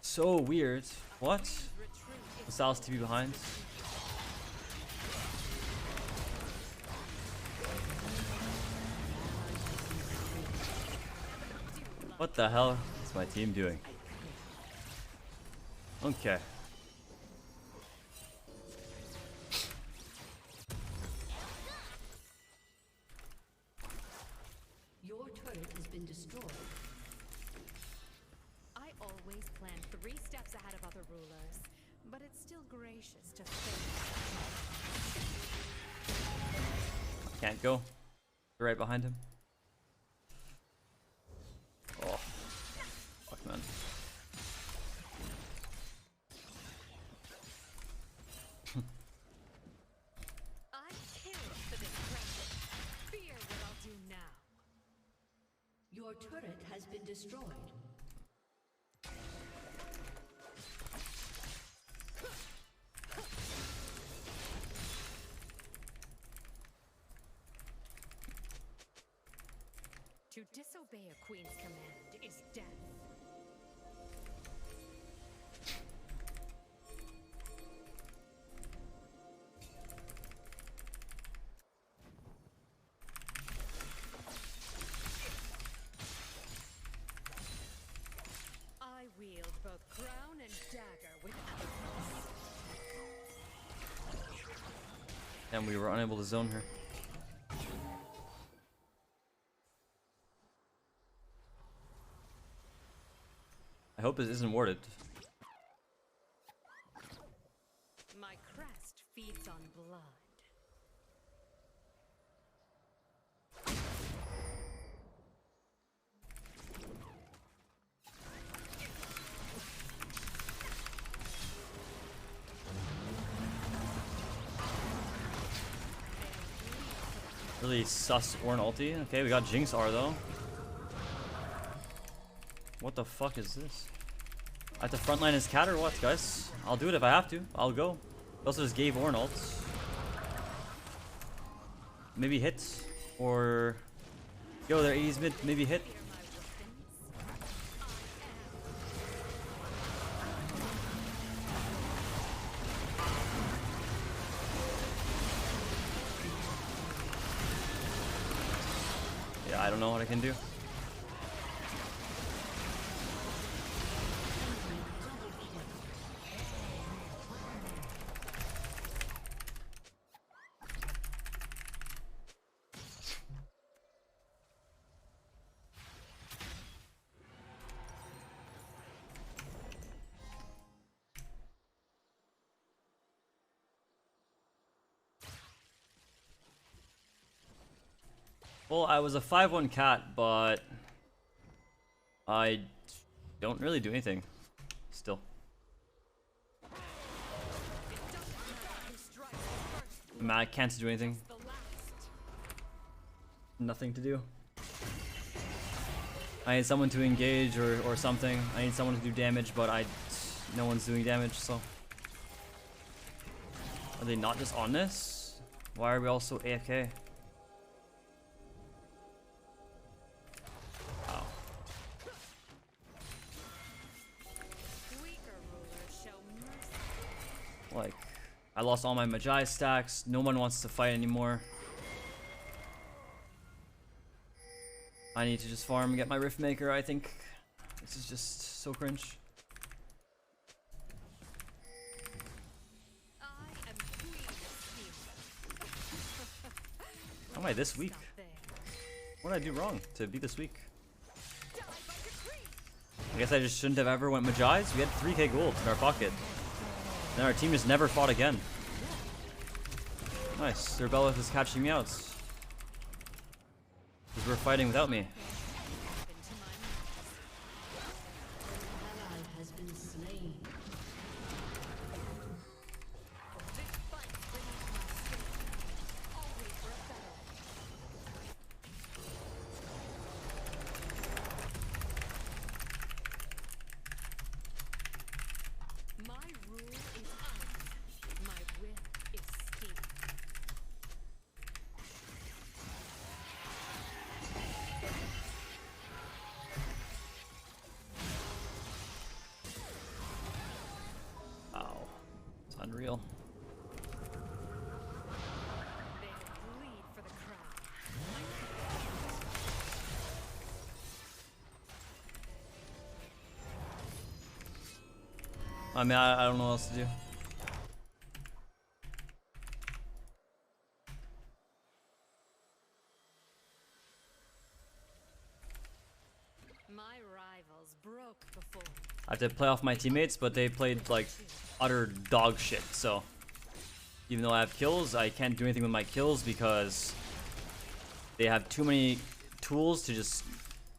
So weird. What? Sal's TP behind. What the hell is my team doing? Okay. Your turret has been destroyed. I always plan 3 steps ahead of other rulers, but it's still gracious to think. Can't go. We're right behind him. Oh. Fuck, man. I kill for this precious. Fear what I'll do now. Your turret has been destroyed. To disobey a queen's command is death. I wield both crown and dagger with elegance. And we were unable to zone her. I hope this isn't warded. My crest feeds on blood. Really sus Ornn ulti. Okay, we got Jinx R though. What the fuck is this? I have to frontline his cat or what, guys? I'll do it if I have to. I'll go. He also just gave Ornn ults. Maybe hits. Or... Yo, there he's mid. Maybe hit. Yeah, I don't know what I can do. Well, I was a 5-1 cat, but I don't really do anything still. I can't do anything. Nothing to do. I need someone to engage or something. I need someone to do damage, but no one's doing damage, so. Are they not just on this? Why are we all so AFK? Like, I lost all my Magi stacks. No one wants to fight anymore. I need to just farm and get my Rift Maker, I think, This is just so cringe. I am queen of steel. How am I this weak? Stop there. What did I do wrong to be this weak? Die by decree. I guess I just shouldn't have ever went Majais. We had 3k gold in our pocket. And our team just never fought again. Nice. Their Belith is catching me out. Because we're fighting without me. Ally has been slain. This fight's beneath my skin. I'll wait for a battle. My rule is iron. My will is steel. Wow. It's unreal. They'll bleed for the crown. I mean, I don't know what else to do. My rivals broke before. I have to play off my teammates, but they played like utter dog shit. So even though I have kills, I can't do anything with my kills because they have too many tools to just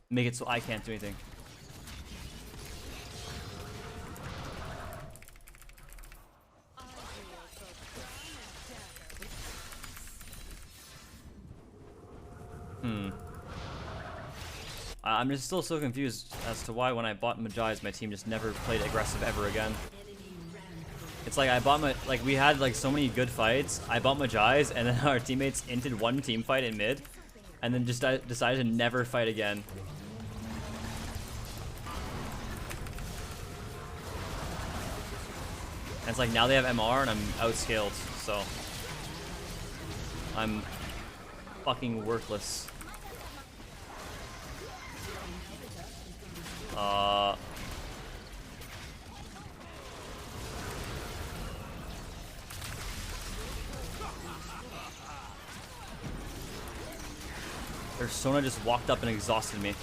make it so I can't do anything. I wield both crown and dagger with I'm just still so confused as to why when I bought Majais, my team just never played aggressive ever again. It's like I bought like we had like so many good fights. I bought Majais and then our teammates inted one team fight in mid, and then just decided to never fight again. And it's like now they have MR and I'm outscaled, so I'm fucking worthless. Their Sona just walked up and exhausted me.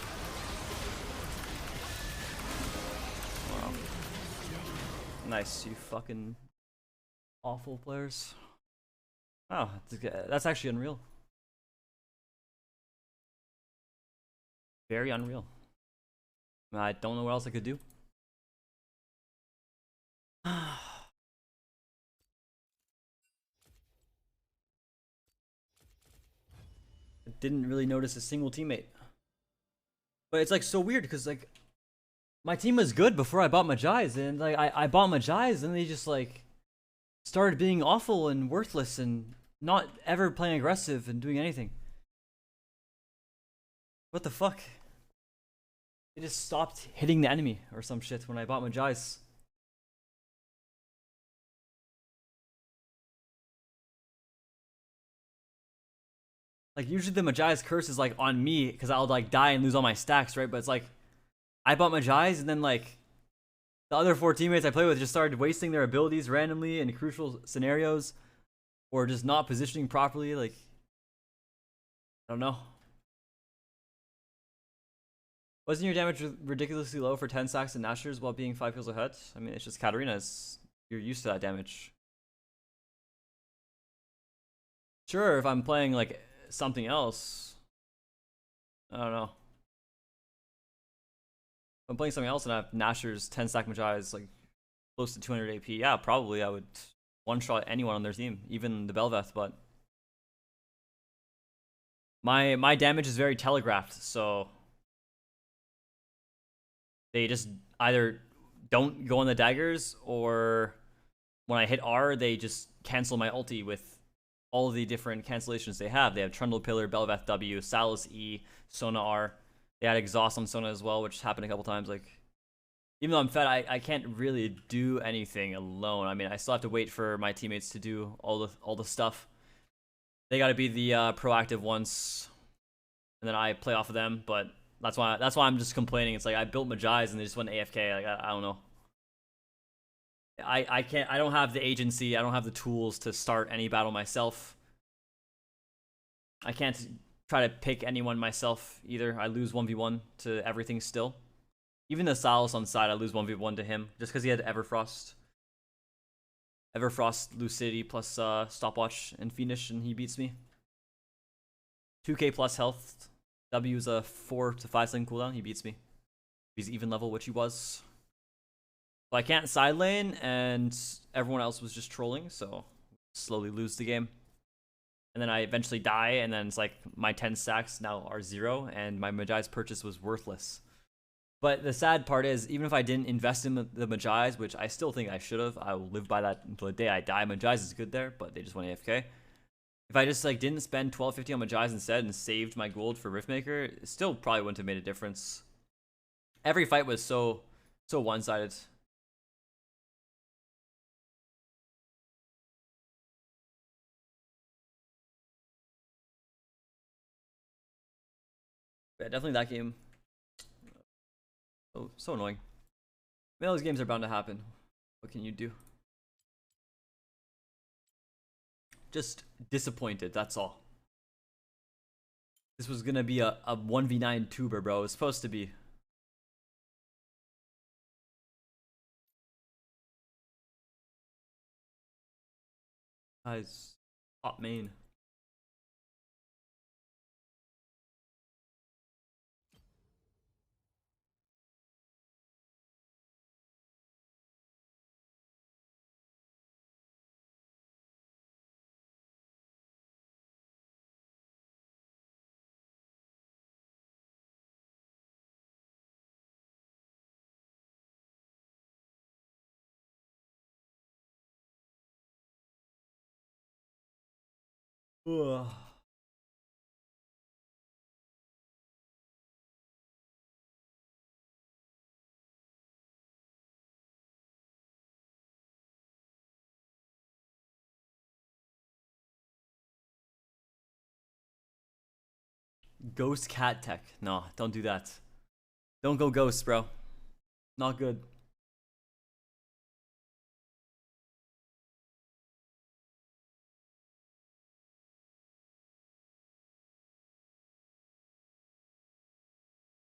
Wow. Nice, you fucking awful players. Oh, that's actually unreal. Very unreal. I don't know what else I could do. I didn't really notice a single teammate. But it's like so weird because like my team was good before I bought Majais, and like I bought Majais and they just like started being awful and worthless and not ever playing aggressive and doing anything. What the fuck? They just stopped hitting the enemy or some shit when I bought Majais. Like usually the Majais curse is like on me because I'll like die and lose all my stacks, right? But it's like I bought Majais and then like the other 4 teammates I play with just started wasting their abilities randomly in crucial scenarios or just not positioning properly. Like I don't know. Wasn't your damage ridiculously low for 10 stacks and Nashers while being 5 kills ahead? I mean, it's just Katarina's. You're used to that damage. Sure, if I'm playing like something else, I don't know. If I'm playing something else and I have Nashers 10 stack Majais like close to 200 AP, yeah, probably I would one-shot anyone on their team, even the Belveth, but my damage is very telegraphed, so they just either don't go on the daggers, or when I hit R, they just cancel my ulti with all of the different cancellations they have. They have Trundle Pillar, Belveth W, Salus E, Sona R. They had Exhaust on Sona as well, which happened a couple times. Like, even though I'm fed, I can't really do anything alone. I mean, I still have to wait for my teammates to do all the stuff. They got to be the proactive ones, and then I play off of them. But That's why I'm just complaining. It's like I built Magi's and they just went AFK. Like I don't know. I can't. I don't have the agency. I don't have the tools to start any battle myself. I can't try to pick anyone myself either. I lose 1v1 to everything still. Even the Sylas on side, I lose 1v1 to him just because he had Everfrost. Everfrost, Lucidity plus Stopwatch and Fiendish, and he beats me. 2k plus health. W's a 4 to 5 second cooldown. He beats me. He's even level, which he was. So I can't side lane, and everyone else was just trolling, so slowly lose the game. And then I eventually die, and then it's like my 10 stacks now are 0, and my Magi's purchase was worthless. But the sad part is, even if I didn't invest in the Magi's, which I still think I should have, I will live by that until the day I die. Magi's is good there, but they just went AFK. If I just like didn't spend 1250 on Magi's instead and saved my gold for Riftmaker, it still probably wouldn't have made a difference. Every fight was so one-sided. Yeah, definitely that game. So annoying. I mean, those games are bound to happen. What can you do? Just disappointed, that's all. This was gonna be a 1v9 tuber, bro. It was supposed to be. Guys, top main. Ugh. Ghost cat tech. No, don't do that. Don't go ghost, bro. Not good.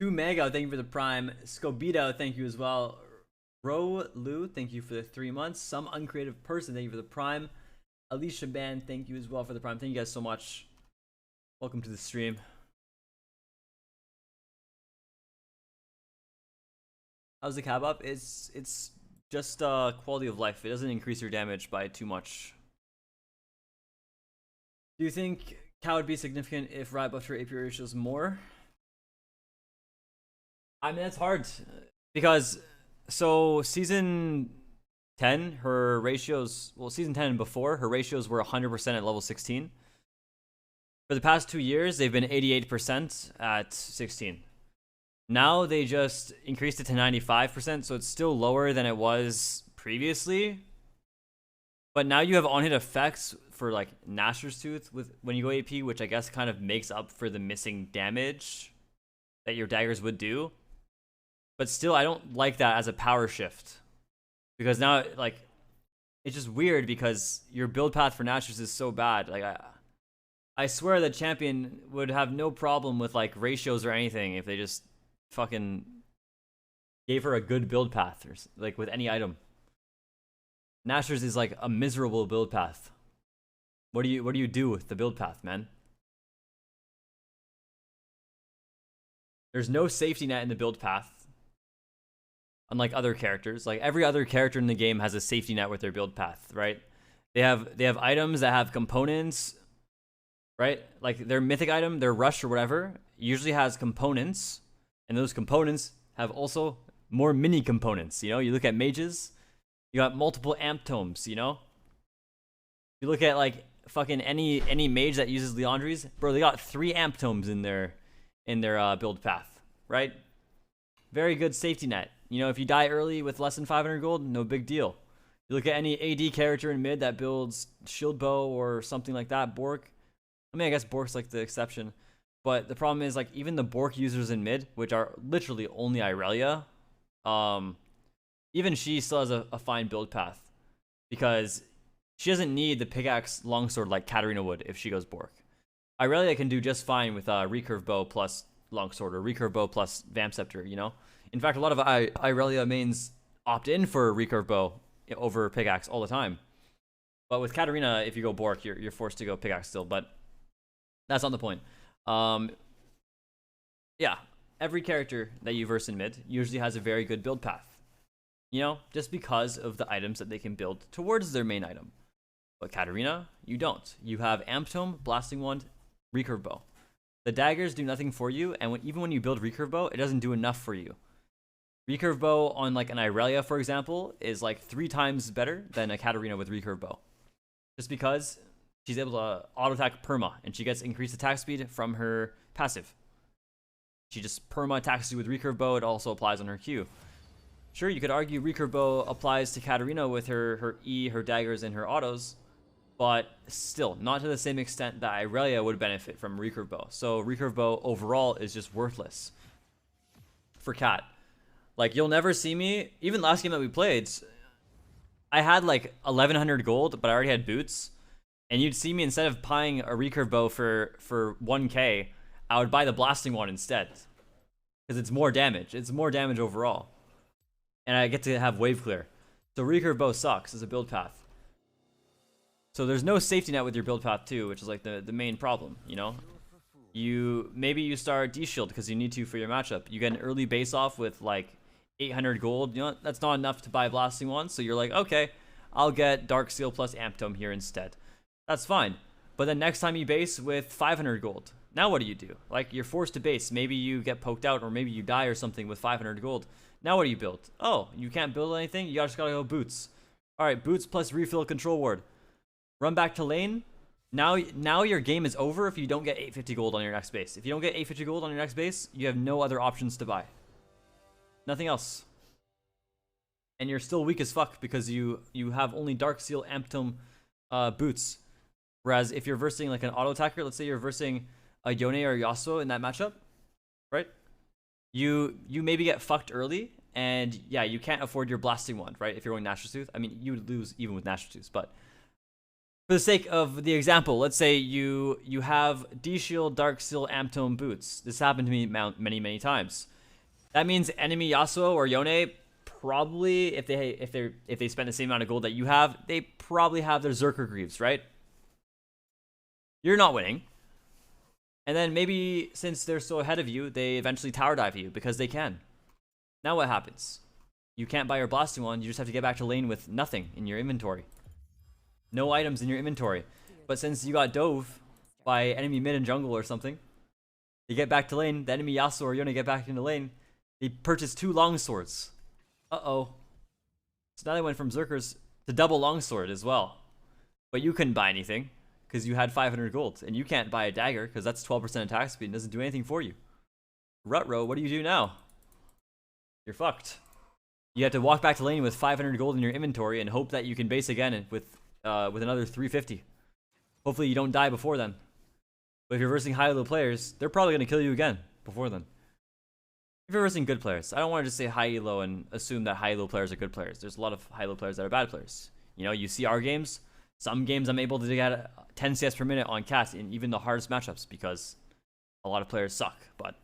Mega, thank you for the prime. Scobito, thank you as well. Ro Lu, thank you for the 3 months. Some uncreative person, thank you for the prime. Alicia Band, thank you as well for the prime. Thank you guys so much. Welcome to the stream. How's the cab up? It's just quality of life. It doesn't increase your damage by too much. Do you think cow would be significant if Riot buffed her AP ratios more? I mean, that's hard because so season 10, her ratios, well, season 10 and before, her ratios were 100% at level 16. For the past 2 years, they've been 88% at 16. Now they just increased it to 95%, so it's still lower than it was previously. But now you have on-hit effects for like Nashor's Tooth with when you go AP, which I guess kind of makes up for the missing damage that your daggers would do. But still, I don't like that as a power shift. Because now, like, it's just weird because your build path for Nashor's is so bad. Like, I swear that champion would have no problem with, like, ratios or anything if they just fucking gave her a good build path, or, like, with any item. Nashor's is, like, a miserable build path. What do you do with the build path, man? There's no safety net in the build path. Unlike other characters, like every other character in the game has a safety net with their build path, right? They have items that have components, right? Like their mythic item, their rush or whatever, usually has components, and those components have also more mini components. You know, you look at mages, you got multiple amp tomes. You know, you look at like fucking any mage that uses Leandries, bro, they got 3 amp tomes in their build path, right? Very good safety net. You know, if you die early with less than 500 gold, no big deal. You look at any AD character in mid that builds shield bow or something like that, Bork. I mean, I guess Bork's like the exception. But the problem is, like, even the Bork users in mid, which are literally only Irelia, even she still has a fine build path. Because she doesn't need the pickaxe longsword like Katarina would if she goes Bork. Irelia can do just fine with recurve bow plus longsword or recurve bow plus vamp scepter, you know? In fact, a lot of Irelia mains opt in for recurve bow over pickaxe all the time. But with Katarina, if you go Bork, you're forced to go pickaxe still, but that's not the point. Yeah, every character that you verse in mid usually has a very good build path. You know, just because of the items that they can build towards their main item. But Katarina, you don't. You have Amp Tome, Blasting Wand, Recurve Bow. The daggers do nothing for you, and even when you build Recurve Bow, it doesn't do enough for you. Recurve Bow on like an Irelia, for example, is like 3 times better than a Katarina with Recurve Bow. Just because she's able to auto-attack perma, and she gets increased attack speed from her passive. She just perma attacks you with Recurve Bow, it also applies on her Q. Sure, you could argue Recurve Bow applies to Katarina with her E, her daggers, and her autos, but still, not to the same extent that Irelia would benefit from Recurve Bow. So Recurve Bow overall is just worthless for Kat. Like, you'll never see me, even last game that we played, I had like 1100 gold, but I already had boots, and you'd see me, instead of buying a Recurve Bow for 1k, I would buy the Blasting Wand instead. Because it's more damage. It's more damage overall. And I get to have wave clear. So Recurve Bow sucks as a build path. So there's no safety net with your build path too, which is like the main problem, you know? Maybe you start D-Shield because you need to for your matchup. You get an early base off with like 800 gold. You know, that's not enough to buy Blasting Wand, so you're like, okay, I'll get Dark Seal plus Amp Tome here instead. That's fine. But then next time you base with 500 gold, now what do? Like, you're forced to base. Maybe you get poked out, or maybe you die or something with 500 gold. Now what do you build? Oh, you can't build anything? You just gotta go boots. Alright, boots plus refill control ward. Run back to lane. Now your game is over if you don't get 850 gold on your next base. If you don't get 850 gold on your next base, you have no other options to buy. Nothing else. And you're still weak as fuck because you have only Dark Seal Amp Tome boots. Whereas if you're versing like an auto attacker, let's say you're versing a Yone or Yasuo in that matchup, right? You maybe get fucked early, and yeah, you can't afford your Blasting Wand, right? If you're going Natural Tooth. I mean, you would lose even with Natural Tooth, but for the sake of the example, let's say you have D-Shield, Dark Seal, Amp Tome boots. This happened to me many times. That means enemy Yasuo or Yone probably, if they spend the same amount of gold that you have, they probably have their Zerker Greaves, right? You're not winning. And then maybe, since they're so ahead of you, they eventually tower dive you because they can. Now what happens? You can't buy your Blasting Wand, you just have to get back to lane with nothing in your inventory. No items in your inventory. But since you got dove by enemy mid and jungle or something, you get back to lane, the enemy Yasuo or Yone get back into lane, they purchase 2 longswords. Uh-oh. So now they went from Zerkers to double longsword as well. But you couldn't buy anything, because you had 500 gold, and you can't buy a dagger, because that's 12% attack speed and doesn't do anything for you. Rutro, what do you do now? You're fucked. You have to walk back to lane with 500 gold in your inventory and hope that you can base again with another 350. Hopefully you don't die before then. But if you're versing high-elo players, they're probably going to kill you again before then. If you're versing good players, I don't want to just say high-elo and assume that high-elo players are good players. There's a lot of high-elo players that are bad players. You know, you see our games. Some games I'm able to get 10 CS per minute on Cat in even the hardest matchups because a lot of players suck. But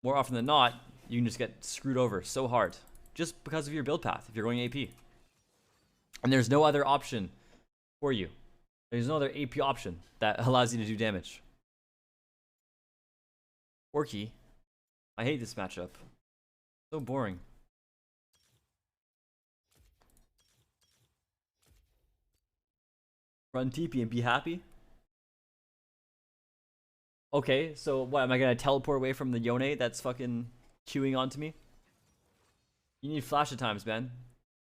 more often than not, you can just get screwed over so hard just because of your build path if you're going AP. And there's no other option for you. There's no other AP option that allows you to do damage. Orky. I hate this matchup. So boring. Run TP and be happy? Okay, so what, am I gonna teleport away from the Yone that's fucking queuing onto me? You need flash at times, man.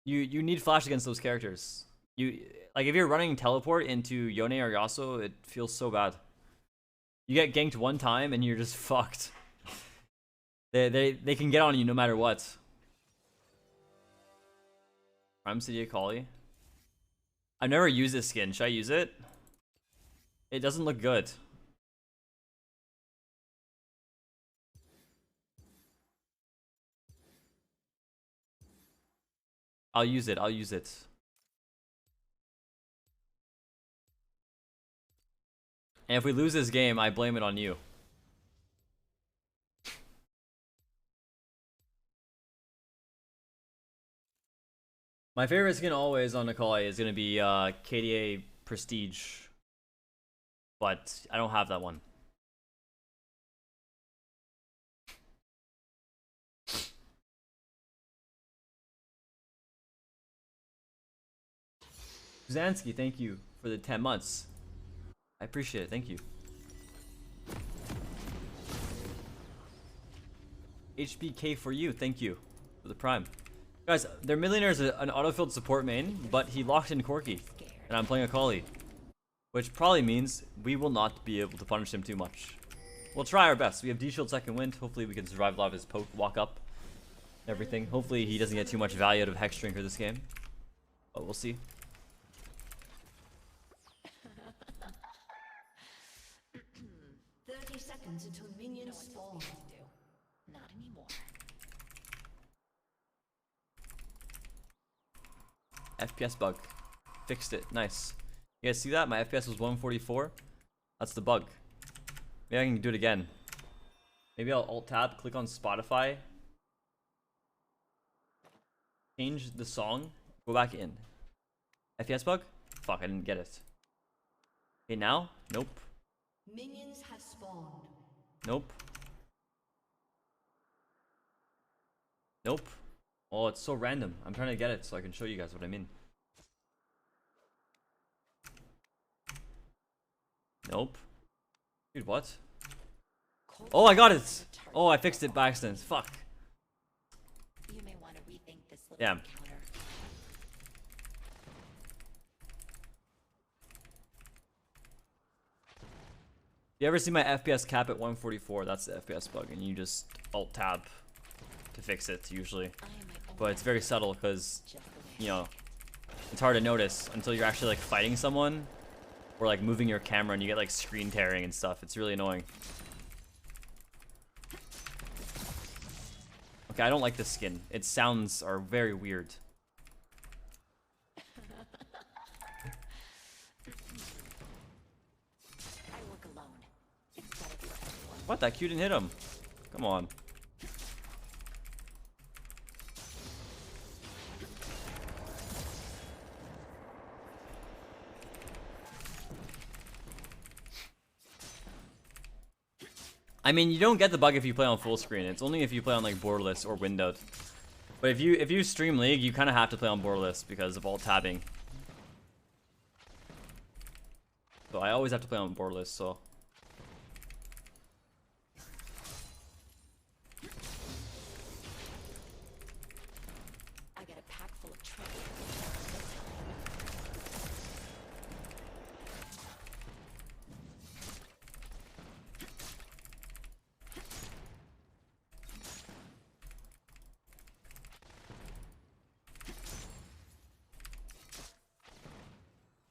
You need flash against those characters. Like, if you're running teleport into Yone or Yasuo, it feels so bad. You get ganked one time and you're just fucked. They can get on you no matter what. Prime City Akali. I've never used this skin. Should I use it? It doesn't look good. I'll use it. I'll use it. And if we lose this game, I blame it on you. My favorite skin always on Nikolai is going to be KDA Prestige. But I don't have that one. Zansky, thank you for the 10 months. I appreciate it. Thank you. HBK for you. Thank you for the prime. Guys, their millionaire is an autofilled support main, but he locked in Corki. And I'm playing a Kali. Which probably means we will not be able to punish him too much. We'll try our best. We have D-Shield second wind. Hopefully we can survive a lot of his poke, walk up, everything. Hopefully he doesn't get too much value out of Hex Drinker this game. But we'll see. 30 seconds until minions spawn. Not anymore. FPS bug. Fixed it. Nice. You guys see that? My FPS was 144. That's the bug. Maybe I can do it again. Maybe I'll alt-tab, click on Spotify. Change the song. Go back in. FPS bug? Fuck, I didn't get it. Okay, now? Nope. Minions have spawned. Nope. Nope. Oh, it's so random. I'm trying to get it so I can show you guys what I mean. Nope. Dude, what? Oh, I got it! Oh, I fixed it by accident. Fuck. You may want to rethink this little Yeah. encounter. You ever see my FPS cap at 144? That's the FPS bug, and you just alt-tab to fix it, usually. But it's very subtle, because, you know, it's hard to notice until you're actually, like, fighting someone, or, like, moving your camera, and you get, like, screen tearing and stuff. It's really annoying. Okay, I don't like this skin. Its sounds are very weird. What? That Q didn't hit him. Come on. I mean, you don't get the bug if you play on full screen. It's only if you play on like borderless or windowed. But if you stream League, you kind of have to play on borderless because of alt tabbing. So I always have to play on borderless. So. I got a pack full of trouble.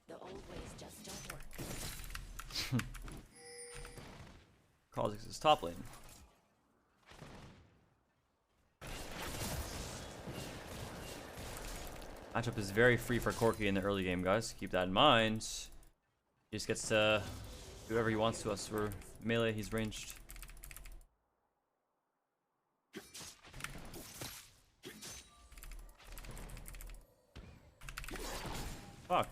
The old ways just don't work. Kha'Zix is top lane. Matchup is very free for Corki in the early game, guys. Keep that in mind. He just gets to do whatever he wants to us. We're melee, he's ranged. Fuck.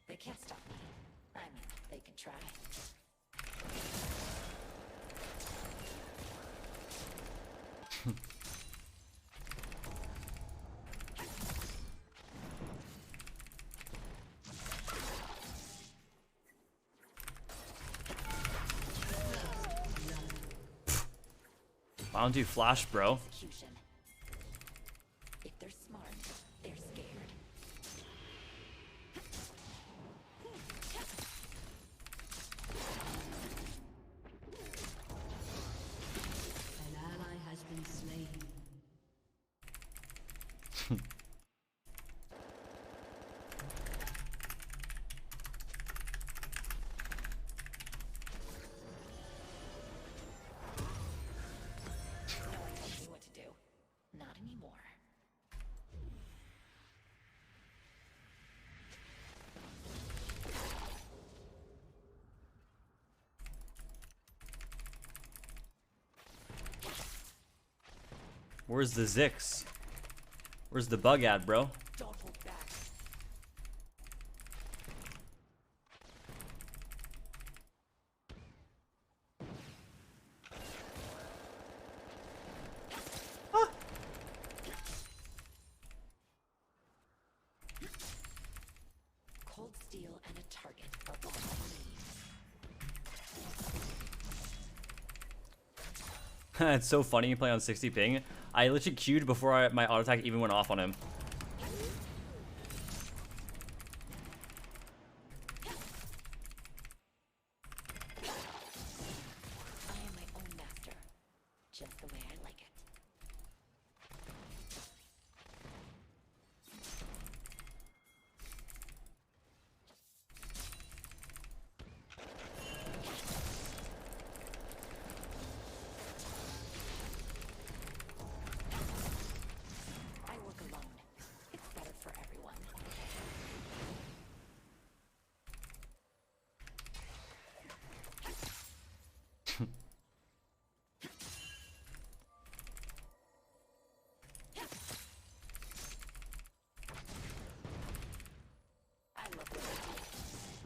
They can't stop me. I mean, they can try. I don't do flash, bro. Execution. If they're smart, they're scared. An ally has been slain. Where's the Zix? Where's the bug at, bro? Don't hold back. Cold steel and a target are all I need. It's so funny you play on 60 ping. I literally queued before my auto attack even went off on him. I am my own master, just the way I like it. I work alone. It's better for everyone. I love what I do.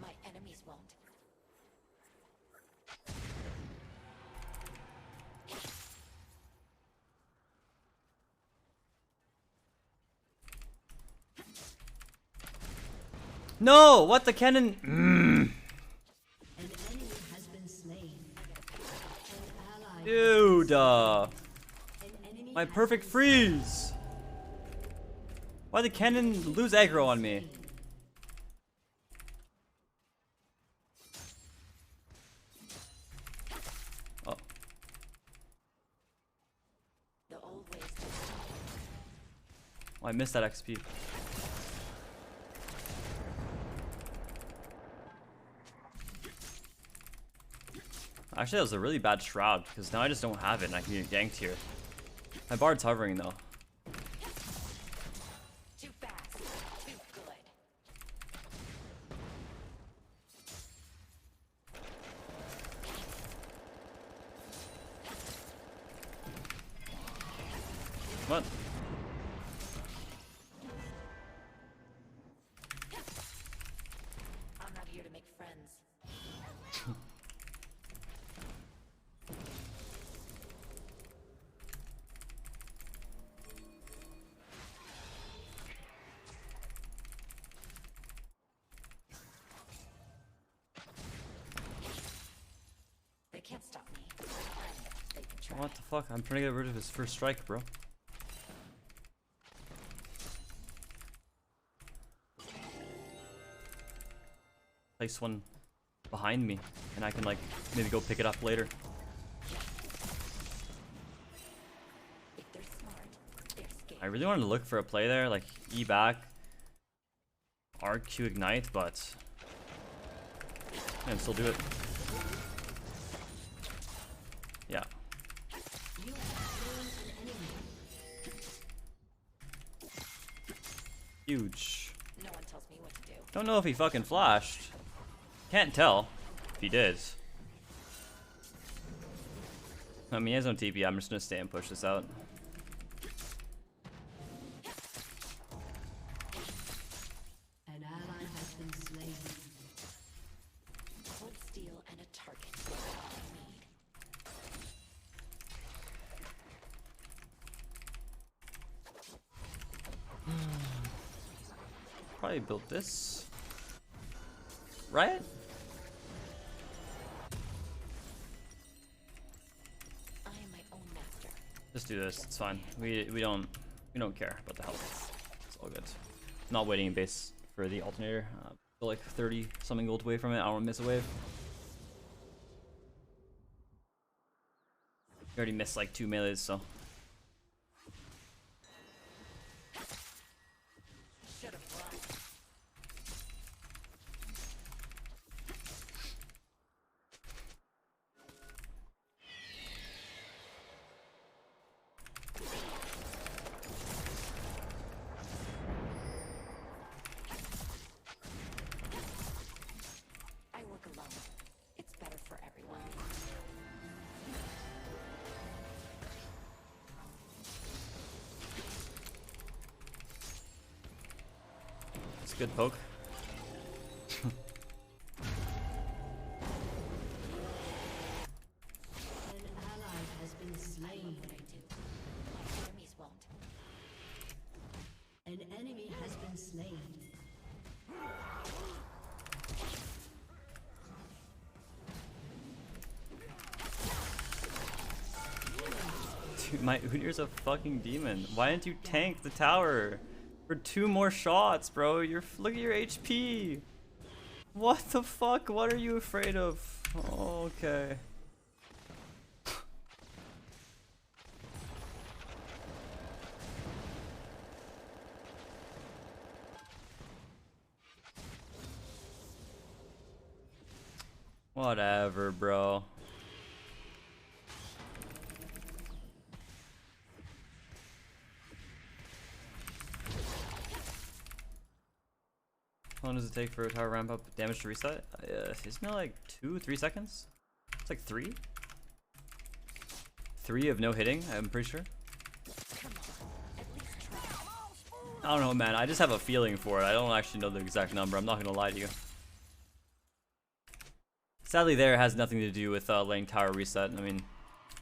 My enemies won't. No! What the cannon? An enemy has been slain. An ally. Dude, An enemy my has perfect been freeze. Why the cannon lose aggro on me? Oh, The old ways I missed that XP. Actually, that was a really bad shroud because now I just don't have it and I can get ganked here. My bard's hovering though. too fast, too good. What? I'm not here to make friends. They can't stop me. They can try. What the fuck? I'm trying to get rid of his first strike, bro. Place one behind me, and I can like maybe go pick it up later. If they're smart, they're scared. I really wanted to look for a play there, like E back, RQ ignite, but I can still do it. Yeah. You have slain an enemy. Huge. No one tells me what to do. Don't know if he fucking flashed. Can't tell if he did. I mean, he has no TP. I'm just gonna stay and push this out. An ally has been slain. Cold steel and a target is all I need. Probably built this. Right? I am my own master. Just do this. It's fine. We don't care about the health. It's all good. Not waiting in base for the alternator. Still like 30 something gold away from it. I don't want to miss a wave. We already missed like 2 melees, so. Should have run. I work alone. It's better for everyone. good poke. An ally has been slain. My enemies won't. An enemy has been slain. Dude, my Unir's a fucking demon. Why didn't you tank the tower for 2 more shots, bro? Look at your HP. What the fuck? What are you afraid of? Oh, okay. Whatever, bro. How long does it take for a tower ramp up damage to reset? Isn't it like 2-3 seconds? It's like 3? 3 of no hitting, I'm pretty sure. I don't know, man. I just have a feeling for it. I don't actually know the exact number. I'm not gonna lie to you. Sadly, there has nothing to do with lane tower reset. I mean,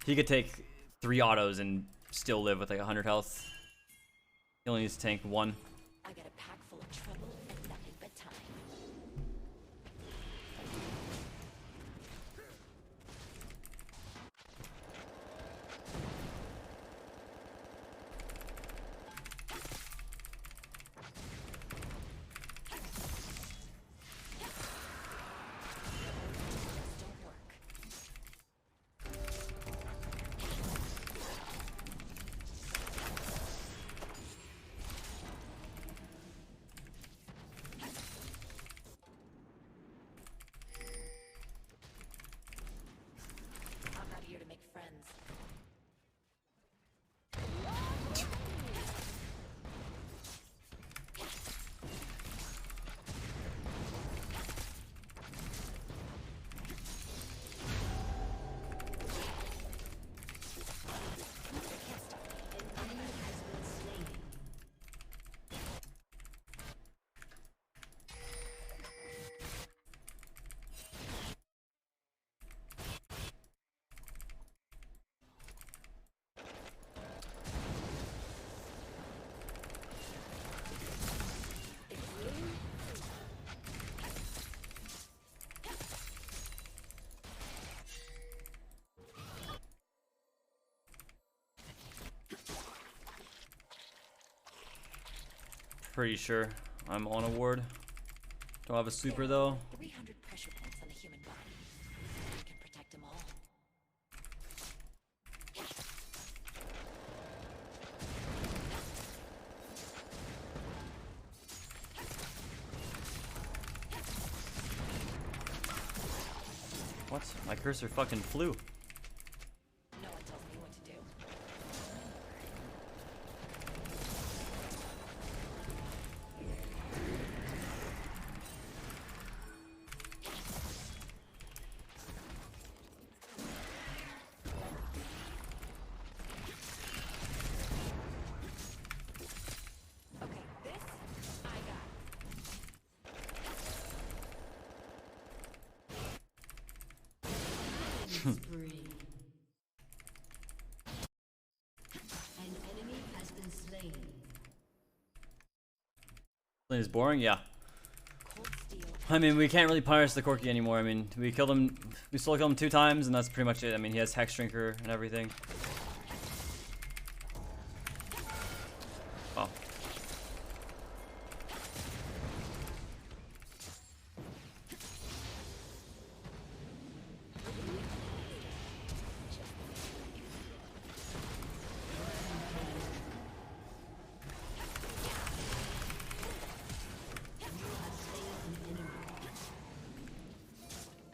he could take 3 autos and still live with like 100 health. He only needs to tank 1. I got a pack full of trouble and nothing but time. Don't work. I'm not here to make friends. An enemy has been slain. Pretty sure I'm on a ward. Don't have a super though. 300 pressure points on the human body. I can protect them all. What? My cursor fucking flew. No one tells me what to do. Okay, this I got. Spree. An enemy has been slain. Lane is boring, yeah. Cold steel. I mean, we can't really punish the Corki anymore. I mean, we killed him. We still killed him 2 times, and that's pretty much it. I mean, he has Hex Drinker and everything. Oh.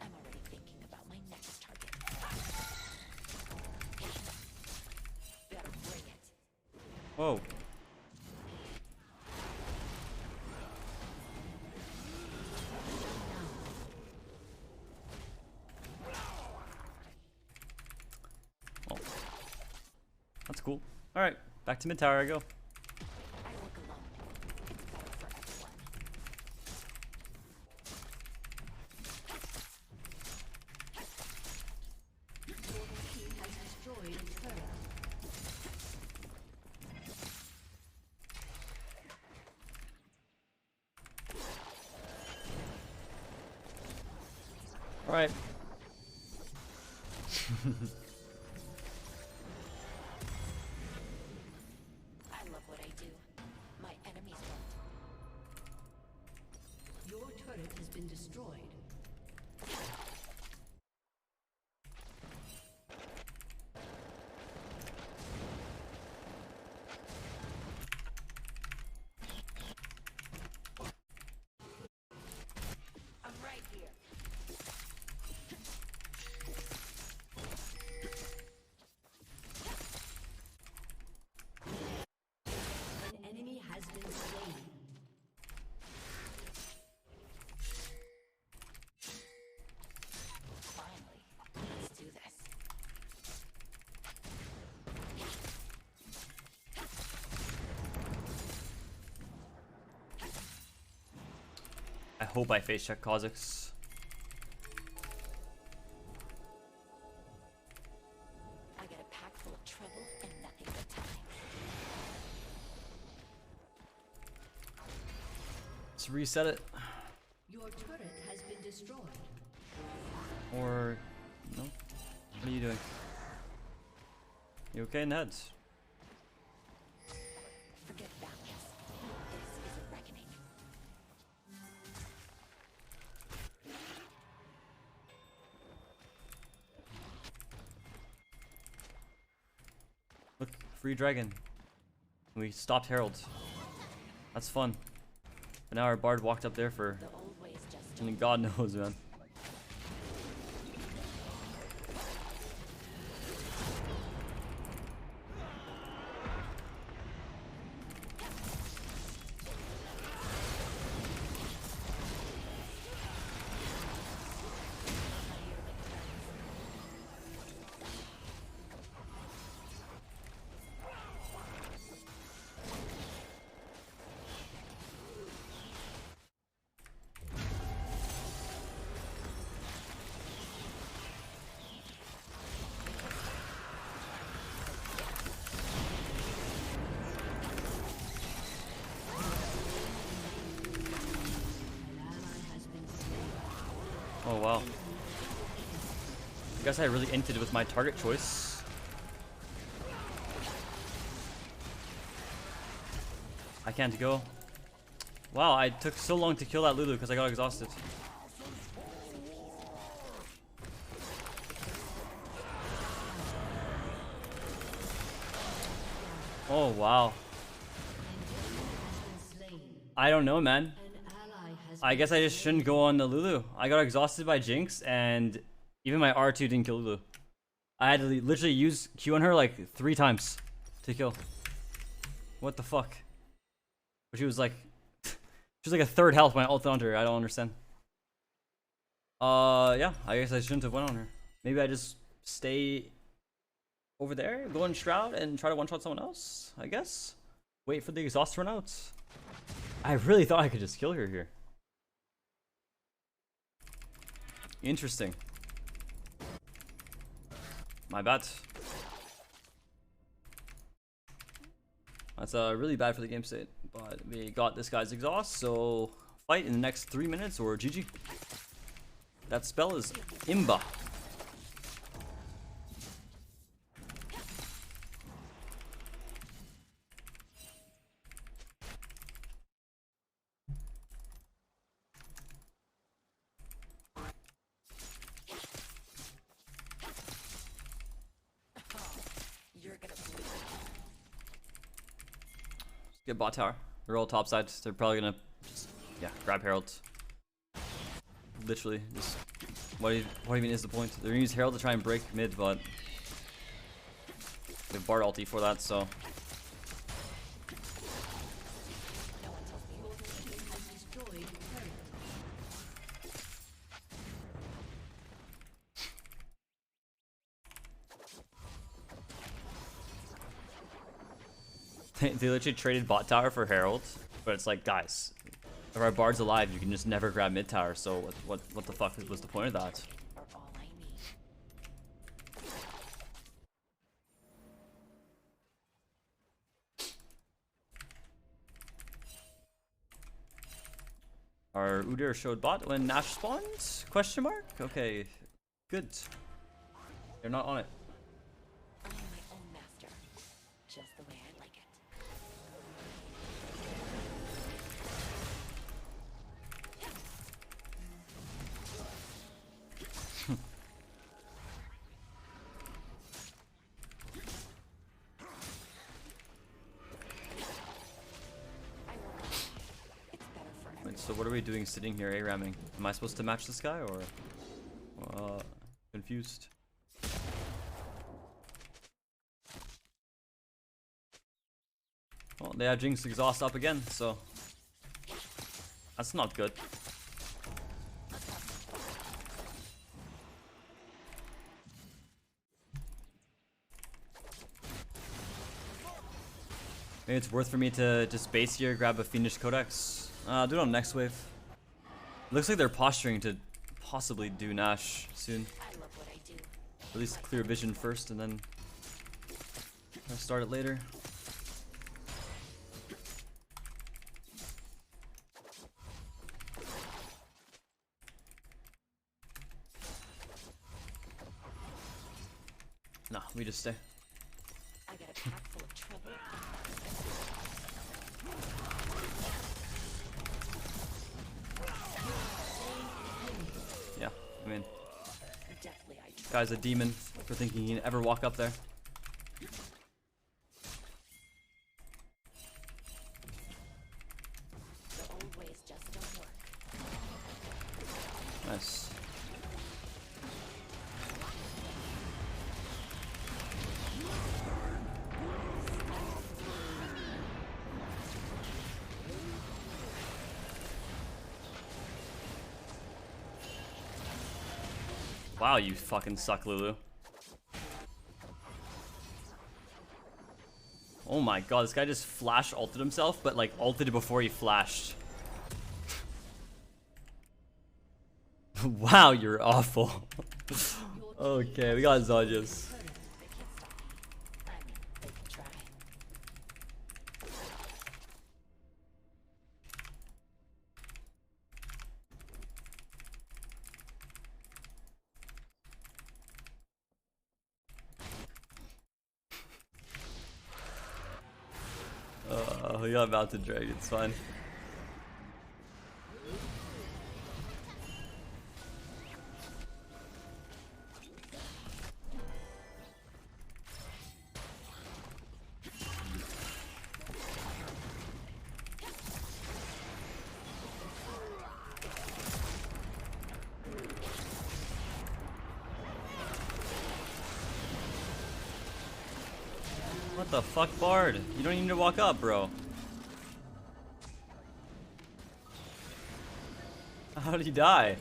I'm already thinking about my next target. Better bring it. Whoa. Oh. That's cool. Alright, back to mid tower I go. I work alone. It's better for everyone. Alright. I love what I do. My enemies won't. Your turret has been destroyed. I'm right here. An enemy has been slain. Finally, let's do this. I hope I face check Kha'Zix. I get a pack full of trouble and nothing but time. Let's reset it. Your turret has been destroyed. Or no? What are you doing? You okay in the head? Forget balance. This is a reckoning. Look, free dragon. We stopped Herald. That's fun. But now our bard walked up there for, The old ways just and God knows, man. Oh wow. I guess I really inted with my target choice. I can't go. Wow, I took so long to kill that Lulu because I got exhausted. Oh wow. I don't know, man. I guess I just shouldn't go on the Lulu. I got exhausted by Jinx, and even my R2 didn't kill Lulu. I had to literally use Q on her like 3 times to kill. What the fuck? But she was like a third health when I ulted onto her. I don't understand. Yeah, I guess I shouldn't have went on her. Maybe I just stay over there, go in Shroud, and try to one-shot someone else, I guess. Wait for the exhaust to run out. I really thought I could just kill her here. Interesting. My bad. That's really bad for the game state, but we got this guy's exhaust, so fight in the next 3 minutes or GG. That spell is Imba. Get bot tower. They're all top side. They're probably gonna just, yeah, grab Herald. Literally, just what even is the point? They're gonna use Herald to try and break mid, but they have Bard ulti for that, so. They literally traded bot tower for Herald, but it's like, guys, if our Bard's alive, you can just never grab mid tower. So what the fuck was the point of that? Our Udyr showed bot when Nash spawned? Question mark? Okay, good. They're not on it. I'm my own master, just the way I like it. Wait, so what are we doing sitting here A-ramming? Am I supposed to match this guy or? Confused. Well, they have Jinx exhaust up again, so that's not good. Maybe it's worth for me to just base here, grab a Fiendish Codex. Do it on next wave. Looks like they're posturing to possibly do Nash soon. At least clear vision first and then start it later. Nah, we just stay. I got a pack full of trouble. Yeah, I mean, guy's a demon for thinking he can ever walk up there. The old ways just don't work. Nice. Wow, you fucking suck, Lulu. Oh my god, this guy just flash ulted himself, but like ulted before he flashed. Wow, you're awful. Okay, we got Zodges. We got Mountain Dragon, it's fine. What the fuck, Bard? You don't even need to walk up, bro. How did he die?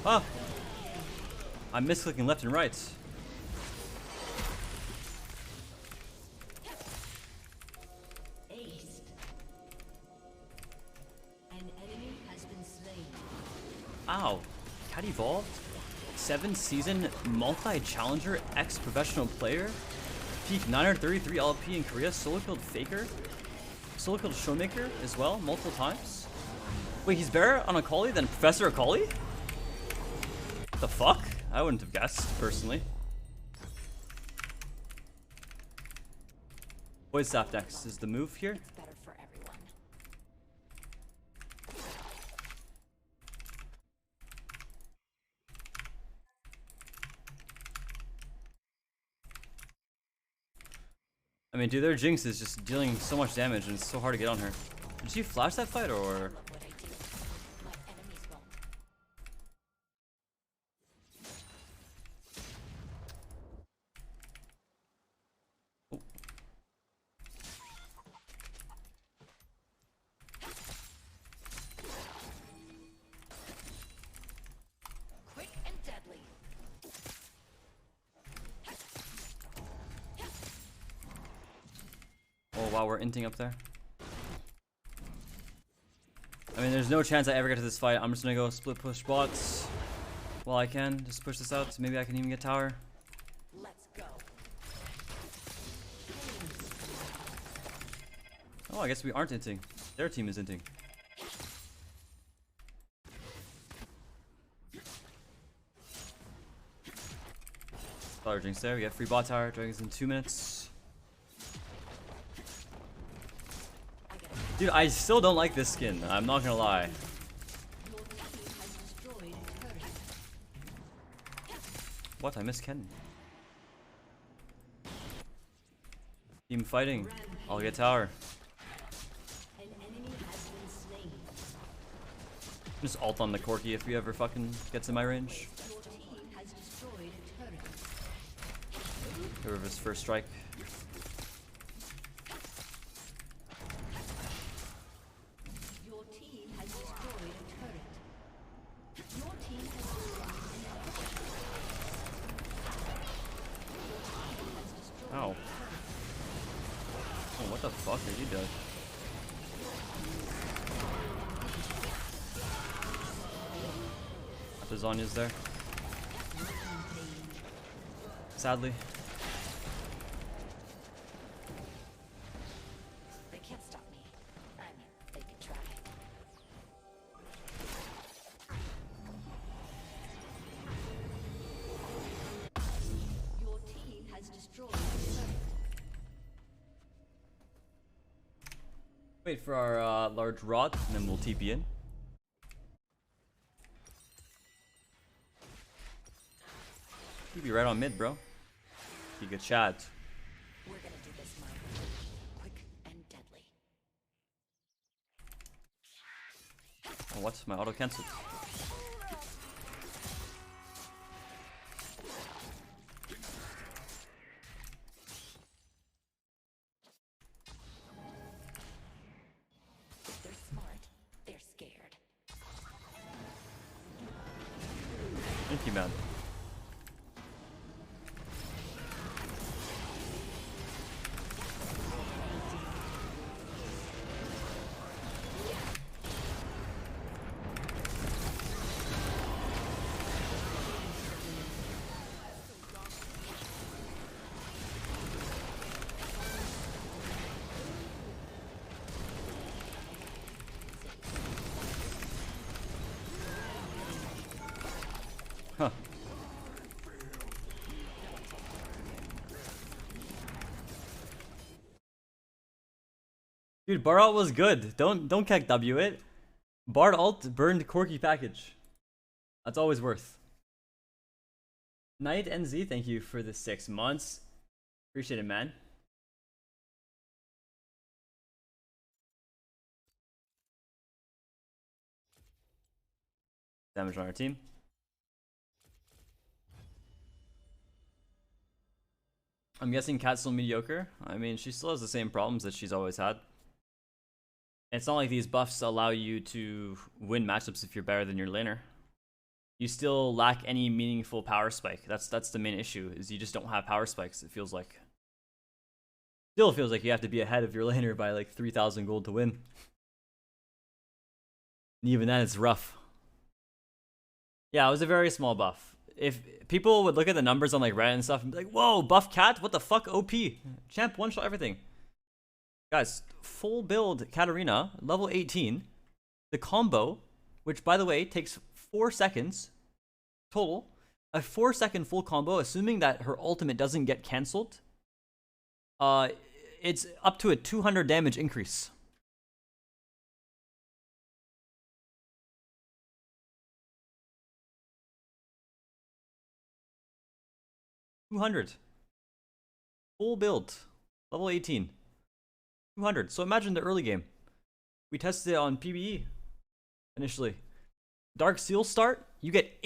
Huh. I'm misclicking left and right. Aced. An enemy has been slain. Ow. KatEvolved? 7th season multi-challenger ex-professional player? Peak 933 LP in Korea, solo killed Faker? Solo killed Showmaker as well, multiple times? Wait, he's better on Akali than Professor Akali? What the fuck? I wouldn't have guessed, personally. Void Staff next is the move here. It's better for everyone. I mean, dude, their Jinx is just dealing so much damage and it's so hard to get on her. Did she flash that fight or? while we're inting up there. I mean, there's no chance I ever get to this fight. I'm just gonna go split push bots while I can. Just push this out. So maybe I can even get tower. Let's go. Oh, I guess we aren't inting. Their team is inting. Flower drinks there. We get free bot tower. Dragons in 2 minutes. Dude, I still don't like this skin. I'm not gonna lie. What? I missed Ken. Team fighting. I'll get tower. An enemy has been slain. Just ult on the Corki if he ever fucking gets in my range. Your team has destroyed a turret. Get rid of his first strike. Your team has destroyed a turret. Your team has destroyed Ow. Oh, what the fuck are you doing? The Zonya's there. Sadly. They can't stop me. I mean, they can try. Your team has destroyed a turret. Wait for our large rod, and then we'll TP in. TP right on mid, bro. You good shot. We're gonna do this my way. Quick and deadly. Oh, what? My auto cancelled. They're smart. They're scared. Thank you, man. Huh. Dude, Bar ult was good. Don't Kek W it. Bard ult burned Corki package. That's always worth. Knight NZ, thank you for the 6 months. Appreciate it, man. Damage on our team. I'm guessing Cat's still mediocre. I mean, she still has the same problems that she's always had. It's not like these buffs allow you to win matchups if you're better than your laner. You still lack any meaningful power spike. That's the main issue, is you just don't have power spikes, it feels like. Still feels like you have to be ahead of your laner by like 3,000 gold to win. And even then, it's rough. Yeah, it was a very small buff. If people would look at the numbers on like Reddit and stuff and be like, whoa, buff Cat? What the fuck? OP. Champ one-shot everything. Guys, full build Katarina, level 18. The combo, which by the way takes 4 seconds total. A 4-second full combo, assuming that her ultimate doesn't get cancelled. It's up to a 200 damage increase. Full build, level 18, 200. So imagine the early game. We tested it on PBE initially. Dark Seal start, you get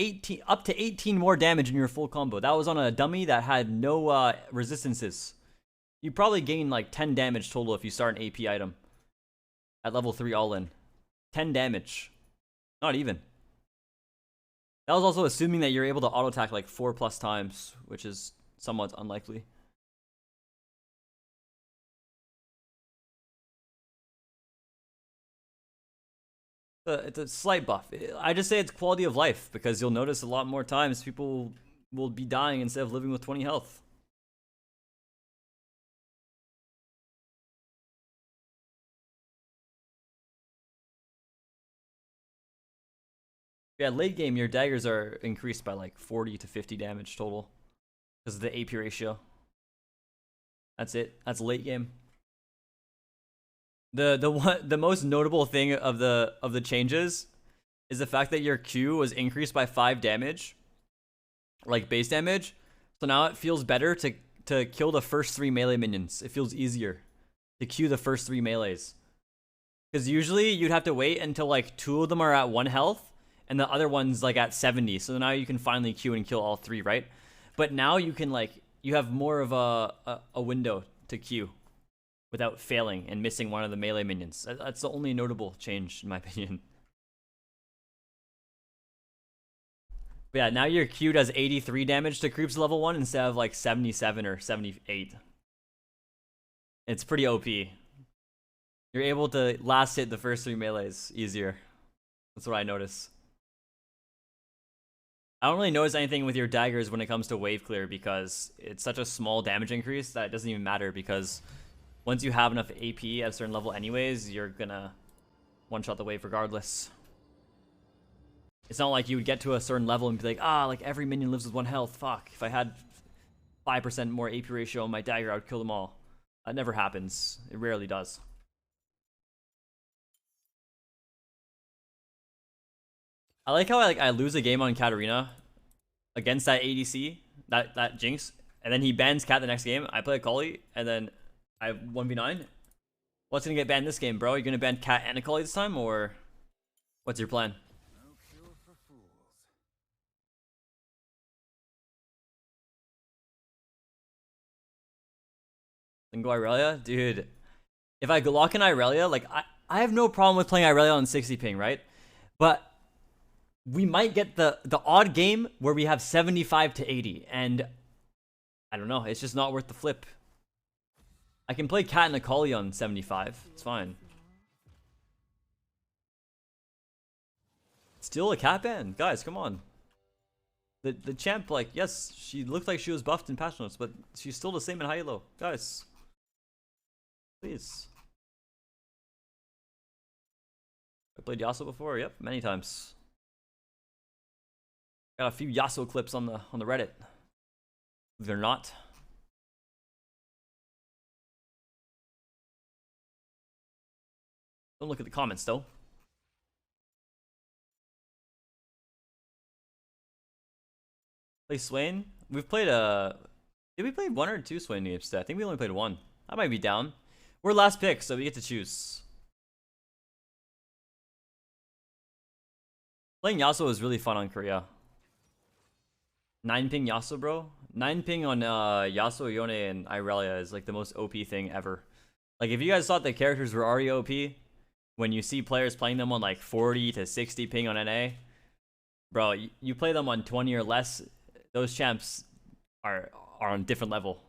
up to 18 more damage in your full combo. That was on a dummy that had no resistances. You probably gain like 10 damage total if you start an AP item at level 3 all in. 10 damage, not even. That was also assuming that you're able to auto attack like 4+ times, which is somewhat unlikely. It's a slight buff. I just say it's quality of life because you'll notice a lot more times people will be dying instead of living with 20 health. Yeah, late game, your daggers are increased by like 40 to 50 damage total because of the AP ratio. That's it. That's late game. The most notable thing of the changes is the fact that your Q was increased by 5 damage, like base damage. So now it feels better to kill the first 3 melee minions. It feels easier to Q the first 3 melees. Because usually you'd have to wait until like 2 of them are at 1 health and the other one's like at 70. So now you can finally Q and kill all 3, right? But now you can like, you have more of a window to Q without failing and missing one of the melee minions. That's the only notable change in my opinion. But yeah, now your Q does 83 damage to creeps level 1 instead of like 77 or 78. It's pretty OP. You're able to last hit the first 3 melees easier. That's what I notice. I don't really notice anything with your daggers when it comes to wave clear because it's such a small damage increase that it doesn't even matter because once you have enough AP at a certain level anyways, you're gonna one-shot the wave regardless. It's not like you would get to a certain level and be like, like every minion lives with 1 health. Fuck, if I had 5% more AP ratio on my dagger, I would kill them all. That never happens. It rarely does. I like how I lose a game on Katarina against that ADC, that Jinx, and then he bans Kat the next game. I play a Akali, and then I have 1v9. What's gonna get banned this game, bro? You gonna ban Kat and Akali this time, or what's your plan? Then go Irelia? Dude, if I lock in Irelia, like, I have no problem with playing Irelia on 60 ping, right? But we might get the odd game where we have 75 to 80, and I don't know, it's just not worth the flip. I can play Kat and Akali on 75, it's fine. Still a Kat ban? Guys, come on. The champ, like, yes, she looked like she was buffed in patch notes, but she's still the same in high elo. Guys, please. I played Yasuo before, yep, many times. Got a few Yasuo clips on the Reddit. They're not. Don't look at the comments though. Play Swain. We've played did we play 1 or 2 Swain games today? I think we only played 1. I might be down. We're last pick, so we get to choose. Playing Yasuo is really fun on Korea. 9 ping Yasuo, bro. 9 ping on Yasuo, Yone, and Irelia is like the most OP thing ever. Like, if you guys thought the characters were already OP, when you see players playing them on like 40 to 60 ping on NA, bro, you play them on 20 or less, those champs are on a different level.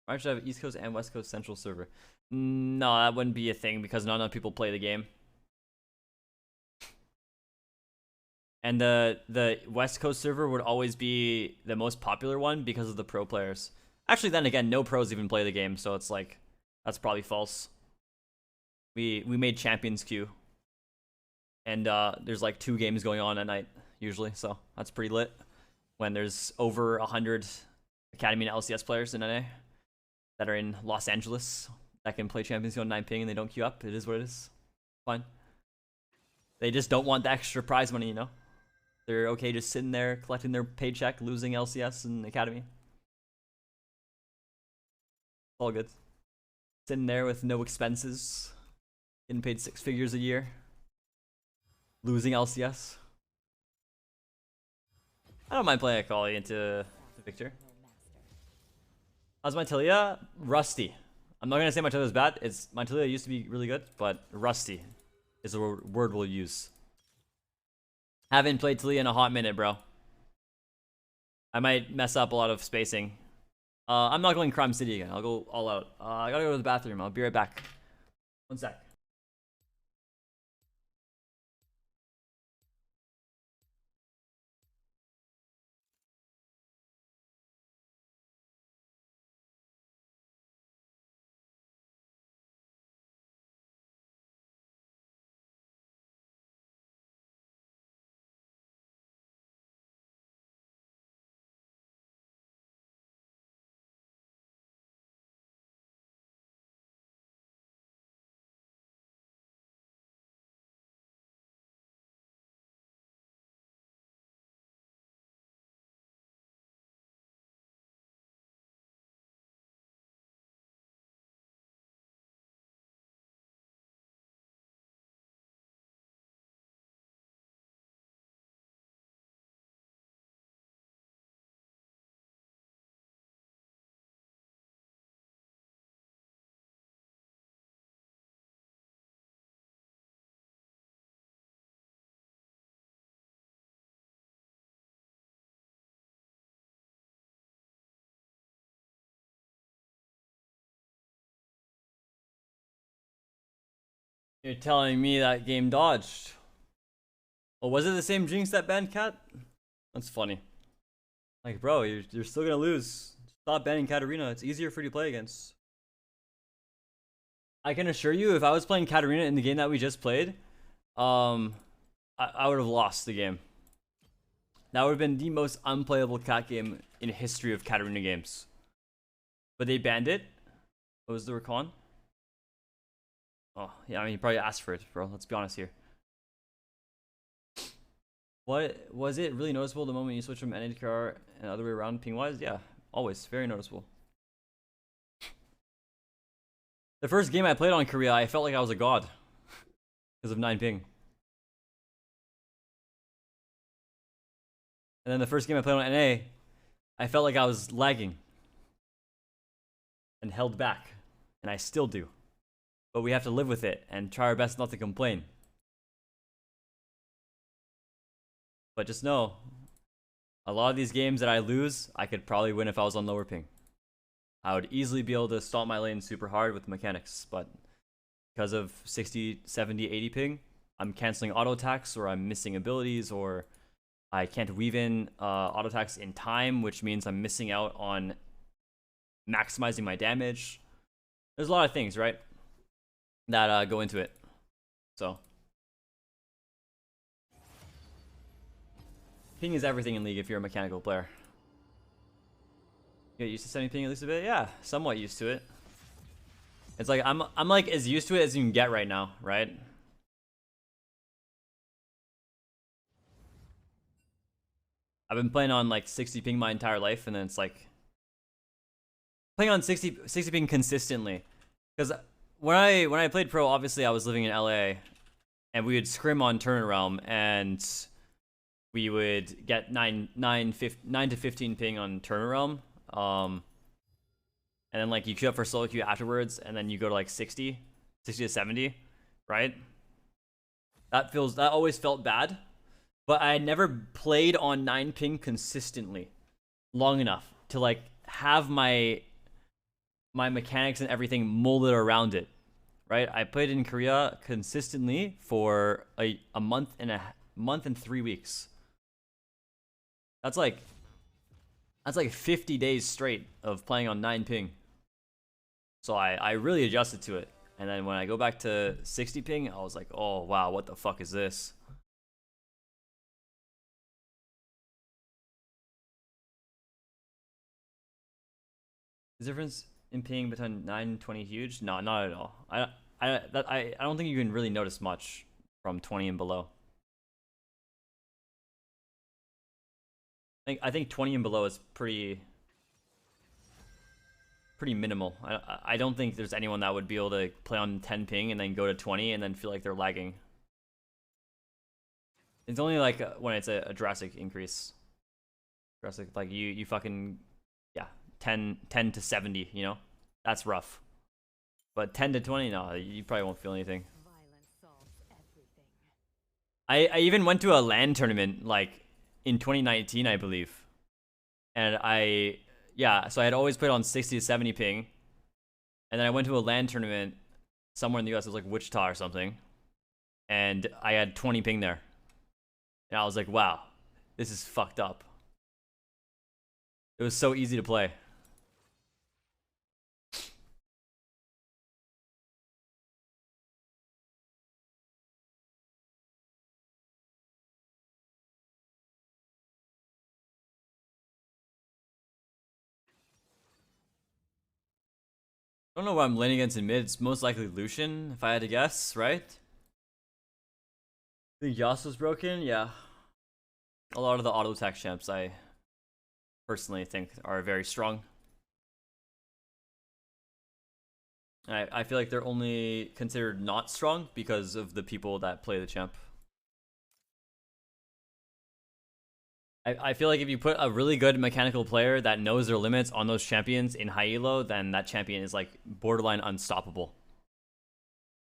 I should have East Coast and West Coast Central server. No, that wouldn't be a thing because not enough people play the game. And the West Coast server would always be the most popular one because of the pro players. Actually, then again, no pros even play the game, so it's like, that's probably false. We made Champions queue. And there's like 2 games going on at night, usually, so that's pretty lit. When there's over 100 Academy and LCS players in NA that are in Los Angeles that can play Champions on 9 ping and they don't queue up, it is what it is. Fine. They just don't want the extra prize money, you know? They're okay just sitting there collecting their paycheck, losing LCS and Academy. All good. Sitting there with no expenses, getting paid 6 figures a year, losing LCS. I don't mind playing Akali into Victor. How's my Tilia? Rusty. I'm not gonna say my Tilia is bad. My Tilia used to be really good, but rusty is the word we'll use. Haven't played Tilia in a hot minute, bro. I might mess up a lot of spacing. I'm not going Crime City again. I'll go all out. I gotta go to the bathroom. I'll be right back. One sec. You're telling me that game dodged. Well, was it the same Jinx that banned Cat? That's funny. Like, bro, you're still gonna lose. Stop banning Katarina. It's easier for you to play against. I can assure you, if I was playing Katarina in the game that we just played, I would have lost the game. That would have been the most unplayable Cat game in history of Katarina games. But they banned it. What was the recon? Oh, yeah, I mean, you probably asked for it, bro. Let's be honest here. What was it really noticeable the moment you switch from NA to KR and the other way around ping-wise? Yeah, always. Very noticeable. The first game I played on Korea, I felt like I was a god. Because of 9 ping. And then the first game I played on NA, I felt like I was lagging. And held back. And I still do. But we have to live with it and try our best not to complain. But just know, a lot of these games that I lose, I could probably win if I was on lower ping. I would easily be able to stomp my lane super hard with mechanics, but because of 60, 70, 80 ping, I'm canceling auto attacks, or I'm missing abilities, or I can't weave in auto attacks in time, which means I'm missing out on maximizing my damage. There's a lot of things, right, that go into it. So ping is everything in League if you're a mechanical player. You get used to sending ping at least a bit? Yeah, somewhat used to it. It's like I'm like as used to it as you can get right now, right? I've been playing on like 60 ping my entire life, and then it's like playing on 60 ping consistently. Because when I played pro, obviously I was living in LA, and we would scrim on Tournament Realm, and we would get 9 to 15 ping on Tournament Realm. And then like you queue up for solo queue afterwards, and then you go to like 60 to 70, right? That always felt bad, but I had never played on 9 ping consistently long enough to like have my mechanics and everything molded around it, right? I played in Korea consistently for a month and 3 weeks. That's like 50 days straight of playing on 9 ping. So I really adjusted to it. And then when I go back to 60 ping, I was like, oh wow, what the fuck is this? Is the difference in ping between 9 and 20 huge? No, not at all. I don't think you can really notice much from 20 and below. I think 20 and below is pretty minimal. I don't think there's anyone that would be able to play on 10 ping and then go to 20 and then feel like they're lagging. It's only like when it's a drastic increase. Drastic, like you fucking, yeah, 10 to 70, you know? That's rough. But 10 to 20, no, you probably won't feel anything. I even went to a LAN tournament like in 2019, I believe. And yeah, so I had always played on 60 to 70 ping. And then I went to a LAN tournament somewhere in the US, it was like Wichita or something. And I had 20 ping there. And I was like, wow, this is fucked up. It was so easy to play. I don't know what I'm laning against in mid. It's most likely Lucian, if I had to guess, right? I think Yasuo's broken? Yeah. A lot of the auto attack champs I personally think are very strong. I feel like they're only considered not strong because of the people that play the champ. I feel like if you put a really good mechanical player that knows their limits on those champions in high elo, then that champion is like borderline unstoppable.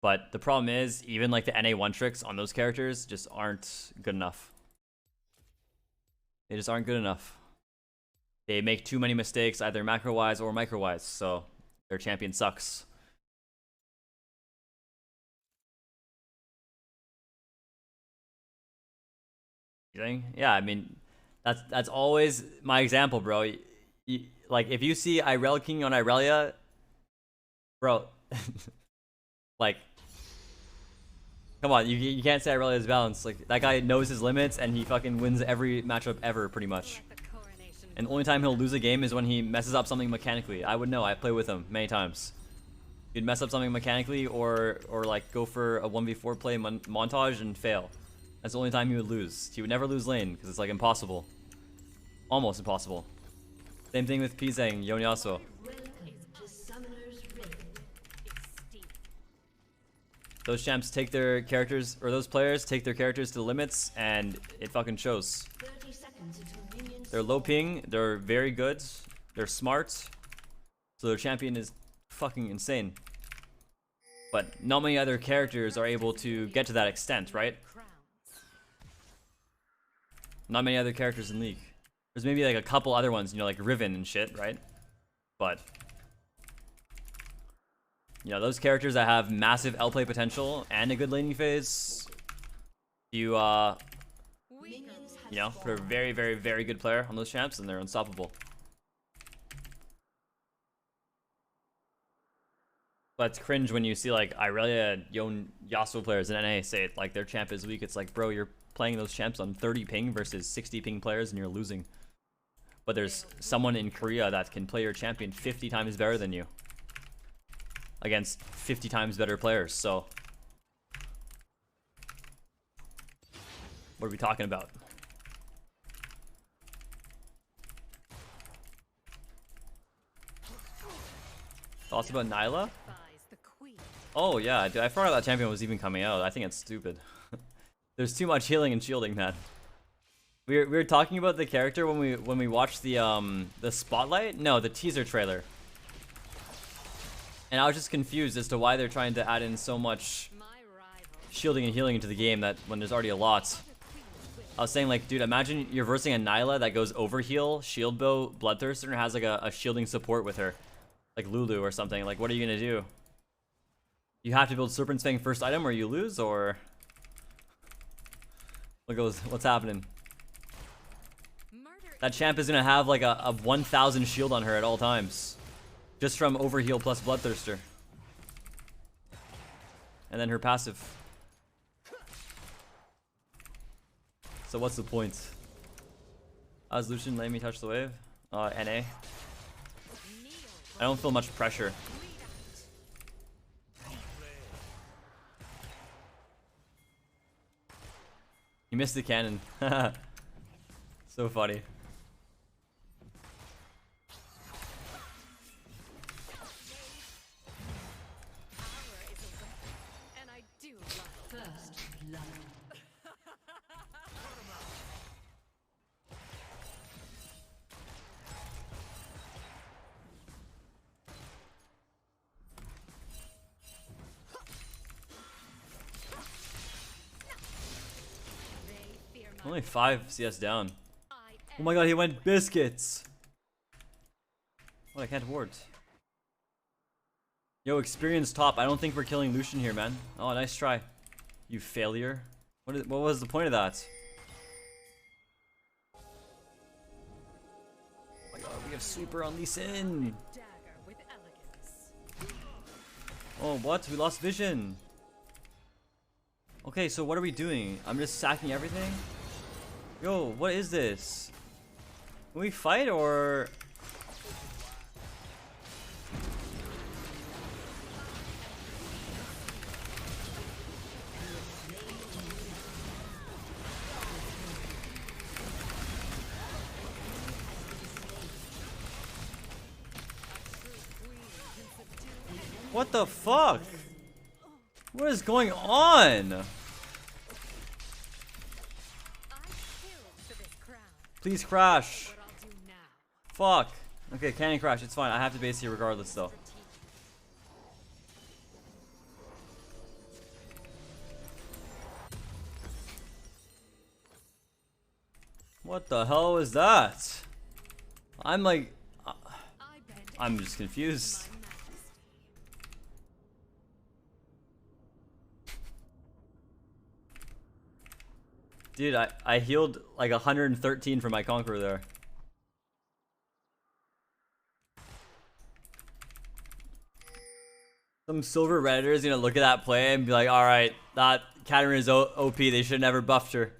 But the problem is, even like the NA one tricks on those characters just aren't good enough. They just aren't good enough. They make too many mistakes, either macro-wise or micro-wise, so their champion sucks. You think? Yeah, I mean, that's always my example, bro. Like, if you see Irel King on Irelia, bro, like, come on, you can't say Irelia is balanced. Like, that guy knows his limits, and he fucking wins every matchup ever, pretty much. And the only time he'll lose a game is when he messes up something mechanically. I would know, I play with him many times. He'd mess up something mechanically, or like, go for a 1v4 play montage and fail. That's the only time he would lose. He would never lose lane, because it's like impossible. Almost impossible. Same thing with Pizeng, Yasuo. Those champs take their characters, or those players take their characters to the limits, and it fucking shows. They're low ping, they're very good, they're smart, so their champion is fucking insane. But not many other characters are able to get to that extent, right? Not many other characters in League. There's maybe like a couple other ones, you know, like Riven and shit, right? But, you know, those characters that have massive L-play potential and a good laning phase, you know, put a very, very, very good player on those champs and they're unstoppable. But it's cringe when you see like Irelia and Yasuo players in NA say it, like their champ is weak. It's like, bro, you're playing those champs on 30 ping versus 60 ping players and you're losing. But there's someone in Korea that can play your champion 50 times better than you against 50 times better players, so what are we talking about? Thoughts about Nyla? Oh yeah, dude, I forgot that champion was even coming out. I think it's stupid. There's too much healing and shielding, man. We were talking about the character when we watched the spotlight? No, the teaser trailer. And I was just confused as to why they're trying to add in so much shielding and healing into the game that when there's already a lot. I was saying, like, dude, imagine you're versing a Nyla that goes overheal, shield bow, bloodthirster, and has like a shielding support with her. Like Lulu or something. Like, what are you gonna do? You have to build Serpent's Fang first item or you lose, or what's happening? That champ is gonna have like a 1000 shield on her at all times. Just from overheal plus bloodthirster. And then her passive. So what's the point? As Lucian, let me touch the wave. NA. I don't feel much pressure. You missed the cannon. So funny. Only 5 CS down. Oh my god, he went biscuits. What, I can't ward. Yo, experience top. I don't think we're killing Lucian here, man. Oh, nice try. You failure. What was the point of that? Oh my god, we have sweeper on Lee Sin. Dagger with elegance. Oh, what? We lost vision. Okay, so what are we doing? I'm just sacking everything? Yo, what is this? Can we fight or... What the fuck? What is going on? I killed for this crown. Please crash. What I'll do now. Fuck. Okay, cannon crash. It's fine. I have to base here regardless, though. What the hell is that? I'm like... I'm just confused. Dude, I healed like 113 for my Conqueror there. Some silver redditor is gonna look at that play and be like, alright, that Katarina is OP, they should have never buffed her.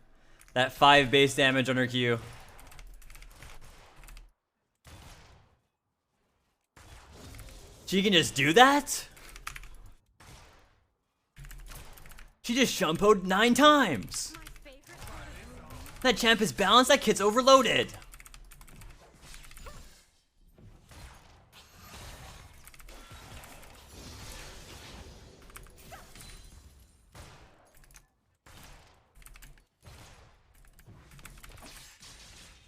That 5 base damage on her Q. She can just do that? She just shumpoed 9 times. That champ is balanced, that kid's overloaded.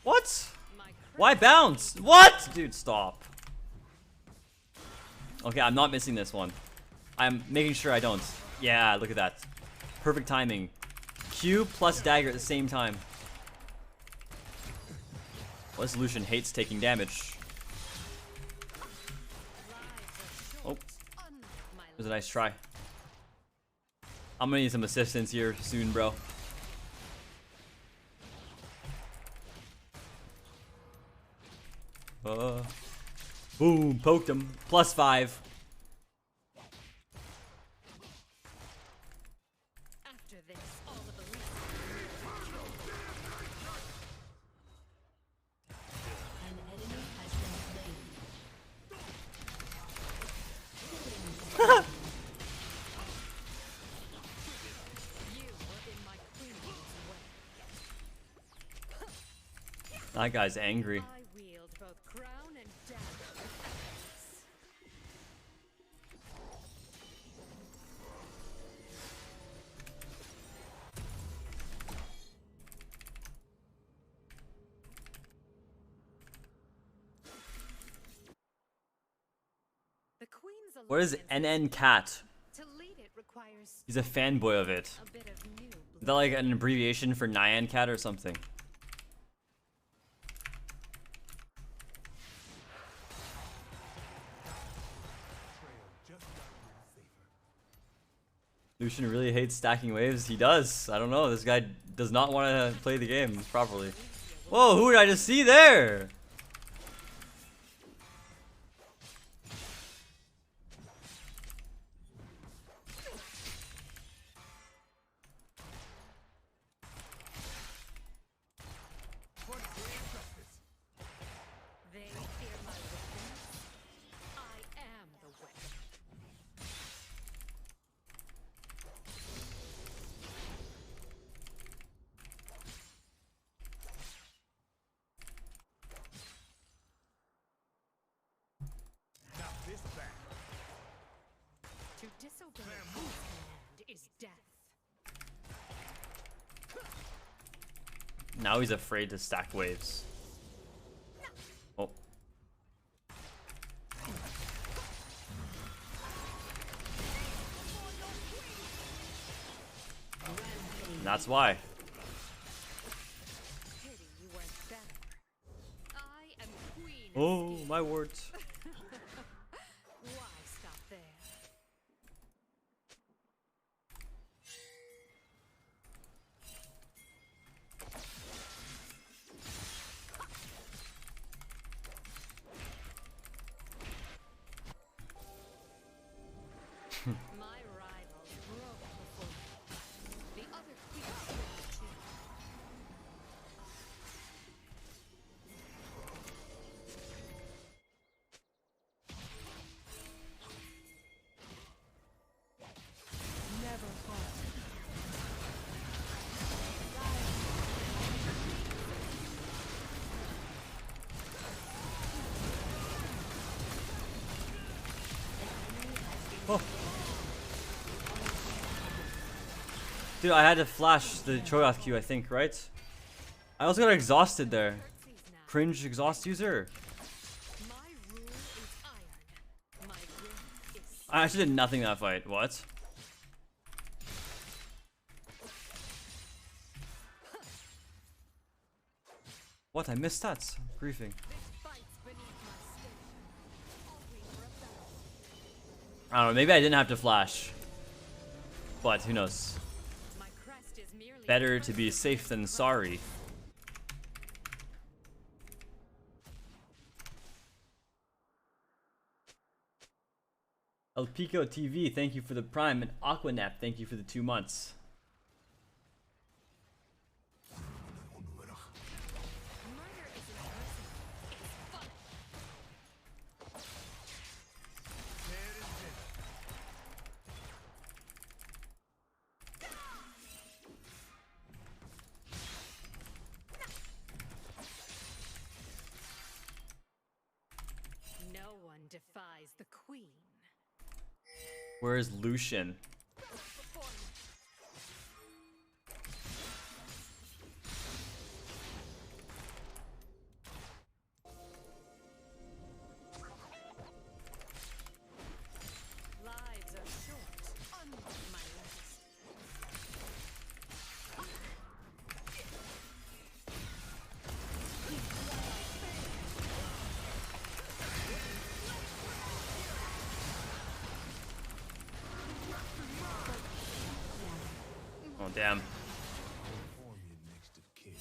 What? Why bounce? What? Dude, stop. Okay, I'm not missing this one. I'm making sure I don't. Yeah, look at that. Perfect timing. Q plus dagger at the same time. Well, this Lucian hates taking damage. Oh. It was a nice try. I'm gonna need some assistance here soon, bro. Boom, poked him. +5. After this, all of the An enemy has been slain. you were in my queen's way. That guy's angry. I wield both crown and dagger with elegance. The queen's What is NN Cat? To lead it requires He's a fanboy of it. a bit of new blood. Is that like an abbreviation for Nyan Cat or something? Lucian really hates stacking waves. He does. I don't know. This guy does not want to play the game properly. Whoa, who did I just see there? They fear my weapons. I am the weapon. Now this back. To disobey a queen's command is death. Now he's afraid to stack waves. Oh. And that's why. Pity you weren't better. I am queen. Oh, my words. My rivals broke before me. The other queens broke too. Never halt. Oh. Dude, I had to flash the Cho'Gath Q, I think, right? I also got exhausted there. Cringe exhaust user. My rule is iron. My will is I actually did nothing that fight. What? What? I missed stats. Griefing. fights beneath my station. All wait for a battle. I don't know. Maybe I didn't have to flash. But who knows? My crest is merely Better to be safe than sorry. El Pico TV, thank you for the Prime, and Aquanap, thank you for the 2 months. murder isn't personal. It's fun. There is it. No one defies the queen. Where's Lucian? Before me. Lives are short, unlike my last. Oh, damn. Inform your next of kin.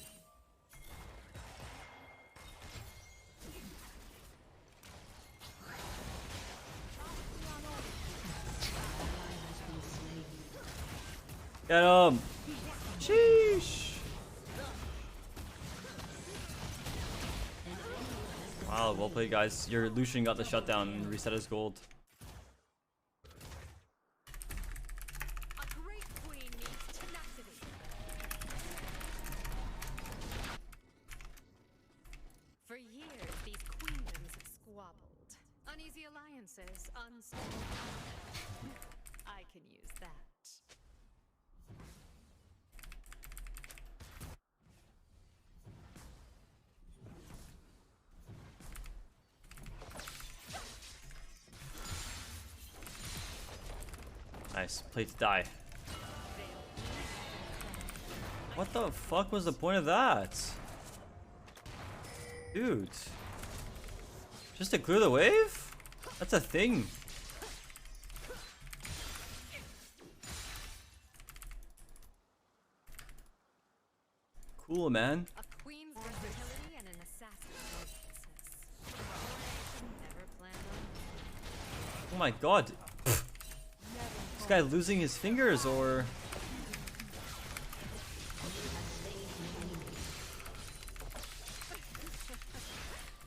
Get him! Sheesh! Wow, well played, guys. Your Lucian got the shutdown and reset his gold. A great queen needs tenacity. For years, these queendoms have squabbled. Uneasy alliances, unstable power. I can use that. Nice. Play to die. What the fuck was the point of that? Dude. Just to clear the wave? That's a thing. Cool, man. A queen's versatility and an assassin's ruthlessness. Never planned on. Oh my god. This guy losing his fingers or...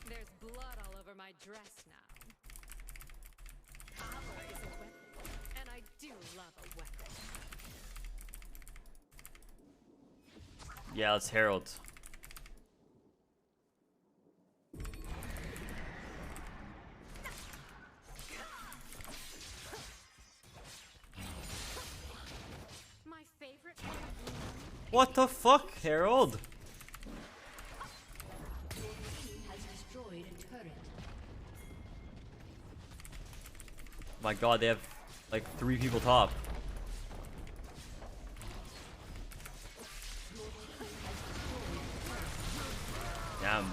There's blood all over my dress now. Power is a weapon, and I do love a weapon. Yeah, let's Herald. My favorite part of Bloom What the fuck, Herald? Has destroyed a turret. My god, they have like 3 people top. Damn.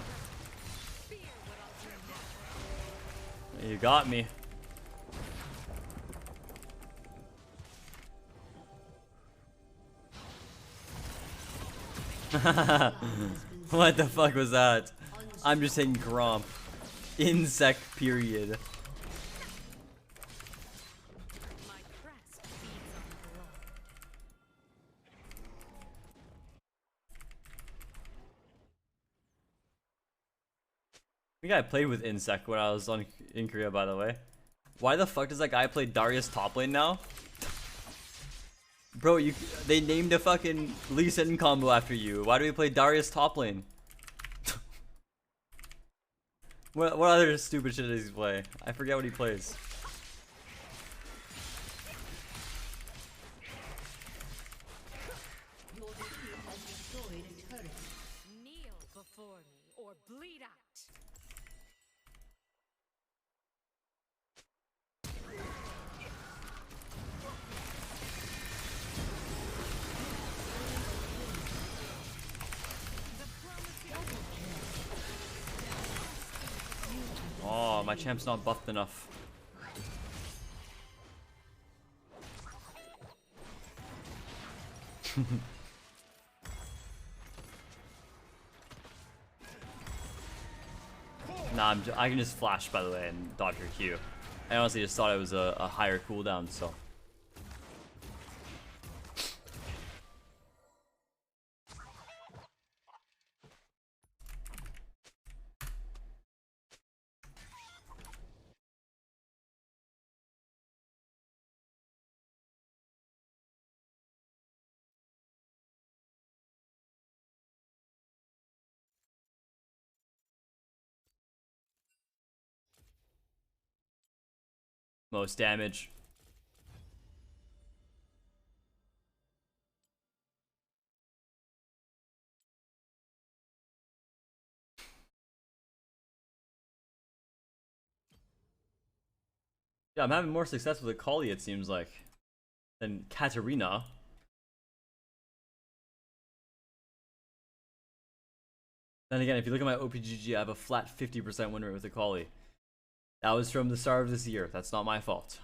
fear what I'll do next. You got me. What the fuck was that? I'm just saying Gromp. Insect period. My think I played with Insect when I was in Korea, by the way. Why the fuck does that guy play Darius top lane now? Bro, they named a fucking Lee Sin combo after you. Why do we play Darius top lane? What other stupid shit does he play? I forget what he plays. Your team has destroyed a turret. Kneel before me or bleed out. Oh, my champ's not buffed enough. Nah, I can just flash, by the way, and dodge your Q. I honestly just thought it was a higher cooldown, so. Most damage. Yeah, I'm having more success with Akali, it seems like, than Katarina. Then again, if you look at my OPGG, I have a flat 50% win rate with Akali. That was from the start of this year. That's not my fault.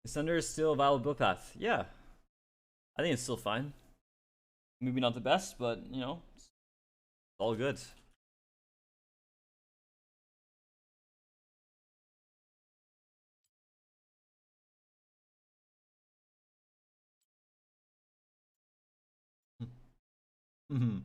Sunderer is still a viable build path. Yeah. I think it's still fine. Maybe not the best, but, you know, it's all good. Mm-hmm.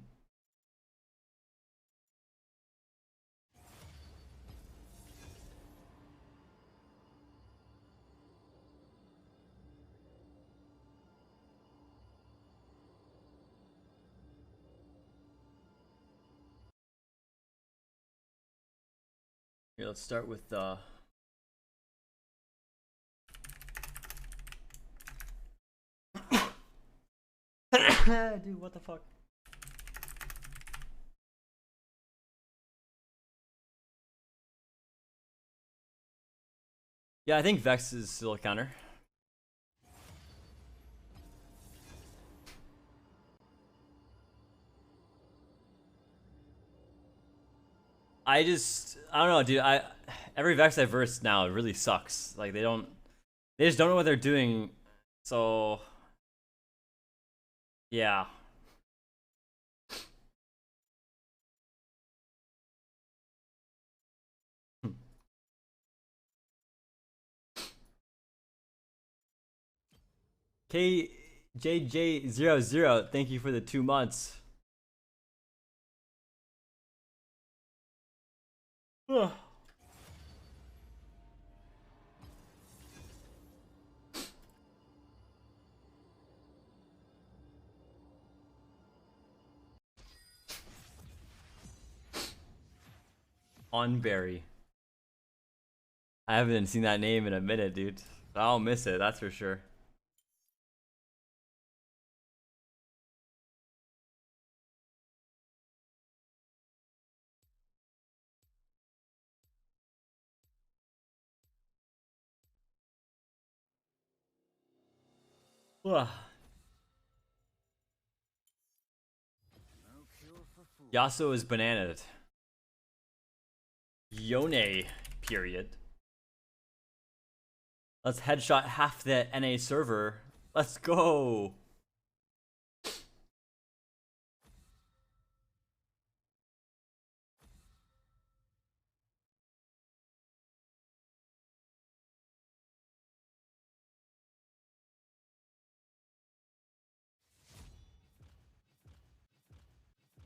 Here, let's start with Dude, what the fuck? Yeah, I think Vex is still a counter. I don't know, dude. Every Vex I've versed now, it really sucks. Like they just don't know what they're doing. So yeah. KJJ00, thank you for the 2 months. Onberry. I haven't seen that name in a minute, dude. I'll miss it, that's for sure. Yasuo is bananaed. Yone, period. Let's headshot half the NA server. Let's go.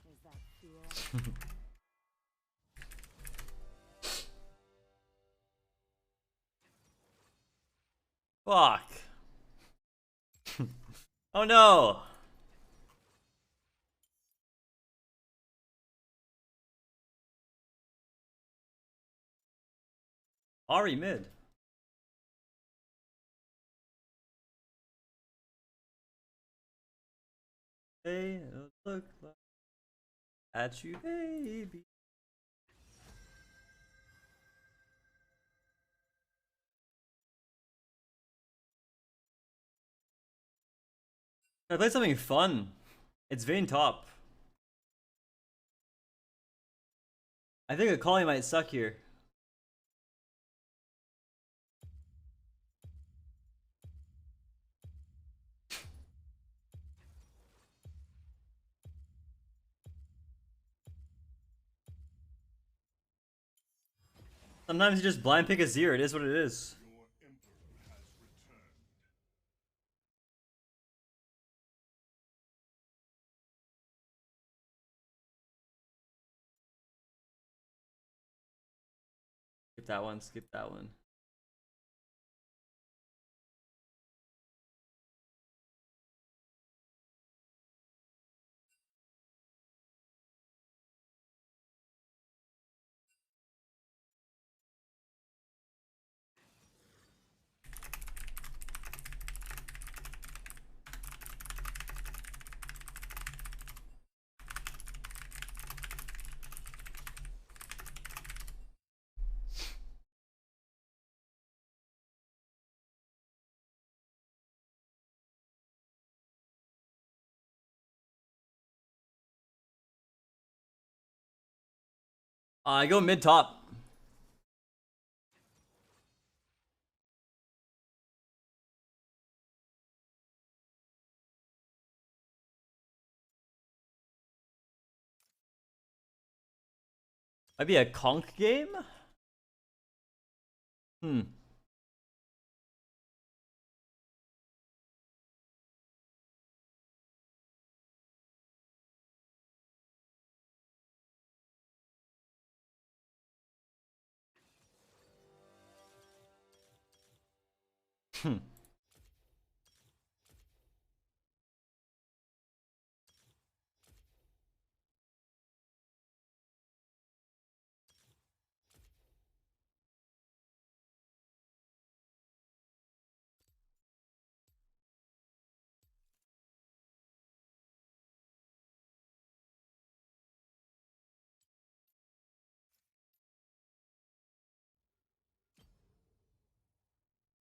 Is that fear? Fuck. Oh no. Ari mid. Hey, look at you, baby. I played something fun. It's Vayne top. I think a calling might suck here. Sometimes you just blind pick a zero. It is what it is. Skip that one. Skip that one. I go mid top. Might be a conk game? Hmm. Hmm.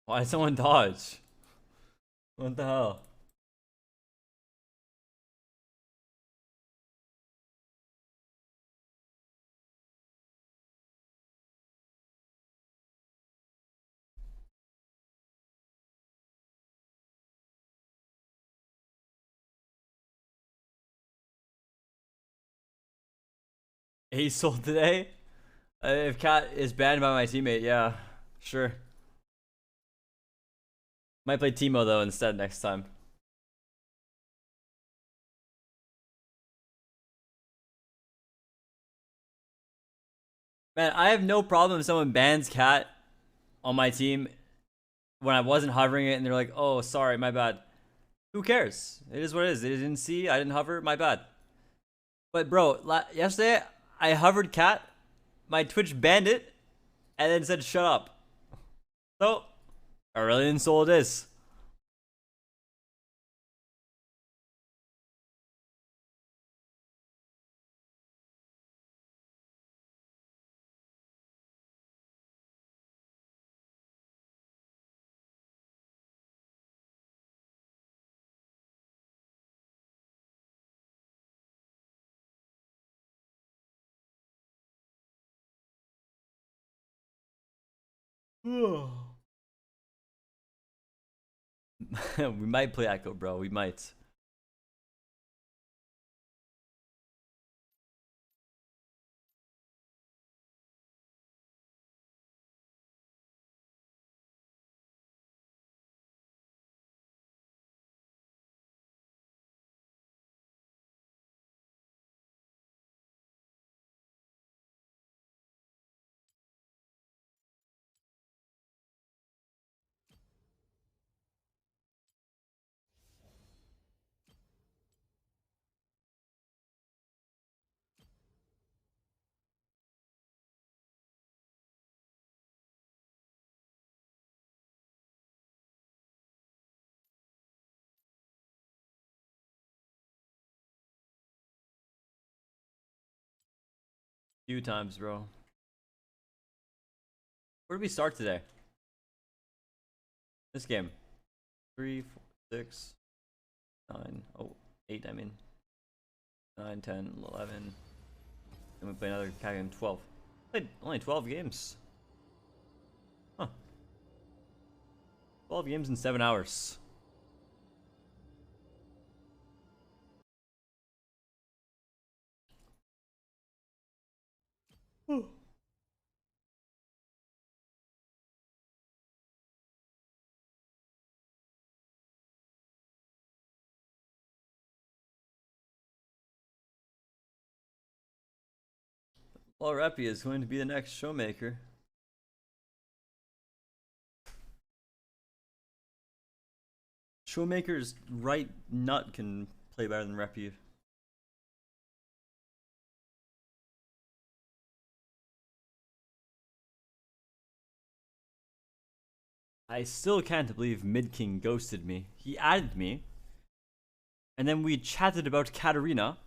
Why did someone dodge? What the hell? Ace sold today? If Cat is banned by my teammate, yeah. Sure. Might play Teemo though instead next time. Man, I have no problem if someone bans Cat on my team when I wasn't hovering it and they're like, oh, sorry, my bad. Who cares? It is what it is. They didn't see, I didn't hover, my bad. But bro, yesterday I hovered Cat, my Twitch banned it, and then said shut up. So, I really insulted this. We might play Echo, bro. We might. Few times, bro. Where did we start today? This game. 3, 4, 6, 9, oh, 8, I mean. 9, 10, 11. Then we play another cat game, 12. Played only 12 games. Huh. 12 games in 7 hours. Well, Reppy is going to be the next showmaker. Showmaker's right nut can play better than Reppy. I still can't believe Mid King ghosted me. He added me, and then we chatted about Katarina,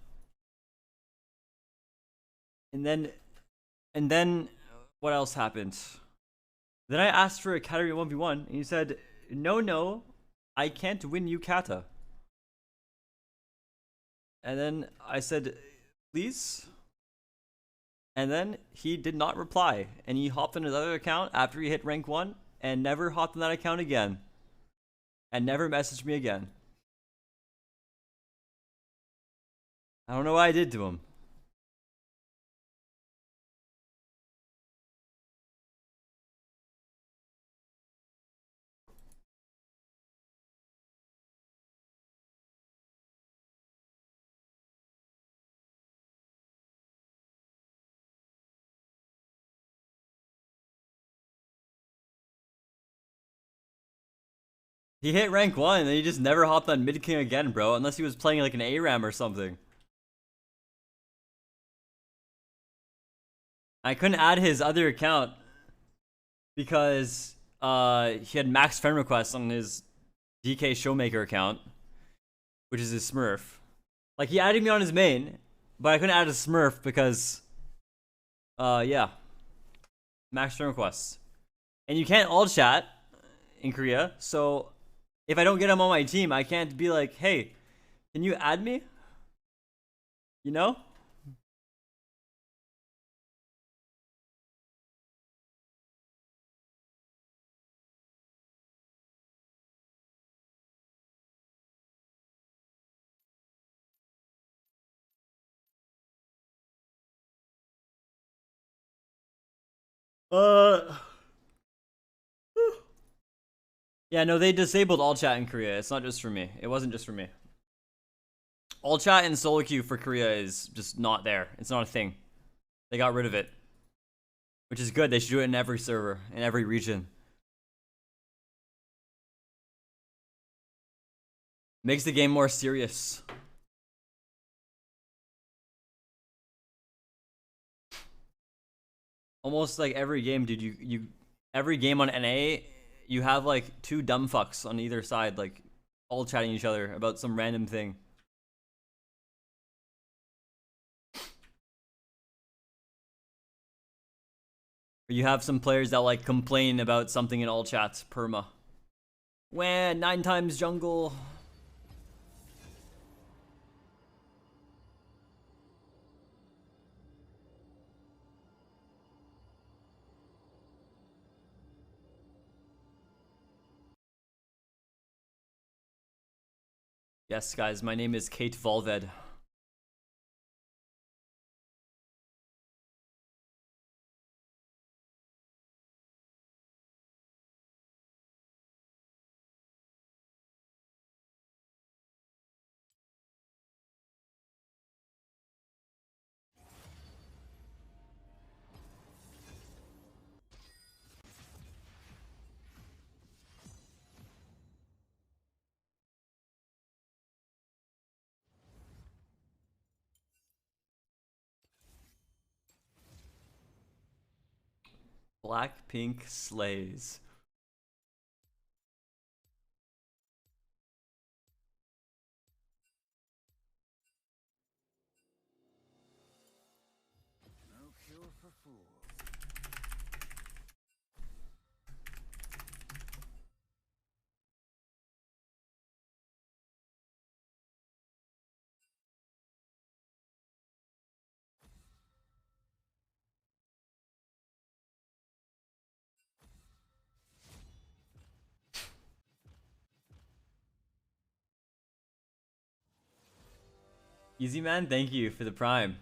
and then what else happened? Then I asked for a Katarina 1v1, and he said, "No, I can't win you Kata." And then I said, "Please?" And then he did not reply, and he hopped on his other account after he hit rank 1, and never hopped on that account again. And never messaged me again. I don't know what I did to him. He hit rank 1 and then he just never hopped on Mid King again, bro. Unless he was playing like an ARAM or something. I couldn't add his other account because he had max friend requests on his DK Showmaker account, which is his Smurf. Like, he added me on his main, but I couldn't add a Smurf because yeah, max friend requests. And you can't all chat in Korea, so if I don't get him on my team, I can't be like, "Hey, can you add me?" You know? Yeah, no, they disabled all chat in Korea. It's not just for me. It wasn't just for me. All chat in solo queue for Korea is just not there. It's not a thing. They got rid of it. Which is good. They should do it in every server, in every region. Makes the game more serious. Almost like every game, dude, every game on NA, you have like 2 dumb fucks on either side, like all chatting each other about some random thing. Or you have some players that like complain about something in all chats, perma. Wah, 9 times jungle. Yes, guys, my name is KatEvolved. Blackpink slays. No cure for fools. Easy man, thank you for the prime.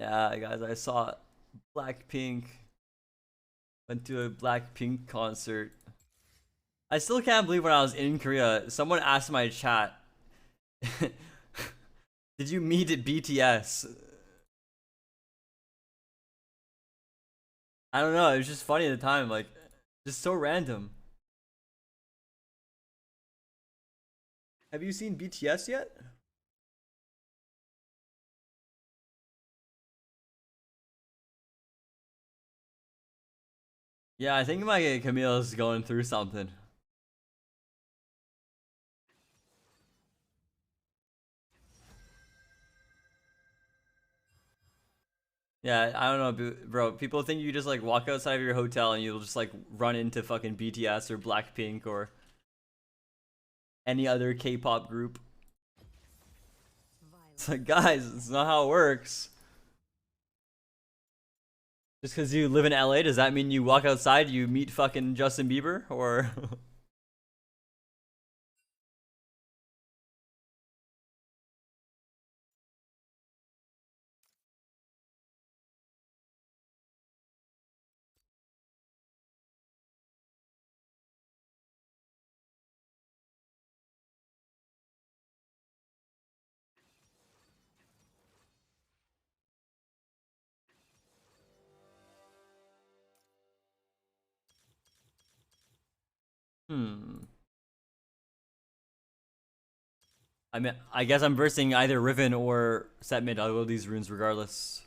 Yeah, guys, I saw Blackpink. Went to a Blackpink concert. I still can't believe when I was in Korea, someone asked my chat, did you meet at BTS? I don't know, it was just funny at the time, like, just so random. Have you seen BTS yet? Yeah, I think my Camille's going through something. Yeah, I don't know, bro. People think you just like walk outside of your hotel and you'll just like run into fucking BTS or Blackpink or any other K-pop group. It's like, guys, it's not how it works. Just because you live in LA, does that mean you walk outside, you meet fucking Justin Bieber? Or... I mean, I guess I'm versing either Riven or set mid. I'll go these runes regardless.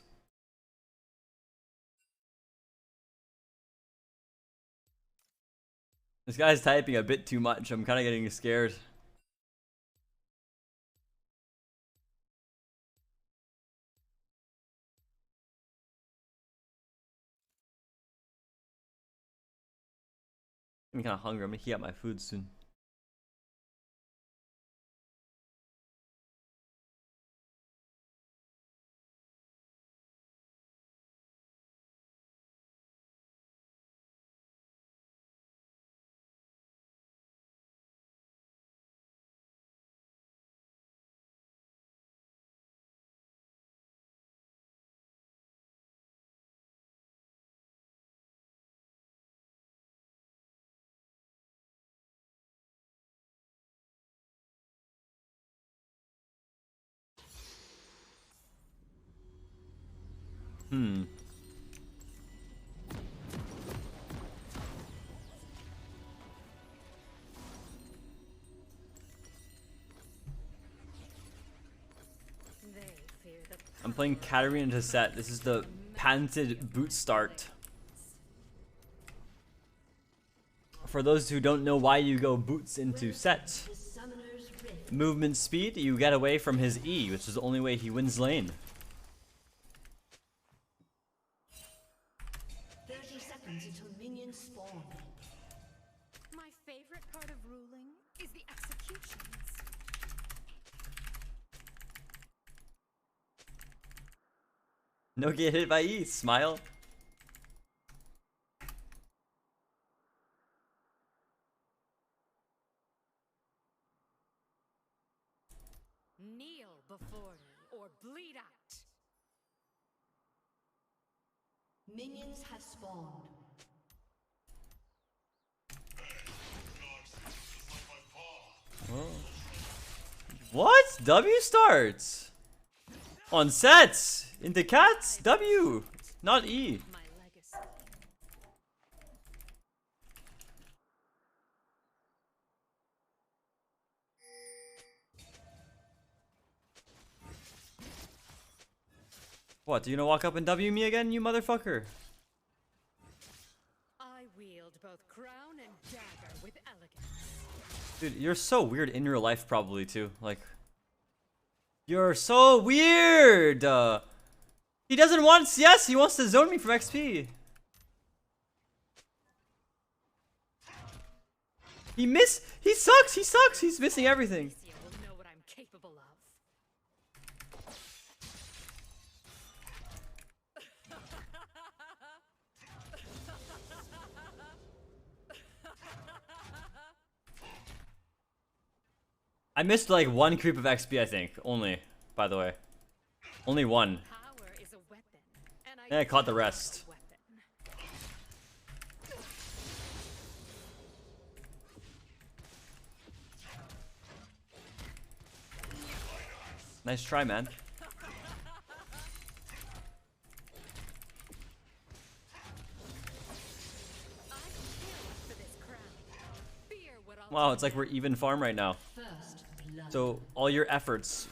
This guy's typing a bit too much. I'm kind of getting scared. I'm kind of hungry. I'm gonna heat up my food soon. I'm playing Katarina to set. This is the patented boot start. For those who don't know why you go boots into set, movement speed, you get away from his E, which is the only way he wins lane. 30 seconds until minions spawn. My favorite part of ruling is the executions. No get hit by E, smile. Kneel before me or bleed out. Minions have spawned. Oh. What? W starts on sets into cats. W, not E. My legacy. What? You gonna walk up and W me again, you motherfucker? I wield both crown and dagger with elegance. Dude, you're so weird in real life, probably too. Like, You're so weird. He doesn't want CS. He wants to zone me from XP. He sucks. He sucks. He's missing everything. Alicia will know what I'm capable of. I missed like one creep of XP, I think. Only, by the way. Only one. Power is a weapon, and Yeah, I caught the rest. weapon. Nice try, man. For this crown. Fear what I'll Wow, it's like we're even farm right now. First blood. So all your efforts.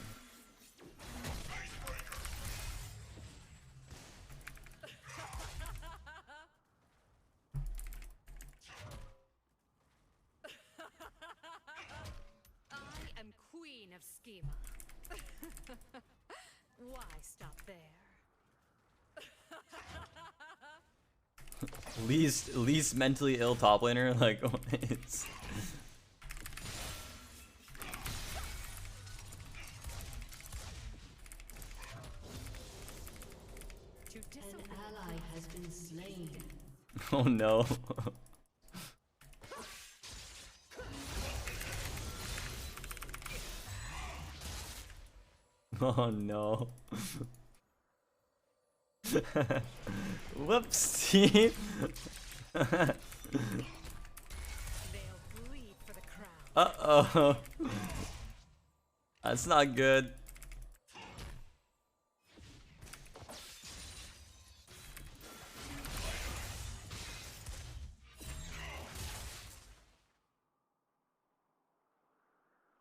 I am queen of schema. Why stop there? Least mentally ill top laner. Like it's. To An disobey. ally has been slain. Oh no. Oh no. Whoops, team. They'll bleed for the crown. Uh-oh. That's not good.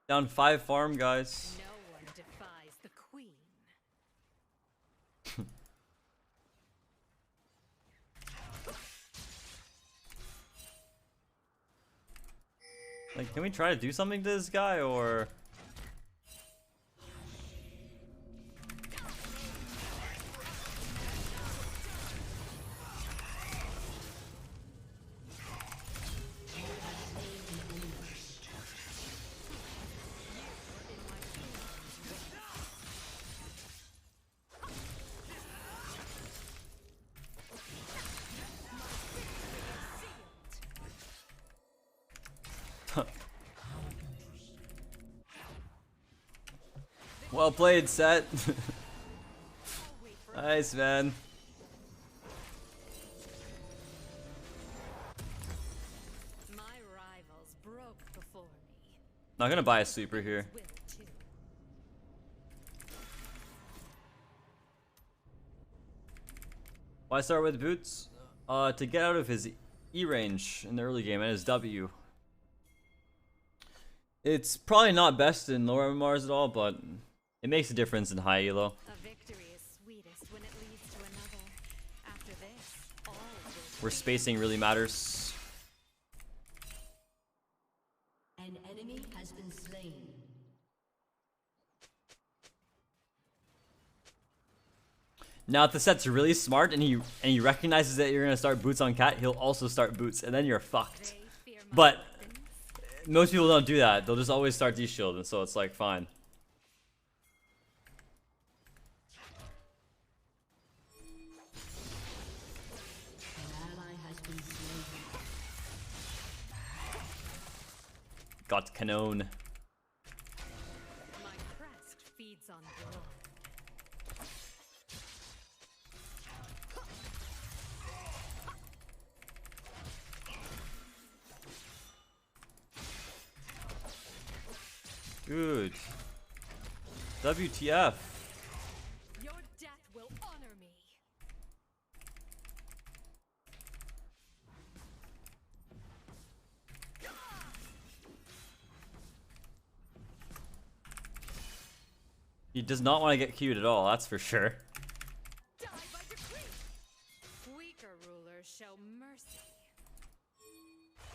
Down 5 farm, guys. No one defies the queen. Like, can we try to do something to this guy, or... Well played, Set. Nice, man. My rivals broke before me. Not gonna buy a super here. Will too. Why start with boots? To get out of his E range in the early game and his W. It's probably not best in lower MMRs at all, but it makes a difference in high elo. A victory is sweetest when it leads to another. After this, all will Where spacing really matters. An enemy has been slain. Now if the set's really smart and he recognizes that you're gonna start boots on Cat, he'll also start boots and then you're fucked. they fear my But weapons. most people don't do that. They'll just always start D-shield, and so it's like fine. An ally has been slain. Got Canon. My crest feeds on blood. Good. WTF. Your death will honor me. He does not want to get queued at all, that's for sure. Die by decree. Weaker rulers show mercy.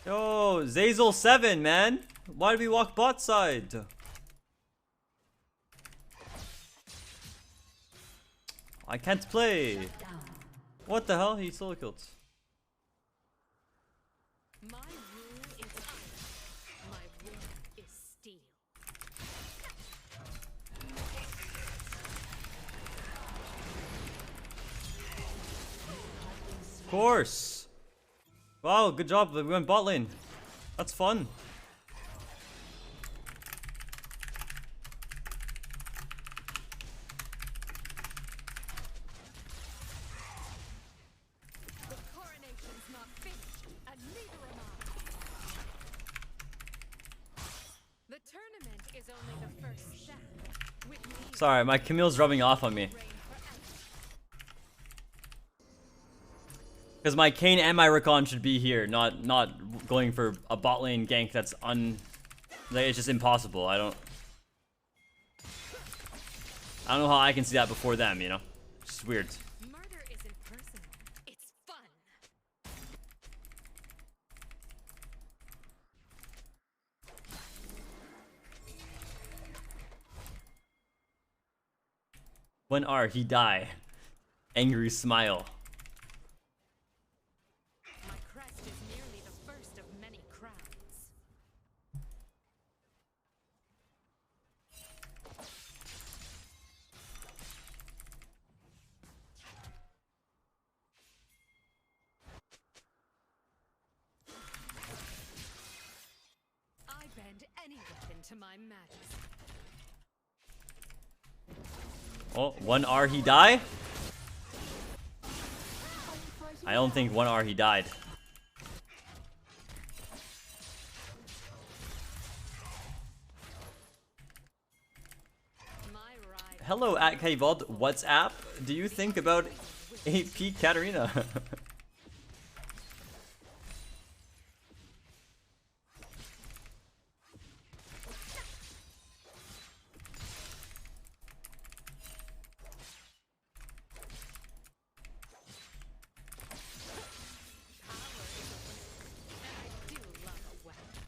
Yo, Zazel 7, man. Why did we walk bot side? I can't play. What the hell? He solo killed. My rule is iron. My will is steel. Of course. Wow, good job. We went bot lane. That's fun. The coronation's not finished, and neither am I. The tournament is only the first step. With me, Sorry, my Camille's rubbing off on me. reign forever. Because my Kayn and my Rakan should be here, not going for a bot lane gank that's like, it's just impossible. I don't know how I can see that before them, you know? It's just weird. Murder isn't personal, it's fun. When he die? Angry smile. My crest is merely the first of many crowns. I bend any weapon to my majesty. Oh, 1R he die? I don't think 1R he died. My ride Hello at KatEvolved. What's up? Do you think about AP Katarina? I do love a weapon.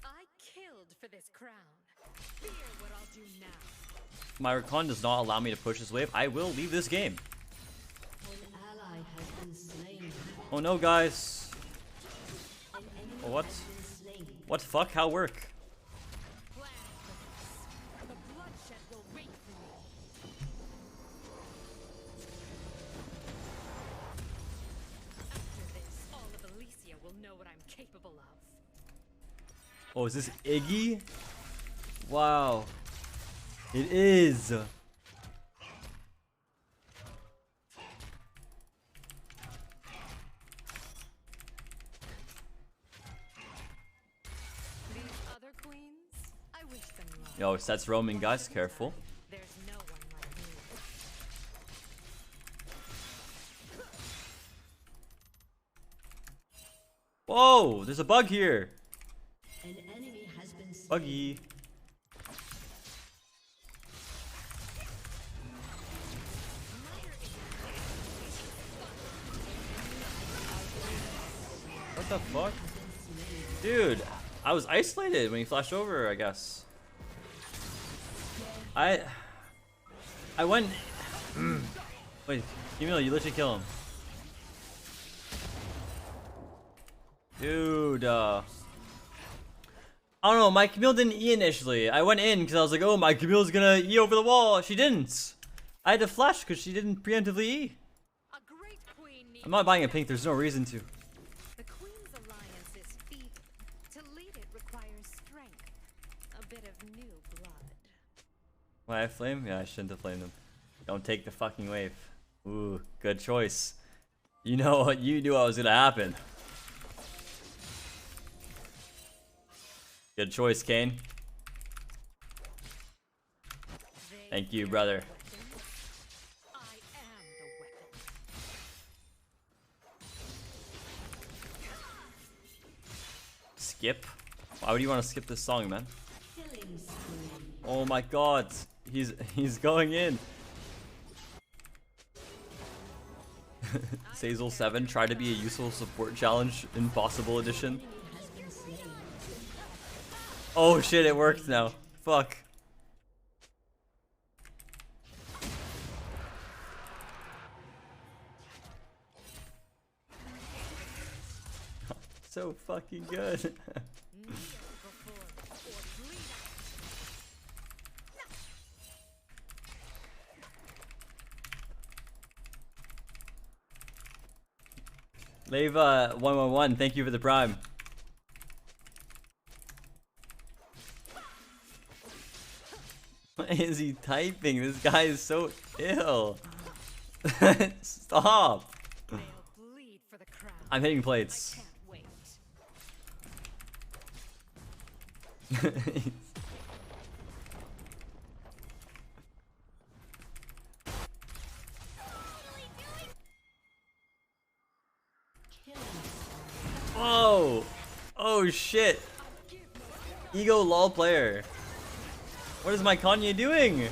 I killed for this crown. Fear what I'll do now. My Rakan does not allow me to push this wave. I will leave this game. An ally has been slain. Oh no, guys. An enemy What? has been slain. What the fuck? How work? Plan for this. The bloodshed will wait for me. After this, all of Elysia will know what I'm capable of. Oh, is this Iggy? Wow. It is. These other queens, I wish them luck. Yo, sets roaming, guys. Careful. There's no one like me. Whoa, there's a bug here. An enemy has been slain. Buggy. What the fuck? Dude, I was isolated when he flashed over, I guess. I went... Wait, Camille, you literally kill him. Dude, I don't know, my Camille didn't E initially. I went in because I was like, oh, my Camille's gonna E over the wall. She didn't. I had to flash because she didn't preemptively E. A great queen needs I'm not buying a pink, there's no reason to. The queen's alliance is feeble. To lead it requires strength. A bit of new blood. Why I flame? Yeah, I shouldn't have flamed him. Don't take the fucking wave. Ooh, good choice. You know what? You knew what was gonna happen. Good choice, Kane. Thank you, brother. I am the weapon. Skip? Why would you want to skip this song, man? Killing spree. Oh my god. He's going in. Sazel 7 try to be a useful support challenge in Possible Edition. Oh shit, it worked now. Fuck. So fucking good. Leva 111, thank you for the prime. What is he typing? This guy is so ill. Stop. I'm hitting plates. Oh! Oh shit! Ego lol player. What is my Kanye doing?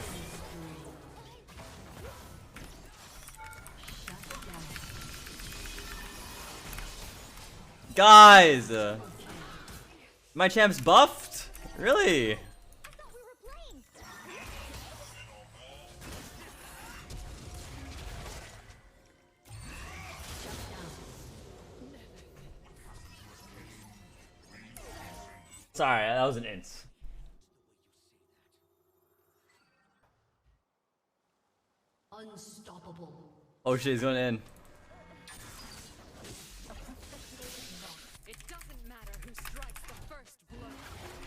Guys! My champ's buffed? Really? Sorry, that was an int. Unstoppable. Oh shit, he's going in. It doesn't matter who strikes the first blow,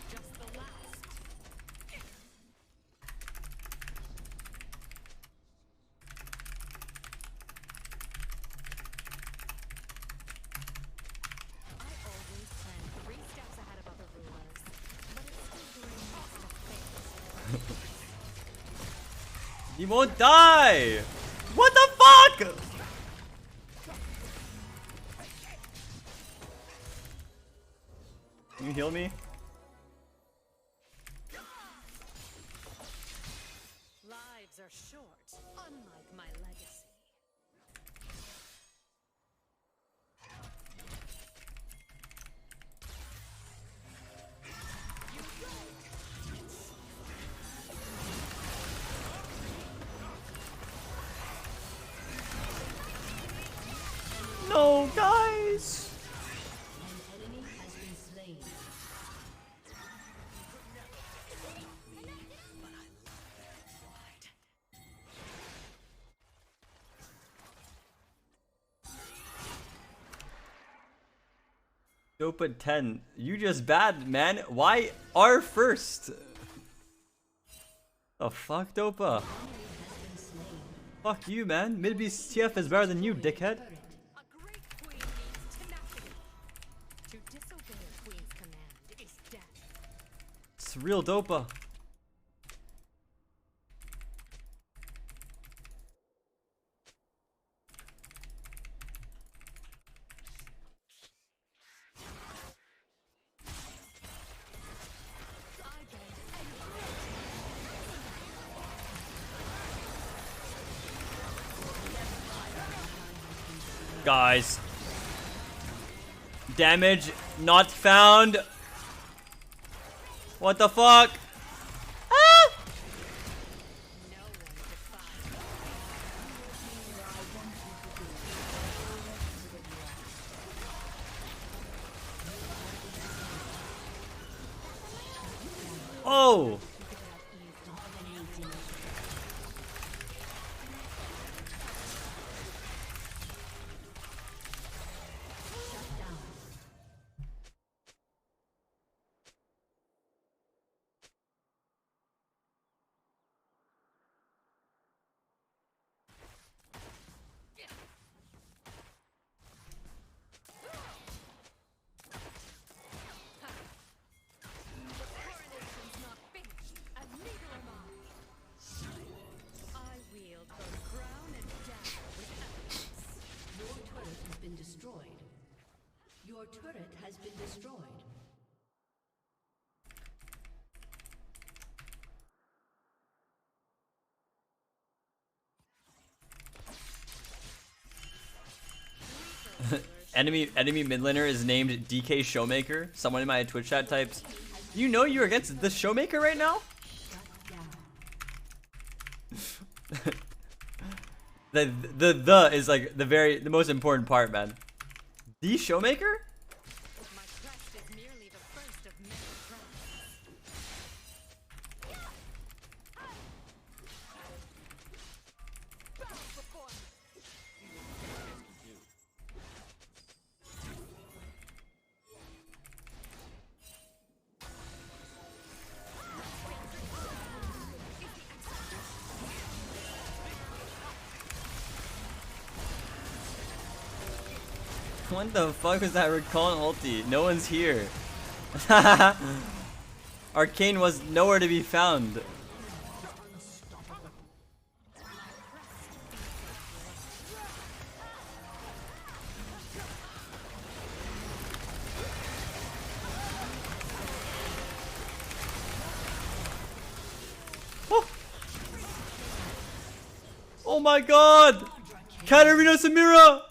just the last. I always plan 3 steps ahead of other rulers, but it still brings us to fate. You won't die! What the fuck? Can you heal me? Lives are short, unlike my legacy. No, guys! An enemy has been slain. Dopa 10. You just bad, man. Why R first? The fuck, Dopa? Fuck you, man. Mid TF is better than you, dickhead. A great queen needs tenacity. To disobey a queen's command is death. It's real Dopa. Guys. Damage not found. What the fuck? Ah! Oh! Your turret has been destroyed. enemy mid laner is named DK Showmaker. Someone in my Twitch chat types, you know you're against the Showmaker right now? the is like the most important part, man. The Showmaker? My crest is merely the first of many crests. Bow before me. What the fuck was that recall ulti? No one's here. Arcane was nowhere to be found. Oh, oh my god! Katarina Samira!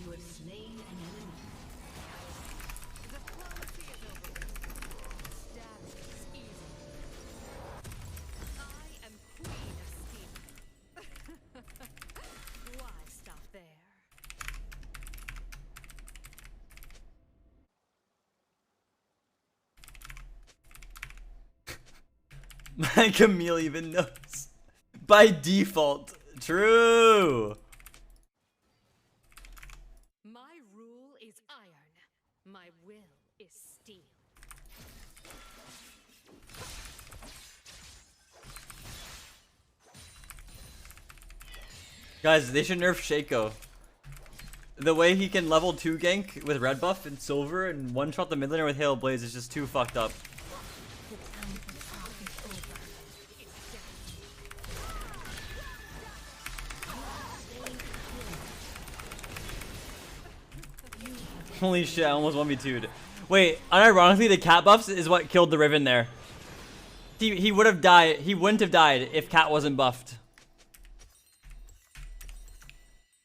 You have slain an enemy. Diplomacy is over. Status is easy. I am queen of steam. Why stop there? My Camille even knows. By default. True. My rule is iron. My will is steel. Guys, they should nerf Shaco. The way he can level 2 gank with red buff and silver and one shot the mid laner with Hail Blaze is just too fucked up. Holy shit, I almost 1v2'd. Wait, unironically, the cat buffs is what killed the Riven there. He would have died. He wouldn't have died if cat wasn't buffed.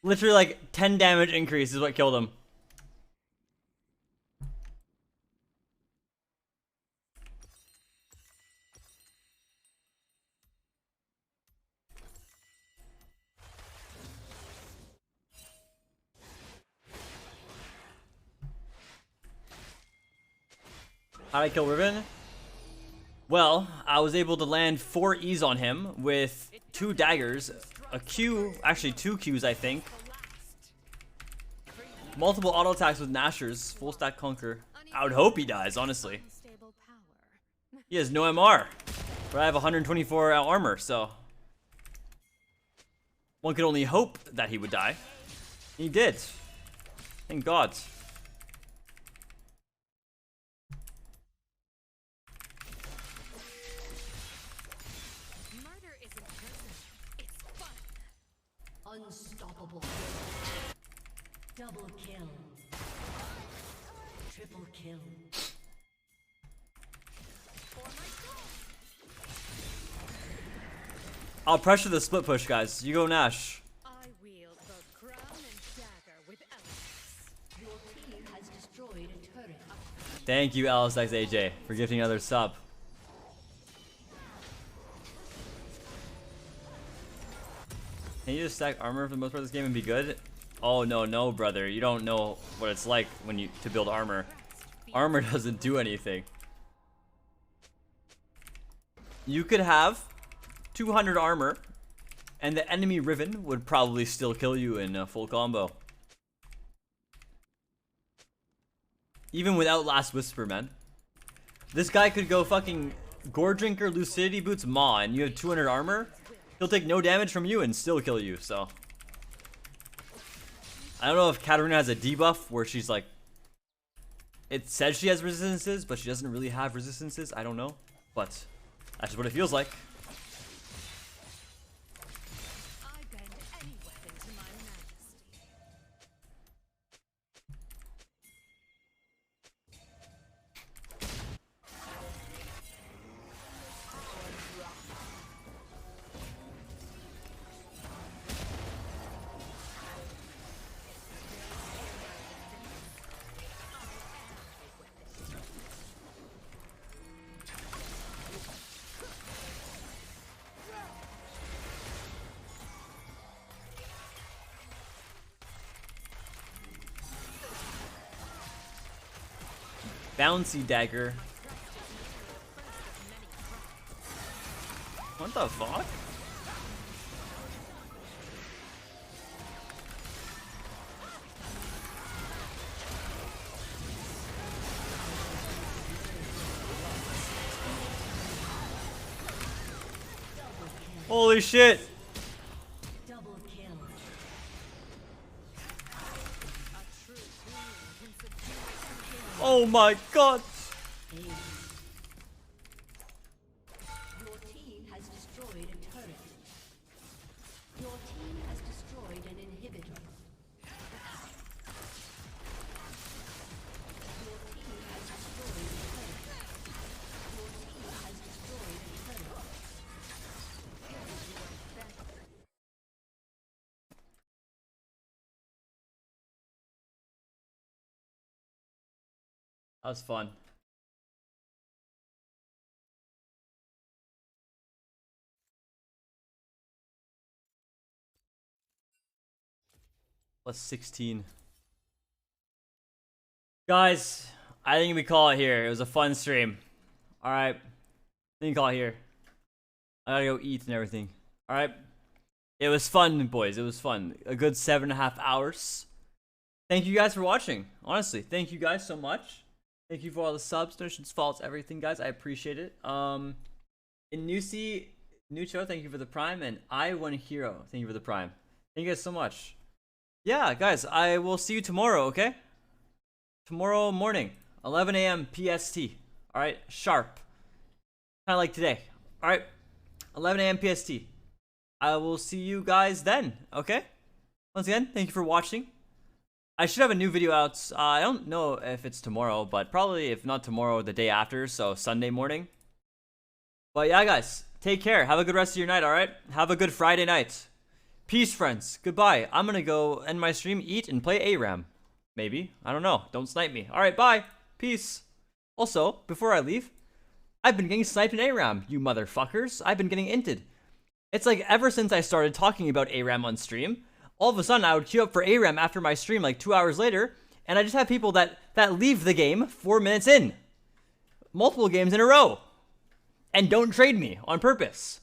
Literally like 10 damage increase is what killed him. How'd I kill Riven? Well, I was able to land 4 E's on him with 2 daggers, a Q, actually 2 Qs I think, multiple auto attacks with Nashers, full stack conquer. I would hope he dies, honestly. Unstable power. He has no MR, but I have 124 armor, so one could only hope that he would die. He did. Thank God. Murder isn't personal. It's fun. Unstoppable. Double kill. Triple kill. I'll pressure the split push, guys. You go Nash. I wield both crown and dagger with elegance. Your team has destroyed a turret. Thank you, LSXAJ, for gifting another sub. Can you just stack armor for the most part of this game and be good? Oh no, brother. You don't know what it's like when you to build armor. Armor doesn't do anything. You could have 200 armor, and the enemy Riven would probably still kill you in a full combo. Even without Last Whisper, man. This guy could go fucking Gore Drinker, Lucidity Boots, Maw, and you have 200 armor. He'll take no damage from you and still kill you, so. I don't know if Katarina has a debuff where she's like... It says she has resistances, but she doesn't really have resistances. I don't know. But that's just what it feels like. I bend any weapon to my majesty. Bouncy dagger. What the fuck? Holy shit! Double kill. Oh my god! Your team has destroyed a turret. Your team has destroyed an inhibitor. Your team has destroyed a turret. Your team has destroyed a turret. That was fun. Plus 16. Guys, I think we call it here. It was a fun stream. Alright. I think we call it here. I gotta go eat and everything. Alright. It was fun, boys. It was fun. A good 7.5 hours. Thank you guys for watching. Honestly, thank you guys so much. Thank you for all the subs, donations, faults, everything, guys. I appreciate it. Inusi Nucho, thank you for the prime, and I One Hero, thank you for the prime. Thank you guys so much. Yeah, guys, I will see you tomorrow, okay? Tomorrow morning, 11 a.m. PST. All right, sharp. Kind of like today. All right, 11 a.m. PST. I will see you guys then, okay? Once again, thank you for watching. I should have a new video out. I don't know if it's tomorrow, but probably if not tomorrow, the day after, so Sunday morning. But yeah, guys, take care. Have a good rest of your night, all right? Have a good Friday night. Peace, friends. Goodbye. I'm gonna go end my stream, eat, and play ARAM. Maybe. I don't know. Don't snipe me. All right, bye. Peace. Also, before I leave, I've been getting sniped in ARAM, you motherfuckers. I've been getting inted. It's like ever since I started talking about ARAM on stream, all of a sudden I would queue up for ARAM after my stream like 2 hours later, and I just have people that leave the game 4 minutes in. Multiple games in a row. And don't trade me on purpose.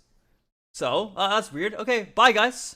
So, that's weird. Okay, bye guys.